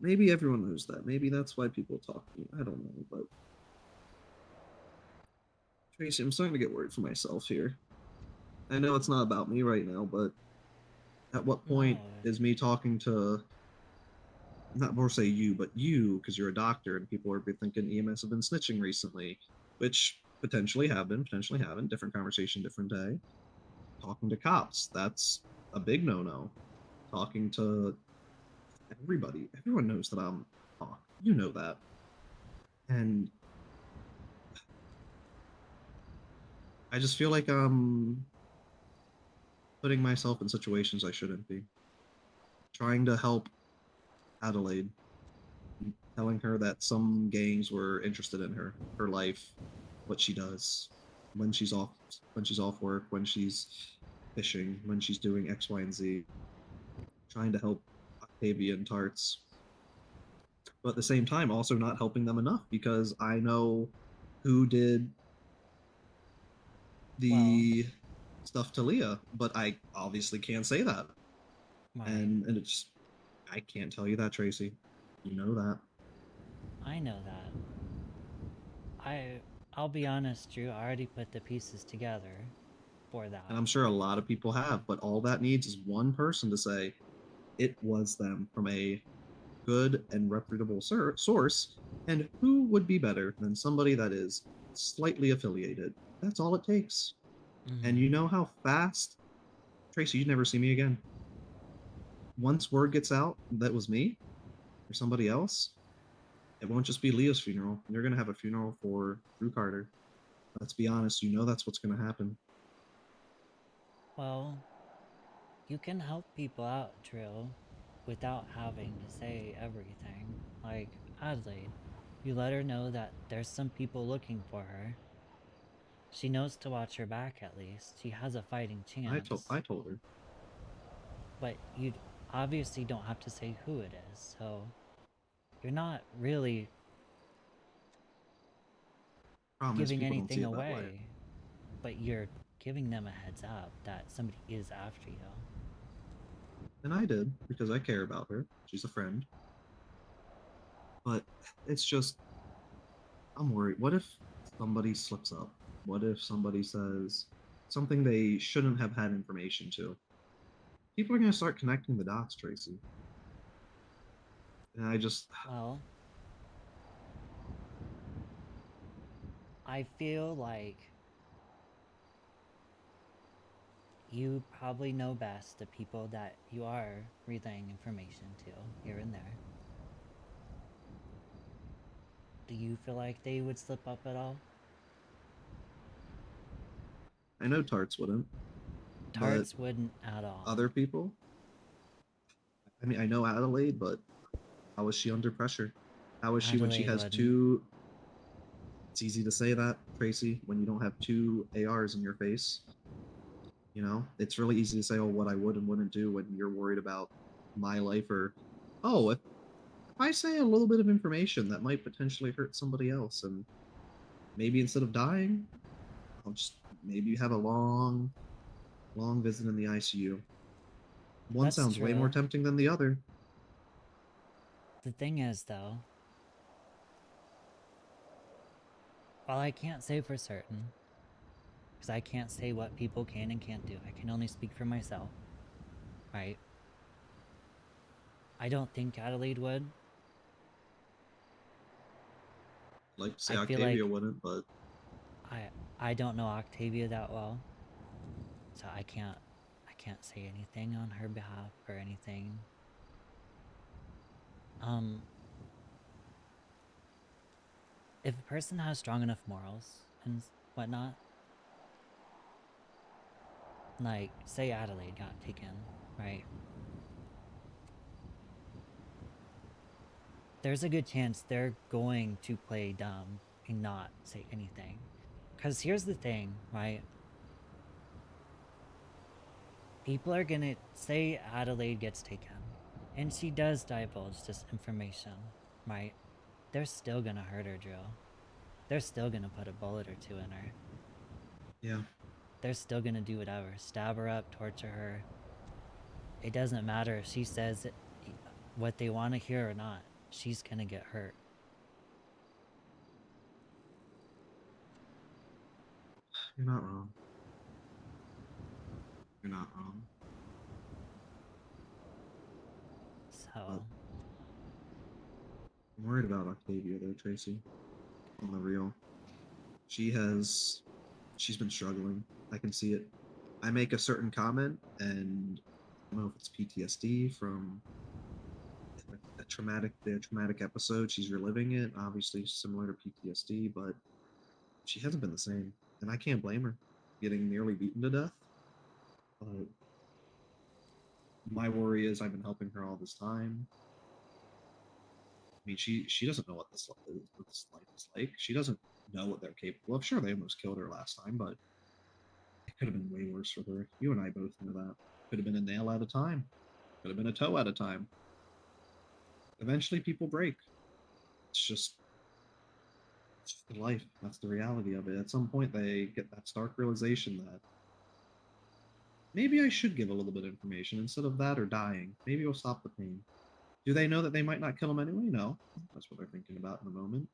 Maybe everyone knows that. Maybe that's why people talk to me. I don't know, but Tracey, I'm starting to get worried for myself here. I know it's not about me right now, but at what point is me talking to, not more say you, but you, because you're a doctor and people are thinking EMS have been snitching recently, which potentially haven't, different conversation, different day. Talking to cops, that's a big no-no. Talking to everybody, everyone knows that I'm talk. You know that. And I just feel like I'm putting myself in situations I shouldn't be. Trying to help Adelaide, telling her that some gangs were interested in her life, what she does, when she's off work, when she's fishing, when she's doing X, Y, and Z. Trying to help Octavia and Tarts, but at the same time also not helping them enough because I know who did the stuff to Leah, but I obviously can't say that. Right. And it's, I can't tell you that, Tracy. You know that. I know that. I'll be honest, Drew, I already put the pieces together for that. And I'm sure a lot of people have, but all that needs is one person to say it was them from a good and reputable source. And who would be better than somebody that is slightly affiliated? That's all it takes. And you know how fast, Tracy, you'd never see me again. Once word gets out that was me or somebody else, it won't just be Leah's funeral. You're going to have a funeral for Drew Carter. Let's be honest, you know that's what's going to happen. Well, you can help people out, Drew, without having to say everything. Like Adelaide, you let her know that there's some people looking for her. She knows to watch her back at least. She has a fighting chance. I told her. But you obviously don't have to say who it is, so you're not really giving anything away. But you're giving them a heads up that somebody is after you. And I did, because I care about her. She's a friend. But it's just, I'm worried. What if somebody slips up? What if somebody says something they shouldn't have had information to? People are going to start connecting the dots, Tracy. And I just... Well, I feel like you probably know best the people that you are relaying information to here and there. Do you feel like they would slip up at all? I know Tarts wouldn't. tarts wouldn't at all. Other people? I mean, I know Adelaide, but how is she under pressure? How is she when she Adelaide has wouldn't. two? It's easy to say that, Tracy, when you don't have two ARs in your face. You know, it's really easy to say, oh, what I would and wouldn't do when you're worried about my life, or, oh, if I say a little bit of information that might potentially hurt somebody else, and maybe instead of dying, I'll just maybe have a long visit in the ICU. One That's sounds way more true. tempting than the other. The thing is, though, while I can't say for certain, because I can't say what people can and can't do, I can only speak for myself, right? I don't think Adelaide would. Like to say I feel Octavia like wouldn't, but I don't know Octavia that well, so I can't say anything on her behalf or anything. If a person has strong enough morals and whatnot, like, say Adelaide got taken, right? There's a good chance they're going to play dumb and not say anything. Because here's the thing, right? People are gonna say Adelaide gets taken, and she does divulge this information, right? They're still gonna hurt her, Drew. They're still gonna put a bullet or two in her. yeah. They're still gonna do whatever. Stab her up, torture her. It doesn't matter if she says what they want to hear or not. She's gonna get hurt. You're not wrong. You're not wrong. So I'm worried about Octavia though, Tracy. On the real. She's been struggling. I can see it. I make a certain comment, and I don't know if it's PTSD from a traumatic episode. She's reliving it, obviously similar to PTSD, but she hasn't been the same, and I can't blame her. Getting nearly beaten to death. But my worry is I've been helping her all this time. I mean, she doesn't know what this life is like. She doesn't know what they're capable of. Sure, they almost killed her last time, but it could have been way worse for her. You and I both know that. Could have been a nail at a time. Could have been a toe at a time. Eventually, people break. It's just the life. That's the reality of it. At some point, they get that stark realization that maybe I should give a little bit of information instead of that or dying. Maybe it'll stop the pain. Do they know that they might not kill him anyway? No. That's what they're thinking about in the moment.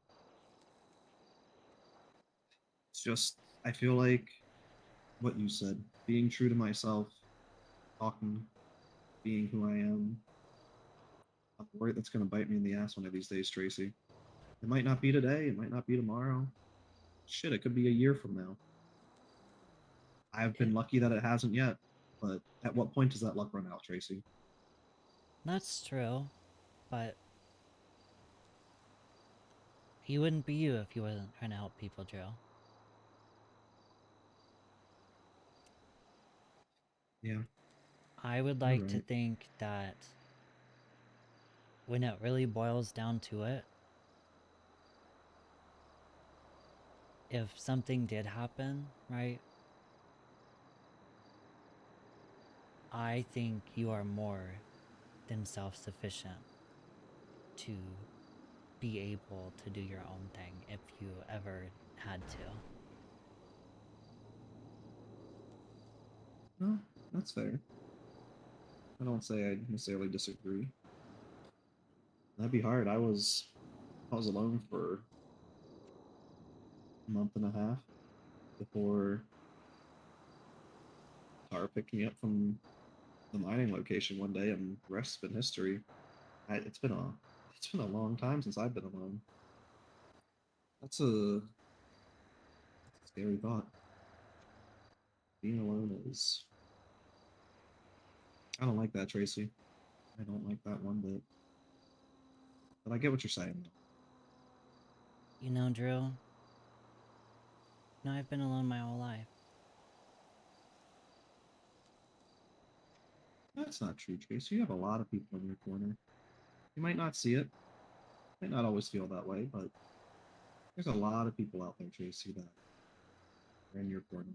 It's just, I feel like what you said, being true to myself, talking, being who I am. I'm worried that's going to bite me in the ass one of these days, Tracy. It might not be today, it might not be tomorrow. Shit, it could be a year from now. I've been lucky that it hasn't yet, but at what point does that luck run out, Tracy? that's true, but you wouldn't be you if you wasn't trying to help people, Drew. Yeah. I would You're like to right. think that when it really boils down to it, if something did happen, right? I think you are more than self-sufficient to be able to do your own thing if you ever had to. No, that's fair. I don't say I necessarily disagree. That'd be hard. I was alone for a month and a half before Tara picked me up from the mining location one day, and the rest's been history. It's been a long time since I've been alone. That's a scary thought. Being alone is. I don't like that, Tracy. I don't like that one bit. But I get what you're saying. You know, Drew, I've been alone my whole life. That's not true, Tracy. You have a lot of people in your corner. You might not see it, might not always feel that way, but there's a lot of people out there, Tracy, that are in your corner.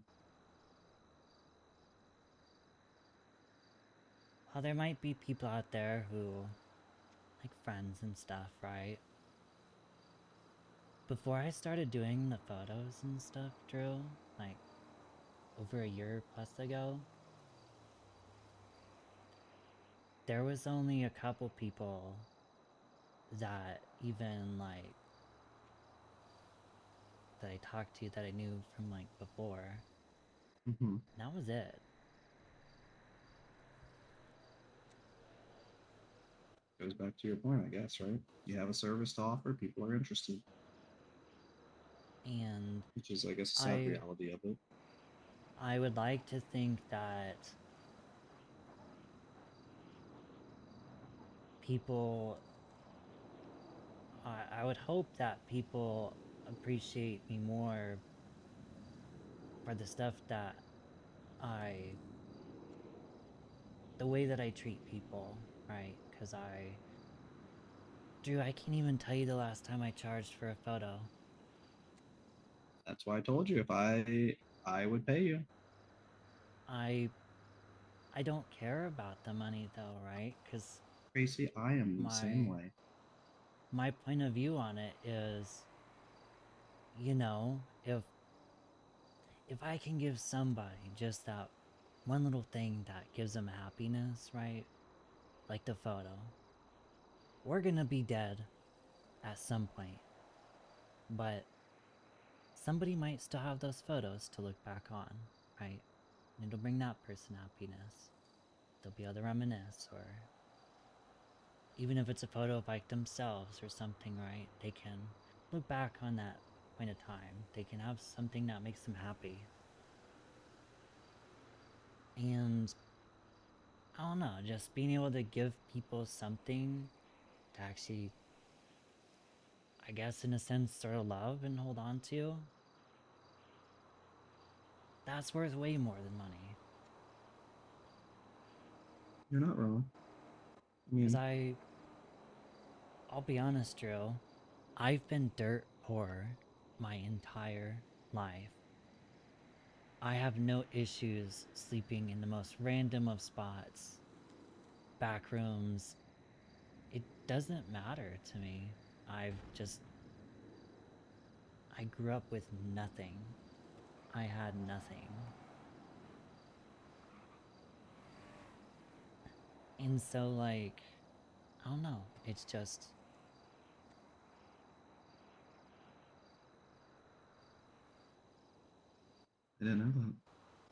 Well, there might be people out there who, like friends and stuff, right? Before I started doing the photos and stuff, Drew, like over a year plus ago, there was only a couple people that even like that I talked to that I knew from like before. Mm-hmm. And that was it. Goes back to your point, I guess, right? You have a service to offer, people are interested. And which is, I guess, a sad reality of it. I would like to think that people, I would hope that people appreciate me more for the stuff that the way that I treat people, right? Because Drew, I can't even tell you the last time I charged for a photo. That's why I told you if I would pay you. I don't care about the money though, right? Because Tracy, I am the same way. My point of view on it is, you know, if I can give somebody just that one little thing that gives them happiness, right? Like the photo. We're gonna be dead at some point. But somebody might still have those photos to look back on, right? And it'll bring that person happiness. They'll be able to reminisce, or even if it's a photo of like themselves or something, right? They can look back on that point of time. They can have something that makes them happy. And I don't know, just being able to give people something to actually, I guess in a sense, sort of love and hold on to, that's worth way more than money. You're not wrong. Because I'll be honest, Drew, I've been dirt poor my entire life. I have no issues sleeping in the most random of spots, back rooms. It doesn't matter to me. I grew up with nothing. I had nothing. And so, like, I don't know. It's just. I didn't know that.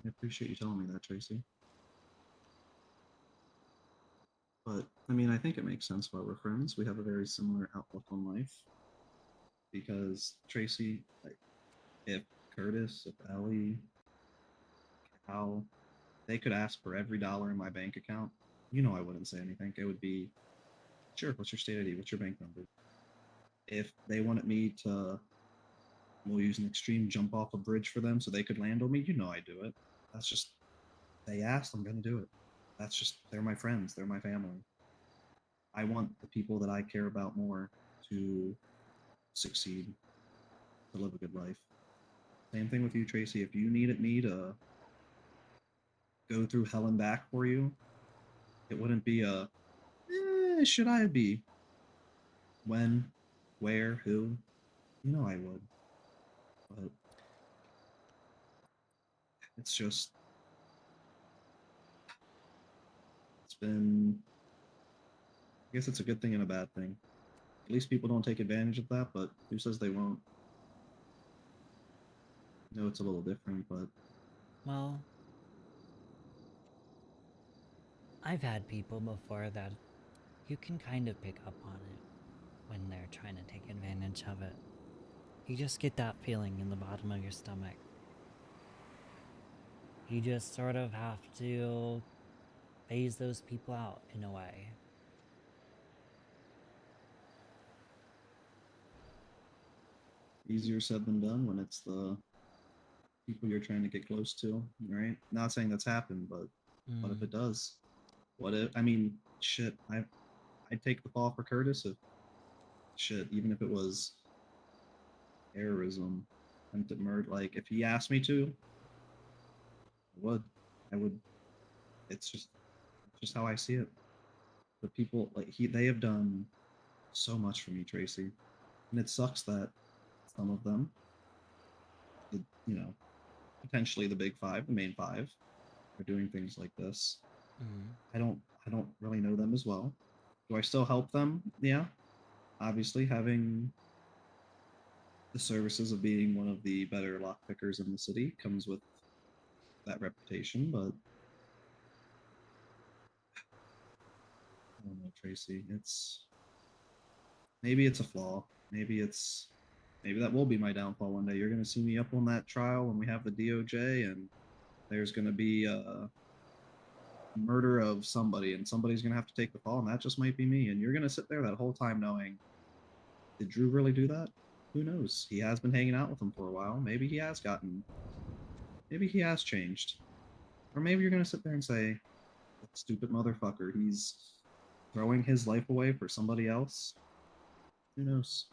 I appreciate you telling me that, Tracy. But, I mean, I think it makes sense why we're friends. We have a very similar outlook on life. Because, Tracy, like, if Curtis, if Ellie, Cal, they could ask for every dollar in my bank account, you know I wouldn't say anything. It would be, sure, what's your state ID? What's your bank number? If they wanted me to, we'll use an extreme jump off a bridge for them so they could land on me, you know I do it. That's just, they asked, I'm going to do it. That's just, they're my friends, they're my family. I want the people that I care about more to succeed, to live a good life. Same thing with you, Tracy. If you needed me to go through hell and back for you, it wouldn't be a, should I be? When, where, who? You know I would. But it's just, it's been, I guess it's a good thing and a bad thing. At least people don't take advantage of that, but who says they won't? I know it's a little different, but. Well, I've had people before that you can kind of pick up on it when they're trying to take advantage of it. You just get that feeling in the bottom of your stomach. You just sort of have to phase those people out in a way. Easier said than done when it's the people you're trying to get close to, right? Not saying that's happened, but what if it does? What if? I mean, shit. I'd take the fall for Curtis if shit, even if it was terrorism, attempted murder. Like, if he asked me to, I would. I would. It's just how I see it. The people like they have done so much for me, Tracy, and it sucks that some of them, you know, potentially the big five, the main five, are doing things like this. Mm. I don't really know them as well. Do I still help them? Yeah. Obviously, having the services of being one of the better lock pickers in the city comes with that reputation, but I don't know, Tracy. Maybe it's a flaw. Maybe that will be my downfall one day. You're going to see me up on that trial when we have the DOJ, and there's going to be a murder of somebody, and somebody's going to have to take the fall, and that just might be me. And you're going to sit there that whole time knowing, did Drew really do that? Who knows? He has been hanging out with him for a while. Maybe he has changed. Or maybe you're going to sit there and say, that stupid motherfucker, he's throwing his life away for somebody else. Who knows?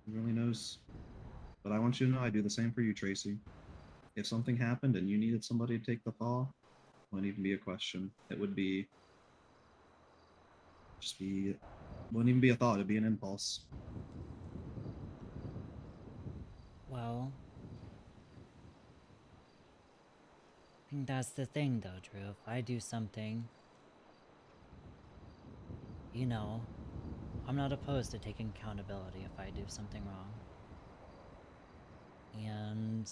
Who really knows? But I want you to know I do the same for you, Tracy. If something happened and you needed somebody to take the fall, it wouldn't even be a question. It would be wouldn't even be a thought, it'd be an impulse. Well, I think that's the thing though, Drew. If I do something, you know, I'm not opposed to taking accountability if I do something wrong. And,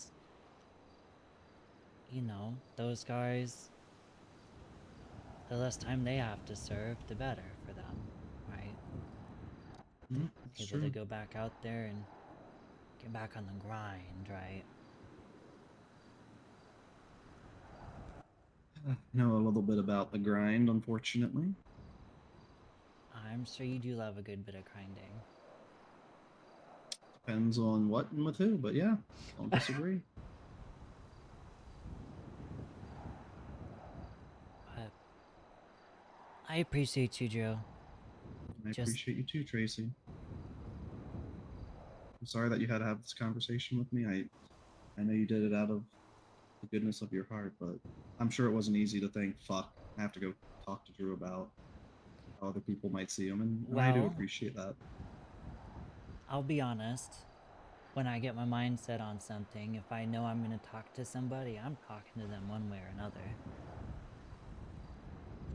you know, those guys, the less time they have to serve, the better for them, right? That's Able to true. go back out there and get back on the grind, right? I know a little bit about the grind, unfortunately. I'm sure you do love a good bit of grinding. Depends on what and with who, but yeah, don't disagree. But I appreciate you, Drew. I appreciate you too, Tracy. I'm sorry that you had to have this conversation with me. I know you did it out of the goodness of your heart, but I'm sure it wasn't easy to think, fuck, I have to go talk to Drew about how other people might see him, and I do Well, appreciate that. I'll be honest. When I get my mind set on something, if I know I'm going to talk to somebody, I'm talking to them one way or another.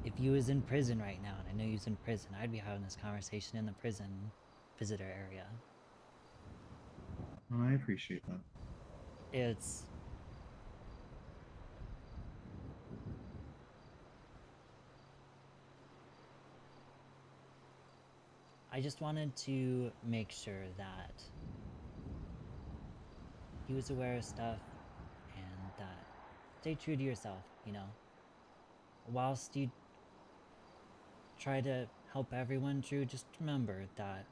If you was in prison right now, and I know you was in prison, I'd be having this conversation in the prison visitor area. Well, I appreciate that. It's... I just wanted to make sure that he was aware of stuff and that stay true to yourself, you know? Whilst you try to help everyone, Drew, just remember that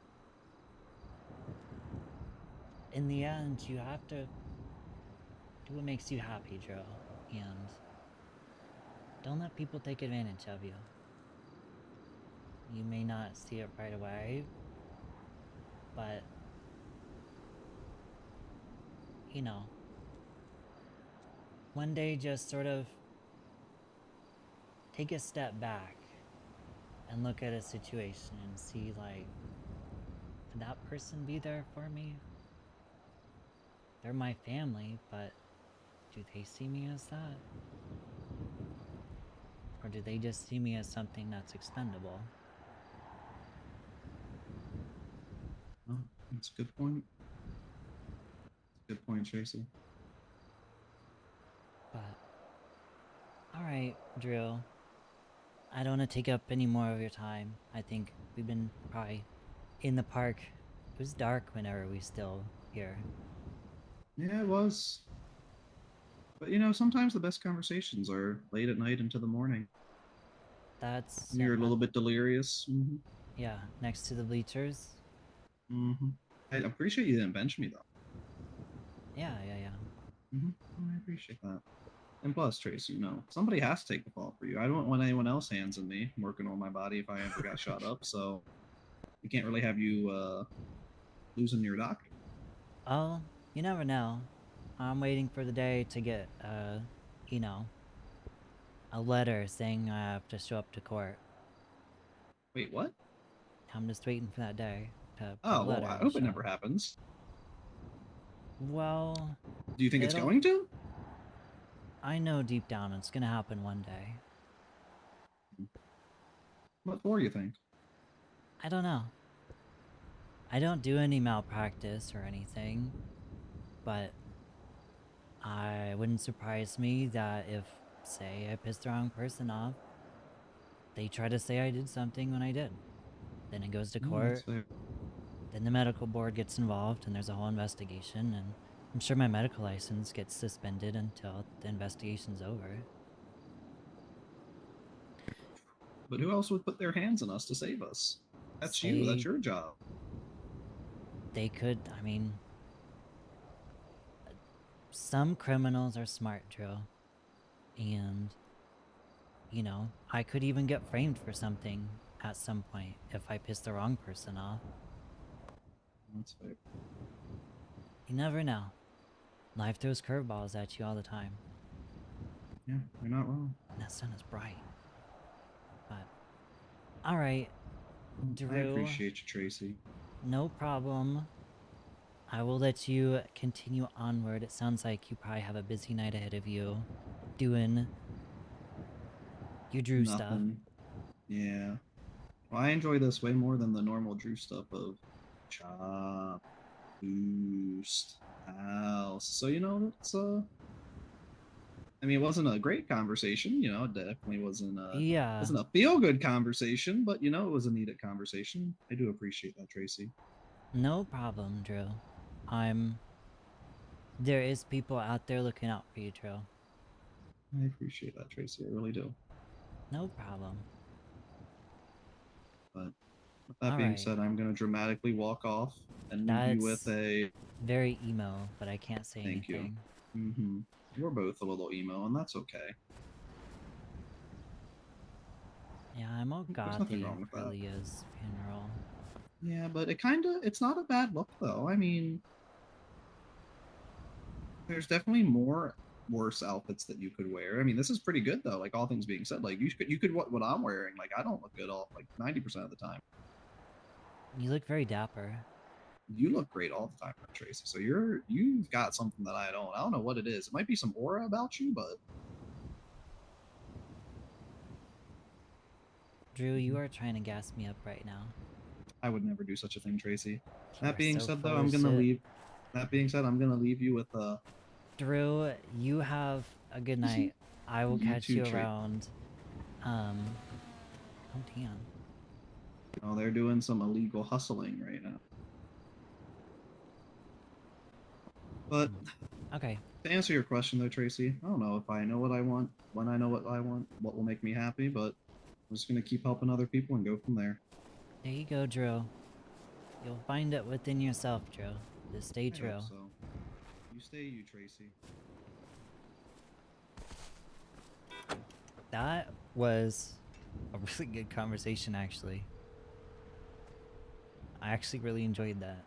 in the end, you have to do what makes you happy, Drew, and don't let people take advantage of you. You may not see it right away, but, you know, one day just sort of take a step back and look at a situation and see, like, would that person be there for me? They're my family, but do they see me as that? Or do they just see me as something that's expendable? Oh, that's a good point. Good point, Tracy. But, alright, Drew. I don't want to take up any more of your time. I think we've been probably in the park. It was dark whenever we still here. Yeah, it was. But you know, sometimes the best conversations are late at night into the morning. That's... You're a little bit delirious. Mm-hmm. Yeah, next to the bleachers. Mm-hmm. I appreciate you didn't bench me, though. Yeah. Mm-hmm. I appreciate that. And plus, Tracy, somebody has to take the fall for you. I don't want anyone else hands in me working on my body if I ever got shot up. So we can't really have you losing your doctor. Oh, you never know. I'm waiting for the day to get, a letter saying I have to show up to court. Wait, what? I'm just waiting for that day to for Oh, the letter well, I to hope it show. never happens. Well, Do you think it's it'll- going to? I know deep down it's gonna happen one day. What for, you think? I don't know. I don't do any malpractice or anything, but I wouldn't surprise me that if, say, I pissed the wrong person off, they try to say I did something when I did. Then it goes to court. Then the medical board gets involved and there's a whole investigation, and I'm sure my medical license gets suspended until the investigation's over. But who else would put their hands on us to save us? That's you. That's your job. They could, I mean... Some criminals are smart, Drew. And, I could even get framed for something at some point if I piss the wrong person off. That's fair. You never know. Life throws curveballs at you all the time. Yeah, you're not wrong. And that sun is bright. But, alright, Drew. I appreciate you, Tracy. No problem. I will let you continue onward. It sounds like you probably have a busy night ahead of you doing your Drew stuff. Yeah. Well, I enjoy this way more than the normal Drew stuff of chop, boost, house. So, it's I mean, it wasn't a great conversation, it definitely wasn't a feel-good conversation, but, it was a needed conversation. I do appreciate that, Tracy. No problem, Drew. There is people out there looking out for you, Drew. I appreciate that, Tracy. I really do. No problem. But with that being said, I'm going to dramatically walk off and leave you with a... very emo, but I can't say Thank anything. you. Mm-hmm. We're both a little emo, and that's okay. Yeah, I'm all There's nothing gothy wrong with for that. Leah's funeral. Yeah, but it's not a bad look, though. I mean, there's definitely more worse outfits that you could wear. I mean, this is pretty good, though, like, all things being said. Like, you could what I'm wearing. Like, I don't look good all, like, 90% of the time. You look very dapper. You look great all the time, Tracy. So you've got something that I don't. I don't know what it is. It might be some aura about you, but... Drew, you are trying to gas me up right now. I would never do such a thing, Tracy. You That are being so said, full though, of I'm gonna shit. leave. That being said, I'm gonna leave you with Drew, you have a good night. I will You catch too, you Tra- around. Oh damn. Oh, they're doing some illegal hustling right now. But okay. To answer your question, though, Tracy, I don't know if I know what I want, when I know what I want, what will make me happy, but I'm just gonna keep helping other people and go from there. There you go, Drew. You'll find it within yourself, Drew. Just stay I true. hope so. You stay you, Tracy. That was a really good conversation, actually. I actually really enjoyed that.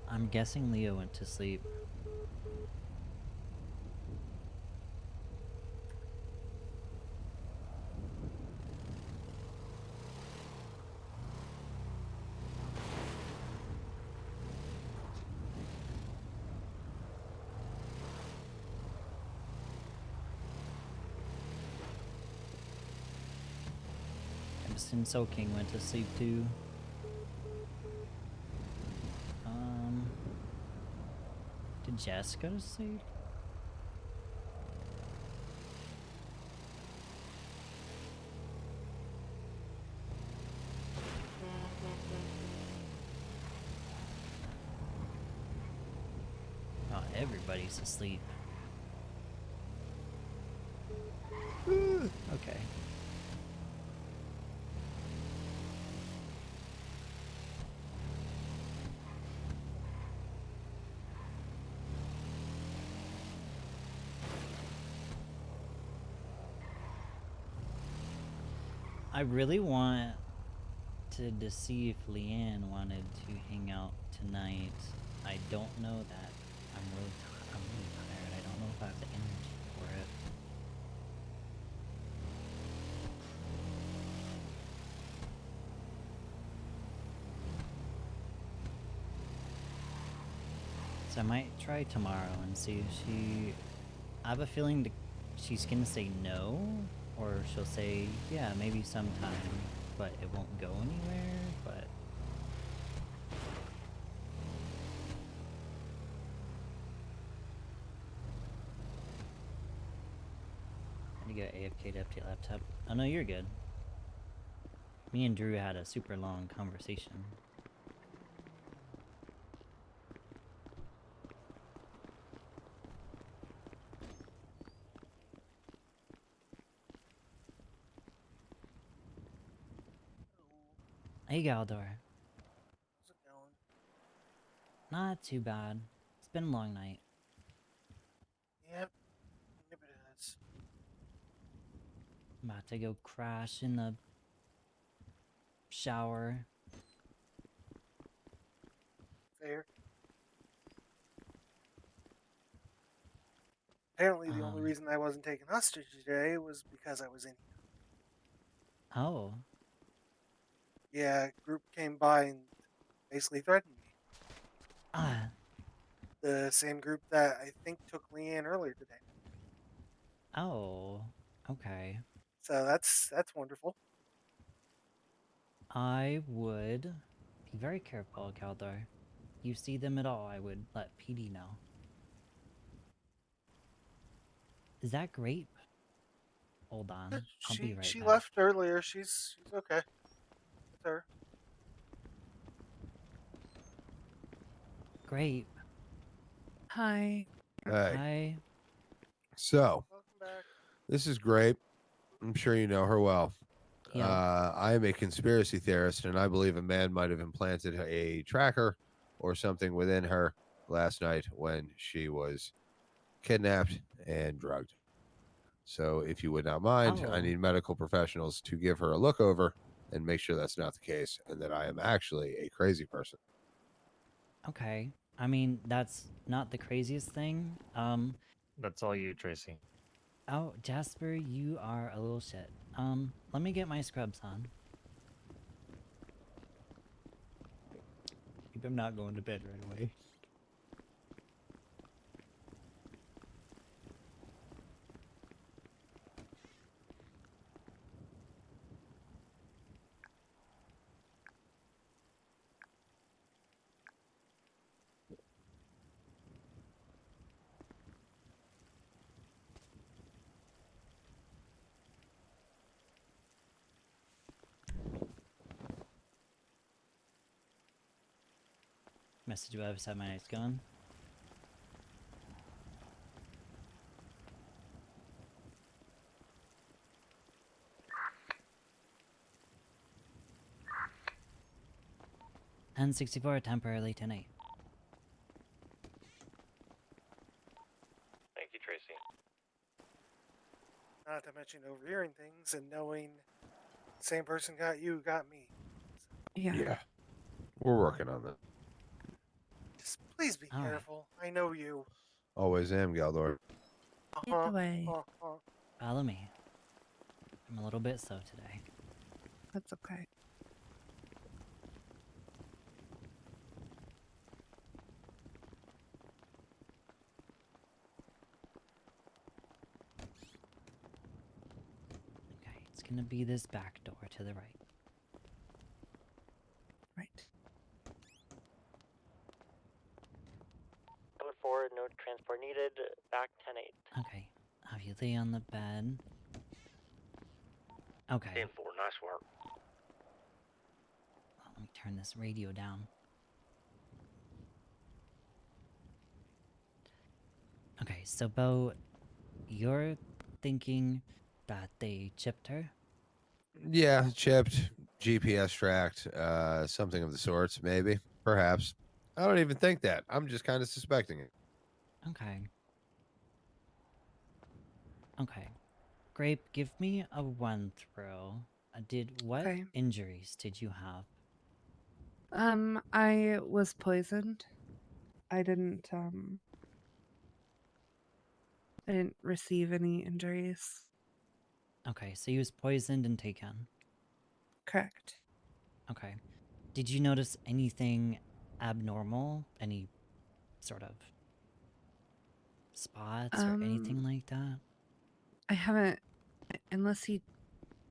I'm guessing Leo went to sleep. Simpson Soaking went to sleep too. Did Jess go to sleep? Oh, everybody's asleep. okay. I really wanted to see if Leanne wanted to hang out tonight. I don't know that. I'm really tired. I don't know if I have the energy for it. So I might try tomorrow and see if she... I have a feeling she's gonna say no, or she'll say, yeah, maybe sometime, but it won't go anywhere, but... I need to get AFK to update laptop. Oh no, you're good. Me and Drew had a super long conversation. Hey, Galdor. How's it going? Not too bad. It's been a long night. Yep. Yep, it is. I'm about to go crash in the shower. Fair. Apparently, the only reason I wasn't taken hostage today was because I was in here. Oh. Yeah, a group came by and basically threatened me. Ah. The same group that I think took Leanne earlier today. Oh. Okay. So that's wonderful. I would be very careful, Galdor. You see them at all, I would let PD know. Is that Grape? Hold on. I'll be right She back. left earlier. She's okay. It's her. Grape. Hi. Hey. Hi. So, Welcome back. this is great. I'm sure you know her well. Yep. I am a conspiracy theorist, and I believe a man might have implanted a tracker or something within her last night when she was kidnapped and drugged. So, if you would not mind, I Oh. need medical professionals to give her a look over and make sure that's not the case and that I am actually a crazy person. Okay. I mean, that's not the craziest thing. That's all you, Tracy. Oh, Jasper, you are a little shit. Let me get my scrubs on. Maybe I'm not going to bed right away. Message webs have my nights going. N64 temporarily tonight. Thank you, Tracy. Not to mention overhearing things and knowing the same person got you, got me. Yeah. We're working on that. Just please be All right. careful. I know you. Always am, Galdor. Follow me. I'm a little bit slow today. That's okay. Okay, it's gonna be this back door to the right. Right. Code 4, no transport needed. Back 10-8. Okay, have you lay on the bed? Okay. 10-4, nice work. Well, let me turn this radio down. Okay, so Bo, you're thinking that they chipped her? Yeah, chipped, GPS tracked, something of the sorts, maybe, perhaps. I don't even think that. I'm just kind of suspecting it. Okay. Okay. Grape, give me a run through. What Okay. injuries did you have? I was poisoned. I didn't receive any injuries. Okay, so you was poisoned and taken. Correct. Okay. Did you notice anything abnormal? Any sort of spots or anything like that? I haven't, unless he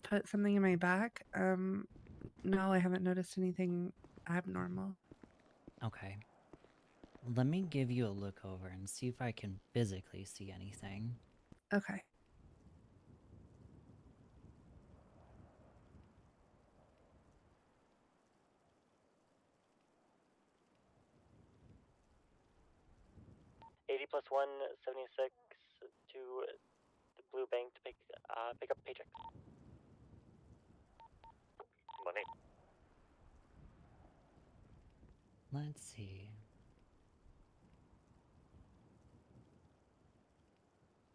put something in my back. No, I haven't noticed anything abnormal. Okay. Let me give you a look over and see if I can physically see anything. Okay. +1, 76 to the Blue Bank to pick up a paycheck. Money. Let's see.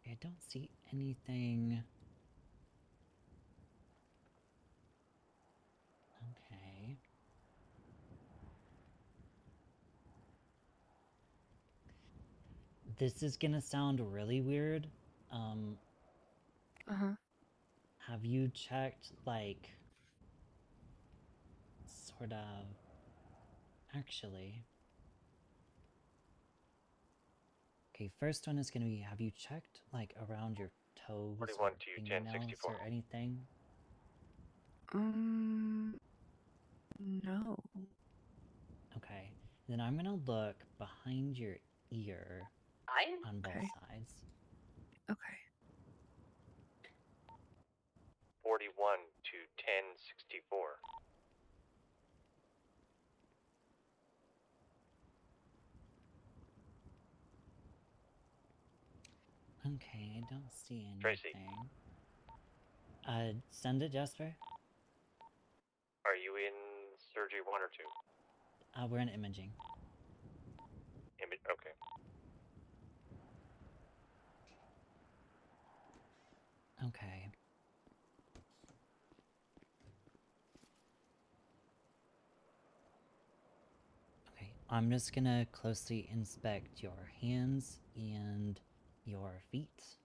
I don't see anything. Okay. This is gonna sound really weird. Have you checked, like, sort of... Actually... Okay, first one is gonna be, have you checked, like, around your toes 41 or to 10, fingernails 64. or anything? No. Okay, then I'm gonna look behind your ear on both sides. Okay. 41 to 10, 64. Okay, I don't see anything. Tracey. Send it, Jasper. Are you in surgery 1 or 2? We're in imaging. Okay. Okay. Okay, I'm just gonna closely inspect your hands and your feet.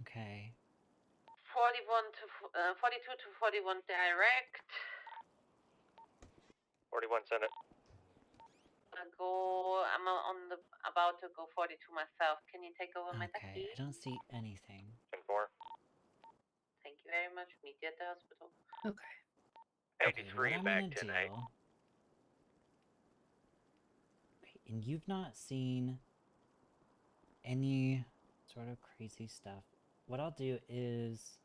Okay. 42 to 41 direct. 41 Senate. I'm about to go 42 myself. Can you take over my Okay, taxi? I don't see anything. 10-4. Thank you very much. Meet you at the hospital. Okay. 83 what I'm back gonna 10 do... 8. Okay, and you've not seen any sort of crazy stuff. What I'll do is...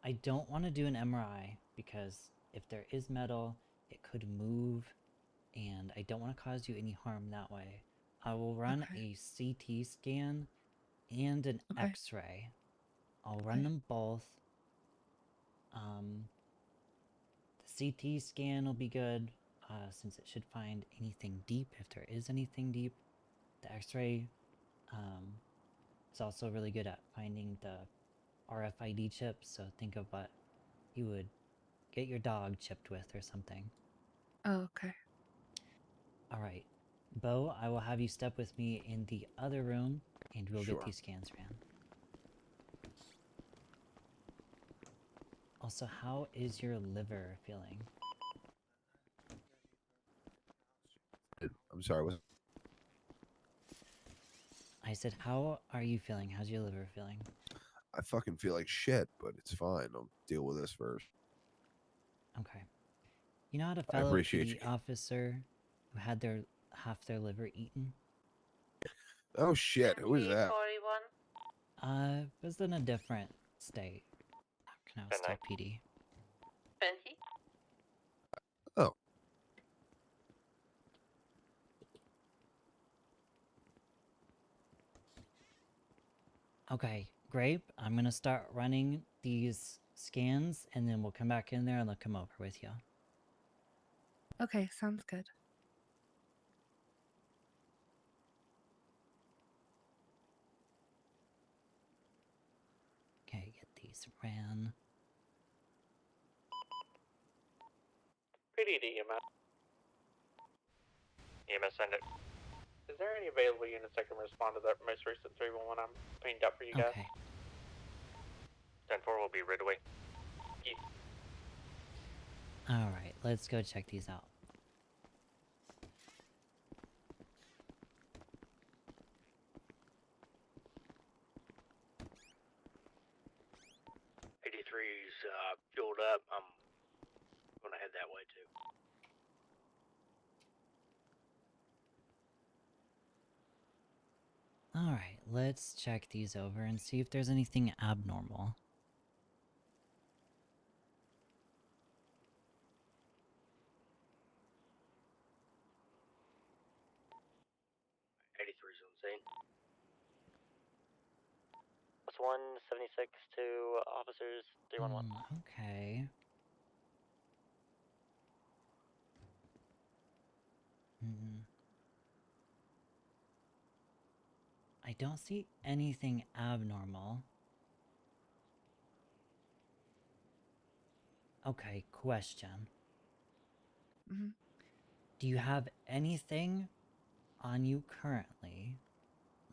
I don't want to do an MRI because if there is metal, it could move, and I don't want to cause you any harm that way. I will run a CT scan and an X-ray. I'll run them both. The CT scan will be good, since it should find anything deep, if there is anything deep. The X-ray is also really good at finding the RFID chips, so think of what you would get your dog chipped with or something. Oh, okay. Alright, Bo, I will have you step with me in the other room, and we'll get Sure. these scans ran. Also, how is your liver feeling? I'm sorry. What? I said, how are you feeling? How's your liver feeling? I fucking feel like shit, but it's fine. I'll deal with this first. Okay. You know how a I fellow appreciate PD officer who had their half their liver eaten? Oh shit! Who is that? 41. Was in a different state. Now it's still PD. Benty? Oh. Okay, Grape, I'm gonna start running these scans, and then we'll come back in there and look them over with you. Okay, sounds good. Okay, get these ran. Pretty to EMS. EMS send it. Is there any available units that can respond to that most recent 311 I'm pinged up for you guys? Okay. 10-4 will be right away. Alright, let's go check these out. Fueled up. I'm gonna head that way too. Alright, let's check these over and see if there's anything abnormal. On scene. Plus 176 to officers 311. Okay. I don't see anything abnormal. Okay, question. Mhm. Do you have anything on you currently,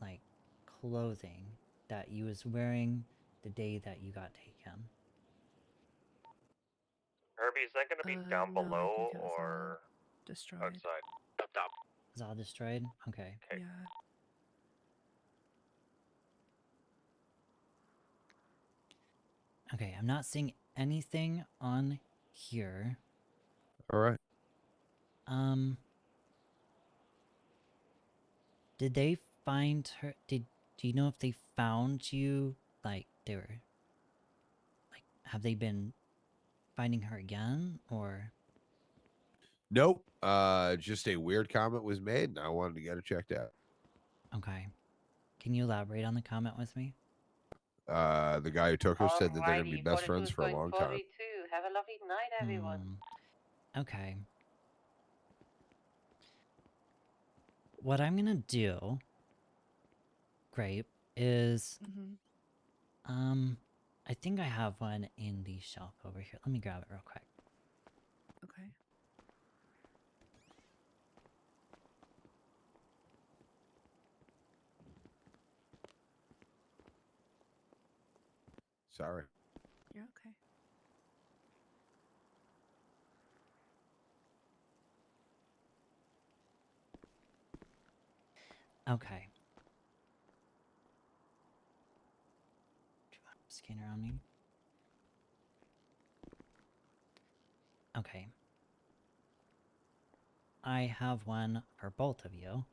like clothing, that you was wearing the day that you got taken? Herbie, is that going to be down No, I below think it was all or destroyed. outside? Up top. Is all destroyed? Okay. Yeah. Okay, I'm not seeing anything on here. All right. Did they find her? Do you know if they found you? Like, they were... Like, have they been finding her again, or... Nope. Just a weird comment was made, and I wanted to get it checked out. Okay. Can you elaborate on the comment with me? The guy who took her said that they're gonna be Alrighty, best friends for a long time. 42.42. Have a lovely night, everyone. Okay. What I'm gonna do, Grape, is... I think I have one in the shelf over here. Let me grab it real quick. Okay. Sorry. You're okay. Okay. Scan around me. Okay. I have one for both of you.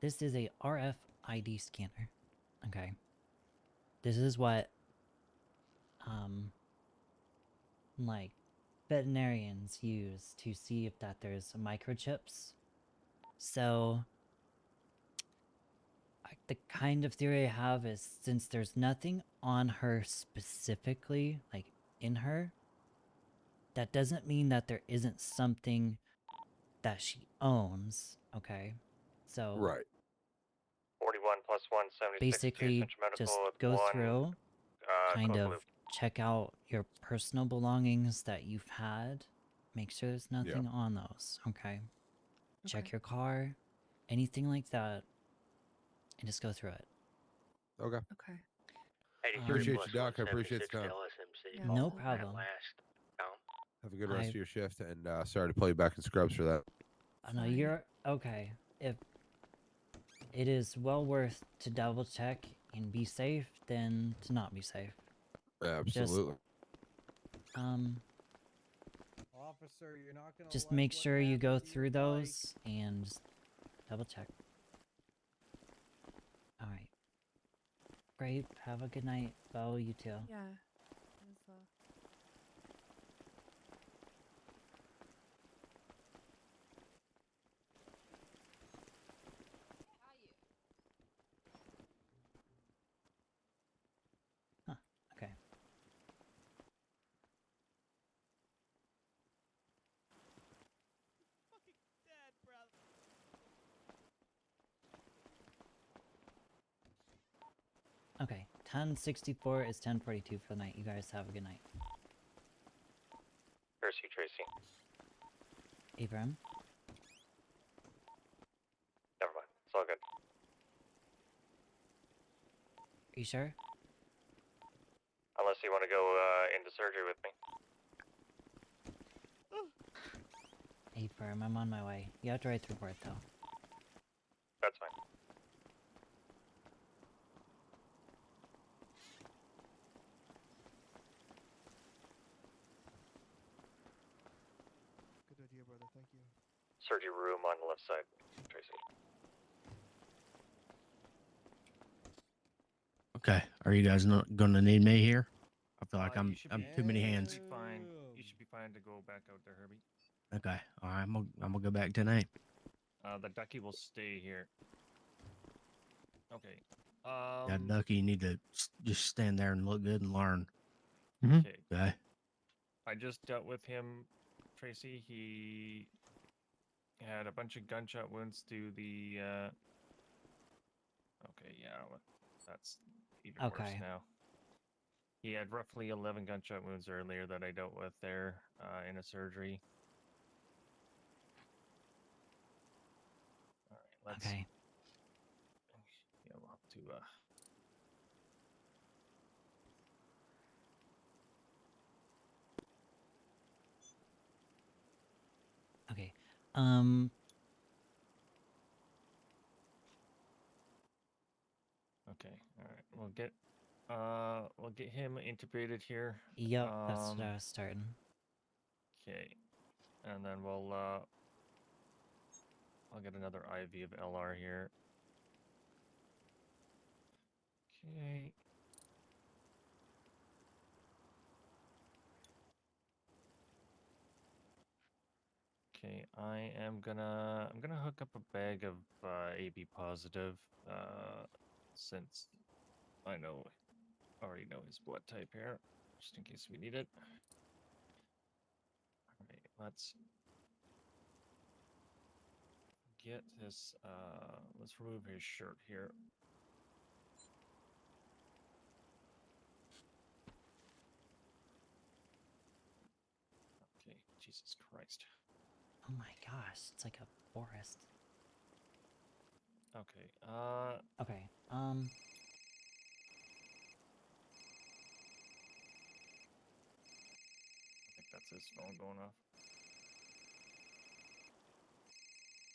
This is a RFID scanner. Okay. This is what, like, veterinarians use to see if that there's microchips. So, the kind of theory I have is, since there's nothing on her specifically, like, in her, that doesn't mean that there isn't something that she owns, okay? So... Right. 41 plus 176 basically Central Medical just at go 1, through, kind close of loop. check out your personal belongings that you've had. Make sure there's nothing on those, okay? Check your car, anything like that, and just go through it. Okay. Okay. 83 Appreciate plus you, Doc. I appreciate 176 the time. LSMC. Yeah, No thank you. problem. That last count. Have a good rest I- of your shift, and sorry to play you back in scrubs for that. No, you're okay. If it is well worth to double check and be safe than to not be safe. Absolutely. Officer, you're not gonna Just like make what sure you go happened to your through bike. those and just double check. All right. Great. Have a good night, Bo. You too. Yeah. As well. Okay. Okay. 1064 is 1042 for the night. You guys have a good night. Percy, Tracy. Abram. Never mind. It's all good. Are you sure? Unless you want to go into surgery with me. Abram, I'm on my way. You have to write the report though. That's fine. Good idea, brother. Thank you. Surgery room on the left side, Tracy. Okay, are you guys not gonna need me here? I feel like I'm too many hands. You should be fine. You should be fine to go back out there, Herbie. Okay, all right, I'm gonna go back tonight. The ducky will stay here. Okay. Yeah, Ducky, you need to just stand there and look good and learn. Okay. Okay. I just dealt with him, Tracy. He had a bunch of gunshot wounds to the. Okay, yeah, that's even worse Okay. now. He had roughly 11 gunshot wounds earlier that I dealt with there in a surgery. All right, let's. Okay. Yeah, we'll have to. Okay. Okay. All right. We'll get him integrated here. Yep, that's what I was starting. Okay. And then I'll get another IV of LR here. Okay. Okay, I'm gonna hook up a bag of AB positive, since I already know his blood type here, just in case we need it. Alright, let's get this let's remove his shirt here. Okay, Jesus Christ. Oh my gosh, it's like a forest. Okay, Okay, I think that's his phone going off.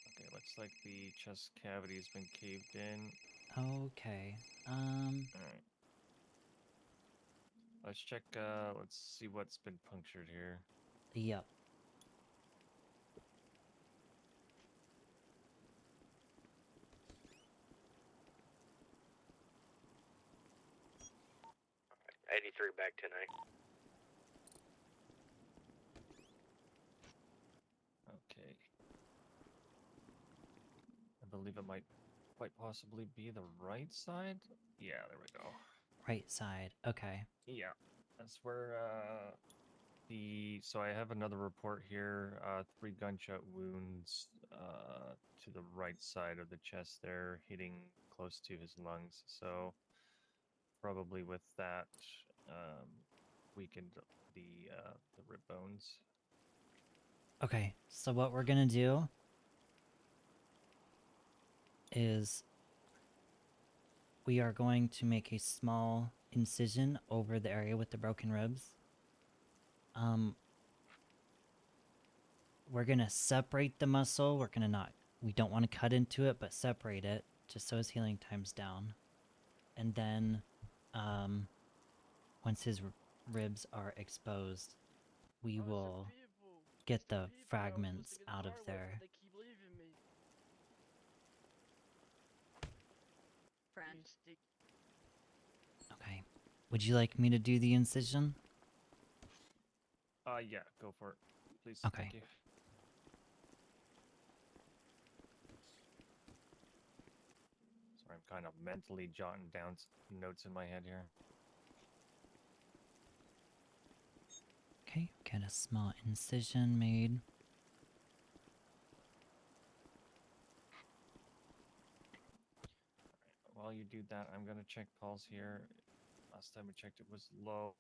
Okay, looks like the chest cavity has been caved in. okay, Alright. Let's check, let's see what's been punctured here. Yep. Right, 83 back tonight. Okay. I believe it might quite possibly be the right side. Yeah, there we go. Right side, okay. Yeah, that's where so I have another report here. 3 gunshot wounds to the right side of the chest there, hitting close to his lungs. So probably with that, weakened the rib bones. Okay, so what we're gonna do is we are going to make a small incision over the area with the broken ribs. We're gonna separate the muscle. We don't want to cut into it, but separate it just so his healing time's down. And then, once his ribs are exposed, we will get the fragments out of there. Friend. Okay. Would you like me to do the incision? Yeah, go for it, please. Okay. Thank you. Sorry, I'm kind of mentally jotting down notes in my head here. Okay, get a small incision made. While you do that, I'm gonna check pulse here. Last time we checked, it was low.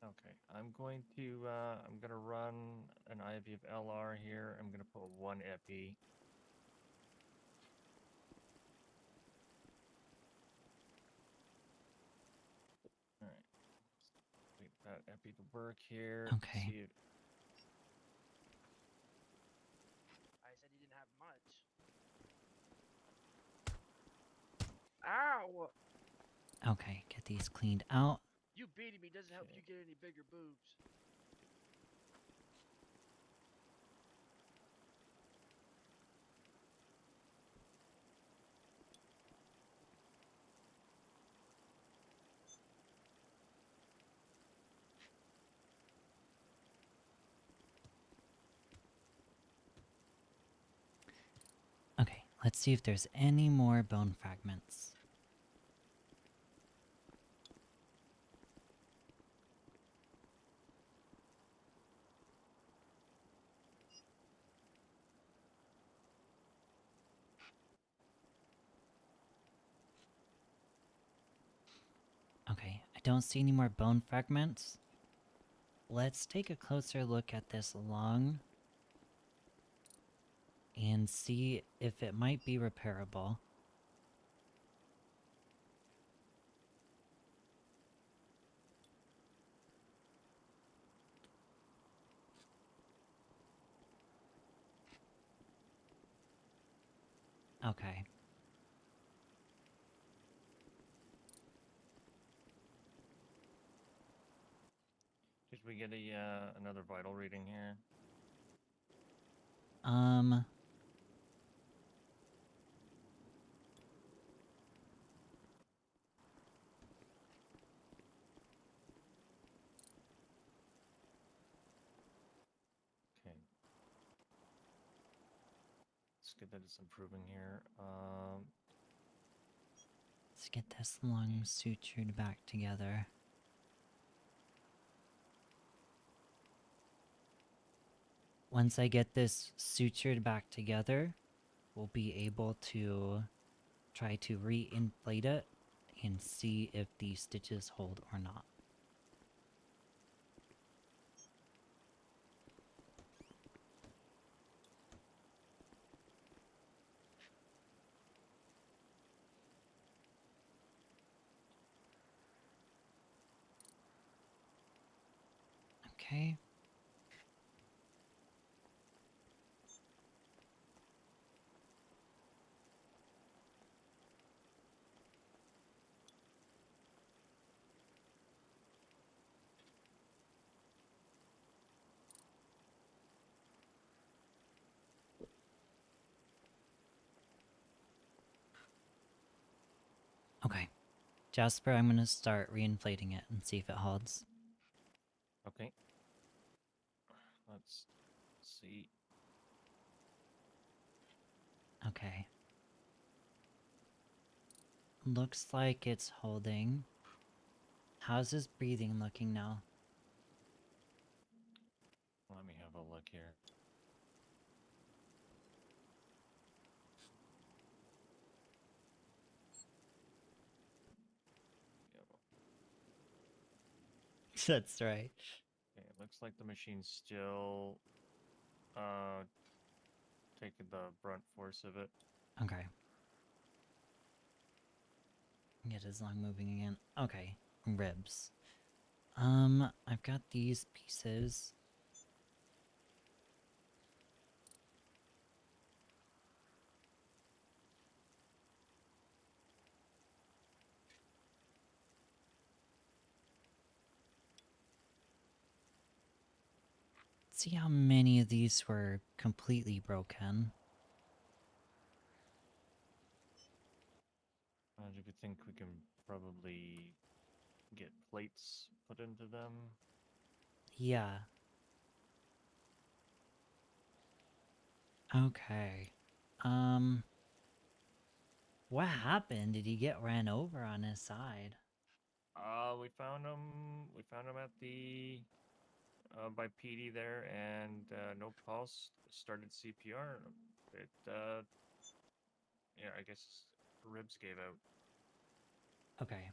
Okay, I'm gonna run an IV of LR here. I'm gonna put 1 epi. All right, wait that epi to work here. Okay. See it. I said you didn't have much. Ow! Okay, get these cleaned out. You beating me doesn't help you get any bigger boobs. Okay, let's see if there's any more bone fragments. Okay, I don't see any more bone fragments. Let's take a closer look at this lung and see if it might be repairable. Okay. Did we get another vital reading here? Okay. It's good that it's improving here. Let's get this lung sutured back together. Once I get this sutured back together, we'll be able to try to re-inflate it and see if the stitches hold or not. Okay. Okay. Jasper, I'm gonna start re-inflating it and see if it holds. Okay. Let's see. Okay. Looks like it's holding. How's his breathing looking now? Let me have a look here. That's right. Okay, it looks like the machine's still taking the brunt force of it. Okay. Get his lung moving again. Okay. Ribs. I've got these pieces. See how many of these were completely broken. Do you think we can probably get plates put into them? Yeah. Okay. What happened? Did he get ran over on his side? We found him. We found him at the by PD there, and no pulse. Started CPR. It yeah, I guess ribs gave out. Okay.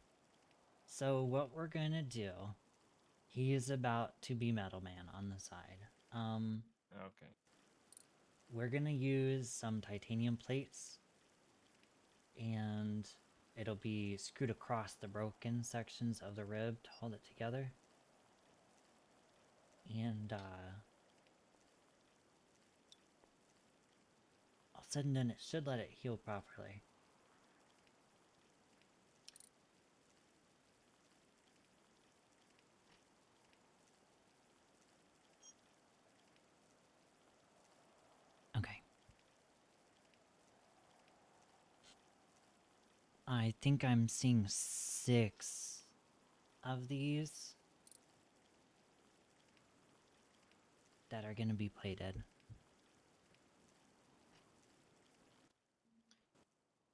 So what we're gonna do, he is about to be Metal Man on the side. Okay. We're gonna use some titanium plates, and it'll be screwed across the broken sections of the rib to hold it together. And all said and done, it should let it heal properly. Okay. I think I'm seeing 6 of these that are gonna be plated.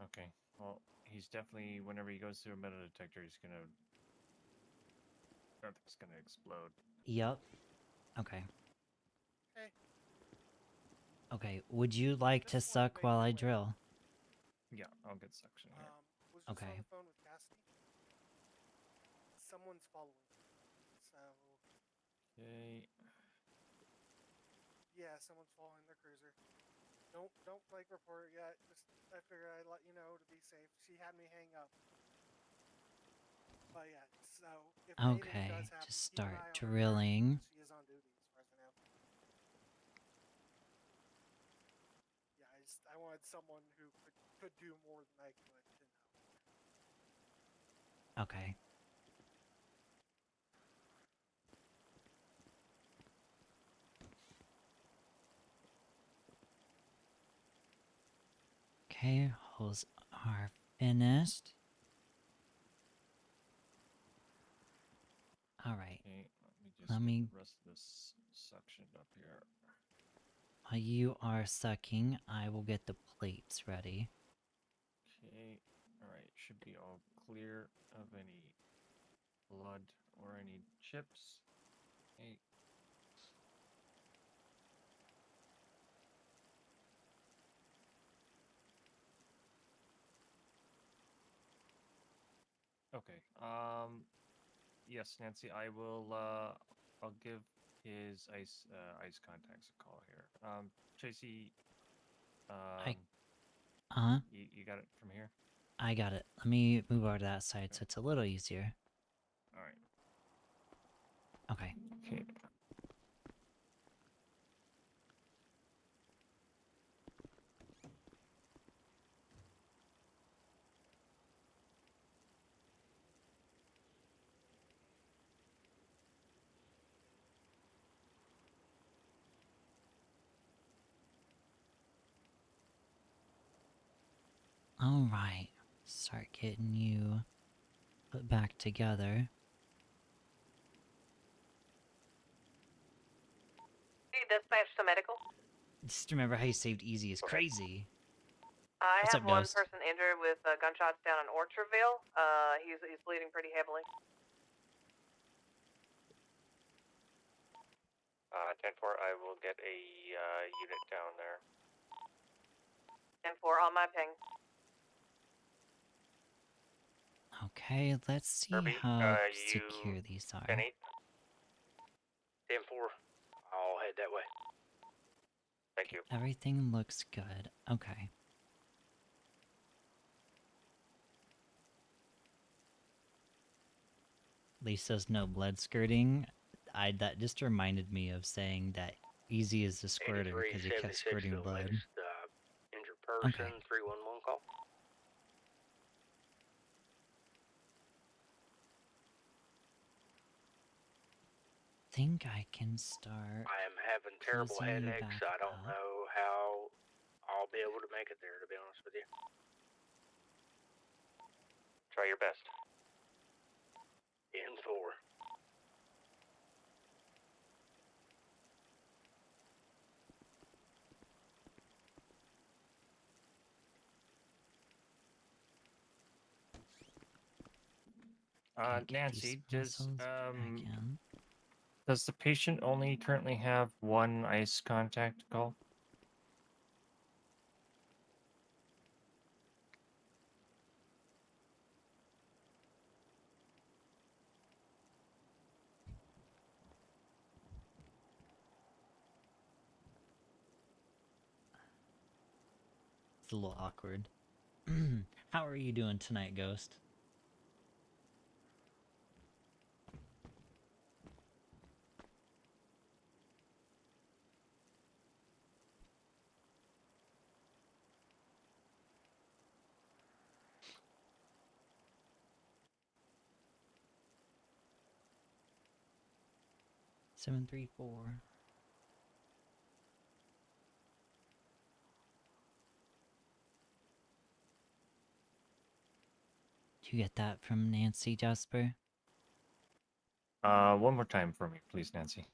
Okay. Well, he's definitely, whenever he goes through a metal detector, he's gonna, everything's gonna explode. Yup. Okay. Hey. Okay, would you like to suck while I drill? Yeah, I'll get suction here. Was just on Okay. the phone with Cassidy. Someone's following me. So. Okay. Yeah, someone's following their cruiser. Don't like report it yet. Just I figured I'd let you know to be safe. She had me hang up. But yeah, so if anything Okay, does happen, just keep an start eye on her. drilling. She is on duty as far as I know. Yeah, I wanted someone who could do more than I could to know. Okay. Okay, holes are finished. Alright. Okay, let Let me me... get the rest of this suctioned up here. While you are sucking, I will get the plates ready. Okay, alright, should be all clear of any blood or any chips. Okay. Okay. Yes, Nancy, I will. I'll give his ice contacts a call here. Tracey. You got it from here. I got it. Let me move over to that side so it's a little easier. All right. Okay. Okay. Alright. Start getting you put back together. Hey, dispatch to medical. Just remember how you saved easy is crazy. I What's have up, one Ghost? person injured with gunshots down in Orchardville. He's bleeding pretty heavily. 10-4, I will get a unit down there. 10-4 on my ping. Okay, let's see Kirby, how you secure these are. 10-8. 10-4. I'll head that way. Thank you. Everything looks good. Okay. Lisa's no blood skirting. That just reminded me of saying that Easy is a squirter because he kept 8376 squirting to the blood. latest. Injured person, Okay. 311 call. Think I can start. I am having terrible closing you headaches. back I don't up. know how I'll be able to make it there, to be honest with you. Try your best. 10-4. Okay, get these Nancy, missiles back in. does the patient only currently have one ice contact call? It's a little awkward. How are you doing tonight, Ghost? Seven, 3, 4. Did you get that from Nancy, Jasper? One more time for me, please, Nancy.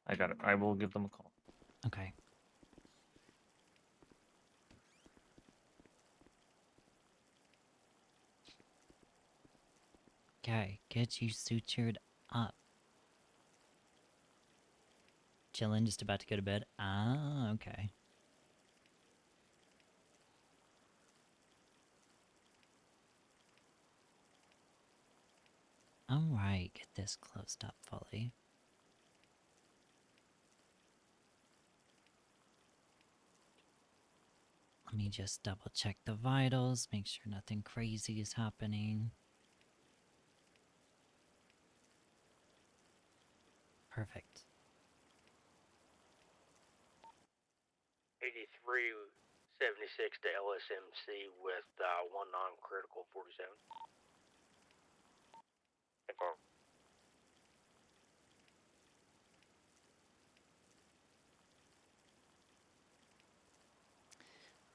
I got it. I will give them a call. Okay. Okay, get you sutured up. Chillin', just about to go to bed. Ah, okay. Alright, get this closed up fully. Let me just double check the vitals, make sure nothing crazy is happening. Perfect. 8376 to LSMC with one non-critical 47. Confirm.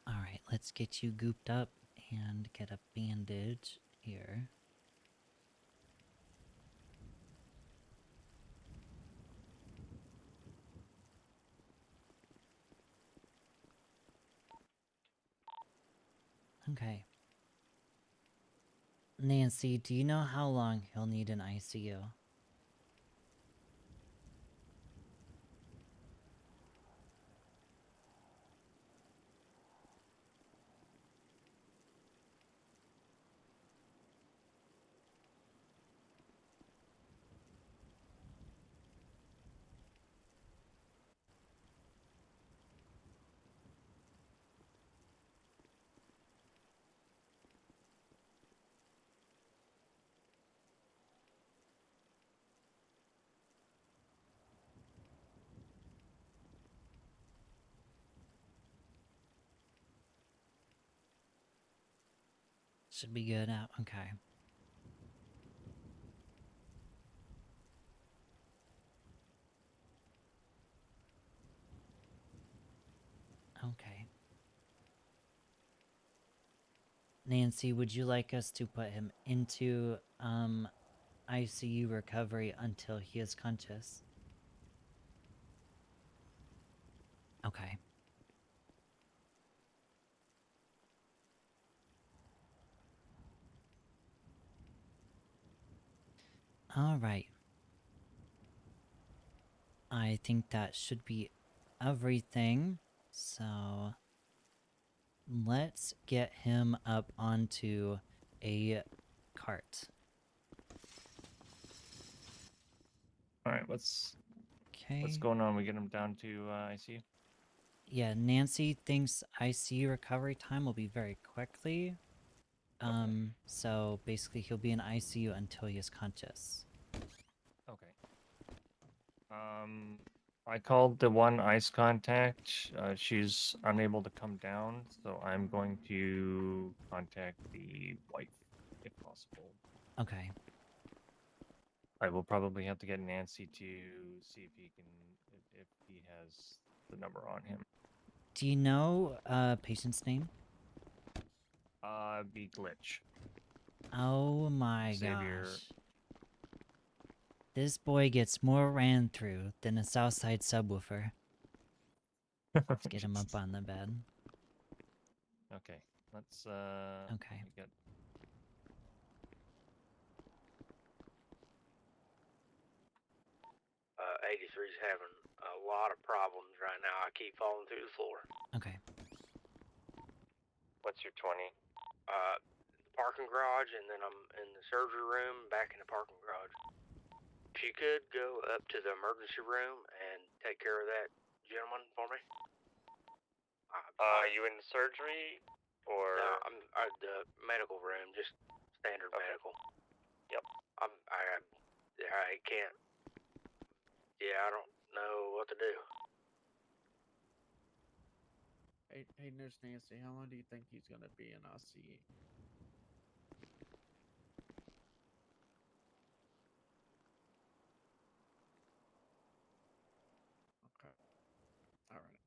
Alright, let's get you gooped up and get a bandage here. Okay. Nancy, do you know how long he'll need an ICU? Should be good out. Okay. Okay. Nancy, would you like us to put him into ICU recovery until he is conscious? Okay. Alright. I think that should be everything. So let's get him up onto a cart. All right, what's Okay. going on? We get him down to ICU. Yeah, Nancy thinks ICU recovery time will be very quickly. So basically he'll be in ICU until he is conscious. Okay. I called the one ice contact. She's unable to come down, so I'm going to contact the wife if possible. Okay. I will probably have to get Nancy to see if he can, if he has the number on him. Do you know patient's name? Be Glitch. Oh my Xavier. gosh. This boy gets more ran through than a Southside subwoofer. Let's get him up on the bed. Okay, let's Okay. get. 83's having a lot of problems right now. I keep falling through the floor. Okay. What's your 20? The parking garage, and then I'm in the surgery room, back in the parking garage. If you could go up to the emergency room and take care of that gentleman for me. Are you in surgery or? No, I'm the medical room, just standard medical. Yep. I can't. Yeah, I don't know what to do. Hey, Nurse Nancy, how long do you think he's gonna be in ICU? Okay. All right.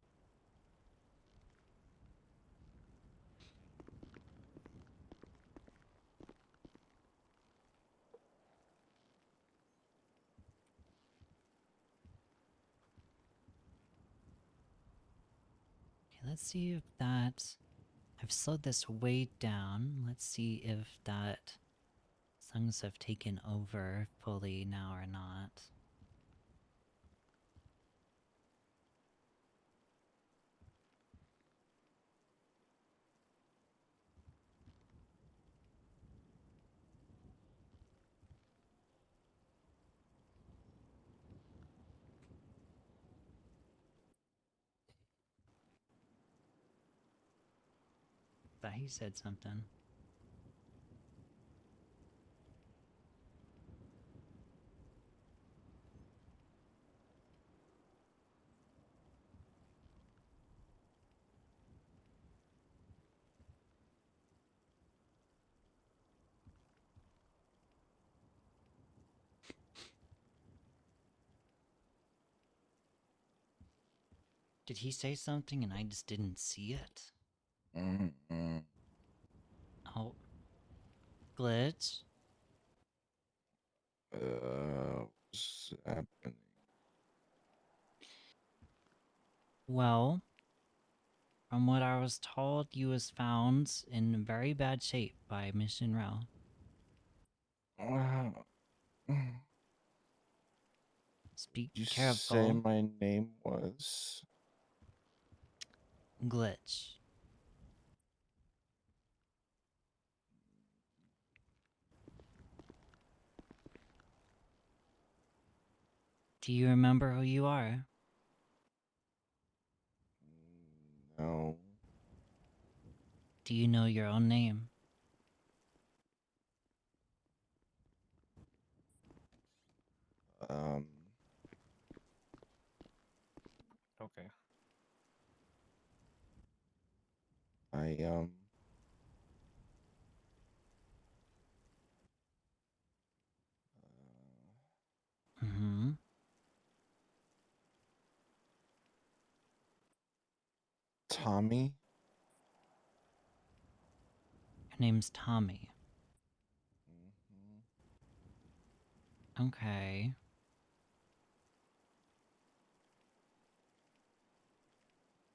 Okay, let's see if that... I've slowed this way down. Let's see if that songs have taken over fully now or not. Thought he said something. Did he say something and I just didn't see it? Oh. Glitch? What's happening? Well, from what I was told, you was found in very bad shape by Mission Row. Wow. Speak Did you careful. say my name was? Glitch. Do you remember who you are? No. Do you know your own name? Okay. I Mm-hmm. Tommy. Your name's Tommy. Okay.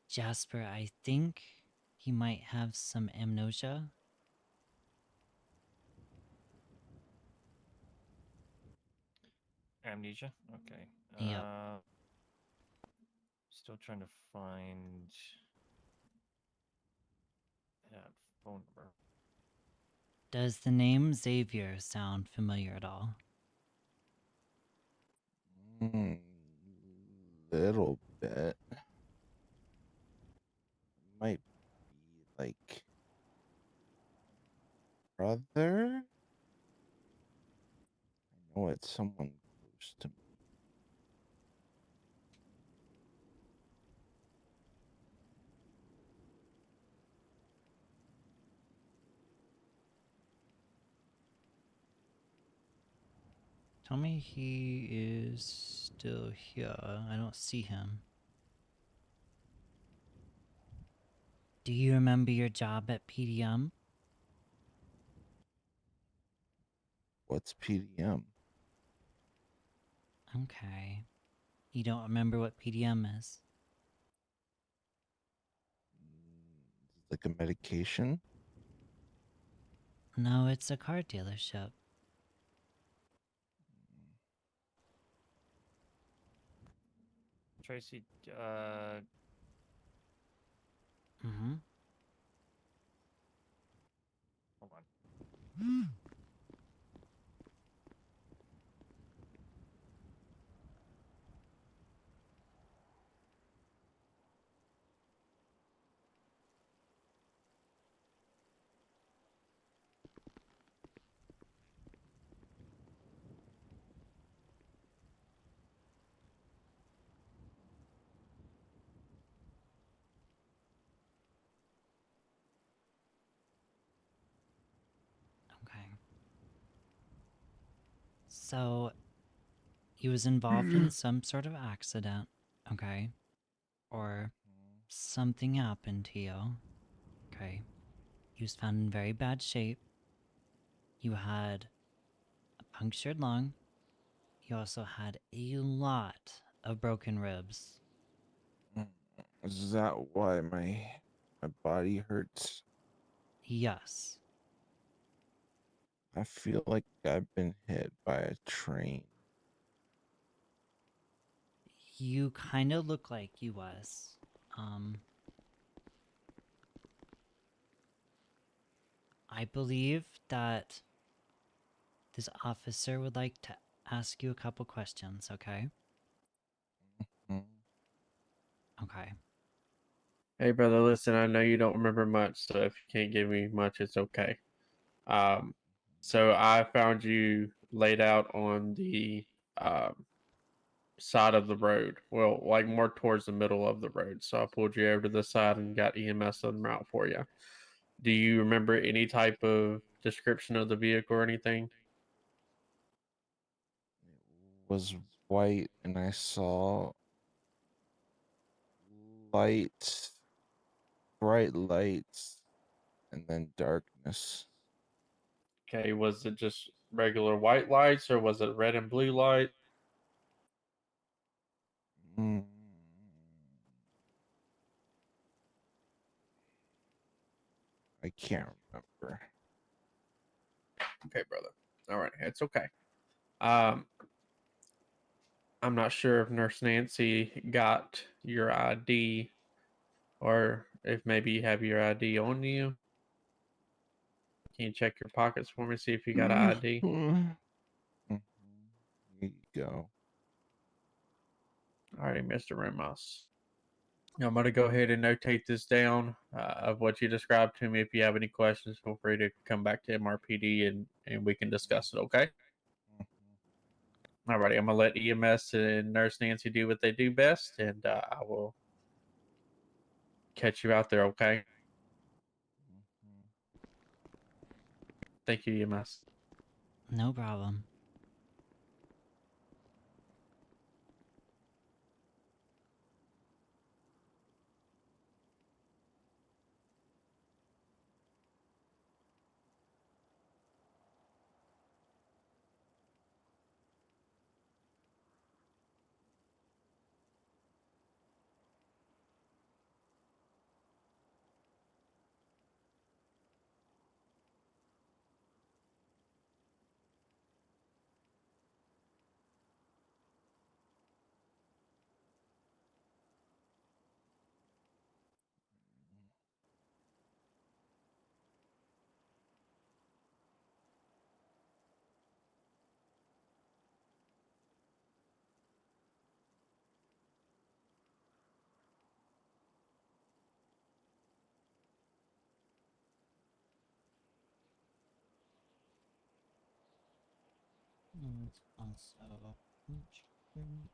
Jasper, I think he might have some amnesia. Amnesia? Okay. Yep. Still trying to find that phone number. Does the name Xavier sound familiar at all? Little bit. Might be like brother. I know it's someone close to me. Tell me he is still here. I don't see him. Do you remember your job at PDM? What's PDM? Okay. You don't remember what PDM is? Like a medication? No, it's a car dealership. Tracy, Mm-hmm. hold on. Okay. So, he was involved in some sort of accident, okay? Or something happened to you, okay? He was found in very bad shape. You had a punctured lung. You also had a lot of broken ribs. Is that why my body hurts? Yes. I feel like I've been hit by a train. You kind of look like you was. I believe that this officer would like to ask you a couple questions, okay? Okay. Hey, brother, listen, I know you don't remember much, so if you can't give me much, it's okay. So I found you laid out on the side of the road. Well, like more towards the middle of the road. So I pulled you over to the side and got EMS en route for you. Do you remember any type of description of the vehicle or anything? Was white and I saw lights, bright lights, and then darkness. Okay, was it just regular white lights or was it red and blue light? Mm. I can't remember. Okay, brother. All right, it's okay. I'm not sure if Nurse Nancy got your ID or if maybe you have your ID on you. Can you check your pockets for me, see if you got an ID? Here you go. Alrighty, Mr. Ramos. I'm going to go ahead and notate this down of what you described to me. If you have any questions, feel free to come back to MRPD and we can discuss it, okay? Alrighty, I'm going to let EMS and Nurse Nancy do what they do best, and I will catch you out there, okay? Thank you, EMS. No problem. It's also interesting.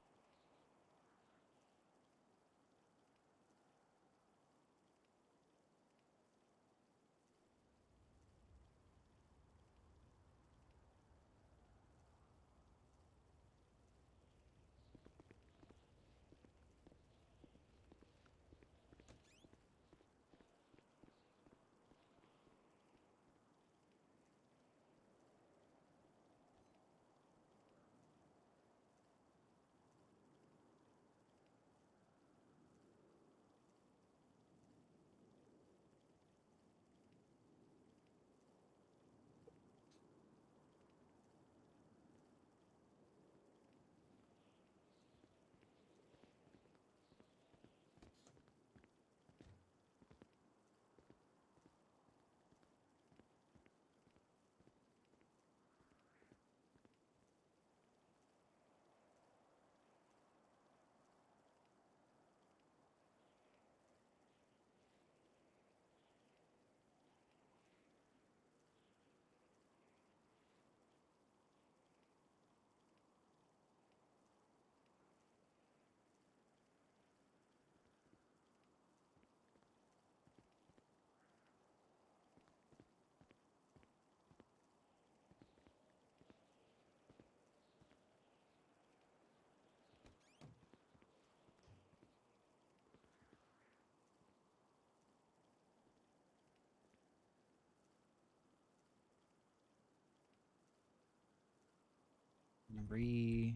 Re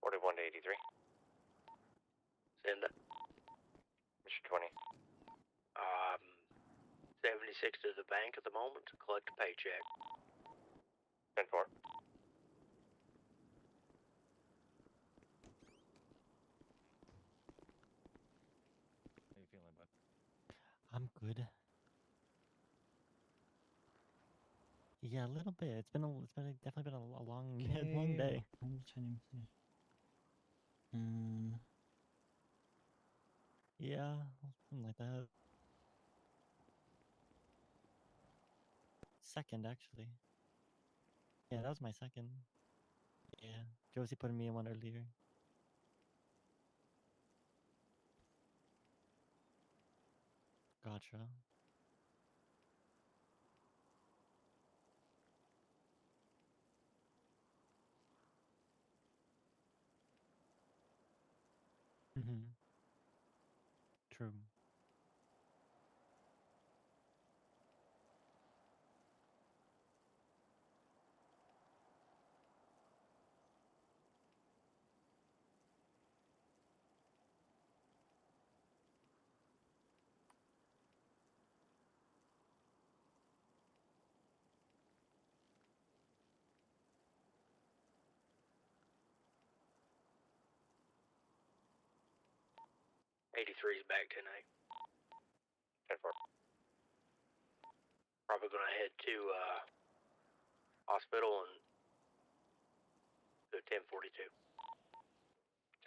$41 to 83. Send it. Mr. 20. 76 to the bank at the moment to collect a paycheck. 10-4. How you feeling, bud? I'm good. Yeah, a little bit. Definitely been a long, long day. I'm just trying to see. Yeah, something like that. Second, actually. Yeah, that was my second. Yeah, Josie put me in one earlier. Gotcha. Mm-hmm. True. '83's back tonight. 10-4. Probably gonna head to hospital and do 1042.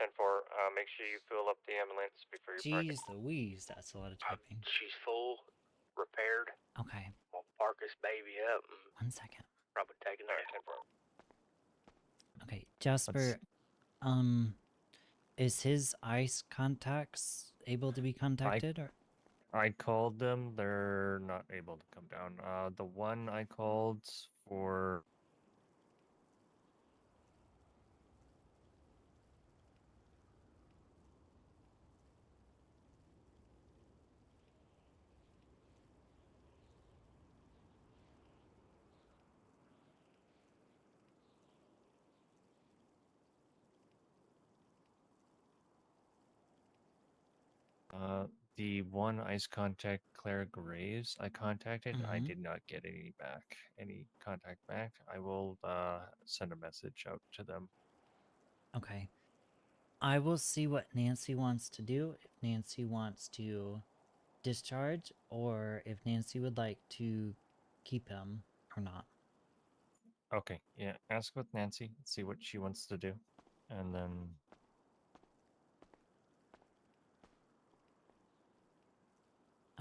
10-4. Make sure you fill up the ambulance before you park it. Jeez Louise, that's a lot of typing. She's full, repaired. Okay. I'll park this baby up and 1 second. probably taking All her. right, 10-4. Okay, Jasper, is his ice contacts able to be contacted or? I called them. They're not able to come down. The one I called for. The one ice contact, Claire Graves, I contacted. I Mhm. did not get any contact back. I will send a message out to them. Okay. I will see what Nancy wants to do. If Nancy wants to discharge, or if Nancy would like to keep him or not. Okay, yeah. Ask with Nancy. See what she wants to do, and then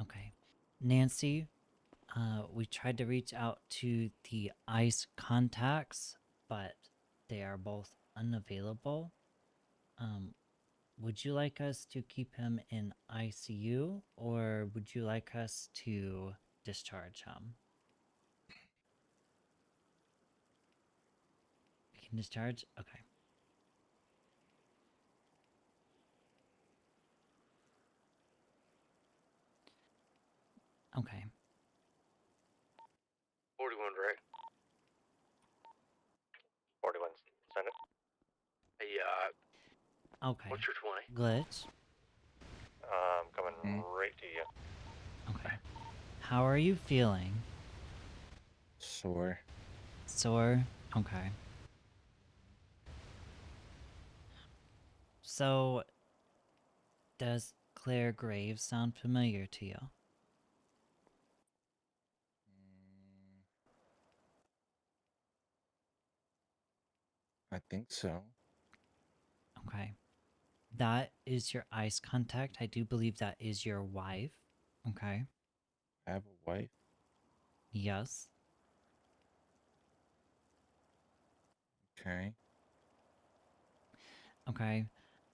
Okay. Nancy, we tried to reach out to the ICE contacts, but they are both unavailable. Would you like us to keep him in ICU, or would you like us to discharge him? We can discharge? Okay. Okay. 41, right? 41. Send it. Hey, Okay. what's your 20? Glitch. Coming right to you. Okay. How are you feeling? Sore. Sore? Okay. So, does Claire Graves sound familiar to you? I think so. Okay. That is your ICE contact. I do believe that is your wife. Okay. I have a wife. Yes. Okay. Okay.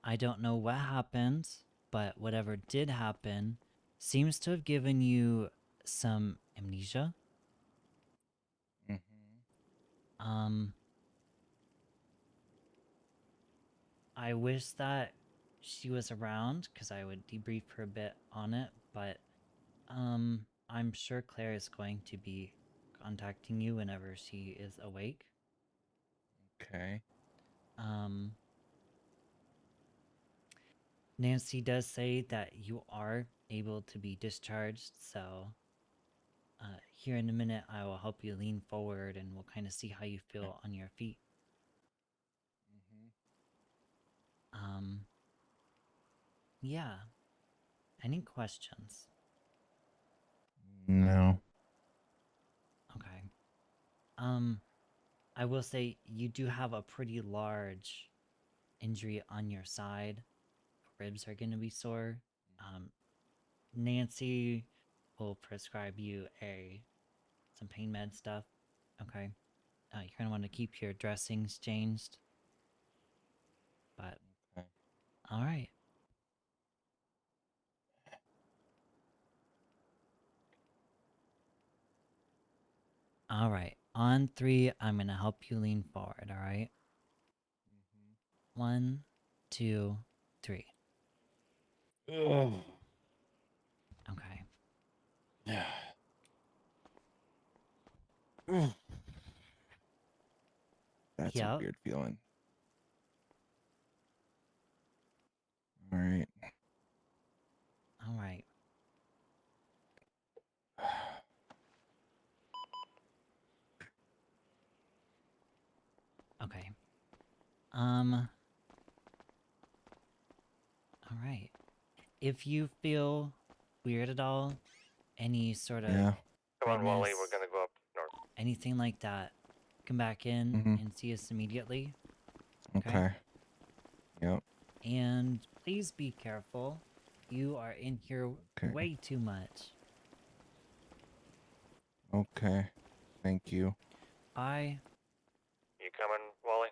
I don't know what happened, but whatever did happen seems to have given you some amnesia. Mm-hmm. I wish that she was around because I would debrief her a bit on it, but I'm sure Claire is going to be contacting you whenever she is awake. Okay. Nancy does say that you are able to be discharged, so here in a minute I will help you lean forward and we'll kind of see how you feel on your feet. Yeah. Any questions? No. Okay. I will say you do have a pretty large injury on your side. Ribs are going to be sore. Nancy will prescribe you some pain med stuff. Okay. You're going to want to keep your dressings changed. But, Okay. all right. All right. On 3, I'm going to help you lean forward, all right? 1, 2, 3. Ugh. Okay. Yeah. Ugh. That's a Yep. weird feeling. All right. All right. Okay. All right. If you feel weird at all, any sort of Yeah. Come on, Wally. redness, We're gonna go up north. anything like that, come back in Mm-hmm. and see us immediately. Okay. Yep. And please be careful. You are in here Okay. way too much. Okay. Thank you. Bye. You coming, Wally?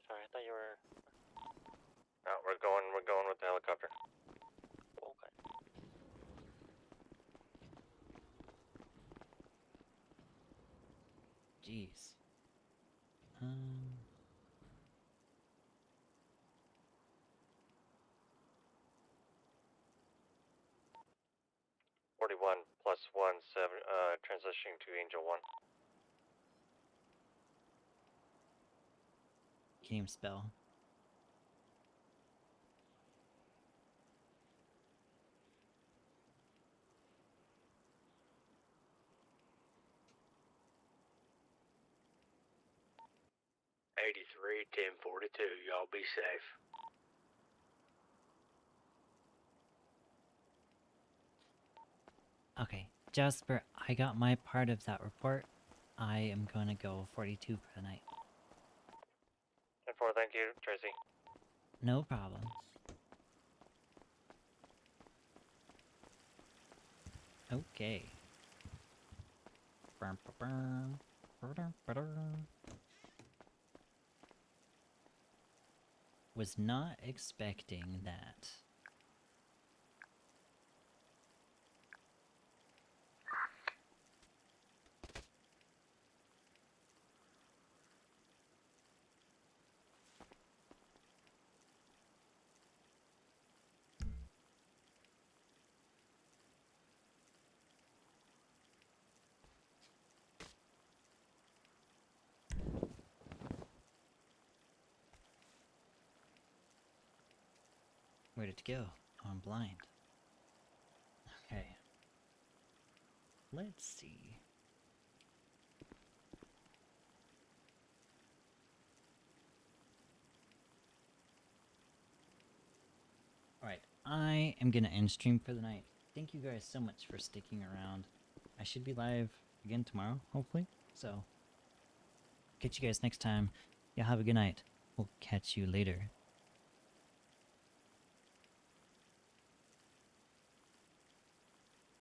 Sorry, I thought you were. No, we're going with the helicopter. Okay. Jeez. 41 plus 1, 7, transitioning to Angel 1. Game spell. 83 1042. Y'all be safe. Okay, Jasper, I got my part of that report. I am gonna go 42 for the night. 10-4, thank you, Tracy. No problem. Okay. Was not expecting that. Where did it go? Oh, I'm blind. Okay. Let's see. Alright, I am gonna end stream for the night. Thank you guys so much for sticking around. I should be live again tomorrow, hopefully. So, catch you guys next time. Y'all have a good night. We'll catch you later.